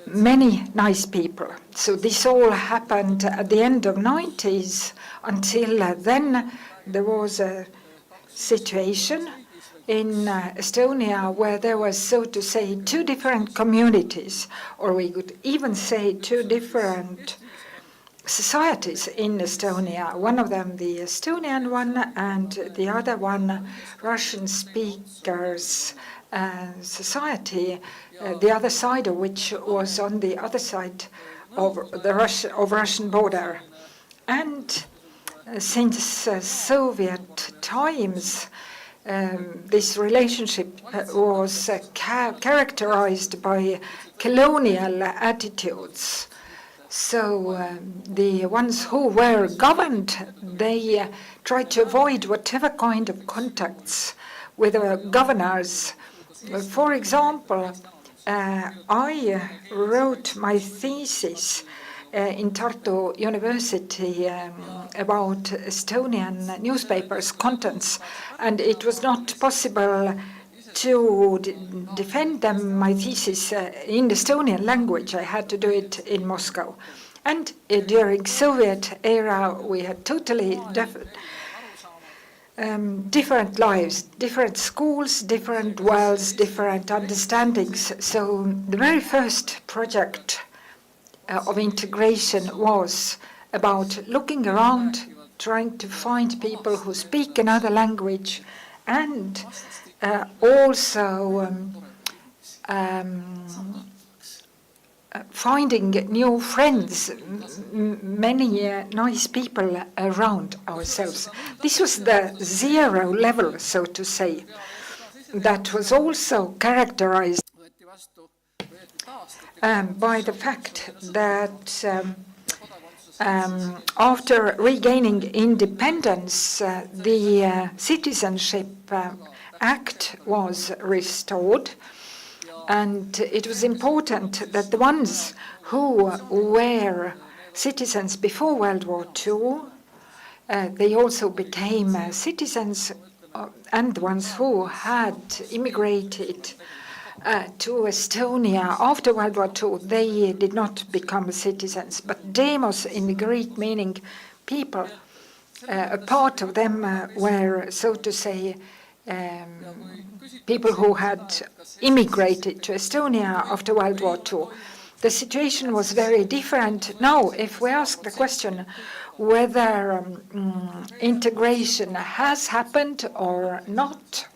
many nice people. So this all happened at the end of 90s. Until then, there was a situation in Estonia where there was, so to say, two different communities, or we could even say two different societies in Estonia. One of them the Estonian one, and the other one Russian speakers society, the other side of which was on the other side of the Russian border. And since Soviet times, this relationship was characterized by colonial attitudes. So the ones who were governed, they tried to avoid whatever kind of contacts with the governors. For example, I wrote my thesis in Tartu University about Estonian newspapers' contents, and it was not possible to defend them, my thesis, in Estonian language. I had to do it in Moscow. And during Soviet era, we had totally different lives, different schools, different worlds, different understandings. So the very first project of integration was about looking around, trying to find people who speak another language, and also finding new friends, many nice people around ourselves. This was the zero level, so to say, that was also characterized by the fact that after regaining independence, the Citizenship Act was restored. And it was important that the ones who were citizens before World War II, they also became citizens, and the ones who had immigrated to Estonia after World War II, they did not become citizens. But demos in the Greek meaning people, a part of them were, so to say, people who had immigrated to Estonia after World War II. The situation was very different. Now, if we ask the question whether integration has happened or not,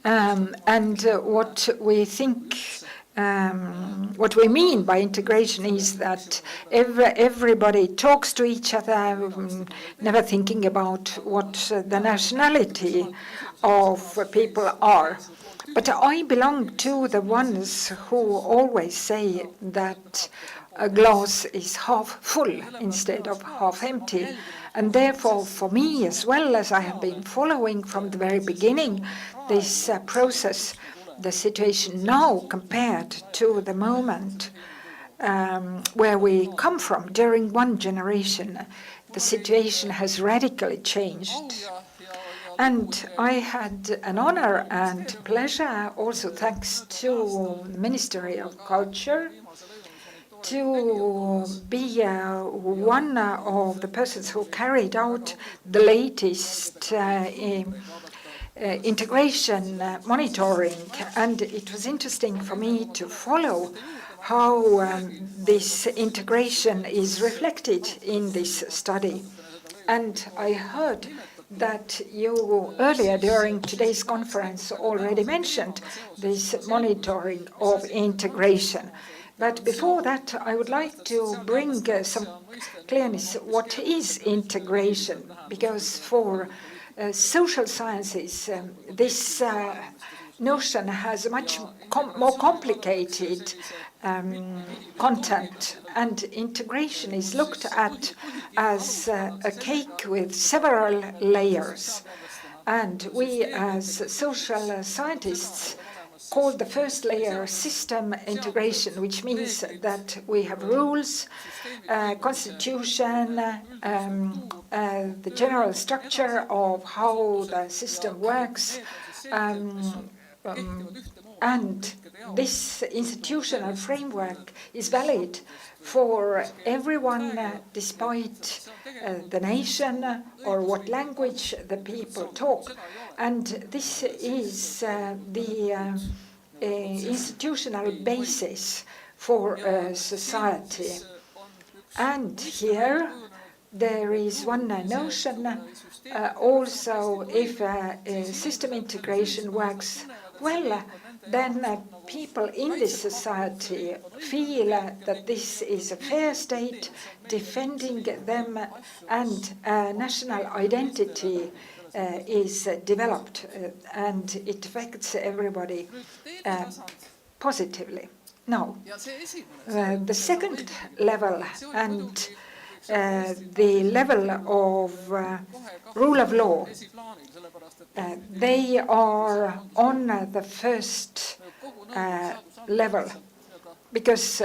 and what we think, what we mean by integration is that everybody talks to each other, never thinking about what the nationality of people are. But I belong to the ones who always say that a glass is half full instead of half empty. And therefore, for me, as well as I have been following from the very beginning this process, the situation now compared to the moment where we come from during one generation, the situation has radically changed. And I had an honor and pleasure, also thanks to the Ministry of Culture, to be one of the persons who carried out the latest integration monitoring. And it was interesting for me to follow how this integration is reflected in this study. And I heard that you earlier during today's conference already mentioned this monitoring of integration. But before that, I would like to bring some clearness. What is integration? Because for social sciences, this notion has a much more complicated content, and integration is looked at as a cake with several layers. And we as social scientists call the first layer system integration, which means that we have rules, constitution, the general structure of how the system works, and this institutional framework is valid for everyone, despite the nation or what language the people talk. And this is the institutional basis for society. And here there is one notion also, if system integration works well, then people in this society feel that this is a fair state, defending them, and national identity is developed, and it affects everybody positively. Now, the second level and the level of rule of law, they are on the first level, because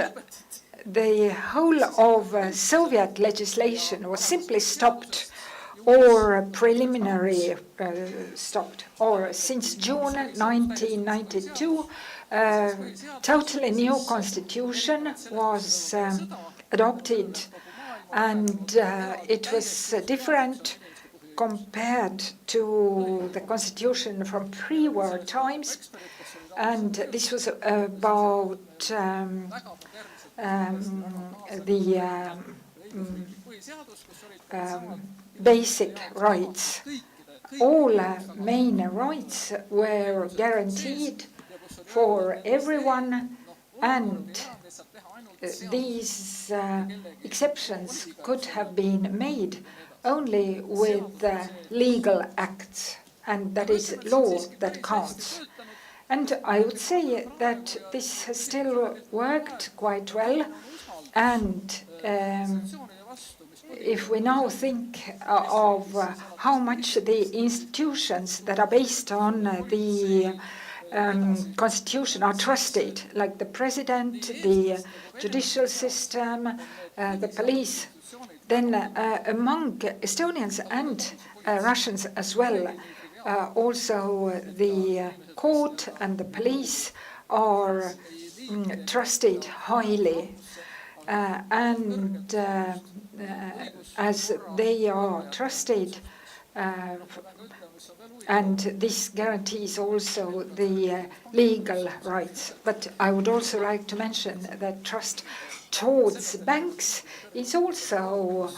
the whole of Soviet legislation was simply stopped or preliminary stopped. Or since June 1992, totally new constitution was adopted, and it was different compared to the constitution from pre-war times. And this was about the basic rights. All main rights were guaranteed for everyone, and these exceptions could have been made only with legal acts, and that is law that counts. And I would say that this has still worked quite well, and if we now think of how much the institutions that are based on the constitution are trusted, like the president, the judicial system, the police, then among Estonians and Russians as well, also the court and the police are trusted highly. And as they are trusted, and this guarantees also the legal rights. But I would also like to mention that trust towards banks is also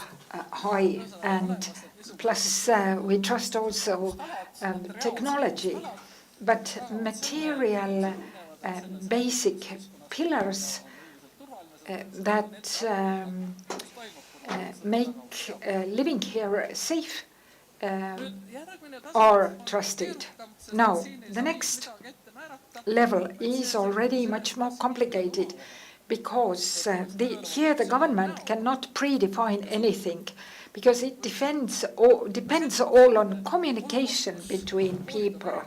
high, and plus we trust also technology. But material basic pillars that make living here safe are trusted. Now, the next level is already much more complicated, because here the government cannot predefine anything, because it depends all on communication between people.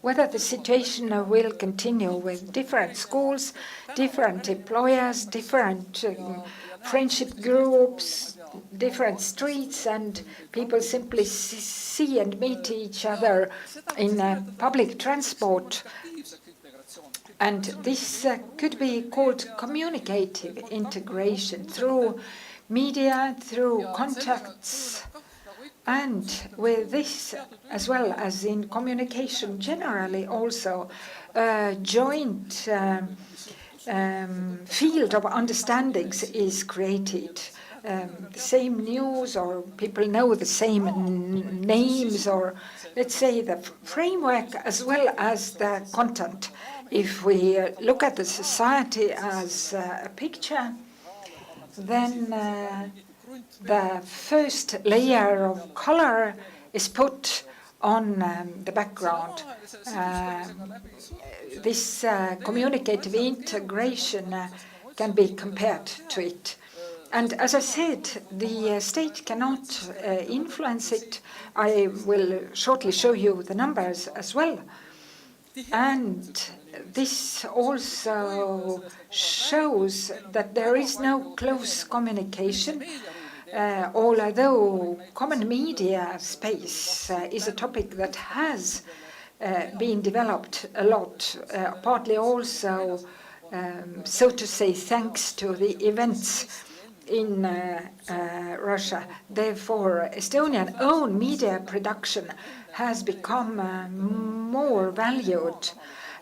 Whether the situation will continue with different schools, different employers, different friendship groups, different streets, and people simply see and meet each other in public transport. And this could be called communicative integration through media, through contacts. And with this, as well as in communication generally, also a joint field of understandings is created. The same news, or people know the same names, or let's say the framework as well as the content. If we look at the society as a picture, then the first layer of color is put on the background. This communicative integration can be compared to it. And as I said, the state cannot influence it. I will shortly show you the numbers as well. And this also shows that there is no close communication, although common media space is a topic that has been developed a lot, partly also, so to say, thanks to the events in Russia. Therefore, Estonian own media production has become more valued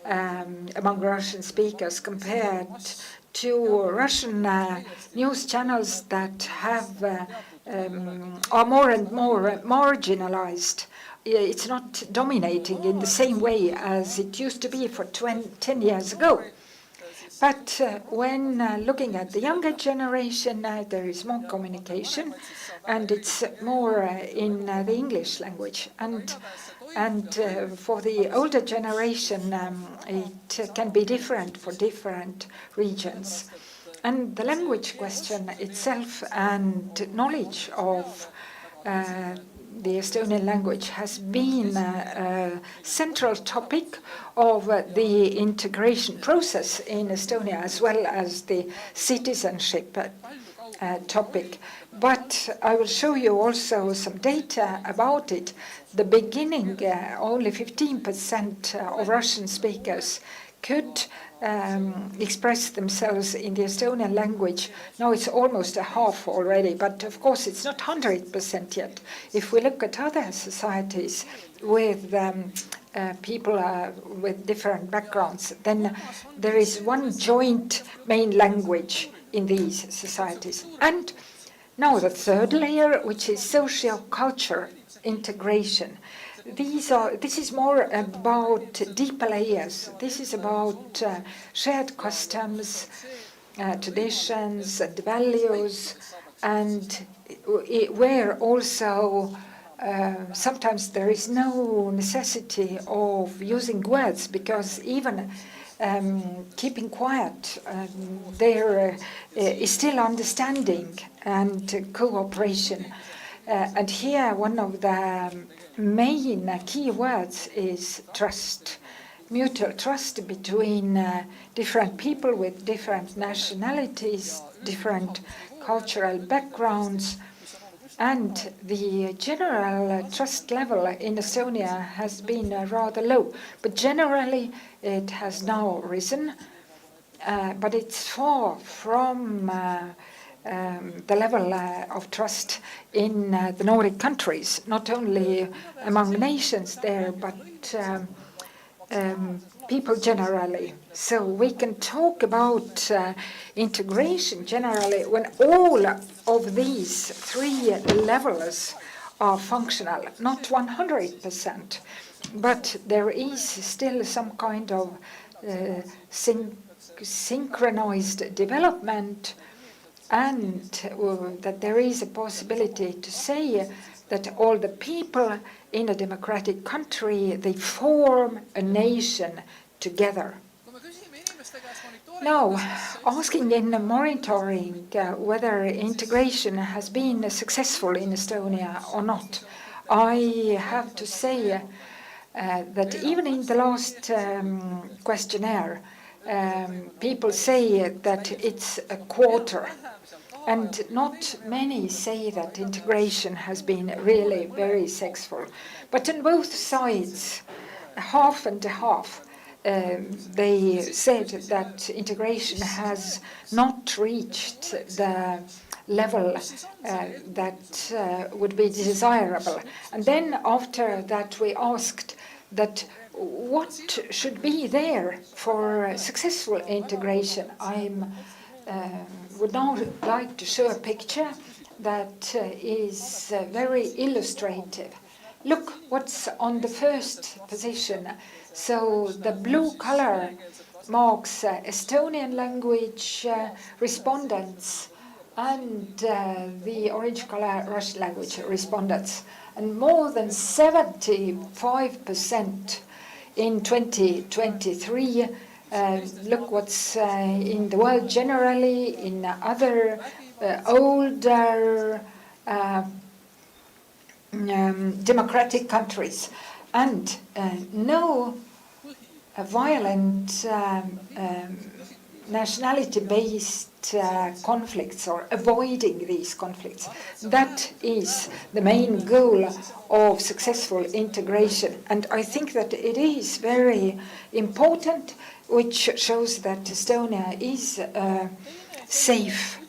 among Russian speakers compared to Russian news channels that have are more and more marginalized. It's not dominating in the same way as it used to be for 10 years ago. But when looking at the younger generation, there is more communication, and it's more in the English language. And for the older generation, it can be different for different regions. And the language question itself and knowledge of the Estonian language has been a central topic of the integration process in Estonia, as well as the citizenship topic. But I will show you also some data about it. The beginning, only 15% of Russian speakers could express themselves in the Estonian language. Now it's almost a half already, but of course it's not 100% yet. If we look at other societies with people with different backgrounds, then there is one joint main language in these societies. And now the third layer, which is socio-culture integration. This is more about deeper layers. This is about shared customs, traditions, and values, and where also sometimes there is no necessity of using words, because even keeping quiet, there is still understanding and cooperation. And here one of the main key words is trust, mutual trust between different people with different nationalities, different cultural backgrounds. And the general trust level in Estonia has been rather low, but generally it has now risen, but it's far from the level of trust in the Nordic countries, not only among nations there, but people generally. So we can talk about integration generally when all of these three levels are functional, not 100%, but there is still some kind of synchronized development, and that there is a possibility to say that all the people in a democratic country, they form a nation together. Now, asking in monitoring whether integration has been successful in Estonia or not, I have to say that even in the last questionnaire, people say that it's a quarter. And not many say that integration has been really very successful. But on both sides, half and half, they said that integration has not reached the level that would be desirable. And then after that, we asked that what should be there for successful integration. I would now like to show a picture that is very illustrative. Look what's on the first position. So the blue color marks Estonian language respondents and the orange color Russian language respondents. And more than 75% in 2023. Look what's in the world generally, in other older democratic countries. And no violent nationality-based conflicts or avoiding these conflicts. That is the main goal of successful integration. And I think that it is very important, which shows that Estonia is a safe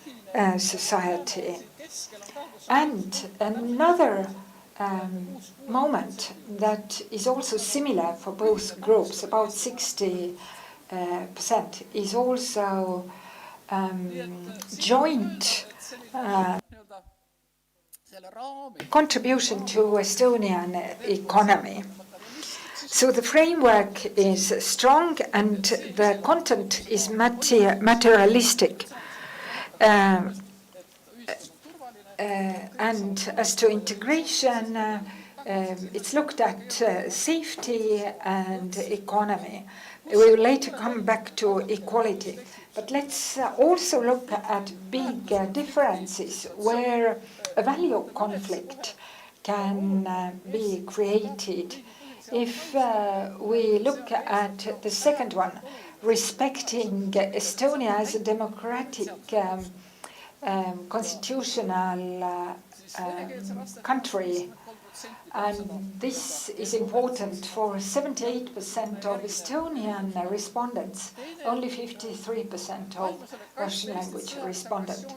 society. And another moment that is also similar for both groups, about 60%, is also joint contribution to Estonian economy. So the framework is strong and the content is materialistic. And as to integration, it's looked at safety and economy. We will later come back to equality. But let's also look at big differences where a value conflict can be created. If we look at the second one, respecting Estonia as a democratic constitutional country, and this is important for 78% of Estonian respondents, only 53% of Russian language respondent.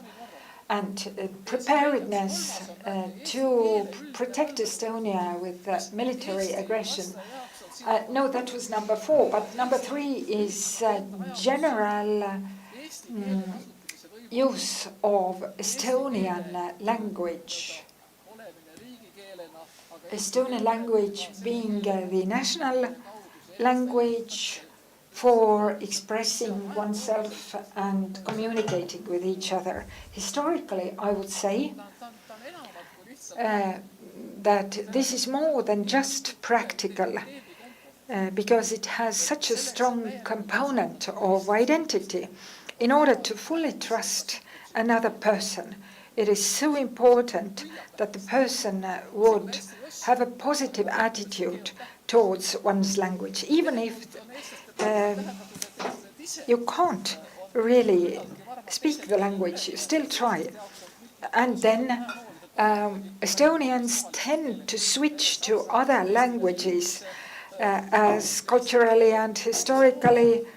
And preparedness to protect Estonia with military aggression. No, that was number 4, but number 3 is general use of Estonian language. Estonian language being the national language for expressing oneself and communicating with each other. Historically, I would say that this is more than just practical, because it has such a strong component of identity. In order to fully trust another person, it is so important that the person would have a positive attitude towards one's language, even if you can't really speak the language, you still try. And then Estonians tend to switch to other languages as culturally and historically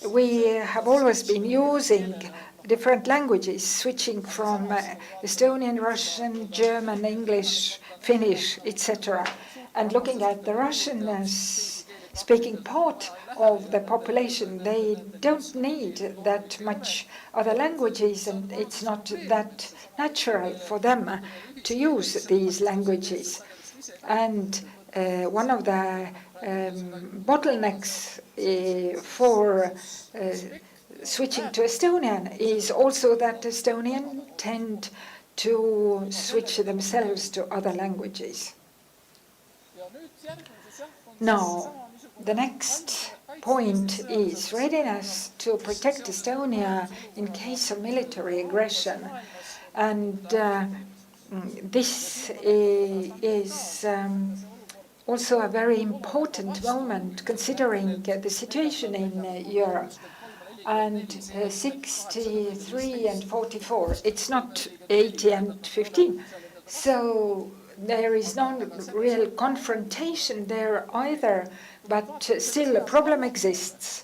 we have always been using different languages, switching from Estonian, Russian, German, English, Finnish, etc. And looking at the Russian-speaking part of the population, they don't need that much other languages, and it's not that natural for them to use these languages. And one of the bottlenecks for switching to Estonian is also that Estonians tend to switch themselves to other languages. Now, the next point is readiness to protect Estonia in case of military aggression. And this is also a very important moment considering the situation in Europe. And 63 and 44, it's not 80 and 15. So there is no real confrontation there either, but still a problem exists.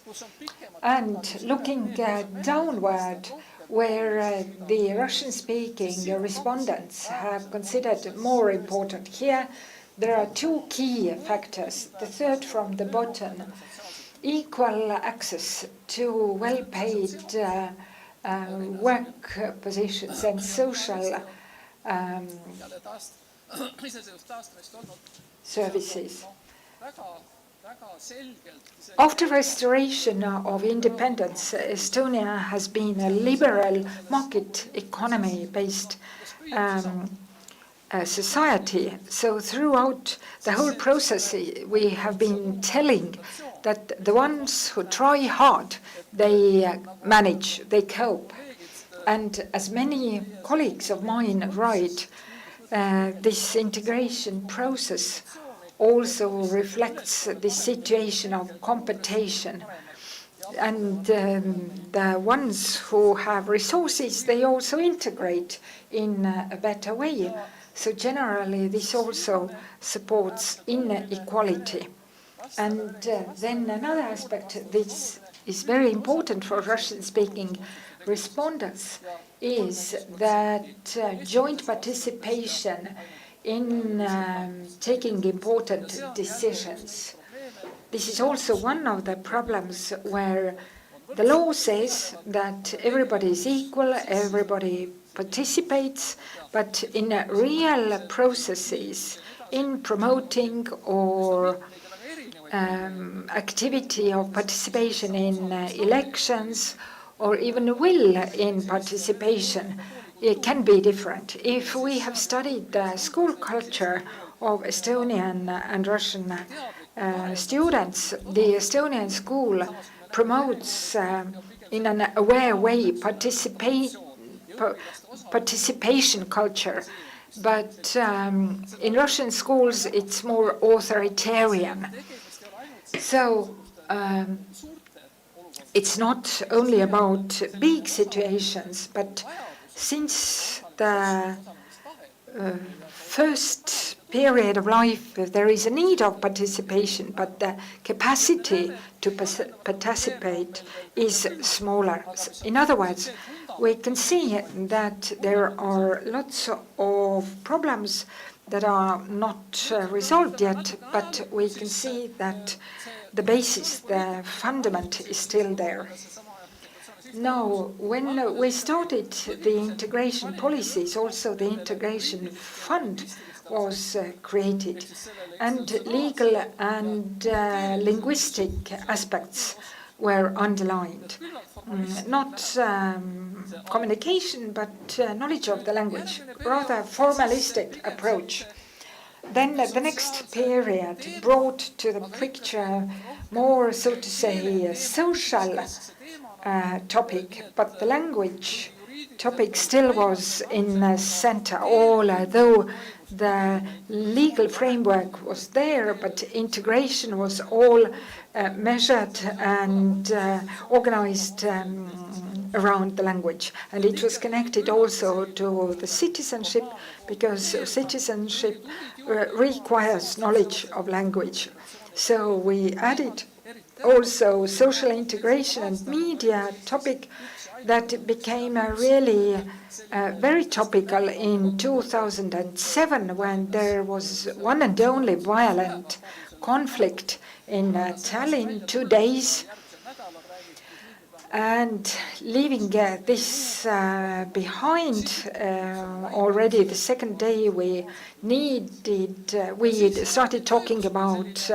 And looking downward, where the Russian-speaking respondents have considered more important here, there are two key factors. The third from the bottom, equal access to well-paid work positions and social services. After restoration of independence, Estonia has been a liberal market economy-based society. So throughout the whole process, we have been telling that the ones who try hard, they manage, they cope. And as many colleagues of mine write, this integration process also reflects the situation of competition. And the ones who have resources, they also integrate in a better way. So generally, this also supports inequality. And then another aspect, this is very important for Russian-speaking respondents, is that joint participation in taking important decisions. This is also one of the problems where the law says that everybody is equal, everybody participates, but in real processes, in promoting or activity of participation in elections, or even will in participation, it can be different. If we have studied the school culture of Estonian and Russian students, the Estonian school promotes in an aware way participation culture. But in Russian schools, it's more authoritarian. So it's not only about big situations, but since the first period of life, there is a need of participation, but the capacity to participate is smaller. In other words, we can see that there are lots of problems that are not resolved yet, but we can see that the basis, the fundament is still there. Now, when we started the integration policies, also the integration fund was created, and legal and linguistic aspects were underlined. Not communication, but knowledge of the language, rather formalistic approach. Then the next period brought to the picture more, so to say, social topic, but the language topic still was in the center, although the legal framework was there, but integration was all measured and organized around the language. And it was connected also to the citizenship, because citizenship requires knowledge of language. So we added also social integration and media topic that became really very topical in 2007, when there was one and only violent conflict in Tallinn, 2 days. And leaving this behind, already the second day we started talking about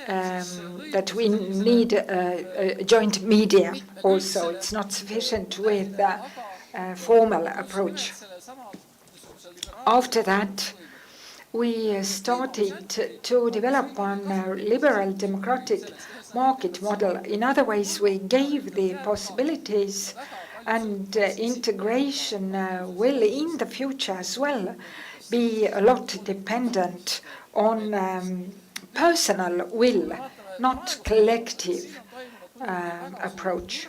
that we need a joint media also. It's not sufficient with a formal approach. After that, we started to develop on a liberal democratic market model. In other ways, we gave the possibilities, and integration will in the future as well be a lot dependent on personal will, not collective approach.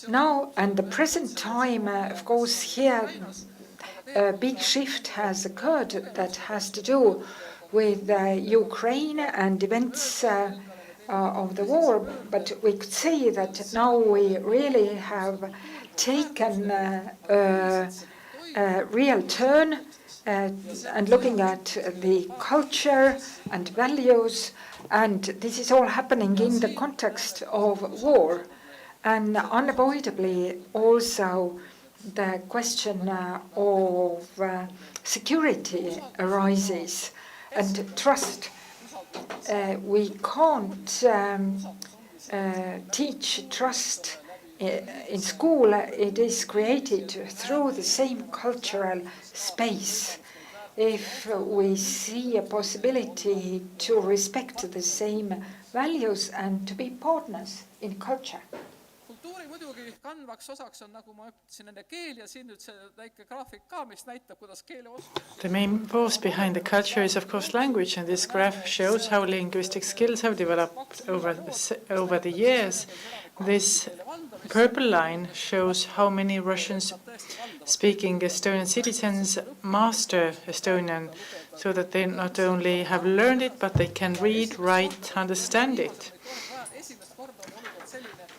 Now, and the present time, of course, here a big shift has occurred that has to do with Ukraine and events of the war, but we could say that now we really have taken a real turn and looking at the culture and values, and this is all happening in the context of war. And unavoidably also the question of security arises, and trust we can't teach trust in school. It is created through the same cultural space. If we see a possibility to respect the same values and to be partners in culture. Kultuuri muidugi kandvaks osaks on, nagu ma ütlesin, nende keel ja siin nüüd see väike graafik ka, mis näitab, kuidas keeleoskus. The main force behind the culture is, of course, language, and this graph shows how linguistic skills have developed over the years. This purple line shows how many Russian-speaking Estonian citizens master Estonian, so that they not only have learned it, but they can read, write, understand it.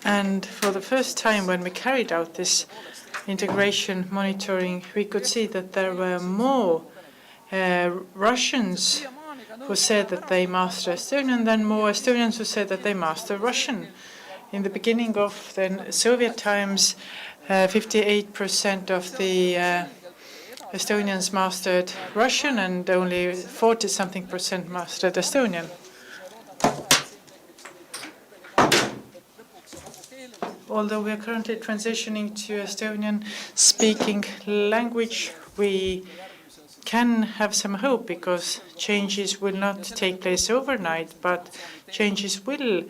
And for the first time, when we carried out this integration monitoring, we could see that there were more Russians who said that they master Estonian than more Estonians who said that they master Russian. In the beginning of the Soviet times, 58% of the Estonians mastered Russian and only 40-something% mastered Estonian. Although we are currently transitioning to Estonian-speaking language, we can have some hope because changes will not take place overnight, but changes will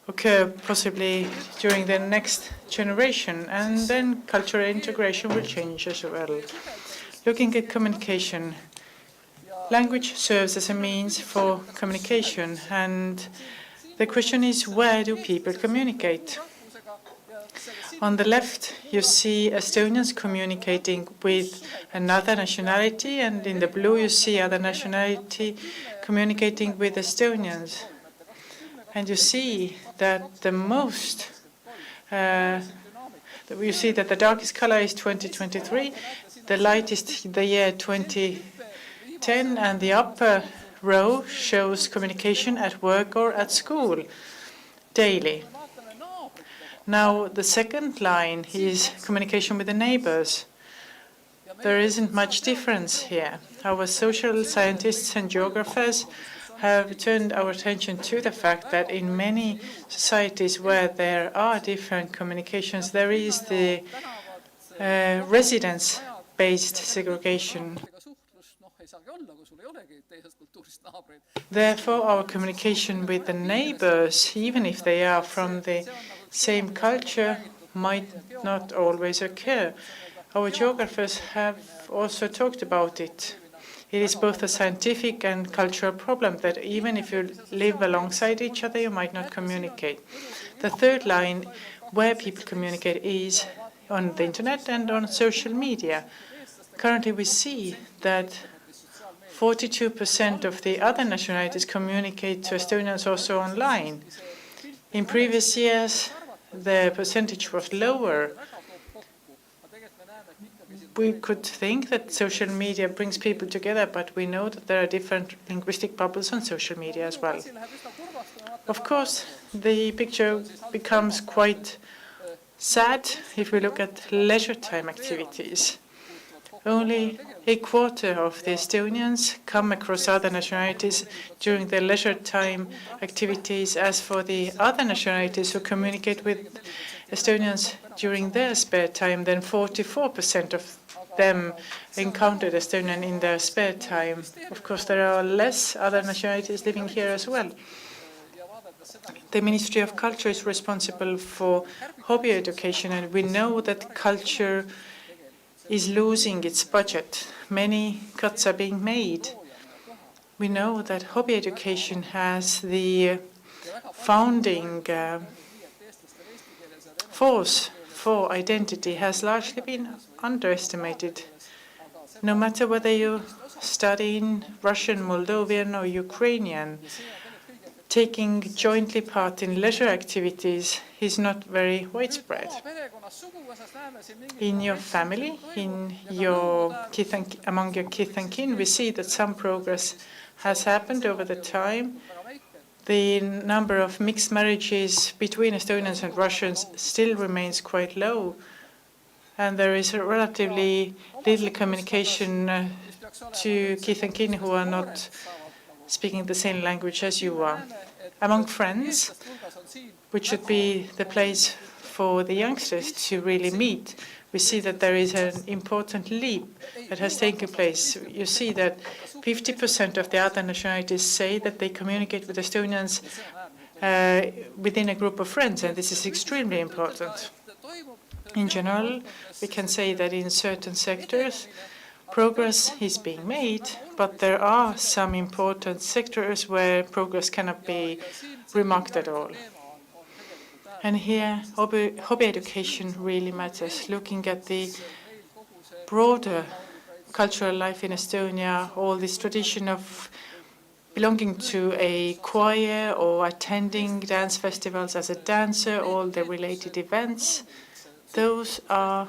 occur possibly during the next generation, and then cultural integration will change as well. Looking at communication, language serves as a means for communication, and the question is, where do people communicate? On the left, you see Estonians communicating with another nationality, and in the blue, you see other nationality communicating with Estonians. And you see that you see that the darkest color is 2023, the lightest the year 2010, and the upper row shows communication at work or at school daily. Now, the second line is communication with the neighbors. There isn't much difference here. Our social scientists and geographers have turned our attention to the fact that in many societies where there are different communications, there is the residence-based segregation. Therefore, our communication with the neighbors, even if they are from the same culture, might not always occur. Our geographers have also talked about it. It is both a scientific and cultural problem that even if you live alongside each other, you might not communicate. The third line, where people communicate, is on the internet and on social media. Currently, we see that 42% of the other nationalities communicate to Estonians also online. In previous years, the percentage was lower. We could think that social media brings people together, but we know that there are different linguistic bubbles on social media as well. Of course, the picture becomes quite sad if we look at leisure time activities. Only a quarter of the Estonians come across other nationalities during their leisure time activities. As for the other nationalities who communicate with Estonians during their spare time, then 44% of them encountered Estonian in their spare time. Of course, there are less other nationalities living here as well. The Ministry of Culture is responsible for hobby education, and we know that culture is losing its budget. Many cuts are being made. We know that hobby education has the founding force for identity has largely been underestimated. No matter whether you study in Russian, Moldovan, or Ukrainian, taking jointly part in leisure activities is not very widespread. In your family, among your kith and kin, we see that some progress has happened over the time. The number of mixed marriages between Estonians and Russians still remains quite low, and there is relatively little communication to kith and kin who are not speaking the same language as you are. Among friends, which should be the place for the youngsters to really meet, we see that there is an important leap that has taken place. You see that 50% of the other nationalities say that they communicate with Estonians within a group of friends, and this is extremely important. In general, we can say that in certain sectors, progress is being made, but there are some important sectors where progress cannot be remarked at all. And here, hobby education really matters. Looking at the broader cultural life in Estonia, all this tradition of belonging to a choir or attending dance festivals as a dancer, all the related events, those are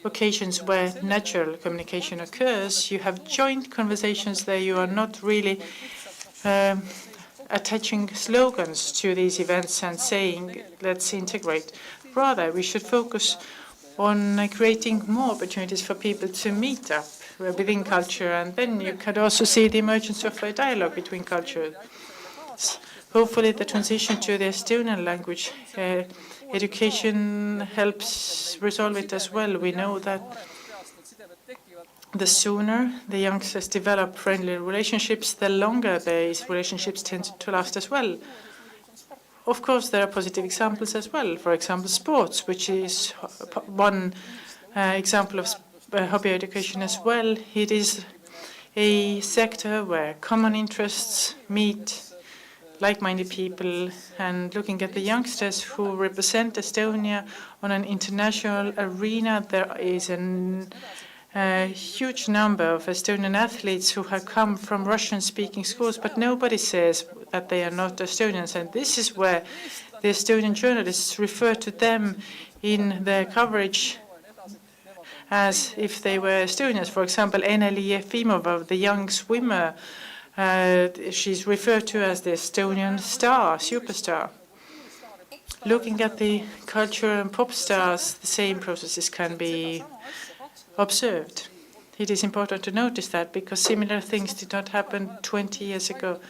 occasions where natural communication occurs. You have joint conversations there. You are not really attaching slogans to these events and saying, let's integrate. Rather, we should focus on creating more opportunities for people to meet up within culture, and then you could also see the emergence of a dialogue between cultures. Hopefully the transition to the Estonian language education helps resolve it as well. We know that the sooner the youngsters develop friendly relationships, the longer these relationships tend to last as well. Of course, there are positive examples as well. For example, sports, which is one example of hobby education as well. It is a sector where common interests meet like-minded people, and looking at the youngsters who represent Estonia on an international arena, there is a huge number of Estonian athletes who have come from Russian-speaking schools, but nobody says that they are not Estonians, and this is where the Estonian journalists refer to them in their coverage as if they were Estonians. For example, Eneli Jefimova, the young swimmer, she's referred to as the Estonian star, superstar. Looking at the culture and pop stars, the same processes can be observed. It is important to notice that because similar things did not happen 20 years ago.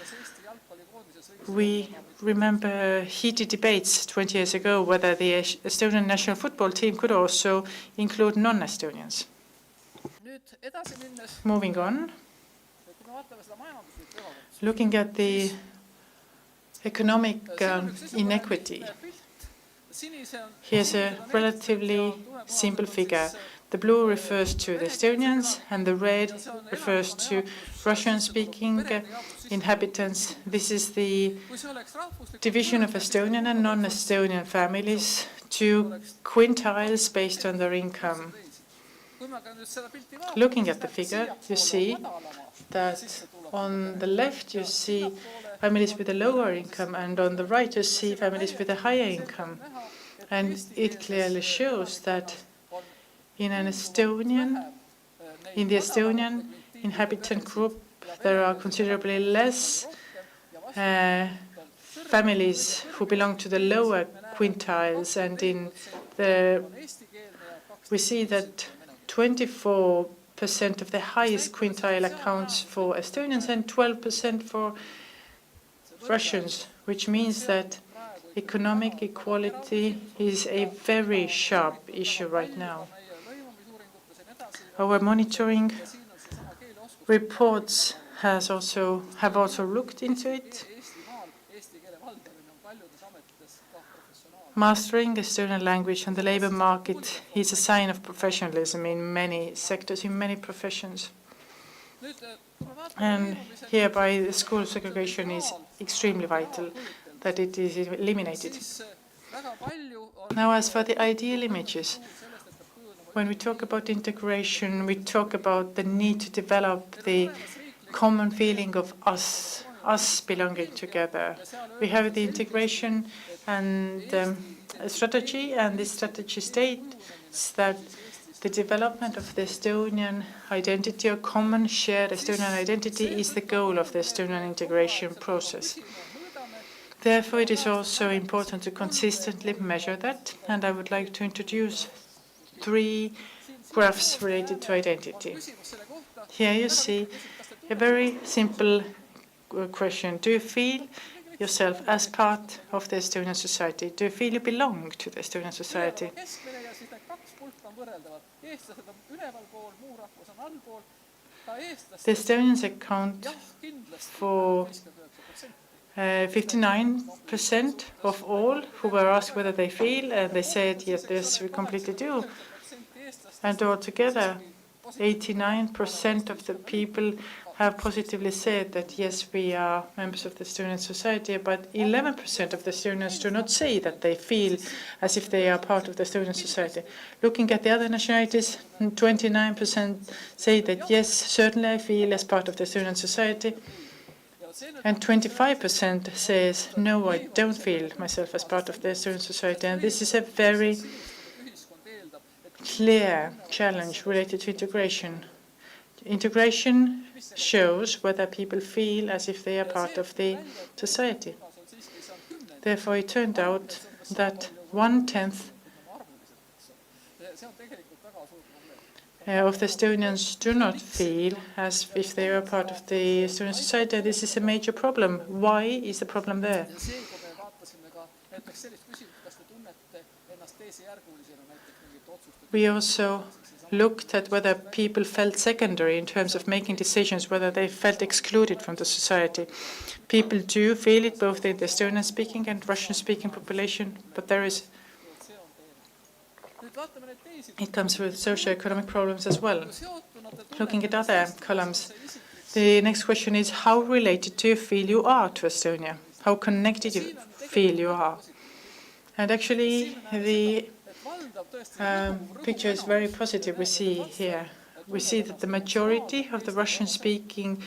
We remember heated debates 20 years ago whether the Estonian national football team could also include non-Estonians. Moving on, looking at the economic inequity, here's a relatively simple figure. The blue refers to the Estonians and the red refers to Russian-speaking inhabitants. This is the division of Estonian and non-Estonian families, 2 quintiles based on their income. Looking at the figure, you see that on the left you see families with a lower income, and on the right you see families with a higher income. And it clearly shows that in the Estonian inhabitant group, there are considerably less families who belong to the lower quintiles, and we see that 24% of the highest quintile accounts for Estonians and 12% for Russians, which means that economic equality is a very sharp issue right now. Our monitoring reports have also looked into it. Mastering Estonian language and the labor market is a sign of professionalism in many sectors, in many professions. And hereby the school segregation is extremely vital, that it is eliminated. Now, as for the ideal images, when we talk about integration, we talk about the need to develop the common feeling of us belonging together. We have the integration and strategy, and this strategy states that the development of the Estonian identity, or common shared Estonian identity, is the goal of the Estonian integration process. Therefore, it is also important to consistently measure that, and I would like to introduce 3 graphs related to identity. Here you see a very simple question. Do you feel yourself as part of the Estonian society? Do you feel you belong to the Estonian society? keskmine ja siis need kaks pulka on võrreldavad. Eestlased on üleval pool, muu rahvus on allpool. The Estonians account for 59% of all who were asked whether they feel, and they said, yes, we completely do. And altogether, 89% of the people have positively said that, yes, we are members of the Estonian society, but 11% of the Estonians do not say that they feel as if they are part of the Estonian society. Looking at the other nationalities, 29% say that, yes, certainly I feel as part of the Estonian society, and 25% says, no, I don't feel myself as part of the Estonian society. And this is a very clear challenge related to integration. Integration shows whether people feel as if they are part of the society. Therefore, it turned out that 1/10 of the Estonians do not feel as if they are part of the Estonian society. This is a major problem. Why is the problem there? We also looked at whether people felt secondary in terms of making decisions, whether they felt excluded from the society. People do feel it both in the Estonian-speaking and Russian-speaking population, but it comes with socio-economic problems as well. Looking at other columns, the next question is, how related do you feel you are to Estonia? How connected you feel you are? And actually, the picture is very positive we see here. We see that the majority of the Russian-speaking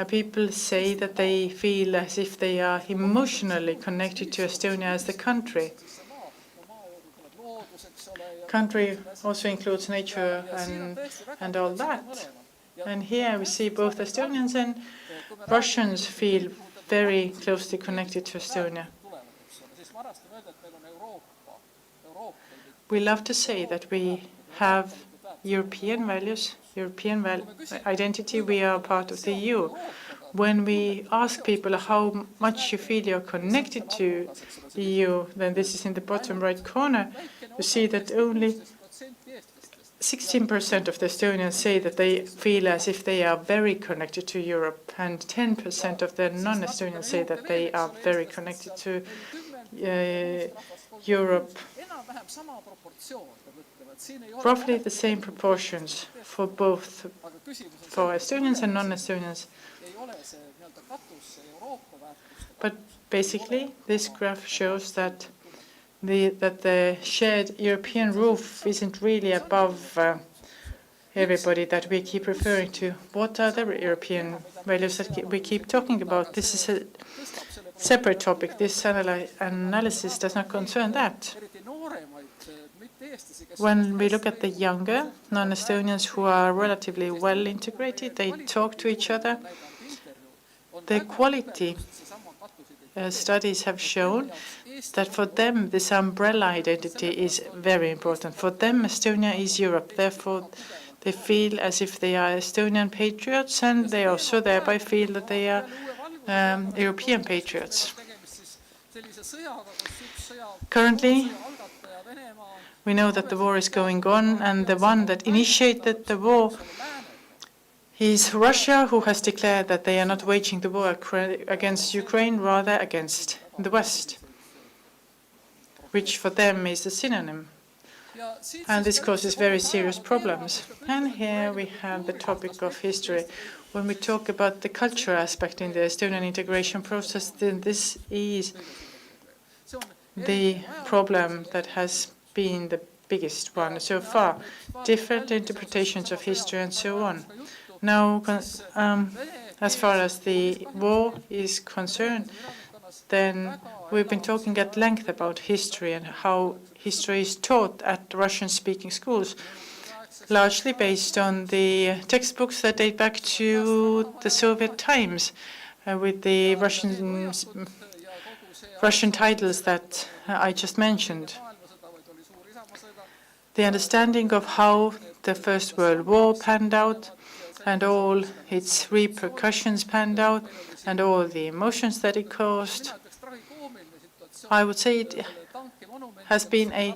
people say that they feel as if they are emotionally connected to Estonia as the country. Country also includes nature and all that. And here we see both Estonians and Russians feel very closely connected to Estonia. We love to say that we have European values, European identity. We are part of the EU. When we ask people how much you feel you're connected to the EU, then this is in the bottom right corner. You see that only 16% of the Estonians say that they feel as if they are very connected to Europe, and 10% of the non-Estonians say that they are very connected to Europe. Roughly the same proportions for both, for Estonians and non-Estonians. But basically, this graph shows that the shared European roof isn't really above everybody that we keep referring to. What are the European values that we keep talking about? This is a separate topic. This analysis does not concern that. When we look at the younger non-Estonians who are relatively well integrated, they talk to each other. The quality studies have shown that for them, this umbrella identity is very important. For them, Estonia is Europe. Therefore, they feel as if they are Estonian patriots, and they also thereby feel that they are European patriots. Currently, we know that the war is going on, and the one that initiated the war is Russia, who has declared that they are not waging the war against Ukraine, rather against the West, which for them is a synonym. And this causes very serious problems. And here we have the topic of history. When we talk about the cultural aspect in the Estonian integration process, then this is the problem that has been the biggest one so far. Different interpretations of history and so on. Now, as far as the war is concerned, then we've been talking at length about history and how history is taught at Russian-speaking schools, largely based on the textbooks that date back to the Soviet times, with the Russian titles that I just mentioned. The understanding of how the First World War panned out and all its repercussions panned out and all the emotions that it caused. I would say it has been a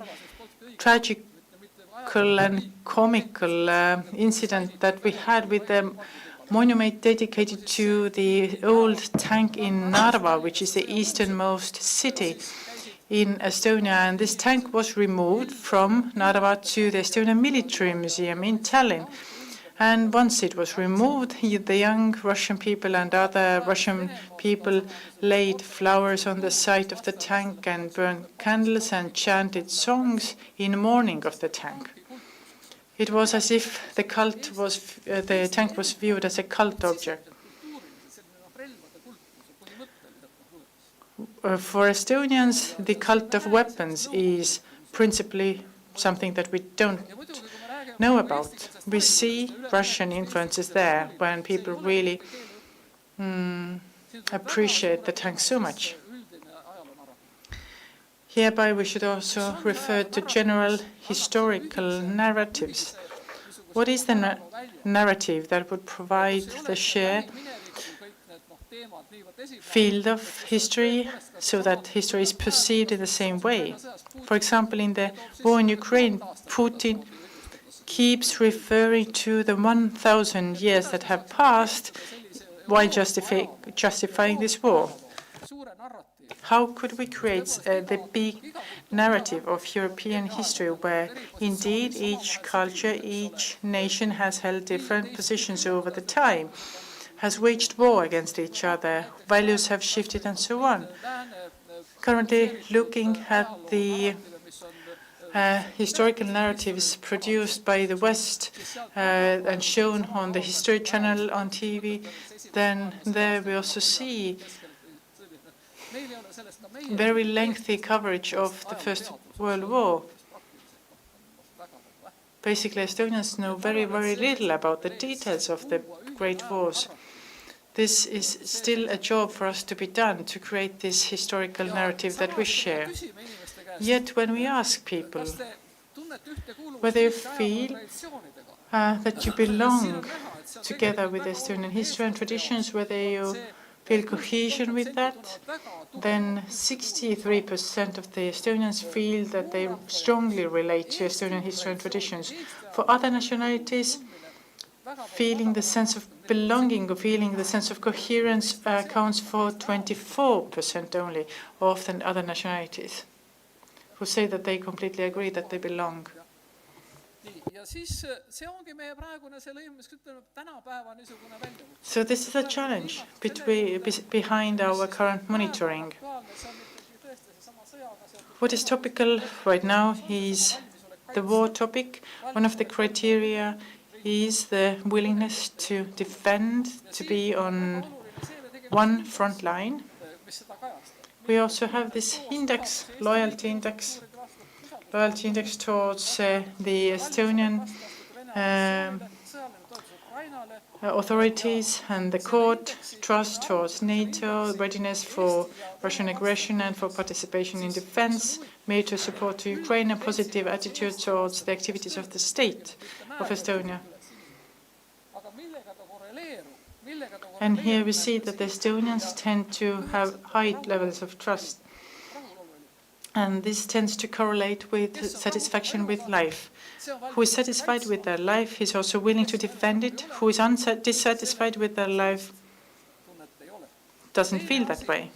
tragical and comical incident that we had with the monument dedicated to the old tank in Narva, which is the easternmost city in Estonia. And this tank was removed from Narva to the Estonian Military Museum in Tallinn. And once it was removed, the young Russian people and other Russian people laid flowers on the site of the tank and burned candles and chanted songs in mourning of the tank. It was as if the tank was viewed as a cult object. For Estonians, the cult of weapons is principally something that we don't know about. We see Russian influences there when people really appreciate the tank so much. Hereby, we should also refer to general historical narratives. What is the narrative that would provide the shared field of history so that history is perceived in the same way? For example, in the war in Ukraine, Putin keeps referring to the 1,000 years that have passed while justifying this war. How could we create the big narrative of European history where indeed each culture, each nation has held different positions over the time, has waged war against each other, values have shifted and so on? Currently looking at the historical narratives produced by the West and shown on the History Channel on TV, then there we also see very lengthy coverage of the First World War. Basically, Estonians know very, very little about the details of the Great Wars. This is still a job for us to be done, to create this historical narrative that we share. Yet when we ask people whether you feel that you belong together with Estonian history and traditions, whether you feel cohesion with that, then 63% of the Estonians feel that they strongly relate to Estonian history and traditions. For other nationalities, feeling the sense of belonging or feeling the sense of coherence accounts for 24% only of the other nationalities who say that they completely agree that they belong. So this is a challenge behind our current monitoring. What is topical right now is the war topic. One of the criteria is the willingness to defend, to be on one front line. We also have this index, loyalty index towards the Estonian authorities and the court, trust towards NATO, readiness for Russian aggression and for participation in defense, military support to Ukraine, a positive attitude towards the activities of the state of Estonia. And here we see that the Estonians tend to have high levels of trust. And this tends to correlate with satisfaction with life. Who is satisfied with their life is also willing to defend it. Who is dissatisfied with their life doesn't feel that way.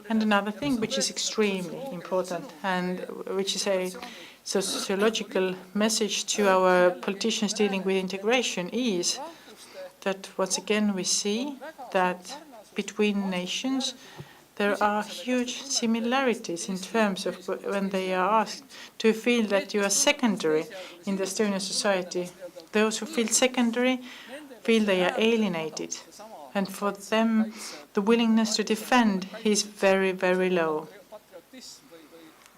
And another thing which is extremely important and which is a sociological message to our politicians dealing with integration is that once again we see that between nations there are huge similarities in terms of when they are asked to feel that you are secondary in the Estonian society. Those who feel secondary feel they are alienated. And for them, the willingness to defend is very, very low.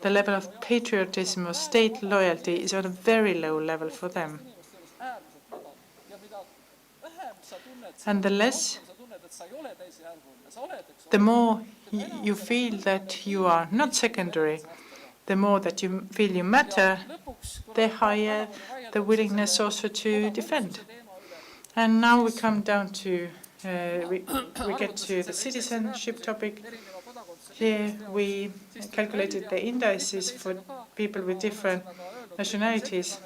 The level of patriotism or state loyalty is on a very low level for them. And the more you feel that you are not secondary, the more that you feel you matter, the higher the willingness also to defend. And now we come down to, we get to the citizenship topic. Here we calculated the indices for people with different nationalities.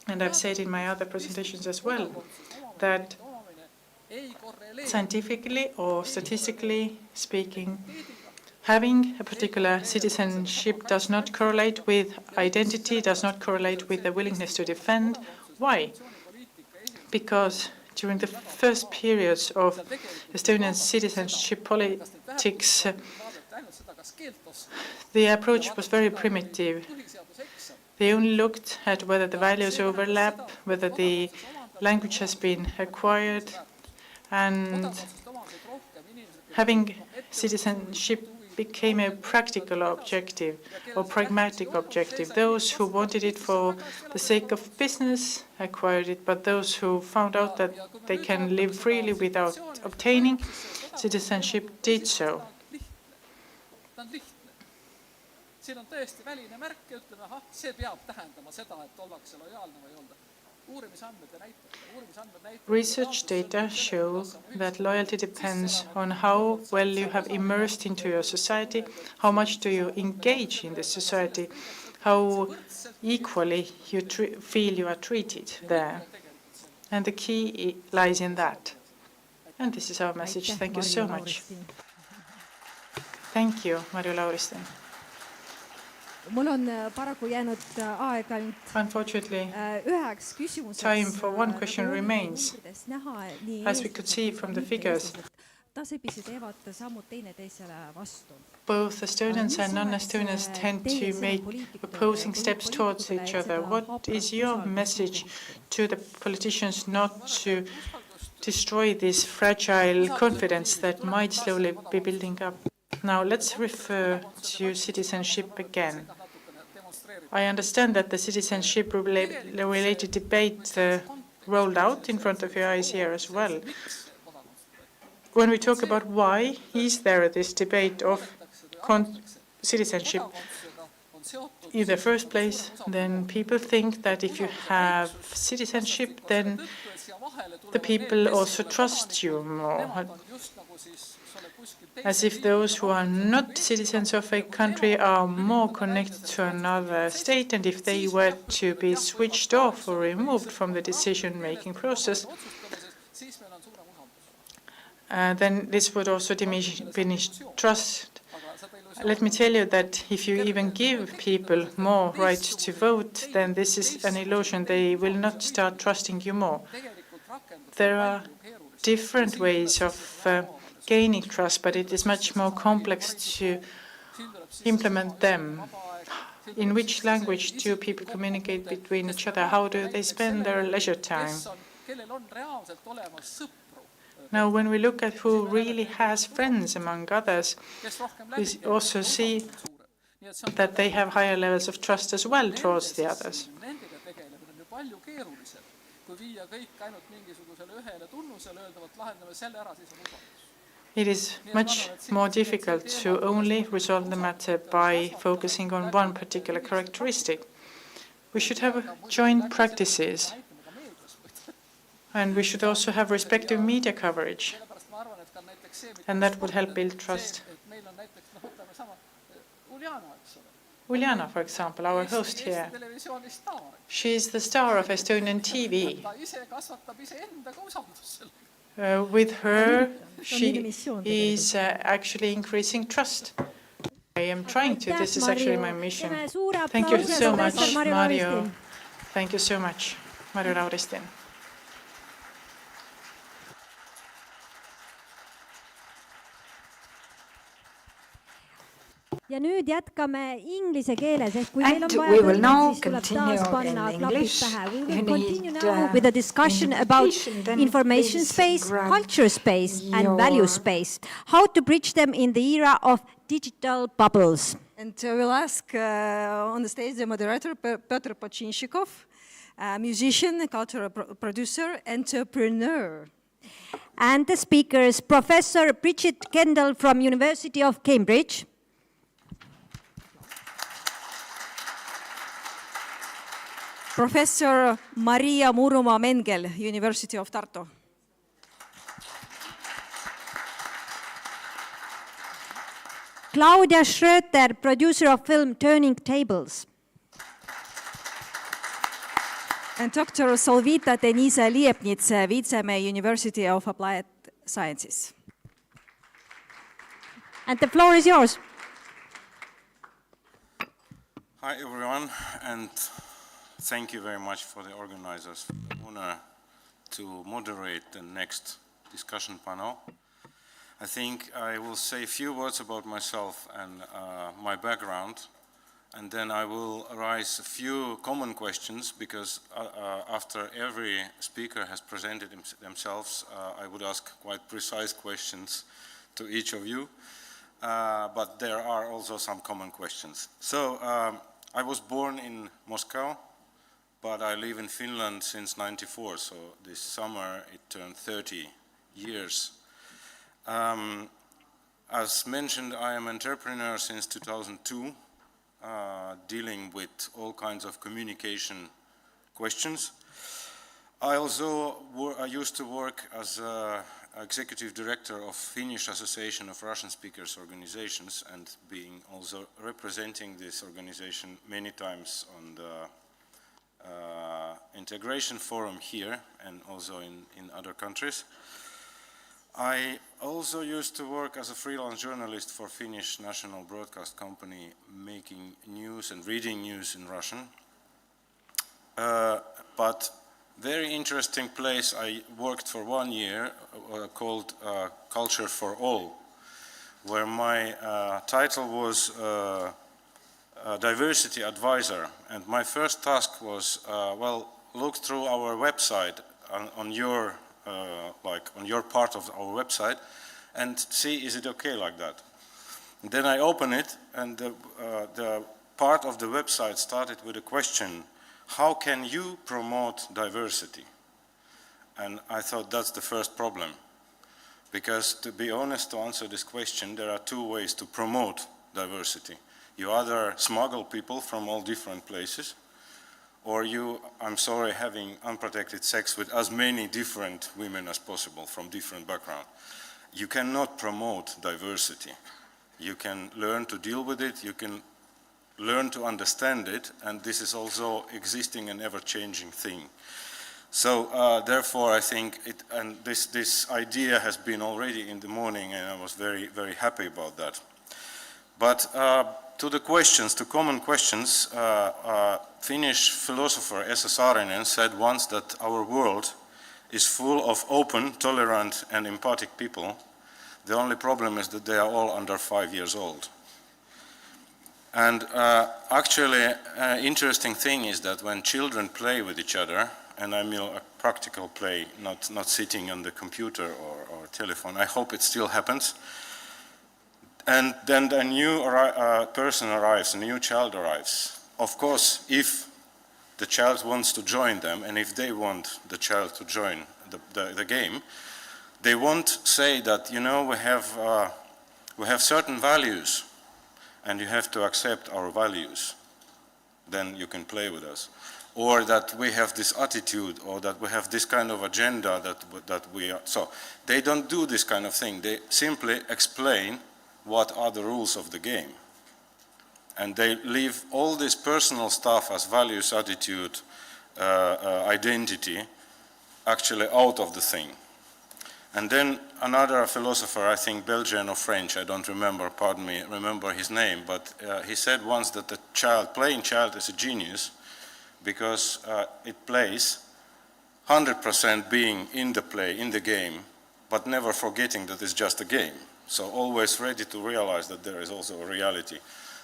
And I've said in my other presentations as well that scientifically or statistically speaking, having a particular citizenship does not correlate with identity, does not correlate with the willingness to defend. Why? Because during the first periods of Estonian citizenship politics, the approach was very primitive. They only looked at whether the values overlap, whether the language has been acquired, and having citizenship became a practical objective or pragmatic objective. Those who wanted it for the sake of business acquired it, but those who found out that they can live freely without obtaining citizenship did so. Siin on tõesti väline märk ja ütleme, ahah, see peab tähendama seda, et ollakse lojaalne või ei olda. Research data show that loyalty depends on how well you have immersed into your society, how much do you engage in the society, how equally you feel you are treated there. And the key lies in that. And this is our message. Thank you so much. Thank you, Marju Lauristin. Mul on paraku jäänud aeg ainult üheks küsimuseks. Time for one question remains. As we could see from the figures, tasapisi teevad sammud teineteisele vastu. Both Estonians and non-Estonians tend to make opposing steps towards each other. What is your message to the politicians not to destroy this fragile confidence that might slowly be building up? Now let's refer to citizenship again. I understand that the citizenship-related debate rolled out in front of your eyes here as well. When we talk about why is there this debate of citizenship in the first place, then people think that if you have citizenship, then the people also trust you more. As if those who are not citizens of a country are more connected to another state, and if they were to be switched off or removed from the decision-making process, then this would also diminish trust. Let me tell you that if you even give people more rights to vote, then this is an illusion. They will not start trusting you more. There are different ways of gaining trust, but it is much more complex to implement them. In which language do people communicate between each other? How do they spend their leisure time? Now, when we look at who really has friends among others, we also see that they have higher levels of trust as well towards the others. It is much more difficult to only resolve the matter by focusing on one particular characteristic. We should have joint practices, and we should also have respective media coverage, and that would help build trust. Uljana, for example, our host here, she is the star of Estonian TV. With her, she is actually increasing trust. I am trying to. This is actually my mission. Thank you so much, Marju. Thank you so much, Marju Lauristin. Ja nüüd jätkame inglise keeles, ehk kui teil on we vaja will now tõlget, siis tuleb continue taas panna in klapid English. pähe. We You will continue need, now with a discussion about invitation, then information please space, grab culture space, and your- value space. How to bridge them in the era of digital bubbles. And we'll ask on the stage the moderator, Petr Pochinchikov, a musician, cultural producer, entrepreneur. And the speakers, Professor Bridget Kendall from University of Cambridge. Professor Maria Muruma-Mengel, University of Tartu. Claudia Schröter, producer of film Turning Tables. And Dr. Solvita Denisa Liepnits, Viitseme, University of Applied Sciences. And the floor is yours. Hi everyone, and thank you very much for the organizers for the honor to moderate the next discussion panel. I think I will say a few words about myself and my background, and then I will raise a few common questions, because after every speaker has presented themselves, I would ask quite precise questions to each of you, but there are also some common questions. So I was born in Moscow, but I live in Finland since '94, so this summer it turned 30 years. As mentioned, I am an entrepreneur since 2002, dealing with all kinds of communication questions. I used to work as executive director of Finnish Association of Russian Speakers Organizations, and being also representing this organization many times on the integration forum here and also in other countries. I also used to work as a freelance journalist for Finnish national broadcast company, making news and reading news in Russian. But very interesting place I worked for 1 year called Culture for All, where my title was Diversity Advisor, and my first task was, look through our website on your part of our website and see, is it okay like that? And then I open it, and the part of the website started with a question: how can you promote diversity? And I thought that's the first problem, because to be honest, to answer this question, there are two ways to promote diversity. You either smuggle people from all different places, or you, I'm sorry, having unprotected sex with as many different women as possible from different backgrounds. You cannot promote diversity. You can learn to deal with it, you can learn to understand it, and this is also existing and ever-changing thing. So therefore I think this idea has been already in the morning, and I was very, very happy about that. But to the questions, to common questions, Finnish philosopher Esa Saarinen said once that our world is full of open, tolerant and empathic people. The only problem is that they are all under 5 years old. And actually, interesting thing is that when children play with each other, and I mean a practical play, not sitting on the computer or telephone, I hope it still happens, and then a new person arrives, a new child arrives. Of course, if the child wants to join them, and if they want the child to join the game, they won't say that, you know, we have certain values, and you have to accept our values, then you can play with us. Or that we have this attitude, or that we have this kind of agenda that we are. So they don't do this kind of thing. They simply explain what are the rules of the game. And they leave all this personal stuff as values, attitude, identity, actually out of the thing. And then another philosopher, I think Belgian or French, I don't remember, pardon me, remember his name, but he said once that the playing child is a genius because it plays 100% being in the play, in the game, but never forgetting that it's just a game. So always ready to realize that there is also a reality.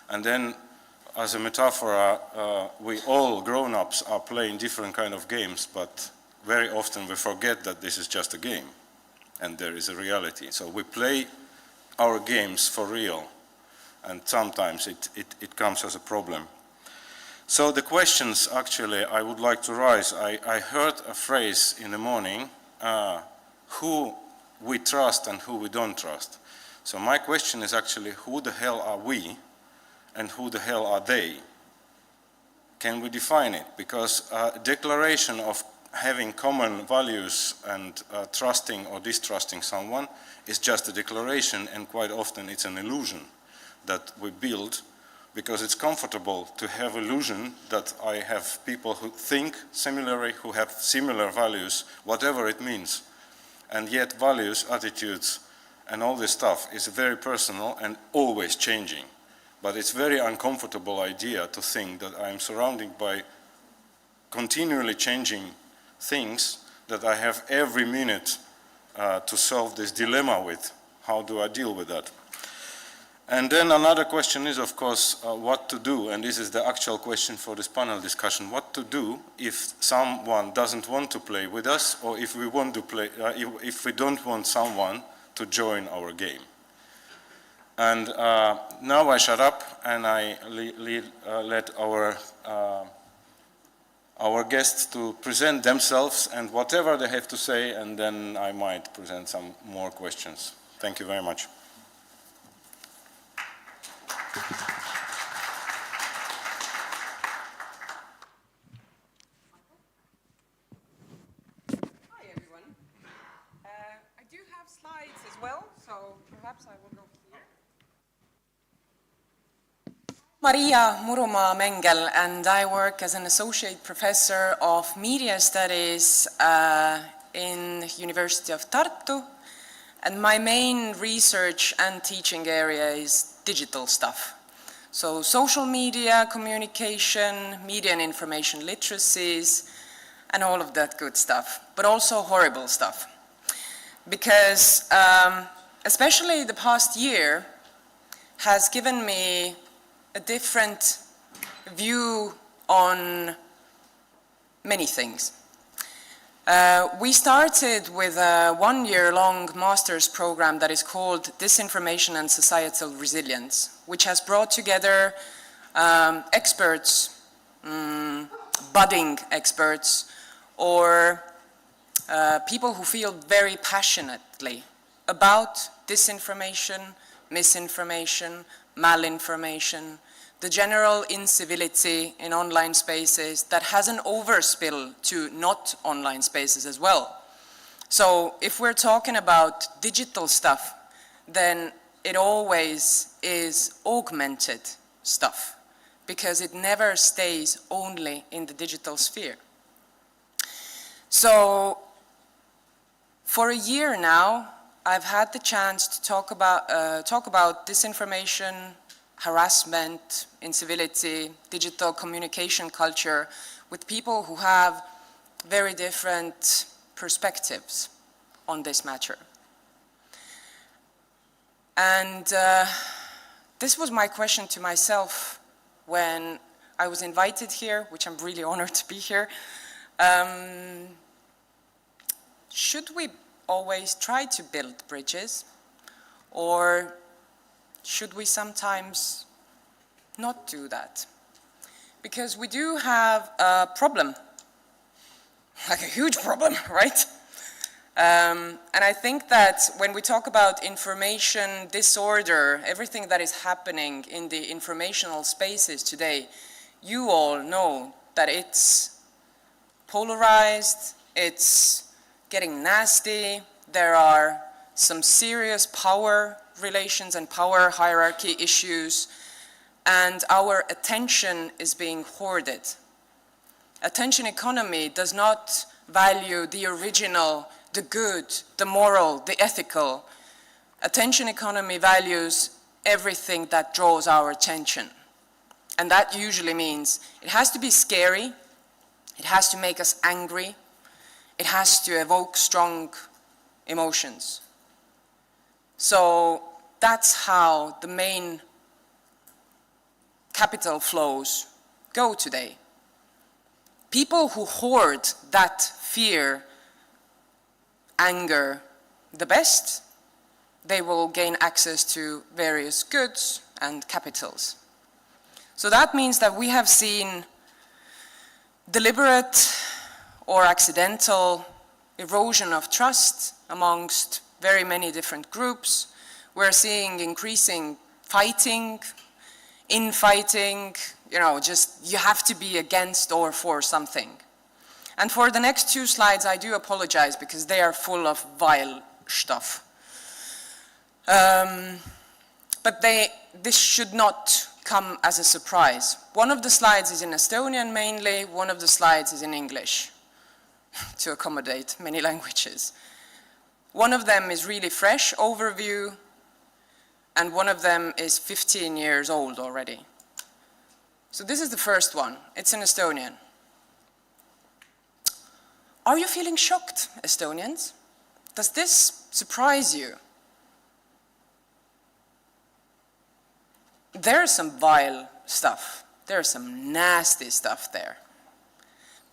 And then, as a metaphor, we all grown-ups are playing different kind of games, but very often we forget that this is just a game, and there is a reality. So we play our games for real, and sometimes it comes as a problem. So the questions, actually, I would like to raise. I heard a phrase in the morning, who we trust and who we don't trust. So my question is actually, who the hell are we and who the hell are they? can we define it? Because a declaration of having common values and trusting or distrusting someone is just a declaration, and quite often it's an illusion that we build because it's comfortable to have illusion that I have people who think similarly, who have similar values, whatever it means. And yet values, attitudes, and all this stuff is very personal and always changing. But it's a very uncomfortable idea to think that I'm surrounded by continually changing things that I have every minute to solve this dilemma with. How do I deal with that? And then another question is, of course, what to do, and this is the actual question for this panel discussion, what to do if someone doesn't want to play with us, or if we want to play, if we don't want someone to join our game. And now I shut up and I let our guests to present themselves and whatever they have to say, and then I might present some more questions. Thank you very much. Hi everyone. I do have slides as well, so perhaps I will go here. Maria Murumaa-Mengel, and I work as an associate professor of media studies in University of Tartu, and my main research and teaching area is digital stuff. So social media, communication, media and information literacies, and all of that good stuff, but also horrible stuff. Because especially the past year has given me a different view on many things. We started with a one-year-long master's program that is called Disinformation and Societal Resilience, which has brought together experts, budding experts, or people who feel very passionately about disinformation, misinformation, malinformation, the general incivility in online spaces that has an overspill to not online spaces as well. So if we're talking about digital stuff, then it always is augmented stuff, because it never stays only in the digital sphere. So for a year now, I've had the chance to talk about disinformation, harassment, incivility, digital communication culture with people who have very different perspectives on this matter. And this was my question to myself when I was invited here, which I'm really honored to be here. Should we always try to build bridges, or should we sometimes not do that? Because we do have a problem, like a huge problem, right? And I think that when we talk about information disorder, everything that is happening in the informational spaces today, you all know that it's polarized, it's getting nasty, there are some serious power relations and power hierarchy issues, and our attention is being hoarded. Attention economy does not value the original, the good, the moral, the ethical. Attention economy values everything that draws our attention. And that usually means it has to be scary, it has to make us angry, it has to evoke strong emotions. So that's how the main capital flows go today. People who hoard that fear, anger the best, they will gain access to various goods and capitals. So that means that we have seen deliberate or accidental erosion of trust amongst very many different groups. We're seeing increasing fighting, infighting, you know, just you have to be against or for something. And for the next 2 slides, I do apologize because they are full of vile stuff. But this should not come as a surprise. One of the slides is in Estonian mainly, one of the slides is in English to accommodate many languages. One of them is really fresh overview, and one of them is 15 years old already. So this is the first one. It's in Estonian. Are you feeling shocked, Estonians? Does this surprise you? There's some vile stuff. There's some nasty stuff there.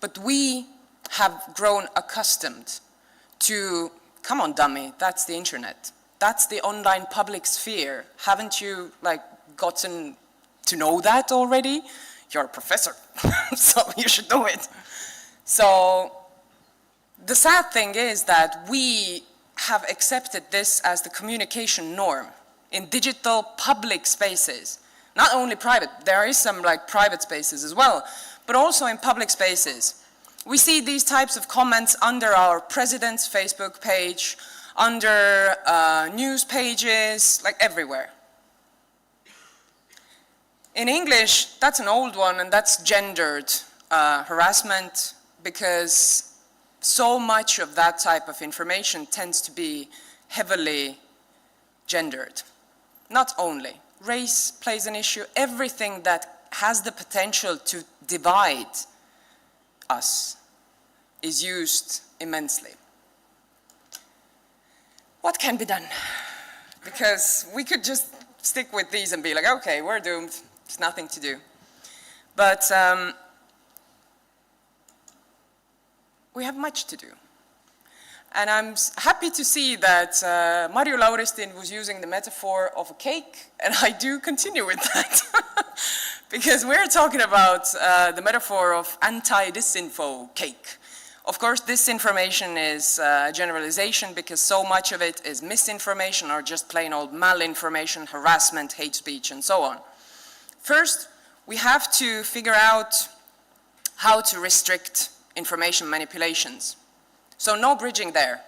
But we have grown accustomed to, come on dummy, that's the internet. That's the online public sphere. Haven't you gotten to know that already? You're a professor, so you should know it. So the sad thing is that we have accepted this as the communication norm in digital public spaces. Not only private, there is some private spaces as well, but also in public spaces. We see these types of comments under our president's Facebook page, under news pages, everywhere. In English, that's an old one, and that's gendered harassment, because so much of that type of information tends to be heavily gendered. Not only. Race plays an issue. Everything that has the potential to divide us is used immensely. What can be done? Because we could just stick with these and be like, okay, we're doomed. There's nothing to do. But we have much to do. And I'm happy to see that Marju Lauristin was using the metaphor of a cake, and I do continue with that. Because we're talking about the metaphor of anti-disinfo cake. Of course, disinformation is a generalization because so much of it is misinformation or just plain old malinformation, harassment, hate speech, and so on. First, we have to figure out how to restrict information manipulations. So no bridging there.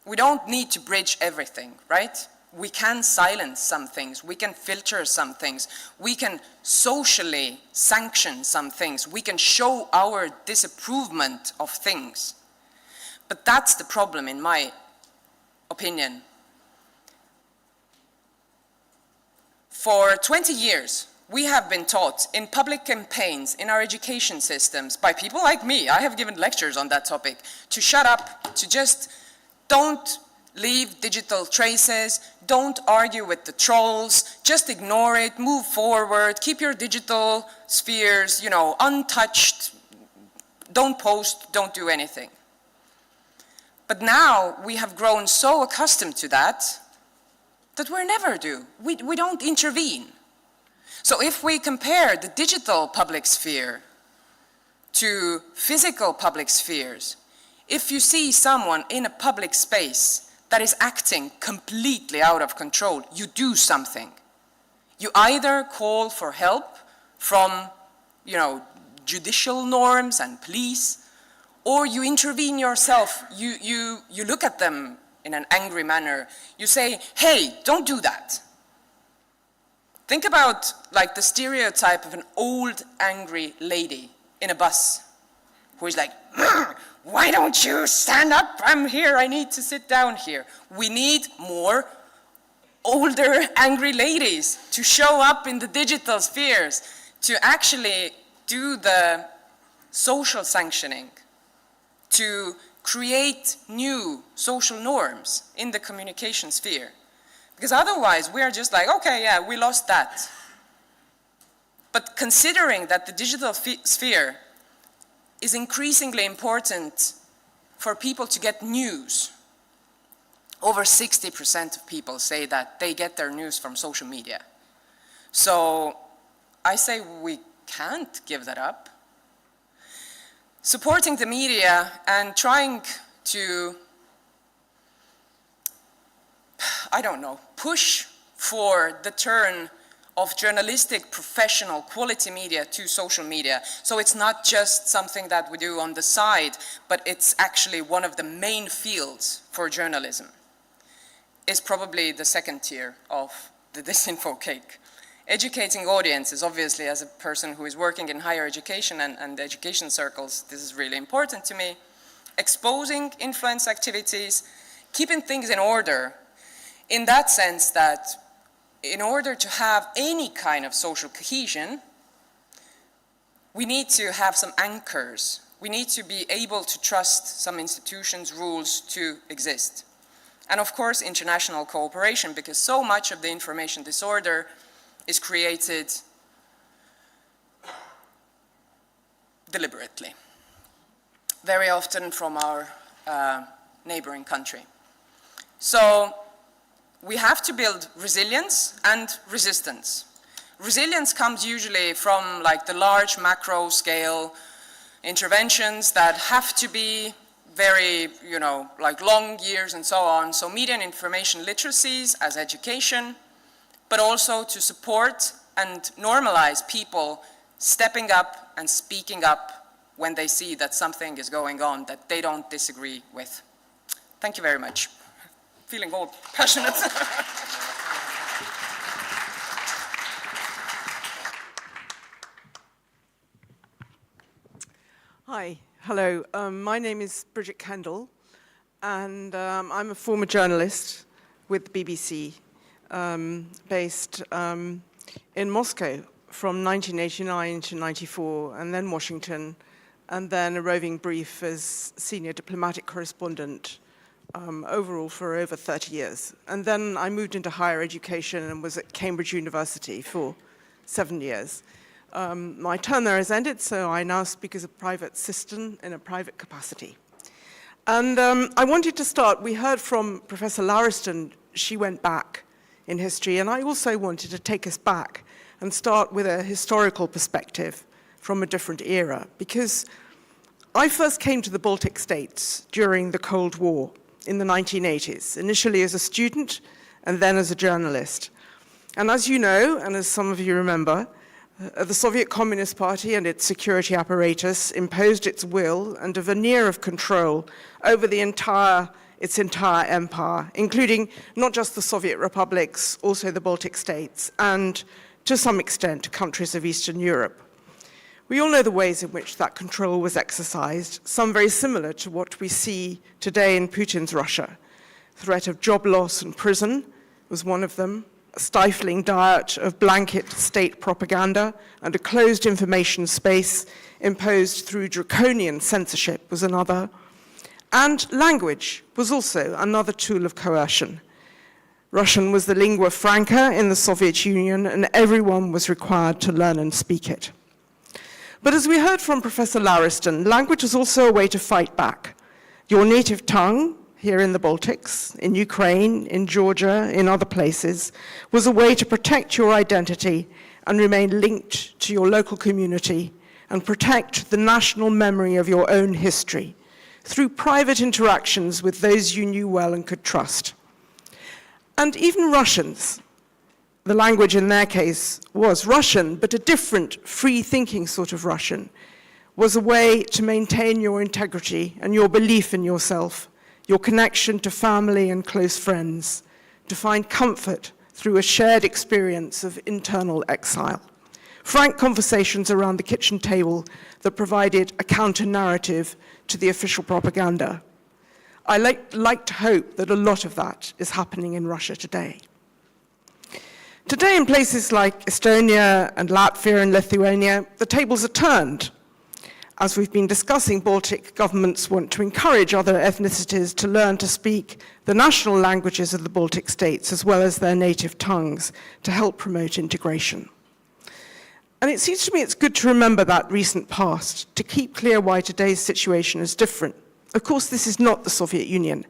We don't need to bridge everything, right? We can silence some things, we can filter some things, we can socially sanction some things, we can show our disapproval of things. But that's the problem, in my opinion. For 20 years, we have been taught in public campaigns, in our education systems, by people like me, I have given lectures on that topic, to shut up, to just don't leave digital traces, don't argue with the trolls, just ignore it, move forward, keep your digital spheres, untouched, don't post, don't do anything. But now we have grown so accustomed to that we never do. We don't intervene. So if we compare the digital public sphere to physical public spheres, if you see someone in a public space that is acting completely out of control, you do something. You either call for help from, judicial norms and police, or you intervene yourself. You look at them in an angry manner. You say, hey, don't do that. Think about the stereotype of an old angry lady in a bus who is like, why don't you stand up? I'm here, I need to sit down here. We need more older angry ladies to show up in the digital spheres, to actually do the social sanctioning, to create new social norms in the communication sphere. Because otherwise, we are just like, okay, yeah, we lost that. But considering that the digital sphere is increasingly important for people to get news, over 60% of people say that they get their news from social media. So I say we can't give that up. Supporting the media and trying to, push for the turn of journalistic, professional, quality media to social media. So it's not just something that we do on the side, but it's actually one of the main fields for journalism. Is probably the second tier of the disinfo cake. Educating audiences, obviously, as a person who is working in higher education and education circles, this is really important to me. Exposing influence activities, keeping things in order, in that sense that in order to have any kind of social cohesion, we need to have some anchors. We need to be able to trust some institutions' rules to exist. And of course, international cooperation, because so much of the information disorder is created deliberately, very often from our neighboring country. So we have to build resilience and resistance. Resilience comes usually from like the large macro scale interventions that have to be very, like long years and so on. So media and information literacies as education, but also to support and normalize people stepping up and speaking up when they see that something is going on that they don't disagree with. Thank you very much. Feeling all passionate. Hi, hello. My name is Bridget Kendall, and I'm a former journalist with the BBC, based in Moscow from 1989 to 94, and then Washington, and then a roving brief as senior diplomatic correspondent overall for over 30 years. And then I moved into higher education and was at Cambridge University for 7 years. My term there has ended, so I now speak as a private citizen in a private capacity. And I wanted to start, we heard from Professor Lauriston, she went back in history, and I also wanted to take us back and start with a historical perspective from a different era, because I first came to the Baltic states during the Cold War in the 1980s, initially as a student and then as a journalist. And as you know, and as some of you remember, the Soviet Communist Party and its security apparatus imposed its will and a veneer of control over its entire empire, including not just the Soviet republics, also the Baltic states, and to some extent, countries of Eastern Europe. We all know the ways in which that control was exercised, some very similar to what we see today in Putin's Russia. Threat of job loss and prison was one of them. A stifling diet of blanket state propaganda and a closed information space imposed through draconian censorship was another. And language was also another tool of coercion. Russian was the lingua franca in the Soviet Union, and everyone was required to learn and speak it. But as we heard from Professor Lauriston, language is also a way to fight back. Your native tongue, here in the Baltics, in Ukraine, in Georgia, in other places, was a way to protect your identity and remain linked to your local community and protect the national memory of your own history through private interactions with those you knew well and could trust. And even Russians, the language in their case was Russian, but a different, free-thinking sort of Russian, was a way to maintain your integrity and your belief in yourself, your connection to family and close friends, to find comfort through a shared experience of internal exile. Frank conversations around the kitchen table that provided a counter-narrative to the official propaganda. I like to hope that a lot of that is happening in Russia today. Today, in places like Estonia and Latvia and Lithuania, the tables are turned. As we've been discussing, Baltic governments want to encourage other ethnicities to learn to speak the national languages of the Baltic states as well as their native tongues to help promote integration. And it seems to me it's good to remember that recent past to keep clear why today's situation is different. Of course, this is not the Soviet Union.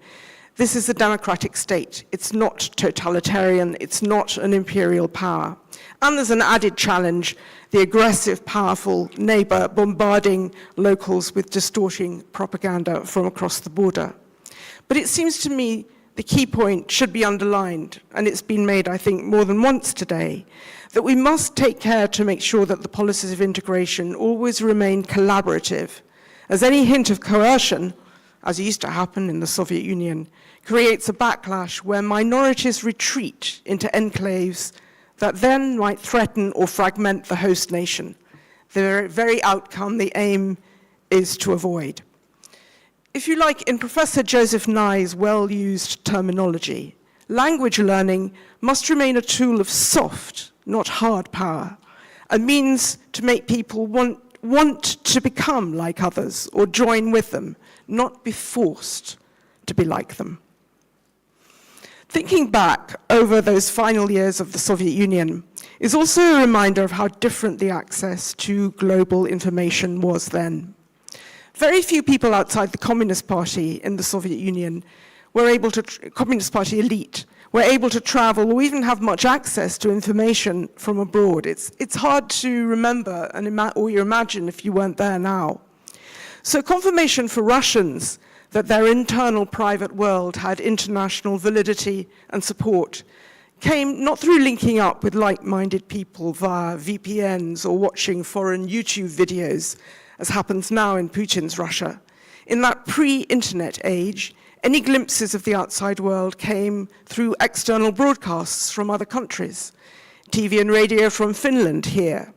This is a democratic state. It's not totalitarian. It's not an imperial power. And there's an added challenge, the aggressive, powerful neighbor bombarding locals with distorting propaganda from across the border. But it seems to me the key point should be underlined, and it's been made, I think, more than once today, that we must take care to make sure that the policies of integration always remain collaborative, as any hint of coercion, as used to happen in the Soviet Union, creates a backlash where minorities retreat into enclaves that then might threaten or fragment the host nation, the very outcome the aim is to avoid. If you like, in Professor Joseph Nye's well-used terminology, language learning must remain a tool of soft, not hard power, a means to make people want to become like others or join with them, not be forced to be like them. Thinking back over those final years of the Soviet Union is also a reminder of how different the access to global information was then. Very few people outside the Communist Party in the Soviet Union were able to, Communist Party elite, were able to travel or even have much access to information from abroad. It's hard to remember or you imagine if you weren't there now. So confirmation for Russians that their internal private world had international validity and support came not through linking up with like-minded people via VPNs or watching foreign YouTube videos, as happens now in Putin's Russia. In that pre-internet age, any glimpses of the outside world came through external broadcasts from other countries. TV and radio from Finland here,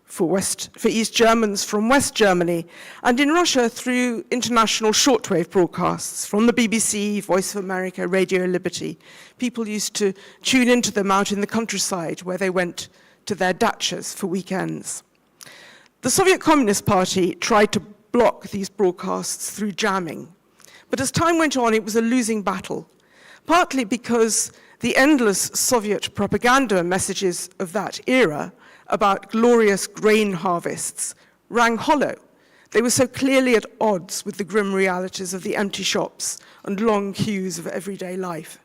for East Germans from West Germany, and in Russia through international shortwave broadcasts from the BBC, Voice of America, Radio Liberty. People used to tune into them out in the countryside where they went to their dachas for weekends. The Soviet Communist Party tried to block these broadcasts through jamming. But as time went on, it was a losing battle, partly because the endless Soviet propaganda messages of that era about glorious grain harvests rang hollow. They were so clearly at odds with the grim realities of the empty shops and long queues of everyday life.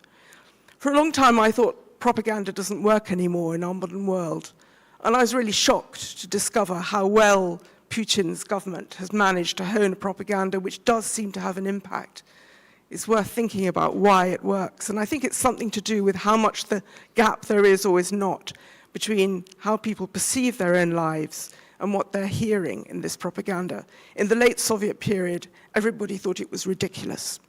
For a long time, I thought propaganda doesn't work anymore in our modern world. And I was really shocked to discover how well Putin's government has managed to hone propaganda, which does seem to have an impact. It's worth thinking about why it works. And I think it's something to do with how much the gap there is or is not between how people perceive their own lives and what they're hearing in this propaganda. In the late Soviet period, everybody thought it was ridiculous.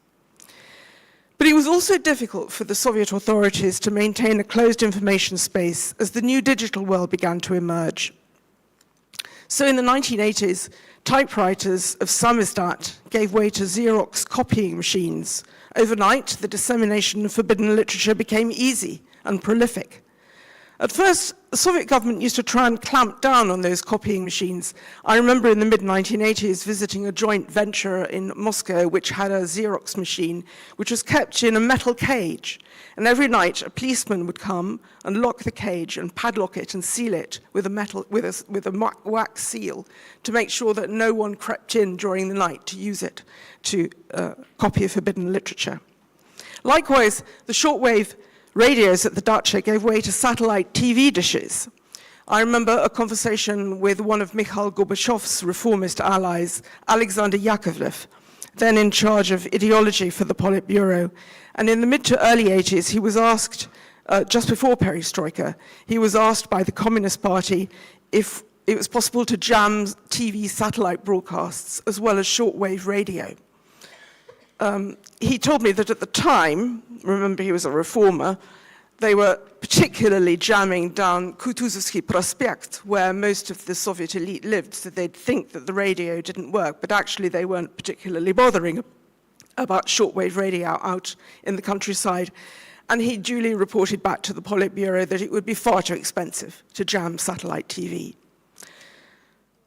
But it was also difficult for the Soviet authorities to maintain a closed information space as the new digital world began to emerge. So in the 1980s, typewriters of samizdat gave way to Xerox copying machines. Overnight, the dissemination of forbidden literature became easy and prolific. At first, the Soviet government used to try and clamp down on those copying machines. I remember in the mid-1980s visiting a joint venture in Moscow which had a Xerox machine which was kept in a metal cage. And every night, a policeman would come and lock the cage and padlock it and seal it with a wax seal to make sure that no one crept in during the night to use it to copy forbidden literature. Likewise, the shortwave radios at the dacha gave way to satellite TV dishes. I remember a conversation with one of Mikhail Gorbachev's reformist allies, Alexander Yakovlev, then in charge of ideology for the Politburo. And in the mid to early 80s, he was asked, just before Perestroika, he was asked by the Communist Party if it was possible to jam TV satellite broadcasts as well as shortwave radio. He told me that at the time, remember he was a reformer, they were particularly jamming down Kutuzovsky Prospekt, where most of the Soviet elite lived, so they'd think that the radio didn't work, but actually they weren't particularly bothering about shortwave radio out in the countryside. And he duly reported back to the Politburo that it would be far too expensive to jam satellite TV.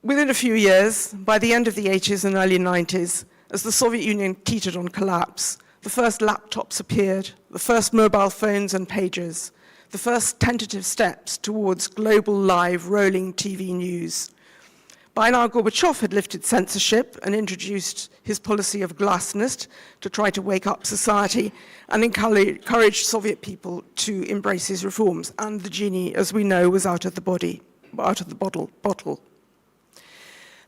Within a few years, by the end of the 80s and early 90s, as the Soviet Union teetered on collapse, the first laptops appeared, the first mobile phones and pagers, the first tentative steps towards global live rolling TV news. By now, Gorbachev had lifted censorship and introduced his policy of glasnost to try to wake up society and encourage Soviet people to embrace his reforms. And the genie, as we know, was out of the bottle.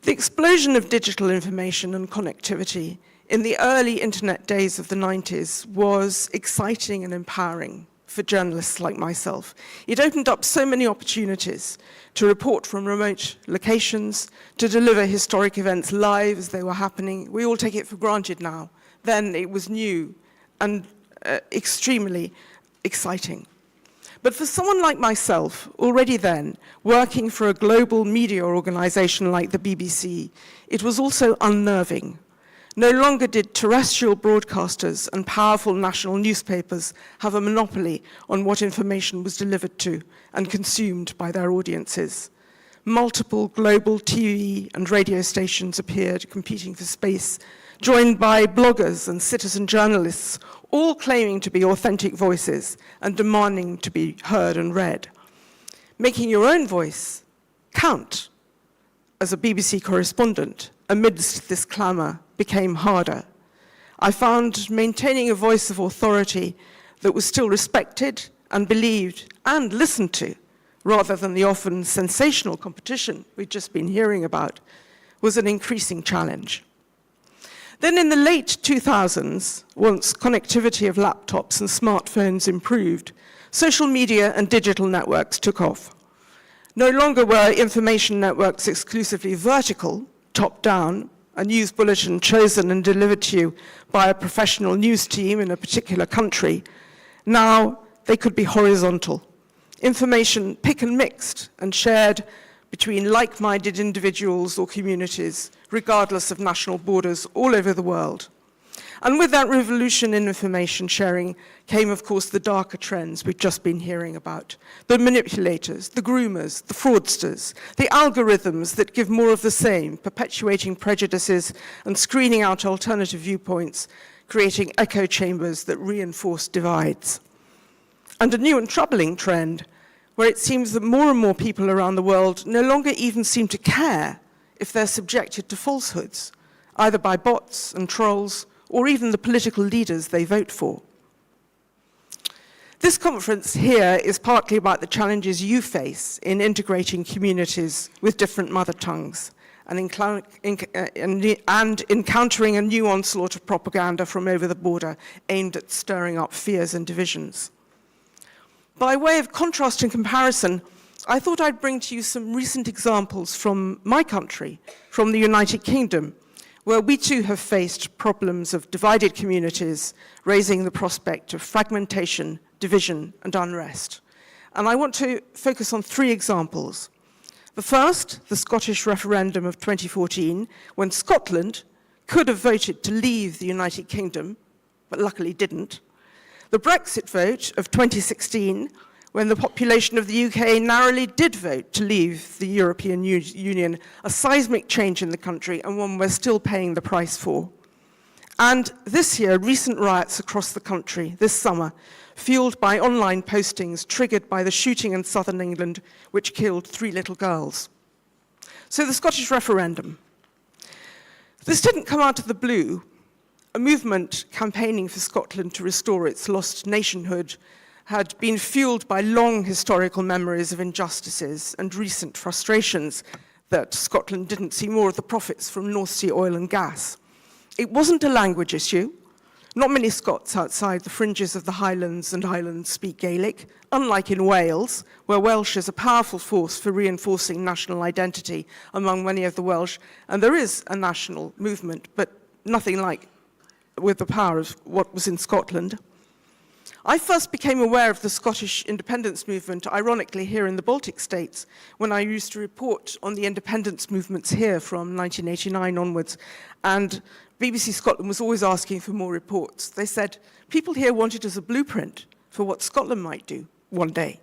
The explosion of digital information and connectivity in the early internet days of the 90s was exciting and empowering for journalists like myself. It opened up so many opportunities to report from remote locations, to deliver historic events live as they were happening. We all take it for granted now. Then it was new and extremely exciting. But for someone like myself, already then, working for a global media organization like the BBC, it was also unnerving. No longer did terrestrial broadcasters and powerful national newspapers have a monopoly on what information was delivered to and consumed by their audiences. Multiple global TV and radio stations appeared competing for space, joined by bloggers and citizen journalists, all claiming to be authentic voices and demanding to be heard and read. Making your own voice count as a BBC correspondent amidst this clamour became harder. I found maintaining a voice of authority that was still respected and believed and listened to, rather than the often sensational competition we'd just been hearing about, was an increasing challenge. Then in the late 2000s, once connectivity of laptops and smartphones improved, social media and digital networks took off. No longer were information networks exclusively vertical, top-down, a news bulletin chosen and delivered to you by a professional news team in a particular country. Now they could be horizontal. Information pick and mixed and shared between like-minded individuals or communities, regardless of national borders, all over the world. And with that revolution in information sharing came, of course, the darker trends we've just been hearing about. The manipulators, the groomers, the fraudsters, the algorithms that give more of the same, perpetuating prejudices and screening out alternative viewpoints, creating echo chambers that reinforce divides. And a new and troubling trend where it seems that more and more people around the world no longer even seem to care if they're subjected to falsehoods, either by bots and trolls or even the political leaders they vote for. This conference here is partly about the challenges you face in integrating communities with different mother tongues and encountering a new onslaught of propaganda from over the border aimed at stirring up fears and divisions. By way of contrast and comparison, I thought I'd bring to you some recent examples from my country, from the United Kingdom, where we too have faced problems of divided communities, raising the prospect of fragmentation, division, and unrest. And I want to focus on three examples. The first, the Scottish referendum of 2014, when Scotland could have voted to leave the United Kingdom, but luckily didn't. The Brexit vote of 2016, when the population of the UK narrowly did vote to leave the European Union, a seismic change in the country and one we're still paying the price for. And this year, recent riots across the country this summer, fueled by online postings triggered by the shooting in southern England, which killed 3 little girls. So the Scottish referendum. This didn't come out of the blue. A movement campaigning for Scotland to restore its lost nationhood had been fueled by long historical memories of injustices and recent frustrations that Scotland didn't see more of the profits from North Sea oil and gas. It wasn't a language issue. Not many Scots outside the fringes of the Highlands and Islands speak Gaelic, unlike in Wales, where Welsh is a powerful force for reinforcing national identity among many of the Welsh, and there is a national movement, but nothing like with the power of what was in Scotland. I first became aware of the Scottish independence movement, ironically, here in the Baltic states, when I used to report on the independence movements here from 1989 onwards. And BBC Scotland was always asking for more reports. They said, people here want it as a blueprint for what Scotland might do one day.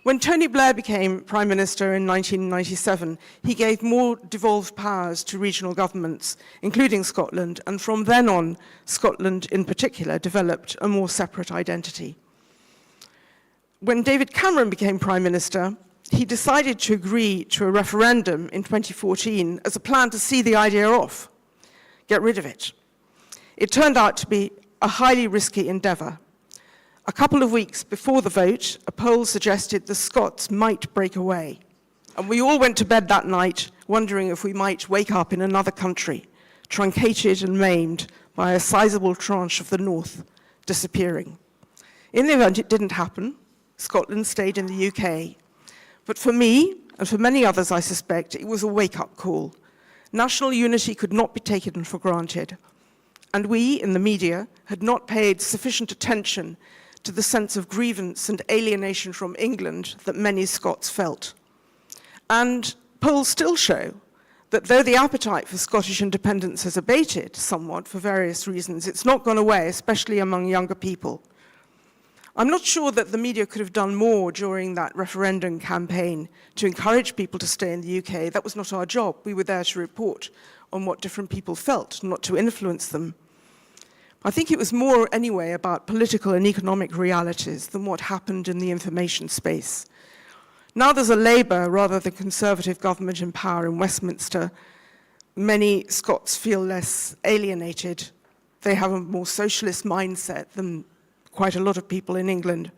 When Tony Blair became Prime Minister in 1997, he gave more devolved powers to regional governments, including Scotland, and from then on, Scotland in particular developed a more separate identity. When David Cameron became Prime Minister, he decided to agree to a referendum in 2014 as a plan to see the idea off, get rid of it. It turned out to be a highly risky endeavour. A couple of weeks before the vote, a poll suggested the Scots might break away. And we all went to bed that night wondering if we might wake up in another country truncated and maimed by a sizable tranche of the north disappearing. In the event it didn't happen, Scotland stayed in the UK. But for me, and for many others I suspect, it was a wake-up call. National unity could not be taken for granted. And we, in the media, had not paid sufficient attention to the sense of grievance and alienation from England that many Scots felt. And polls still show that though the appetite for Scottish independence has abated somewhat for various reasons, it's not gone away, especially among younger people. I'm not sure that the media could have done more during that referendum campaign to encourage people to stay in the UK. That was not our job. We were there to report on what different people felt, not to influence them. I think it was more, anyway, about political and economic realities than what happened in the information space. Now there's a Labour rather than Conservative government in power in Westminster. Many Scots feel less alienated. They have a more socialist mindset than quite a lot of people in England.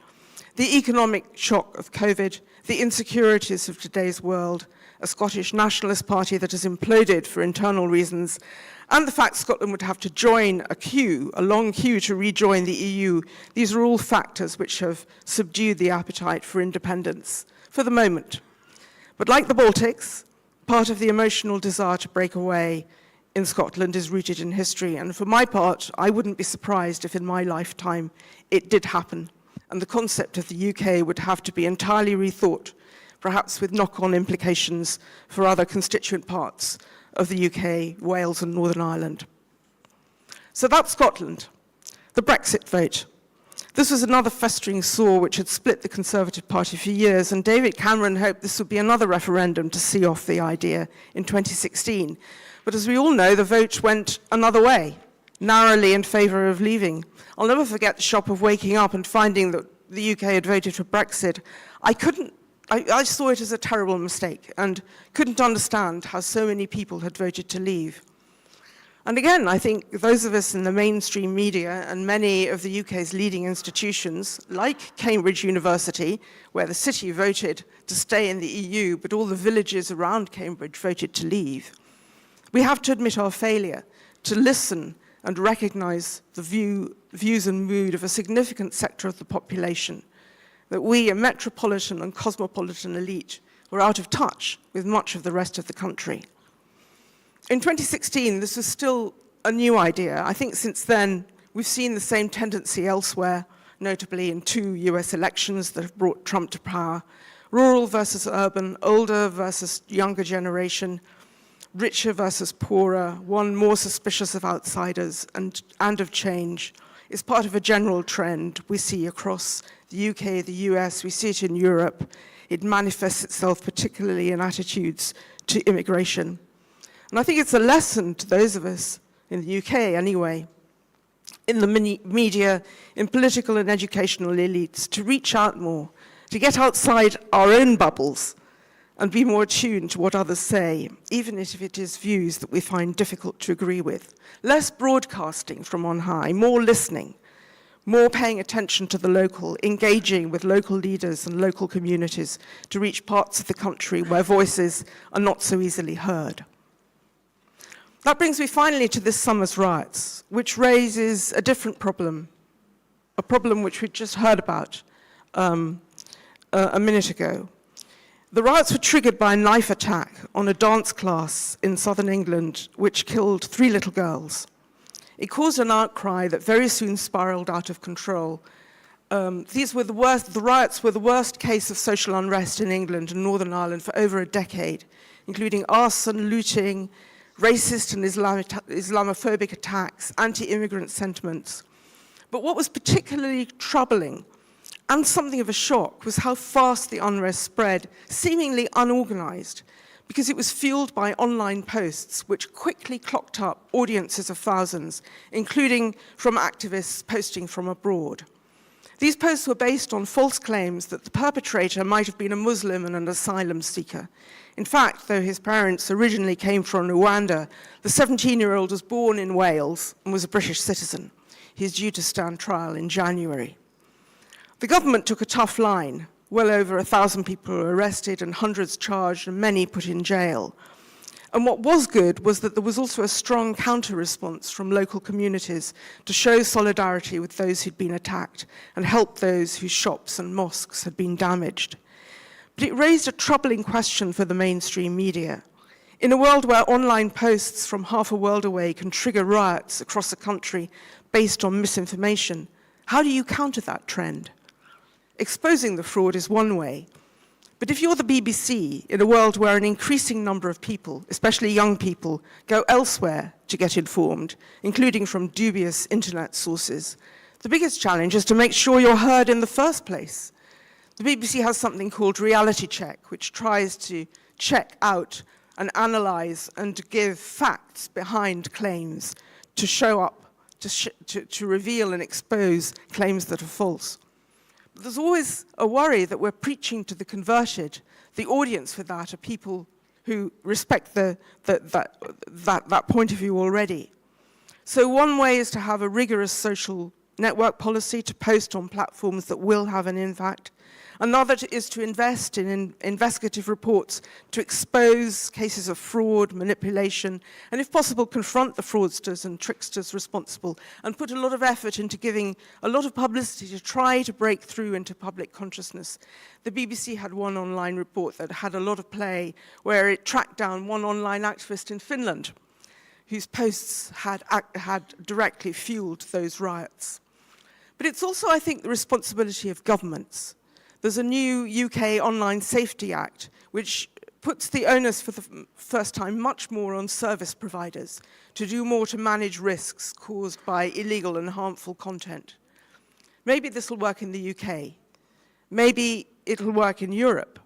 The economic shock of COVID, the insecurities of today's world, a Scottish nationalist party that has imploded for internal reasons, and the fact Scotland would have to join a long queue to rejoin the EU, these are all factors which have subdued the appetite for independence for the moment. But like the Baltics, part of the emotional desire to break away in Scotland is rooted in history. And for my part, I wouldn't be surprised if in my lifetime it did happen. And the concept of the UK would have to be entirely rethought, perhaps with knock-on implications for other constituent parts of the UK, Wales and Northern Ireland. So that's Scotland. The Brexit vote. This was another festering sore which had split the Conservative Party for years, and David Cameron hoped this would be another referendum to see off the idea in 2016. But as we all know, the vote went another way, narrowly in favour of leaving. I'll never forget the shock of waking up and finding that the UK had voted for Brexit. I saw it as a terrible mistake and couldn't understand how so many people had voted to leave. And again, I think those of us in the mainstream media and many of the UK's leading institutions, like Cambridge University, where the city voted to stay in the EU, but all the villages around Cambridge voted to leave, we have to admit our failure to listen and recognise the views and mood of a significant sector of the population, that we, a metropolitan and cosmopolitan elite, were out of touch with much of the rest of the country. In 2016, this was still a new idea. I think since then, we've seen the same tendency elsewhere, notably in 2 US elections that have brought Trump to power: rural versus urban, older versus younger generation, richer versus poorer, one more suspicious of outsiders and of change. It's part of a general trend we see across the UK, the US, we see it in Europe. It manifests itself particularly in attitudes to immigration. And I think it's a lesson to those of us, in the UK anyway, in the media, in political and educational elites, to reach out more, to get outside our own bubbles and be more attuned to what others say, even if it is views that we find difficult to agree with. Less broadcasting from on high, more listening, more paying attention to the local, engaging with local leaders and local communities to reach parts of the country where voices are not so easily heard. That brings me finally to this summer's riots, which raises a different problem, a problem which we just heard about a minute ago. The riots were triggered by a knife attack on a dance class in southern England, which killed 3 little girls. It caused an outcry that very soon spiraled out of control. The riots were the worst case of social unrest in England and Northern Ireland for over a decade, including arson, looting, racist and Islamophobic attacks, anti-immigrant sentiments. But what was particularly troubling and something of a shock was how fast the unrest spread, seemingly unorganized, because it was fueled by online posts which quickly clocked up audiences of thousands, including from activists posting from abroad. These posts were based on false claims that the perpetrator might have been a Muslim and an asylum seeker. In fact, though his parents originally came from Rwanda, the 17-year-old was born in Wales and was a British citizen. He is due to stand trial in January. The government took a tough line. Well over 1,000 people were arrested and hundreds charged and many put in jail. And what was good was that there was also a strong counter-response from local communities to show solidarity with those who'd been attacked and help those whose shops and mosques had been damaged. But it raised a troubling question for the mainstream media. In a world where online posts from half a world away can trigger riots across a country based on misinformation, how do you counter that trend? Exposing the fraud is one way. But if you're the BBC, in a world where an increasing number of people, especially young people, go elsewhere to get informed, including from dubious internet sources, the biggest challenge is to make sure you're heard in the first place. The BBC has something called Reality Check, which tries to check out and analyze and to give facts behind claims, to show up, to reveal and expose claims that are false. But there's always a worry that we're preaching to the converted. The audience for that are people who respect that point of view already. So one way is to have a rigorous social network policy to post on platforms that will have an impact. Another is to invest in investigative reports to expose cases of fraud, manipulation, and if possible, confront the fraudsters and tricksters responsible, and put a lot of effort into giving a lot of publicity to try to break through into public consciousness. The BBC had one online report that had a lot of play, where it tracked down one online activist in Finland, whose posts had directly fueled those riots. But it's also, I think, the responsibility of governments. There's a new UK Online Safety Act, which puts the onus for the first time much more on service providers to do more to manage risks caused by illegal and harmful content. Maybe this will work in the UK. Maybe it'll work in Europe.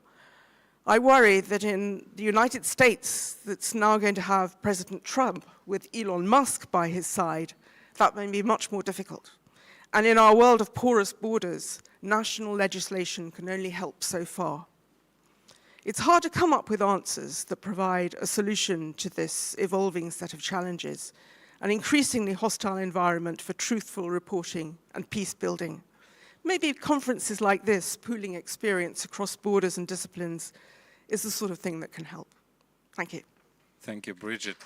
I worry that in the United States, that's now going to have President Trump with Elon Musk by his side, that may be much more difficult. And in our world of porous borders, national legislation can only help so far. It's hard to come up with answers that provide a solution to this evolving set of challenges, an increasingly hostile environment for truthful reporting and peace building. Maybe conferences like this, pooling experience across borders and disciplines, is the sort of thing that can help. Thank you. Thank you, Bridget.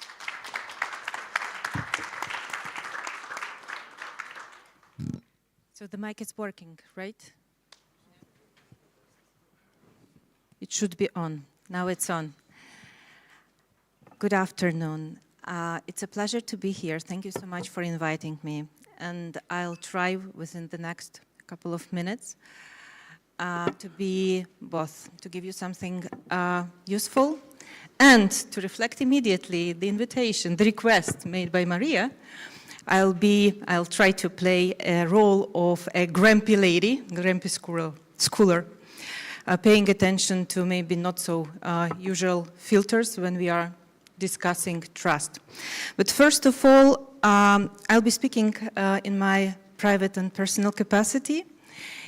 So the mic is working, right? It should be on. Now it's on. Good afternoon. It's a pleasure to be here. Thank you so much for inviting me. And I'll try within the next couple of minutes to be both, to give you something useful and to reflect immediately the invitation, the request made by Maria. I'll try to play a role of a grumpy lady, grumpy schooler, paying attention to maybe not so usual filters when we are discussing trust. But first of all, I'll be speaking in my private and personal capacity.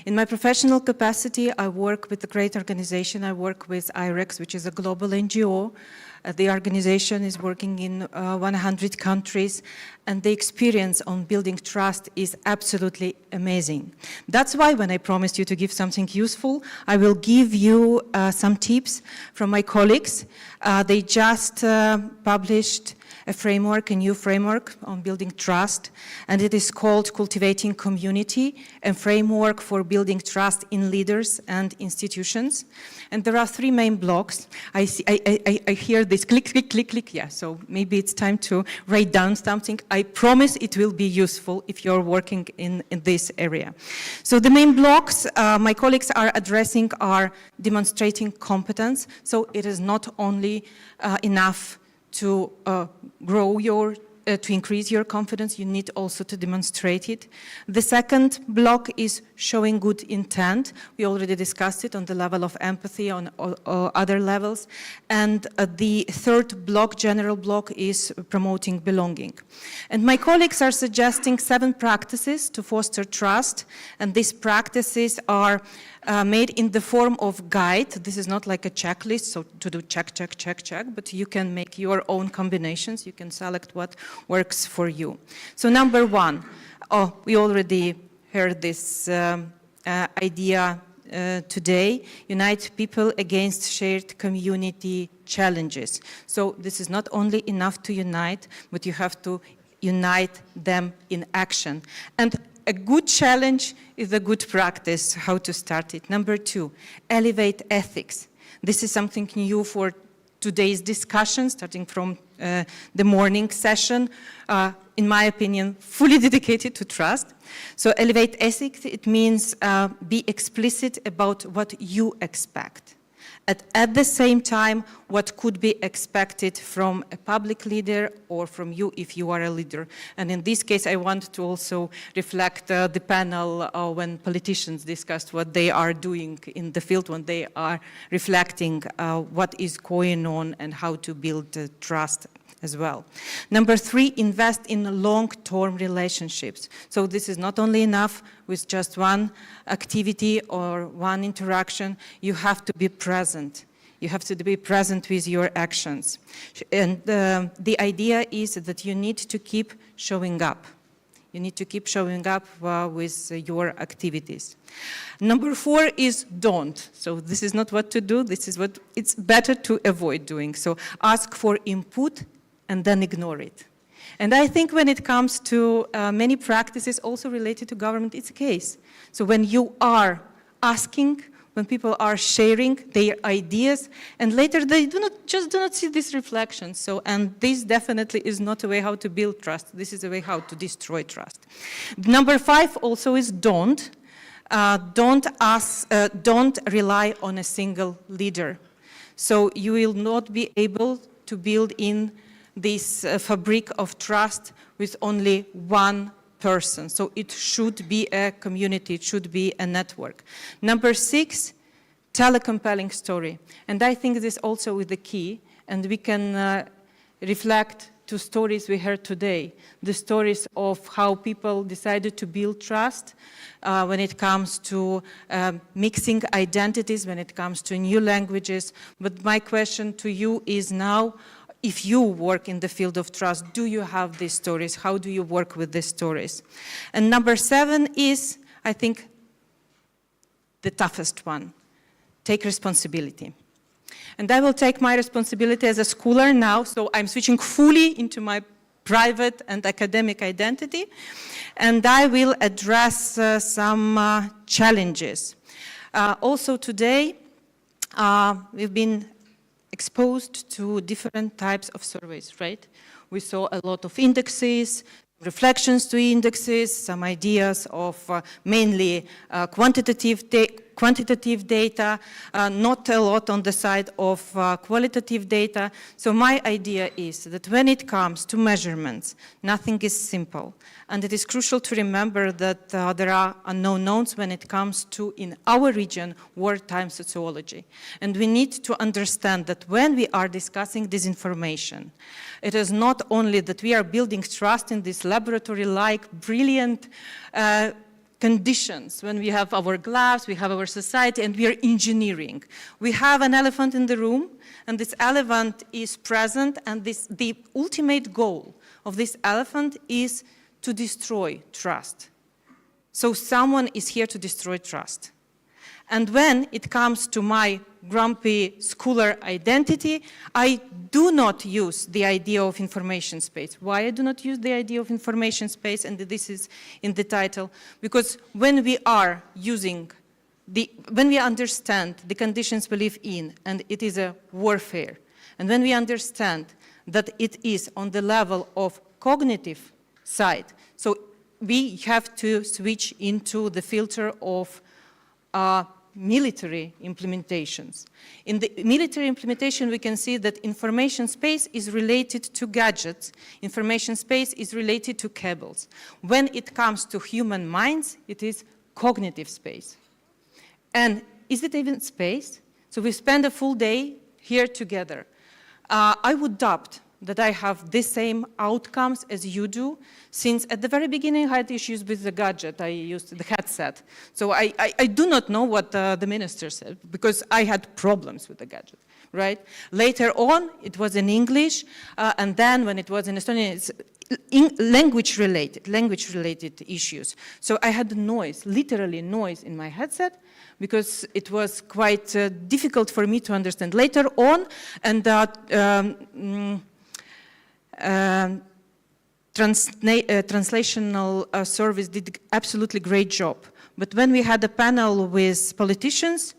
In my professional capacity, I work with a great organization. I work with IREX, which is a global NGO. The organization is working in 100 countries, and the experience on building trust is absolutely amazing. That's why when I promised you to give something useful, I will give you some tips from my colleagues. They just published a new framework on building trust, and it is called Cultivating Community, a framework for building trust in leaders and institutions. And there are three main blocks. I hear this click, click, click, click. Yeah, so maybe it's time to write down something. I promise it will be useful if you're working in this area. So the main blocks my colleagues are addressing are demonstrating competence. So it is not only enough to to increase your confidence, you need also to demonstrate it. The second block is showing good intent. We already discussed it on the level of empathy, on other levels. And the third block, general block, is promoting belonging. And my colleagues are suggesting 7 practices to foster trust. And these practices are made in the form of guide. This is not like a checklist, so to do check, check, check, check, but you can make your own combinations. You can select what works for you. So number 1, we already heard this idea today, unite people against shared community challenges. So this is not only enough to unite, but you have to unite them in action. And a good challenge is a good practice, how to start it. Number 2, elevate ethics. This is something new for today's discussion, starting from the morning session, in my opinion, fully dedicated to trust. So elevate ethics, it means be explicit about what you expect. At the same time, what could be expected from a public leader or from you if you are a leader. And in this case, I want to also reflect the panel when politicians discussed what they are doing in the field, when they are reflecting what is going on and how to build trust as well. Number 3, invest in long-term relationships. So this is not only enough with just one activity or one interaction. You have to be present. You have to be present with your actions. And the idea is that you need to keep showing up. You need to keep showing up with your activities. Number 4 is don't. So this is not what to do. This is what it's better to avoid doing. So ask for input and then ignore it. And I think when it comes to many practices also related to government, it's a case. So when you are asking, when people are sharing their ideas, and later they do not see this reflection. So, and this definitely is not a way how to build trust. This is a way how to destroy trust. Number 5 also is don't. Don't rely on a single leader. So you will not be able to build in this fabric of trust with only one person. So it should be a community, it should be a network. Number 6, tell a compelling story. And I think this also is the key, and we can reflect to stories we heard today, the stories of how people decided to build trust when it comes to mixing identities, when it comes to new languages. But my question to you is now, if you work in the field of trust, do you have these stories? How do you work with these stories? And number 7 is, I think, the toughest one. Take responsibility. And I will take my responsibility as a schooler now, so I'm switching fully into my private and academic identity, and I will address some challenges. Also today, we've been exposed to different types of surveys, right? We saw a lot of indexes, reflections to indexes, some ideas of mainly quantitative data, not a lot on the side of qualitative data. So my idea is that when it comes to measurements, nothing is simple. And it is crucial to remember that there are unknown knowns when it comes to, in our region, wartime sociology. And we need to understand that when we are discussing this information, it is not only that we are building trust in this laboratory-like, brilliant conditions, when we have our glass, we have our society, and we are engineering. We have an elephant in the room, and this elephant is present, and the ultimate goal of this elephant is to destroy trust. So someone is here to destroy trust. And when it comes to my grumpy schooler identity, I do not use the idea of information space. Why I do not use the idea of information space, and this is in the title? Because when we are using when we understand the conditions we live in, and it is a warfare, and when we understand that it is on the level of cognitive side, so we have to switch into the filter of military implementations. In the military implementation, we can see that information space is related to gadgets. Information space is related to cables. When it comes to human minds, it is cognitive space. And is it even space? So we spend a full day here together. I would doubt that I have the same outcomes as you do, since at the very beginning I had issues with the gadget. I used the headset. So I do not know what the minister said, because I had problems with the gadget. right? Later on, it was in English, and then when it was in Estonian, it's language-related issues. So I had noise, literally noise in my headset, because it was quite difficult for me to understand. Later on, and translational service did absolutely great job. But when we had a panel with politicians,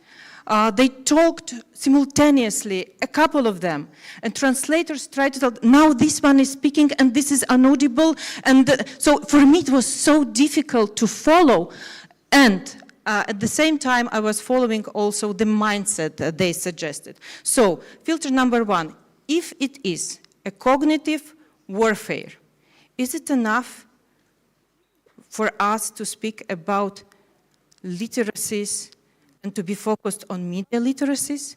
they talked simultaneously, a couple of them, and translators tried to tell, now this one is speaking and this is inaudible, and so for me it was so difficult to follow, and at the same time I was following also the mindset that they suggested. So filter number one, if it is a cognitive warfare, is it enough for us to speak about literacies and to be focused on media literacies?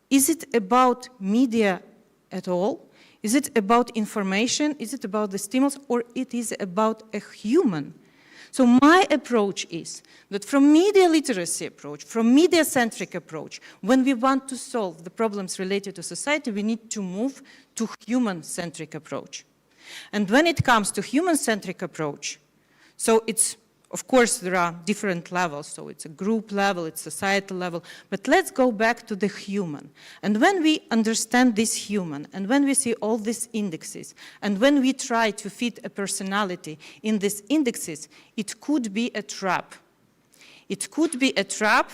Is it about media at all? Is it about information? Is it about the stimulus? Or it is about a human? So my approach is that from media literacy approach, from media-centric approach, when we want to solve the problems related to society, we need to move to human-centric approach. And when it comes to human-centric approach, so it's, of course, there are different levels, so it's a group level, it's societal level, but let's go back to the human. And when we understand this human, and when we see all these indexes, and when we try to fit a personality in these indexes, it could be a trap. It could be a trap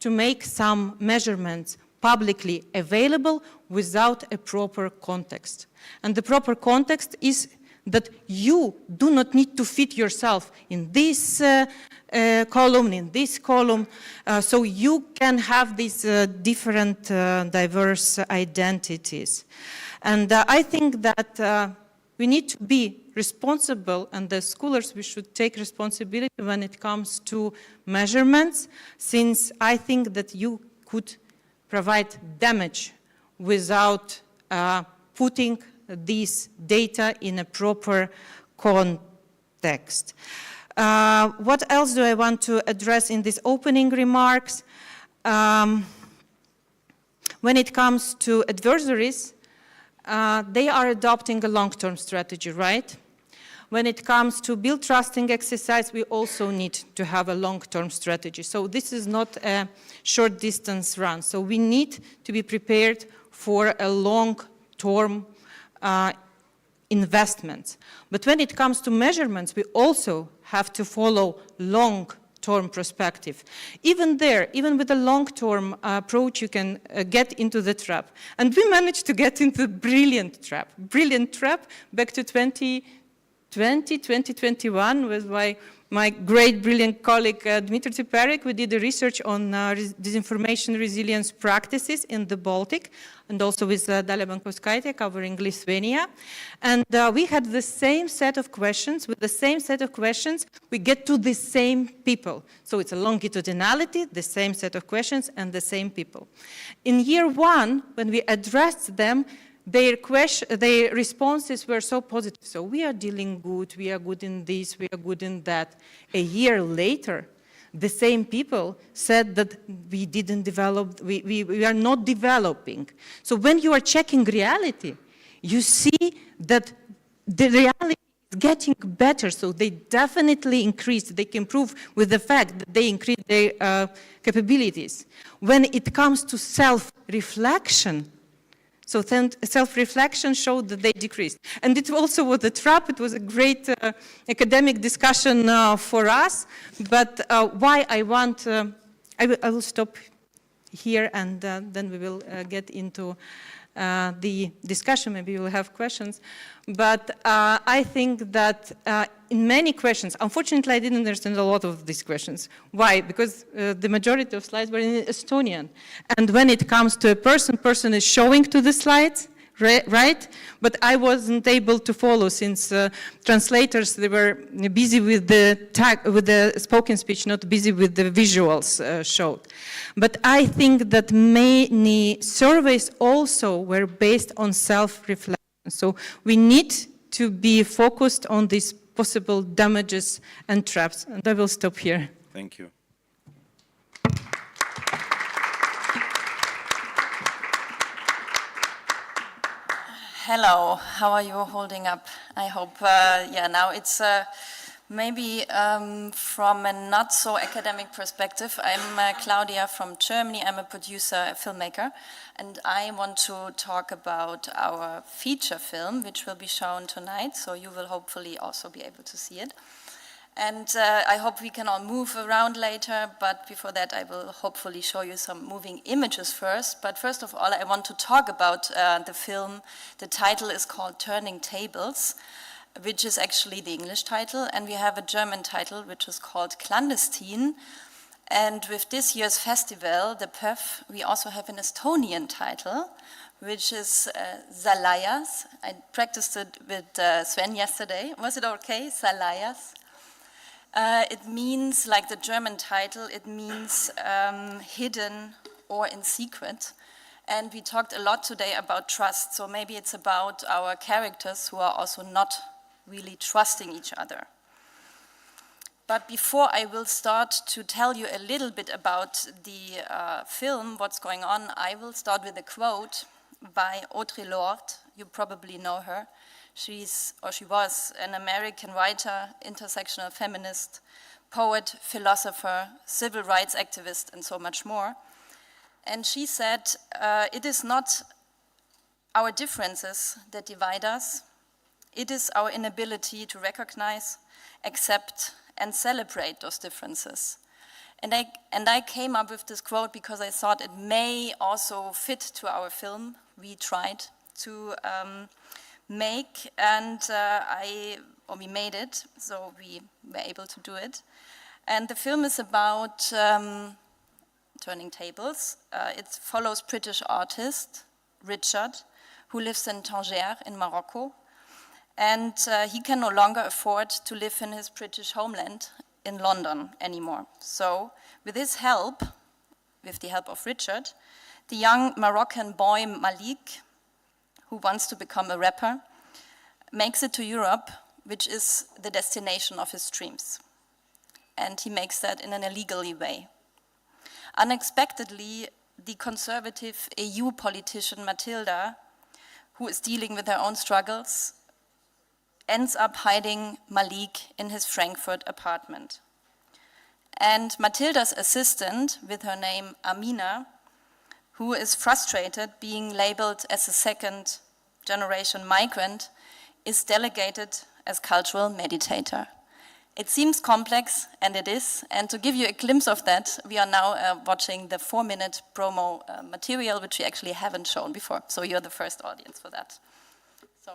to make some measurements publicly available without a proper context. And the proper context is that you do not need to fit yourself in this column, in this column, so you can have these different diverse identities. And I think that we need to be responsible, and the scholars, we should take responsibility when it comes to measurements, since I think that you could provide damage without putting these data in a proper context. What else do I want to address in these opening remarks? When it comes to adversaries, they are adopting a long-term strategy, right? When it comes to build trusting exercise, we also need to have a long-term strategy. So this is not a short distance run. So we need to be prepared for a long-term investments. But when it comes to measurements, we also have to follow long-term perspective. Even there, even with a long-term approach, you can get into the trap. And we managed to get into the brilliant trap back to 2021 with my great, brilliant colleague, Dmitry Tseparik. We did the research on disinformation resilience practices in the Baltic, and also with Dalia Bankovskaite covering Lithuania. And we had the same set of questions. With the same set of questions, we get to the same people. So it's a longitudinality, the same set of questions, and the same people. In year one, when we addressed them, their responses were so positive. So we are dealing good, we are good in this, we are good in that. A year later, the same people said that we didn't develop, we are not developing. So when you are checking reality, you see that the reality is getting better. So they definitely increased, they can prove with the fact that they increased their capabilities. When it comes to self-reflection, so then self-reflection showed that they decreased. And it also was a trap. It was a great academic discussion for us. But why I want, I will stop here, and then we will get into the discussion. Maybe you will have questions. But I think that in many questions, unfortunately, I didn't understand a lot of these questions. Why? Because the majority of slides were in Estonian. And when it comes to a person is showing to the slides, right? But I wasn't able to follow, since translators, they were busy with the spoken speech, not busy with the visuals showed. But I think that many surveys also were based on self-reflection. So we need to be focused on these possible damages and traps. And I will stop here. Thank you. Hello, how are you holding up? I hope, now it's maybe from a not so academic perspective. I'm Claudia from Germany. I'm a producer, a filmmaker, and I want to talk about our feature film, which will be shown tonight, so you will hopefully also be able to see it. And I hope we can all move around later, but before that I will hopefully show you some moving images first. But first of all, I want to talk about the film. The title is called Turning Tables, which is actually the English title, and we have a German title which is called Clandestine. And with this year's festival, the PÖF, we also have an Estonian title, which is Salajas. I practiced it with Sven yesterday. Was it okay? Salajas. It means, like the German title, it means hidden or in secret. And we talked a lot today about trust, so maybe it's about our characters who are also not really trusting each other. But before I will start to tell you a little bit about the film, what's going on, I will start with a quote by Audre Lorde. You probably know her. She was an American writer, intersectional feminist, poet, philosopher, civil rights activist, and so much more. And she said, it is not our differences that divide us. It is our inability to recognize, accept, and celebrate those differences. And I came up with this quote because I thought it may also fit to our film we tried to make, and we made it, so we were able to do it. And the film is about turning tables. It follows British artist Richard, who lives in Tanger in Morocco, and he can no longer afford to live in his British homeland in London anymore. So with his help, with the help of Richard, the young Moroccan boy Malik, who wants to become a rapper, makes it to Europe, which is the destination of his dreams. And he makes that in an illegal way. Unexpectedly, the conservative EU politician Matilda, who is dealing with her own struggles, ends up hiding Malik in his Frankfurt apartment. And Matilda's assistant, with her name Amina, who is frustrated being labeled as a second-generation migrant, is delegated as cultural meditator. It seems complex, and it is, and to give you a glimpse of that, we are now watching the 4-minute promo material, which we actually haven't shown before, so you're the first audience for that. So.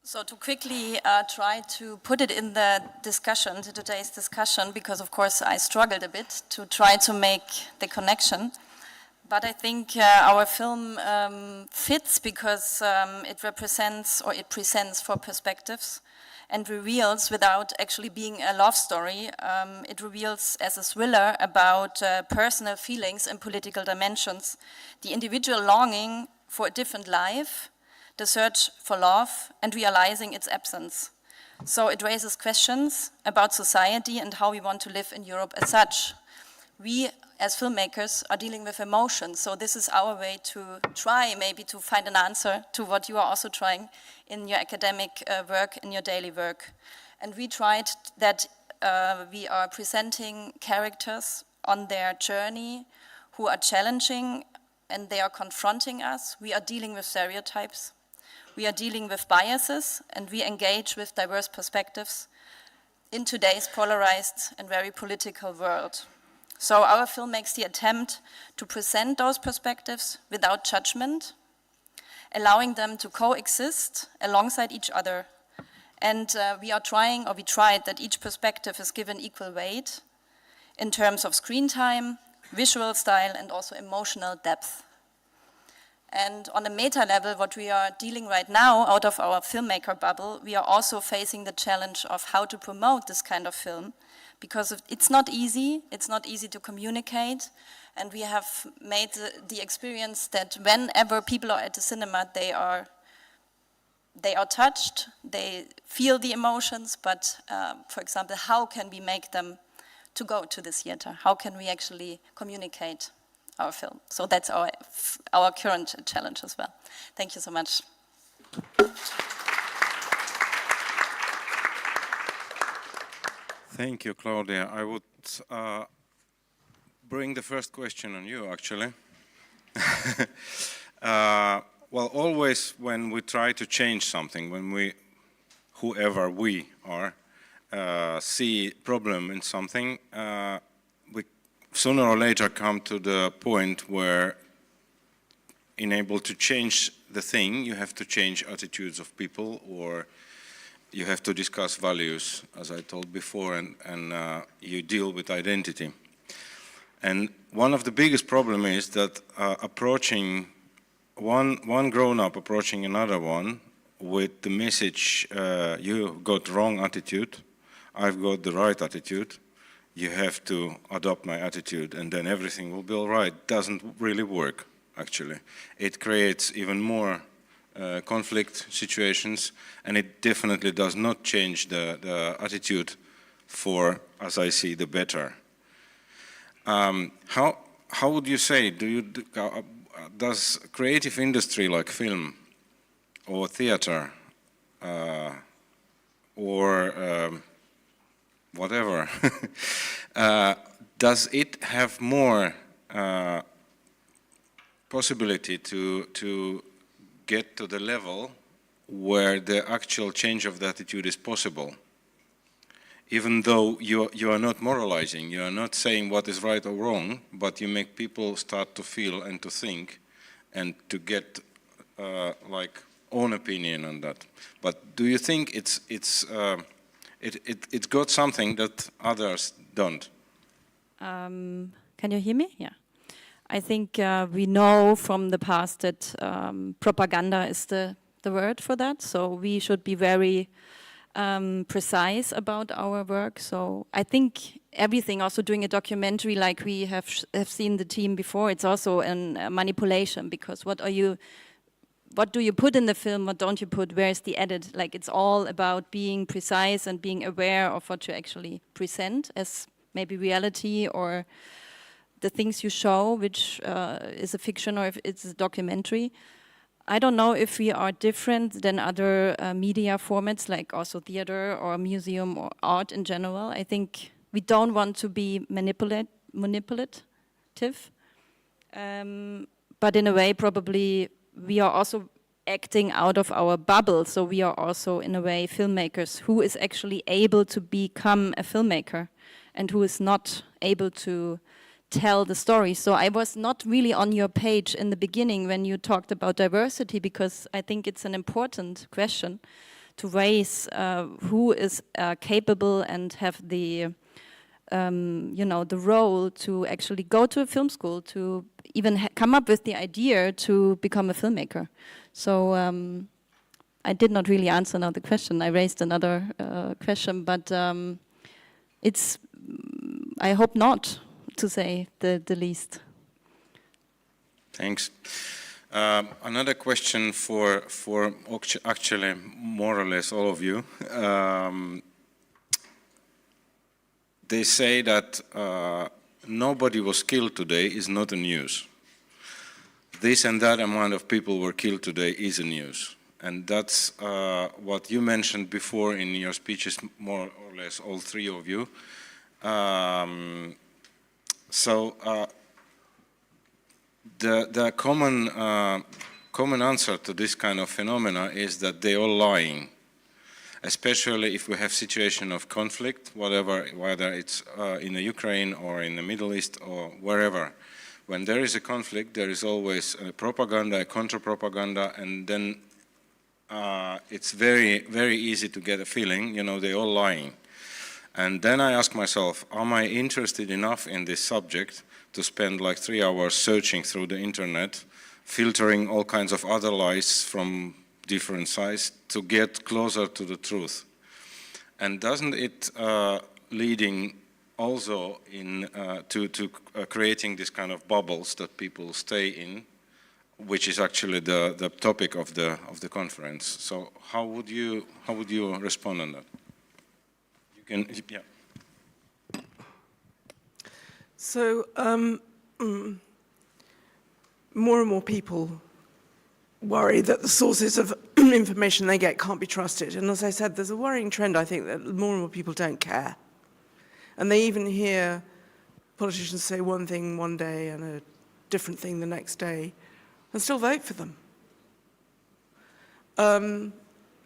So to quickly try to put it in the discussion, today's discussion, because of course I struggled a bit to try to make the connection. But I think our film fits because it represents or it presents four perspectives and reveals, without actually being a love story, it reveals as a thriller about personal feelings and political dimensions, the individual longing for a different life, the search for love, and realizing its absence. So it raises questions about society and how we want to live in Europe as such. We, as filmmakers, are dealing with emotions, so this is our way to try maybe to find an answer to what you are also trying in your academic work, in your daily work. And we tried that we are presenting characters on their journey who are challenging and they are confronting us. We are dealing with stereotypes. We are dealing with biases, and we engage with diverse perspectives in today's polarized and very political world. So our film makes the attempt to present those perspectives without judgment, allowing them to coexist alongside each other. And we tried that each perspective is given equal weight in terms of screen time, visual style, and also emotional depth. And on a meta level, what we are dealing right now out of our filmmaker bubble, we are also facing the challenge of how to promote this kind of film, because it's not easy to communicate, and we have made the experience that whenever people are at the cinema, they are touched, they feel the emotions, but for example, how can we make them to go to the theater? How can we actually communicate our film? So that's our current challenge as well. Thank you so much. Thank you, Claudia. I would bring the first question on you, actually. Well, always when we try to change something, when whoever we are, see problem in something, we sooner or later come to the point where, in able to change the thing, you have to change attitudes of people, or you have to discuss values, as I told before, and you deal with identity. And one of the biggest problem is that approaching one grown-up approaching another one with the message, you got wrong attitude, I've got the right attitude, you have to adopt my attitude and then everything will be all right, doesn't really work, actually. It creates even more conflict situations, and it definitely does not change the attitude for, as I see, the better. How would you say, does creative industry like film or theater or whatever, does it have more possibility to get to the level where the actual change of the attitude is possible? Even though you are not moralizing, you are not saying what is right or wrong, but you make people start to feel and to think and to get like own opinion on that. But do you think it's got something that others don't? Can you hear me? Yeah. I think we know from the past that propaganda is the word for that, so we should be very precise about our work. So I think everything, also doing a documentary like we have seen the team before, it's also a manipulation, because what do you put in the film, what don't you put, where's the edit? Like, it's all about being precise and being aware of what you actually present as maybe reality, or the things you show, which is a fiction or if it's a documentary. I don't know if we are different than other media formats, like also theater or museum or art in general. I think we don't want to be manipulative, but in a way probably we are also acting out of our bubble, so we are also in a way filmmakers who is actually able to become a filmmaker and who is not able to tell the story. So I was not really on your page in the beginning when you talked about diversity, because I think it's an important question to raise, who is capable and have the the role to actually go to a film school, to even come up with the idea to become a filmmaker. So I did not really answer now the question. I raised another question, but it's, I hope not, to say the least. Thanks. Another question for actually more or less all of you. They say that nobody was killed today is not a news. This and that amount of people were killed today is a news. And that's what you mentioned before in your speeches, more or less all three of you. The common answer to this kind of phenomena is that they are lying, especially if we have situation of conflict, whether it's in the Ukraine or in the Middle East or wherever. When there is a conflict, there is always a propaganda, a counter-propaganda, and then it's very, very easy to get a feeling, they're all lying. And then I ask myself, am I interested enough in this subject to spend like 3 hours searching through the internet, filtering all kinds of other lies from different sides to get closer to the truth? And doesn't it leading also in to creating this kind of bubbles that people stay in, which is actually the topic of the conference? So how would you respond on that? You can, yeah. So more and more people worry that the sources of information they get can't be trusted. And as I said, there's a worrying trend, I think, that more and more people don't care. And they even hear politicians say one thing one day and a different thing the next day, and still vote for them.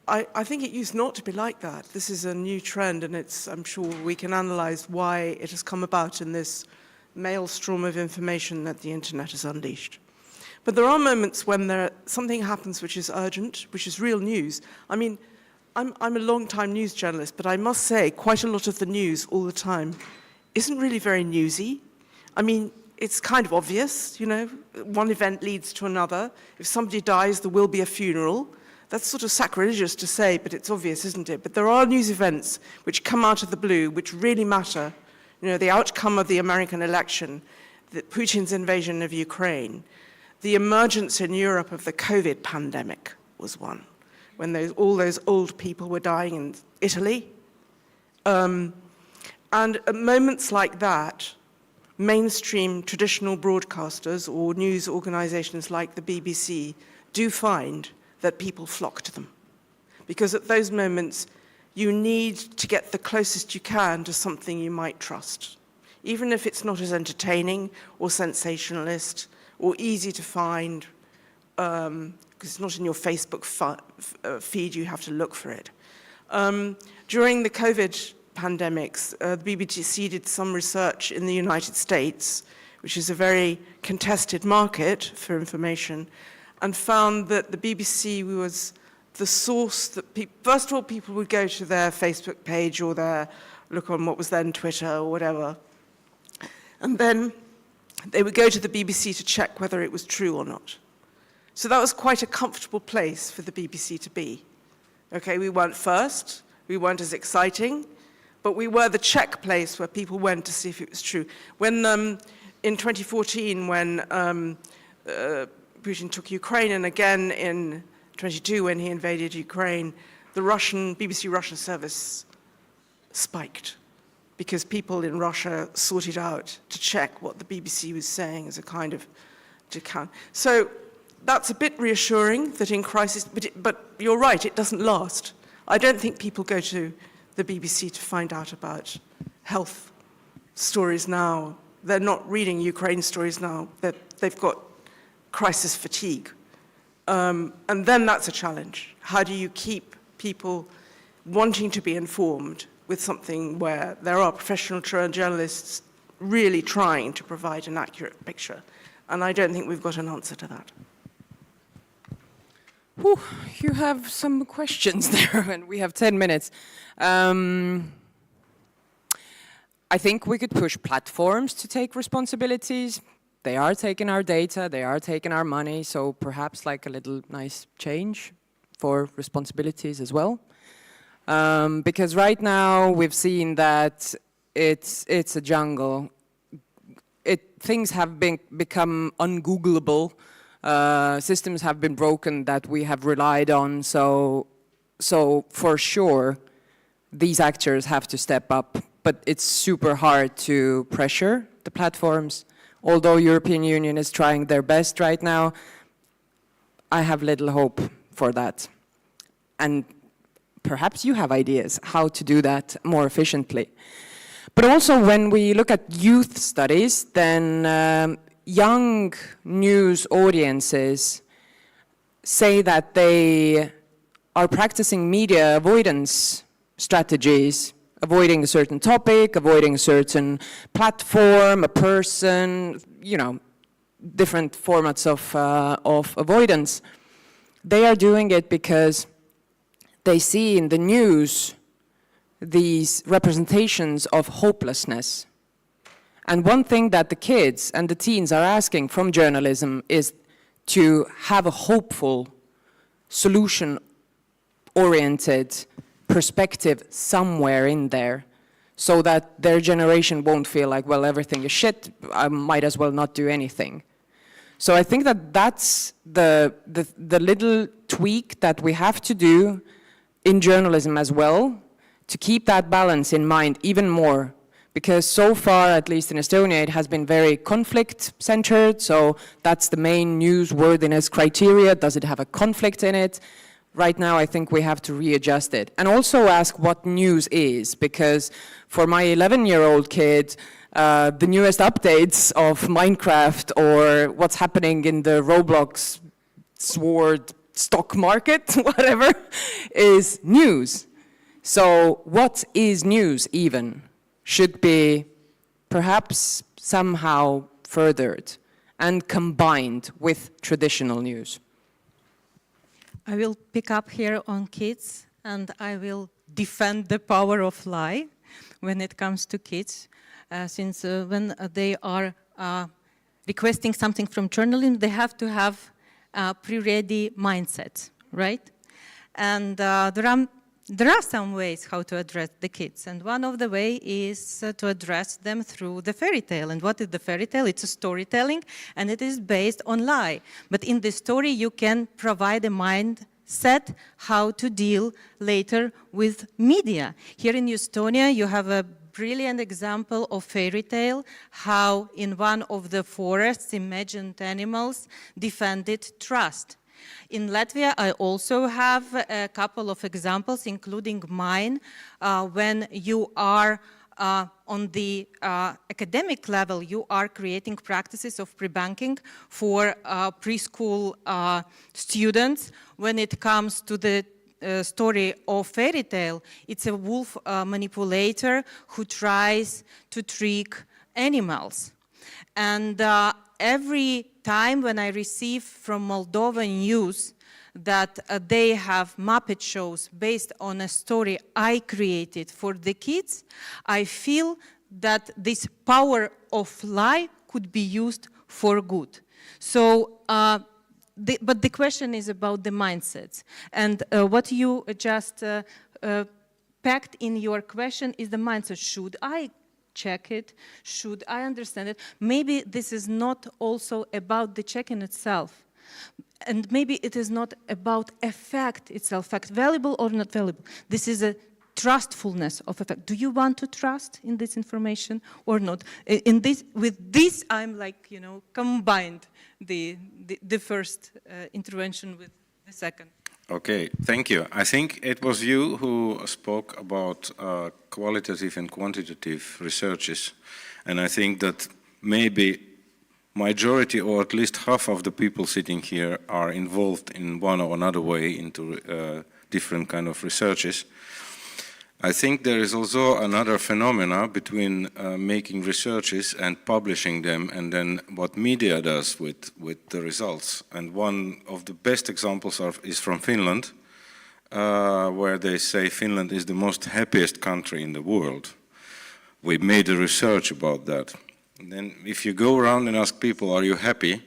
I think it used not to be like that. This is a new trend, and I'm sure we can analyze why it has come about in this maelstrom of information that the internet has unleashed. But there are moments when something happens which is urgent, which is real news. I mean, I'm a long-time news journalist, but I must say quite a lot of the news all the time isn't really very newsy. I mean, it's kind of obvious, one event leads to another. If somebody dies, there will be a funeral. That's sort of sacrilegious to say, but it's obvious, isn't it? But there are news events which come out of the blue, which really matter. The outcome of the American election, Putin's invasion of Ukraine, the emergence in Europe of the COVID pandemic was one, when all those old people were dying in Italy. And at moments like that, mainstream traditional broadcasters or news organizations like the BBC do find that people flock to them. Because at those moments, you need to get the closest you can to something you might trust, even if it's not as entertaining or sensationalist or easy to find, because it's not in your Facebook feed, you have to look for it. During the COVID pandemics, the BBC did some research in the United States, which is a very contested market for information, and found that the BBC was the source that first of all, people would go to their Facebook page or look on what was then Twitter or whatever, and then they would go to the BBC to check whether it was true or not. So that was quite a comfortable place for the BBC to be. Okay, we weren't first, we weren't as exciting, but we were the check place where people went to see if it was true. When in 2014, when Putin took Ukraine, and again in 22 when he invaded Ukraine, the BBC Russian service spiked because people in Russia sought it out to check what the BBC was saying as a kind of account. So that's a bit reassuring that in crisis, but you're right, it doesn't last. I don't think people go to the BBC to find out about health stories now. They're not reading Ukraine stories now. They've got crisis fatigue. And then that's a challenge. How do you keep people wanting to be informed with something where there are professional journalists really trying to provide an accurate picture. And I don't think we've got an answer to that. Whew, you have some questions there, and we have 10 minutes. I think we could push platforms to take responsibilities. They are taking our data, they are taking our money, so perhaps like a little nice change for responsibilities as well. Because right now we've seen that it's a jungle. Things have become ungoogleable. Systems have been broken that we have relied on. So for sure, these actors have to step up. But it's super hard to pressure the platforms. Although European Union is trying their best right now, I have little hope for that. And perhaps you have ideas how to do that more efficiently. But also when we look at youth studies, then young news audiences say that they are practicing media avoidance strategies, avoiding a certain topic, avoiding a certain platform, a person, you know, different formats of avoidance. They are doing it because they see in the news these representations of hopelessness. And one thing that the kids and the teens are asking from journalism is to have a hopeful, solution-oriented perspective somewhere in there, so that their generation won't feel like, well, everything is shit, I might as well not do anything. So I think that that's the little tweak that we have to do in journalism as well, to keep that balance in mind even more. Because so far, at least in Estonia, it has been very conflict-centered, so that's the main newsworthiness criteria. Does it have a conflict in it? Right now, I think we have to readjust it. And also ask what news is, because for my 11-year-old kid, the newest updates of Minecraft or what's happening in the Roblox sword stock market, whatever, is news. So what is news even should be perhaps somehow furthered and combined with traditional news. I will pick up here on kids, and I will defend the power of lie when it comes to kids, since when they are requesting something from journalism, they have to have a pre-ready mindset, right? And there are some ways how to address the kids, and one of the way is to address them through the fairy tale. And what is the fairy tale? It's a storytelling, and it is based on lie. But in the story, you can provide a mindset how to deal later with media. Here in Estonia, you have a brilliant example of fairy tale, how in one of the forests, imagined animals defended trust. In Latvia, I also have a couple of examples, including mine, when you are on the academic level, you are creating practices of pre-banking for preschool students. When it comes to the story of fairy tale, it's a wolf manipulator who tries to trick animals. And every time when I receive from Moldovan youth that they have Muppet shows based on a story I created for the kids, I feel that this power of lie could be used for good. So, but the question is about the mindsets. And what you just packed in your question is the mindset. Should I check it? Should I understand it? Maybe this is not also about the check-in itself. And maybe it is not about effect itself, fact valuable or not valuable. This is a trustfulness of effect. Do you want to trust in this information or not? In this, with this, I'm like, you know, combined the first intervention with the second. Okay, thank you. I think it was you who spoke about qualitative and quantitative researches, and I think that maybe majority or at least half of the people sitting here are involved in one or another way into different kind of researches. I think there is also another phenomena between making researches and publishing them, and then what media does with the results. And one of the best examples is from Finland, where they say Finland is the most happiest country in the world. We made a research about that. And then if you go around and ask people, are you happy?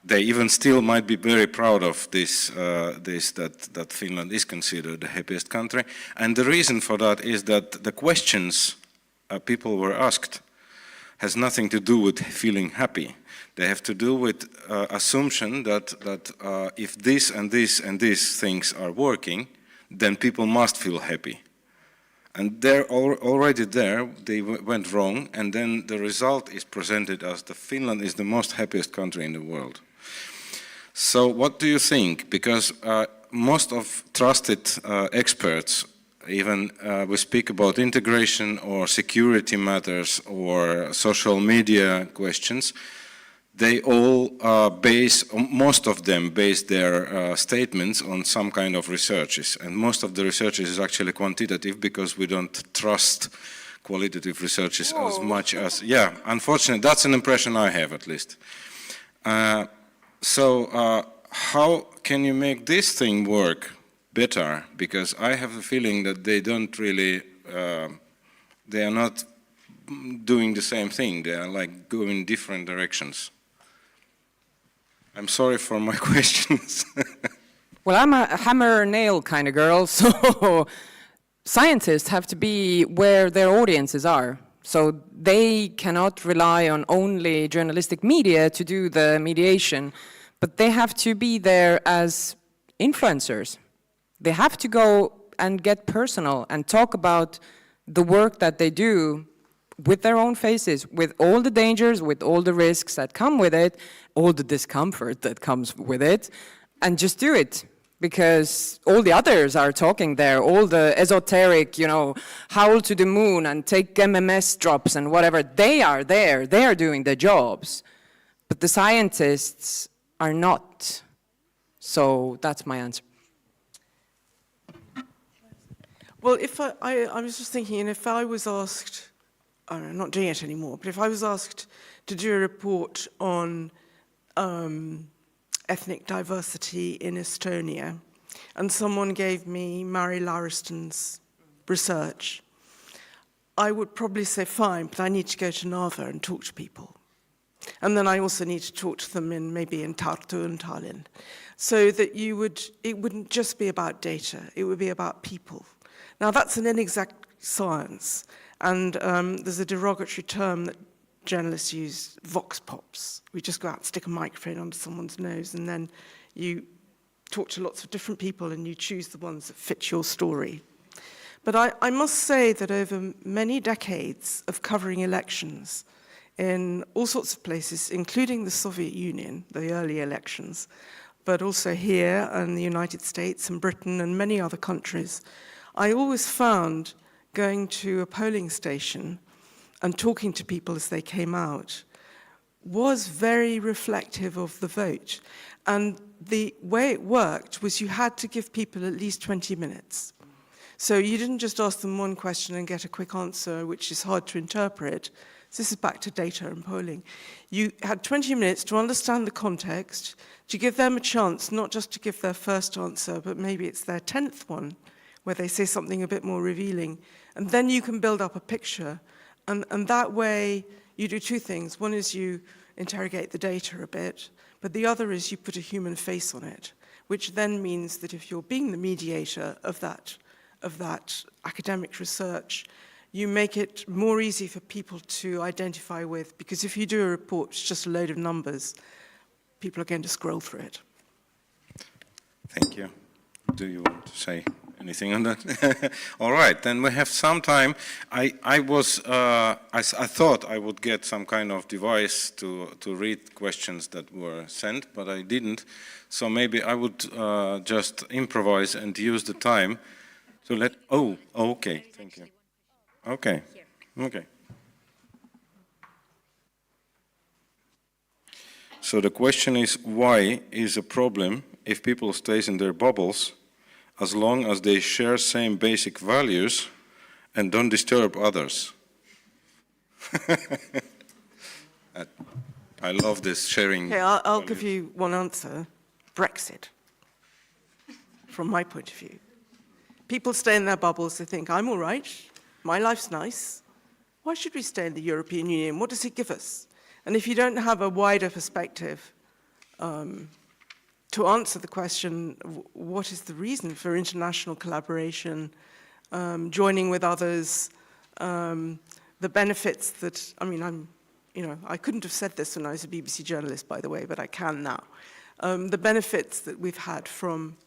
They even still might be very proud of that Finland is considered the happiest country. And the reason for that is that the questions people were asked has nothing to do with feeling happy. They have to do with assumption that if this and this and these things are working, then people must feel happy. And they're already there, they went wrong, and then the result is presented as the Finland is the most happiest country in the world. So what do you think? Because most of trusted experts, even we speak about integration or security matters or social media questions, they all most of them base their statements on some kind of researches. And most of the researches is actually quantitative because we don't trust qualitative researches as much as, yeah, unfortunately, that's an impression I have at least. So how can you make this thing work better? Because I have a feeling that they don't really, they are not doing the same thing. They are like going different directions. I'm sorry for my questions. Well, I'm a hammer-nail kind of girl, so scientists have to be where their audiences are. So they cannot rely on only journalistic media to do the mediation, but they have to be there as influencers. They have to go and get personal and talk about the work that they do with their own faces, with all the dangers, with all the risks that come with it, all the discomfort that comes with it, and just do it. Because all the others are talking there, all the esoteric, you know, howl to the moon and take MMS drops and whatever, they are there, they are doing their jobs. But the scientists are not. So that's my answer. Well, if I was just thinking, if I was asked, I'm not doing it anymore, but if I was asked to do a report on ethnic diversity in Estonia, and someone gave me Mari Lauriston's research, I would probably say, fine, but I need to go to Narva and talk to people. And then I also need to talk to them maybe in Tartu and Tallinn, so that it wouldn't just be about data, it would be about people. Now that's an inexact science, and there's a derogatory term that journalists use, vox pops. We just go out and stick a microphone under someone's nose, and then you talk to lots of different people and you choose the ones that fit your story. But I must say that over many decades of covering elections in all sorts of places, including the Soviet Union, the early elections, but also here in the United States and Britain and many other countries, I always found going to a polling station and talking to people as they came out was very reflective of the vote. And the way it worked was you had to give people at least 20 minutes. So you didn't just ask them one question and get a quick answer, which is hard to interpret. This is back to data and polling. You had 20 minutes to understand the context, to give them a chance not just to give their first answer, but maybe it's their 10th one, where they say something a bit more revealing. And then you can build up a picture. And that way, you do two things. One is you interrogate the data a bit, but the other is you put a human face on it, which then means that if you're being the mediator of that academic research, you make it more easy for people to identify with, because if you do a report, it's just a load of numbers, people are going to scroll through it. Thank you. Do you want to say anything on that? All right, then we have some time. I thought I would get some kind of device to read questions that were sent, but I didn't. So maybe I would just improvise and use the time to let. Oh, okay. Thank you. Okay. Okay. So the question is, why is a problem if people stays in their bubbles as long as they share same basic values and don't disturb others. I love this sharing. Okay, I'll give you one answer. Brexit, from my point of view. People stay in their bubbles, they think, I'm all right, my life's nice. Why should we stay in the European Union? What does it give us? And if you don't have a wider perspective to answer the question, what is the reason for international collaboration, joining with others, the benefits that, I mean, I couldn't have said this when I was a BBC journalist, by the way, but I can now. The benefits that we've had from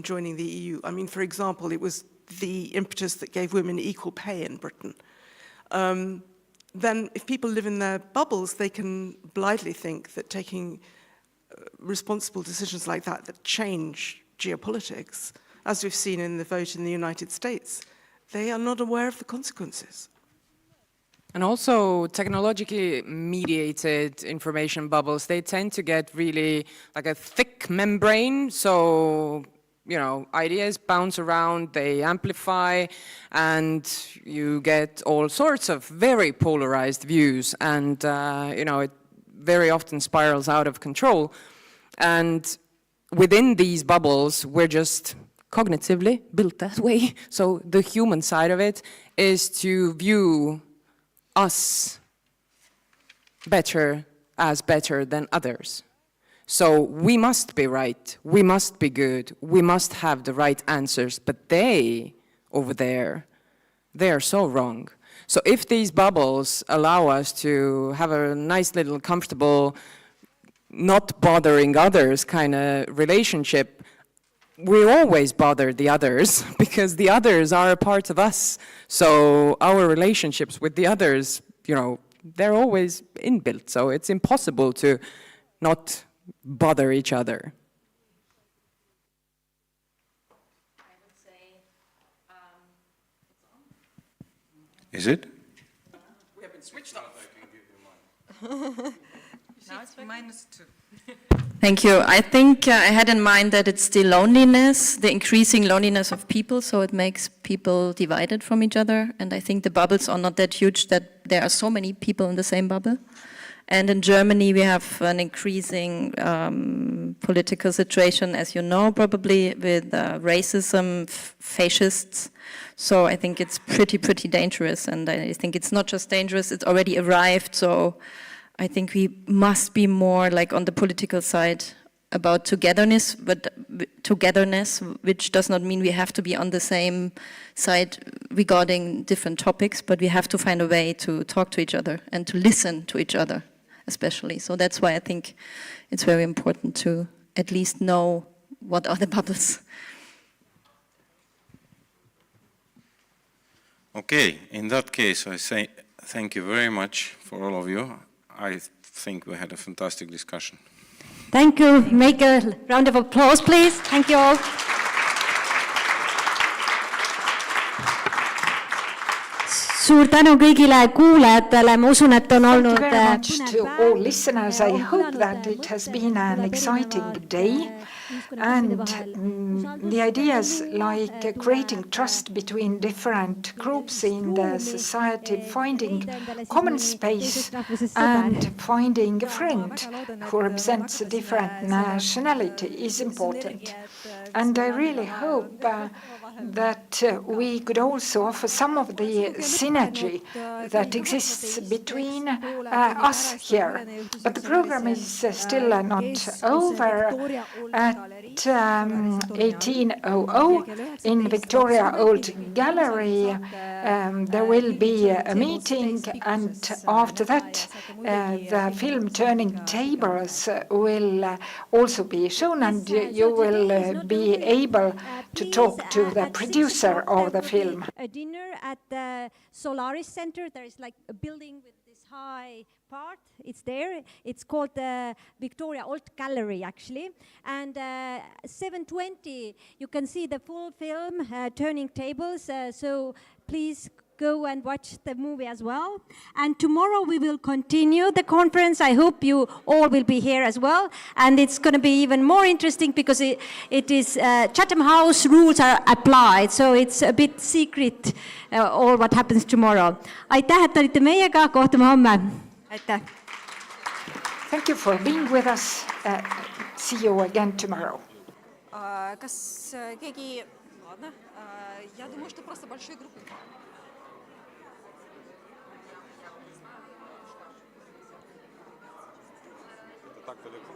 joining the EU. I mean, for example, it was the impetus that gave women equal pay in Britain. Then if people live in their bubbles, they can blithely think that taking responsible decisions like that change geopolitics, as we've seen in the vote in the United States, they are not aware of the consequences. And also technologically mediated information bubbles, they tend to get really like a thick membrane, so ideas bounce around, they amplify, and you get all sorts of very polarized views, and it very often spirals out of control. And within these bubbles, we're just cognitively built that way. So the human side of it is to view us better as better than others. So we must be right, we must be good, we must have the right answers, but they, over there, they are so wrong. So if these bubbles allow us to have a nice little comfortable, not bothering others kind of relationship, we always bother the others because the others are a part of us. So our relationships with the others, they're always inbuilt. So it's impossible to not bother each other. Is it? We have been switched off. Now it's -2. Thank you. I think I had in mind that it's the loneliness, the increasing loneliness of people, so it makes people divided from each other. And I think the bubbles are not that huge that there are so many people in the same bubble. And in Germany, we have an increasing political situation, as you know, probably with racism, fascists. So I think it's pretty dangerous. And I think it's not just dangerous, it's already arrived. So I think we must be more like on the political side about togetherness, but togetherness, which does not mean we have to be on the same side regarding different topics, but we have to find a way to talk to each other and to listen to each other, especially. So that's why I think it's very important to at least know what are the bubbles. Okay, in that case, I say thank you very much for all of you. I think we had a fantastic discussion. Thank you. Make a round of applause, please. Thank you all. Suur tänu kõigile kuulajatele, ma usun, et on olnud Thank you very much to all listeners. I hope that it has been an exciting day. And the ideas like creating trust between different groups in the society, finding common space and finding a friend who represents a different nationality is important. And I really hope that we could also offer some of the synergy that exists between us here. But the program is still not over. At 18:00 in Victoria Old Gallery, there will be a meeting, and after that, the film Turning Tables will also be shown, and you will be able to talk to the producer of the film. A dinner at the Solaris Center. There is like a building with this high part. It's there. It's called the Victoria Old Gallery, actually. And 7:20, you can see the full film, Turning Tables. So please go and watch the movie as well. And tomorrow we will continue the conference. I hope you all will be here as well. And it's going to be even more interesting because it is Chatham House rules are applied, so it's a bit secret all what happens tomorrow. Aitäh, et olite meiega, kohtume homme. Aitäh. Thank you for being with us. See you again tomorrow. Kas keegi... Ладно. Я думаю, что просто большой группой. Так далеко?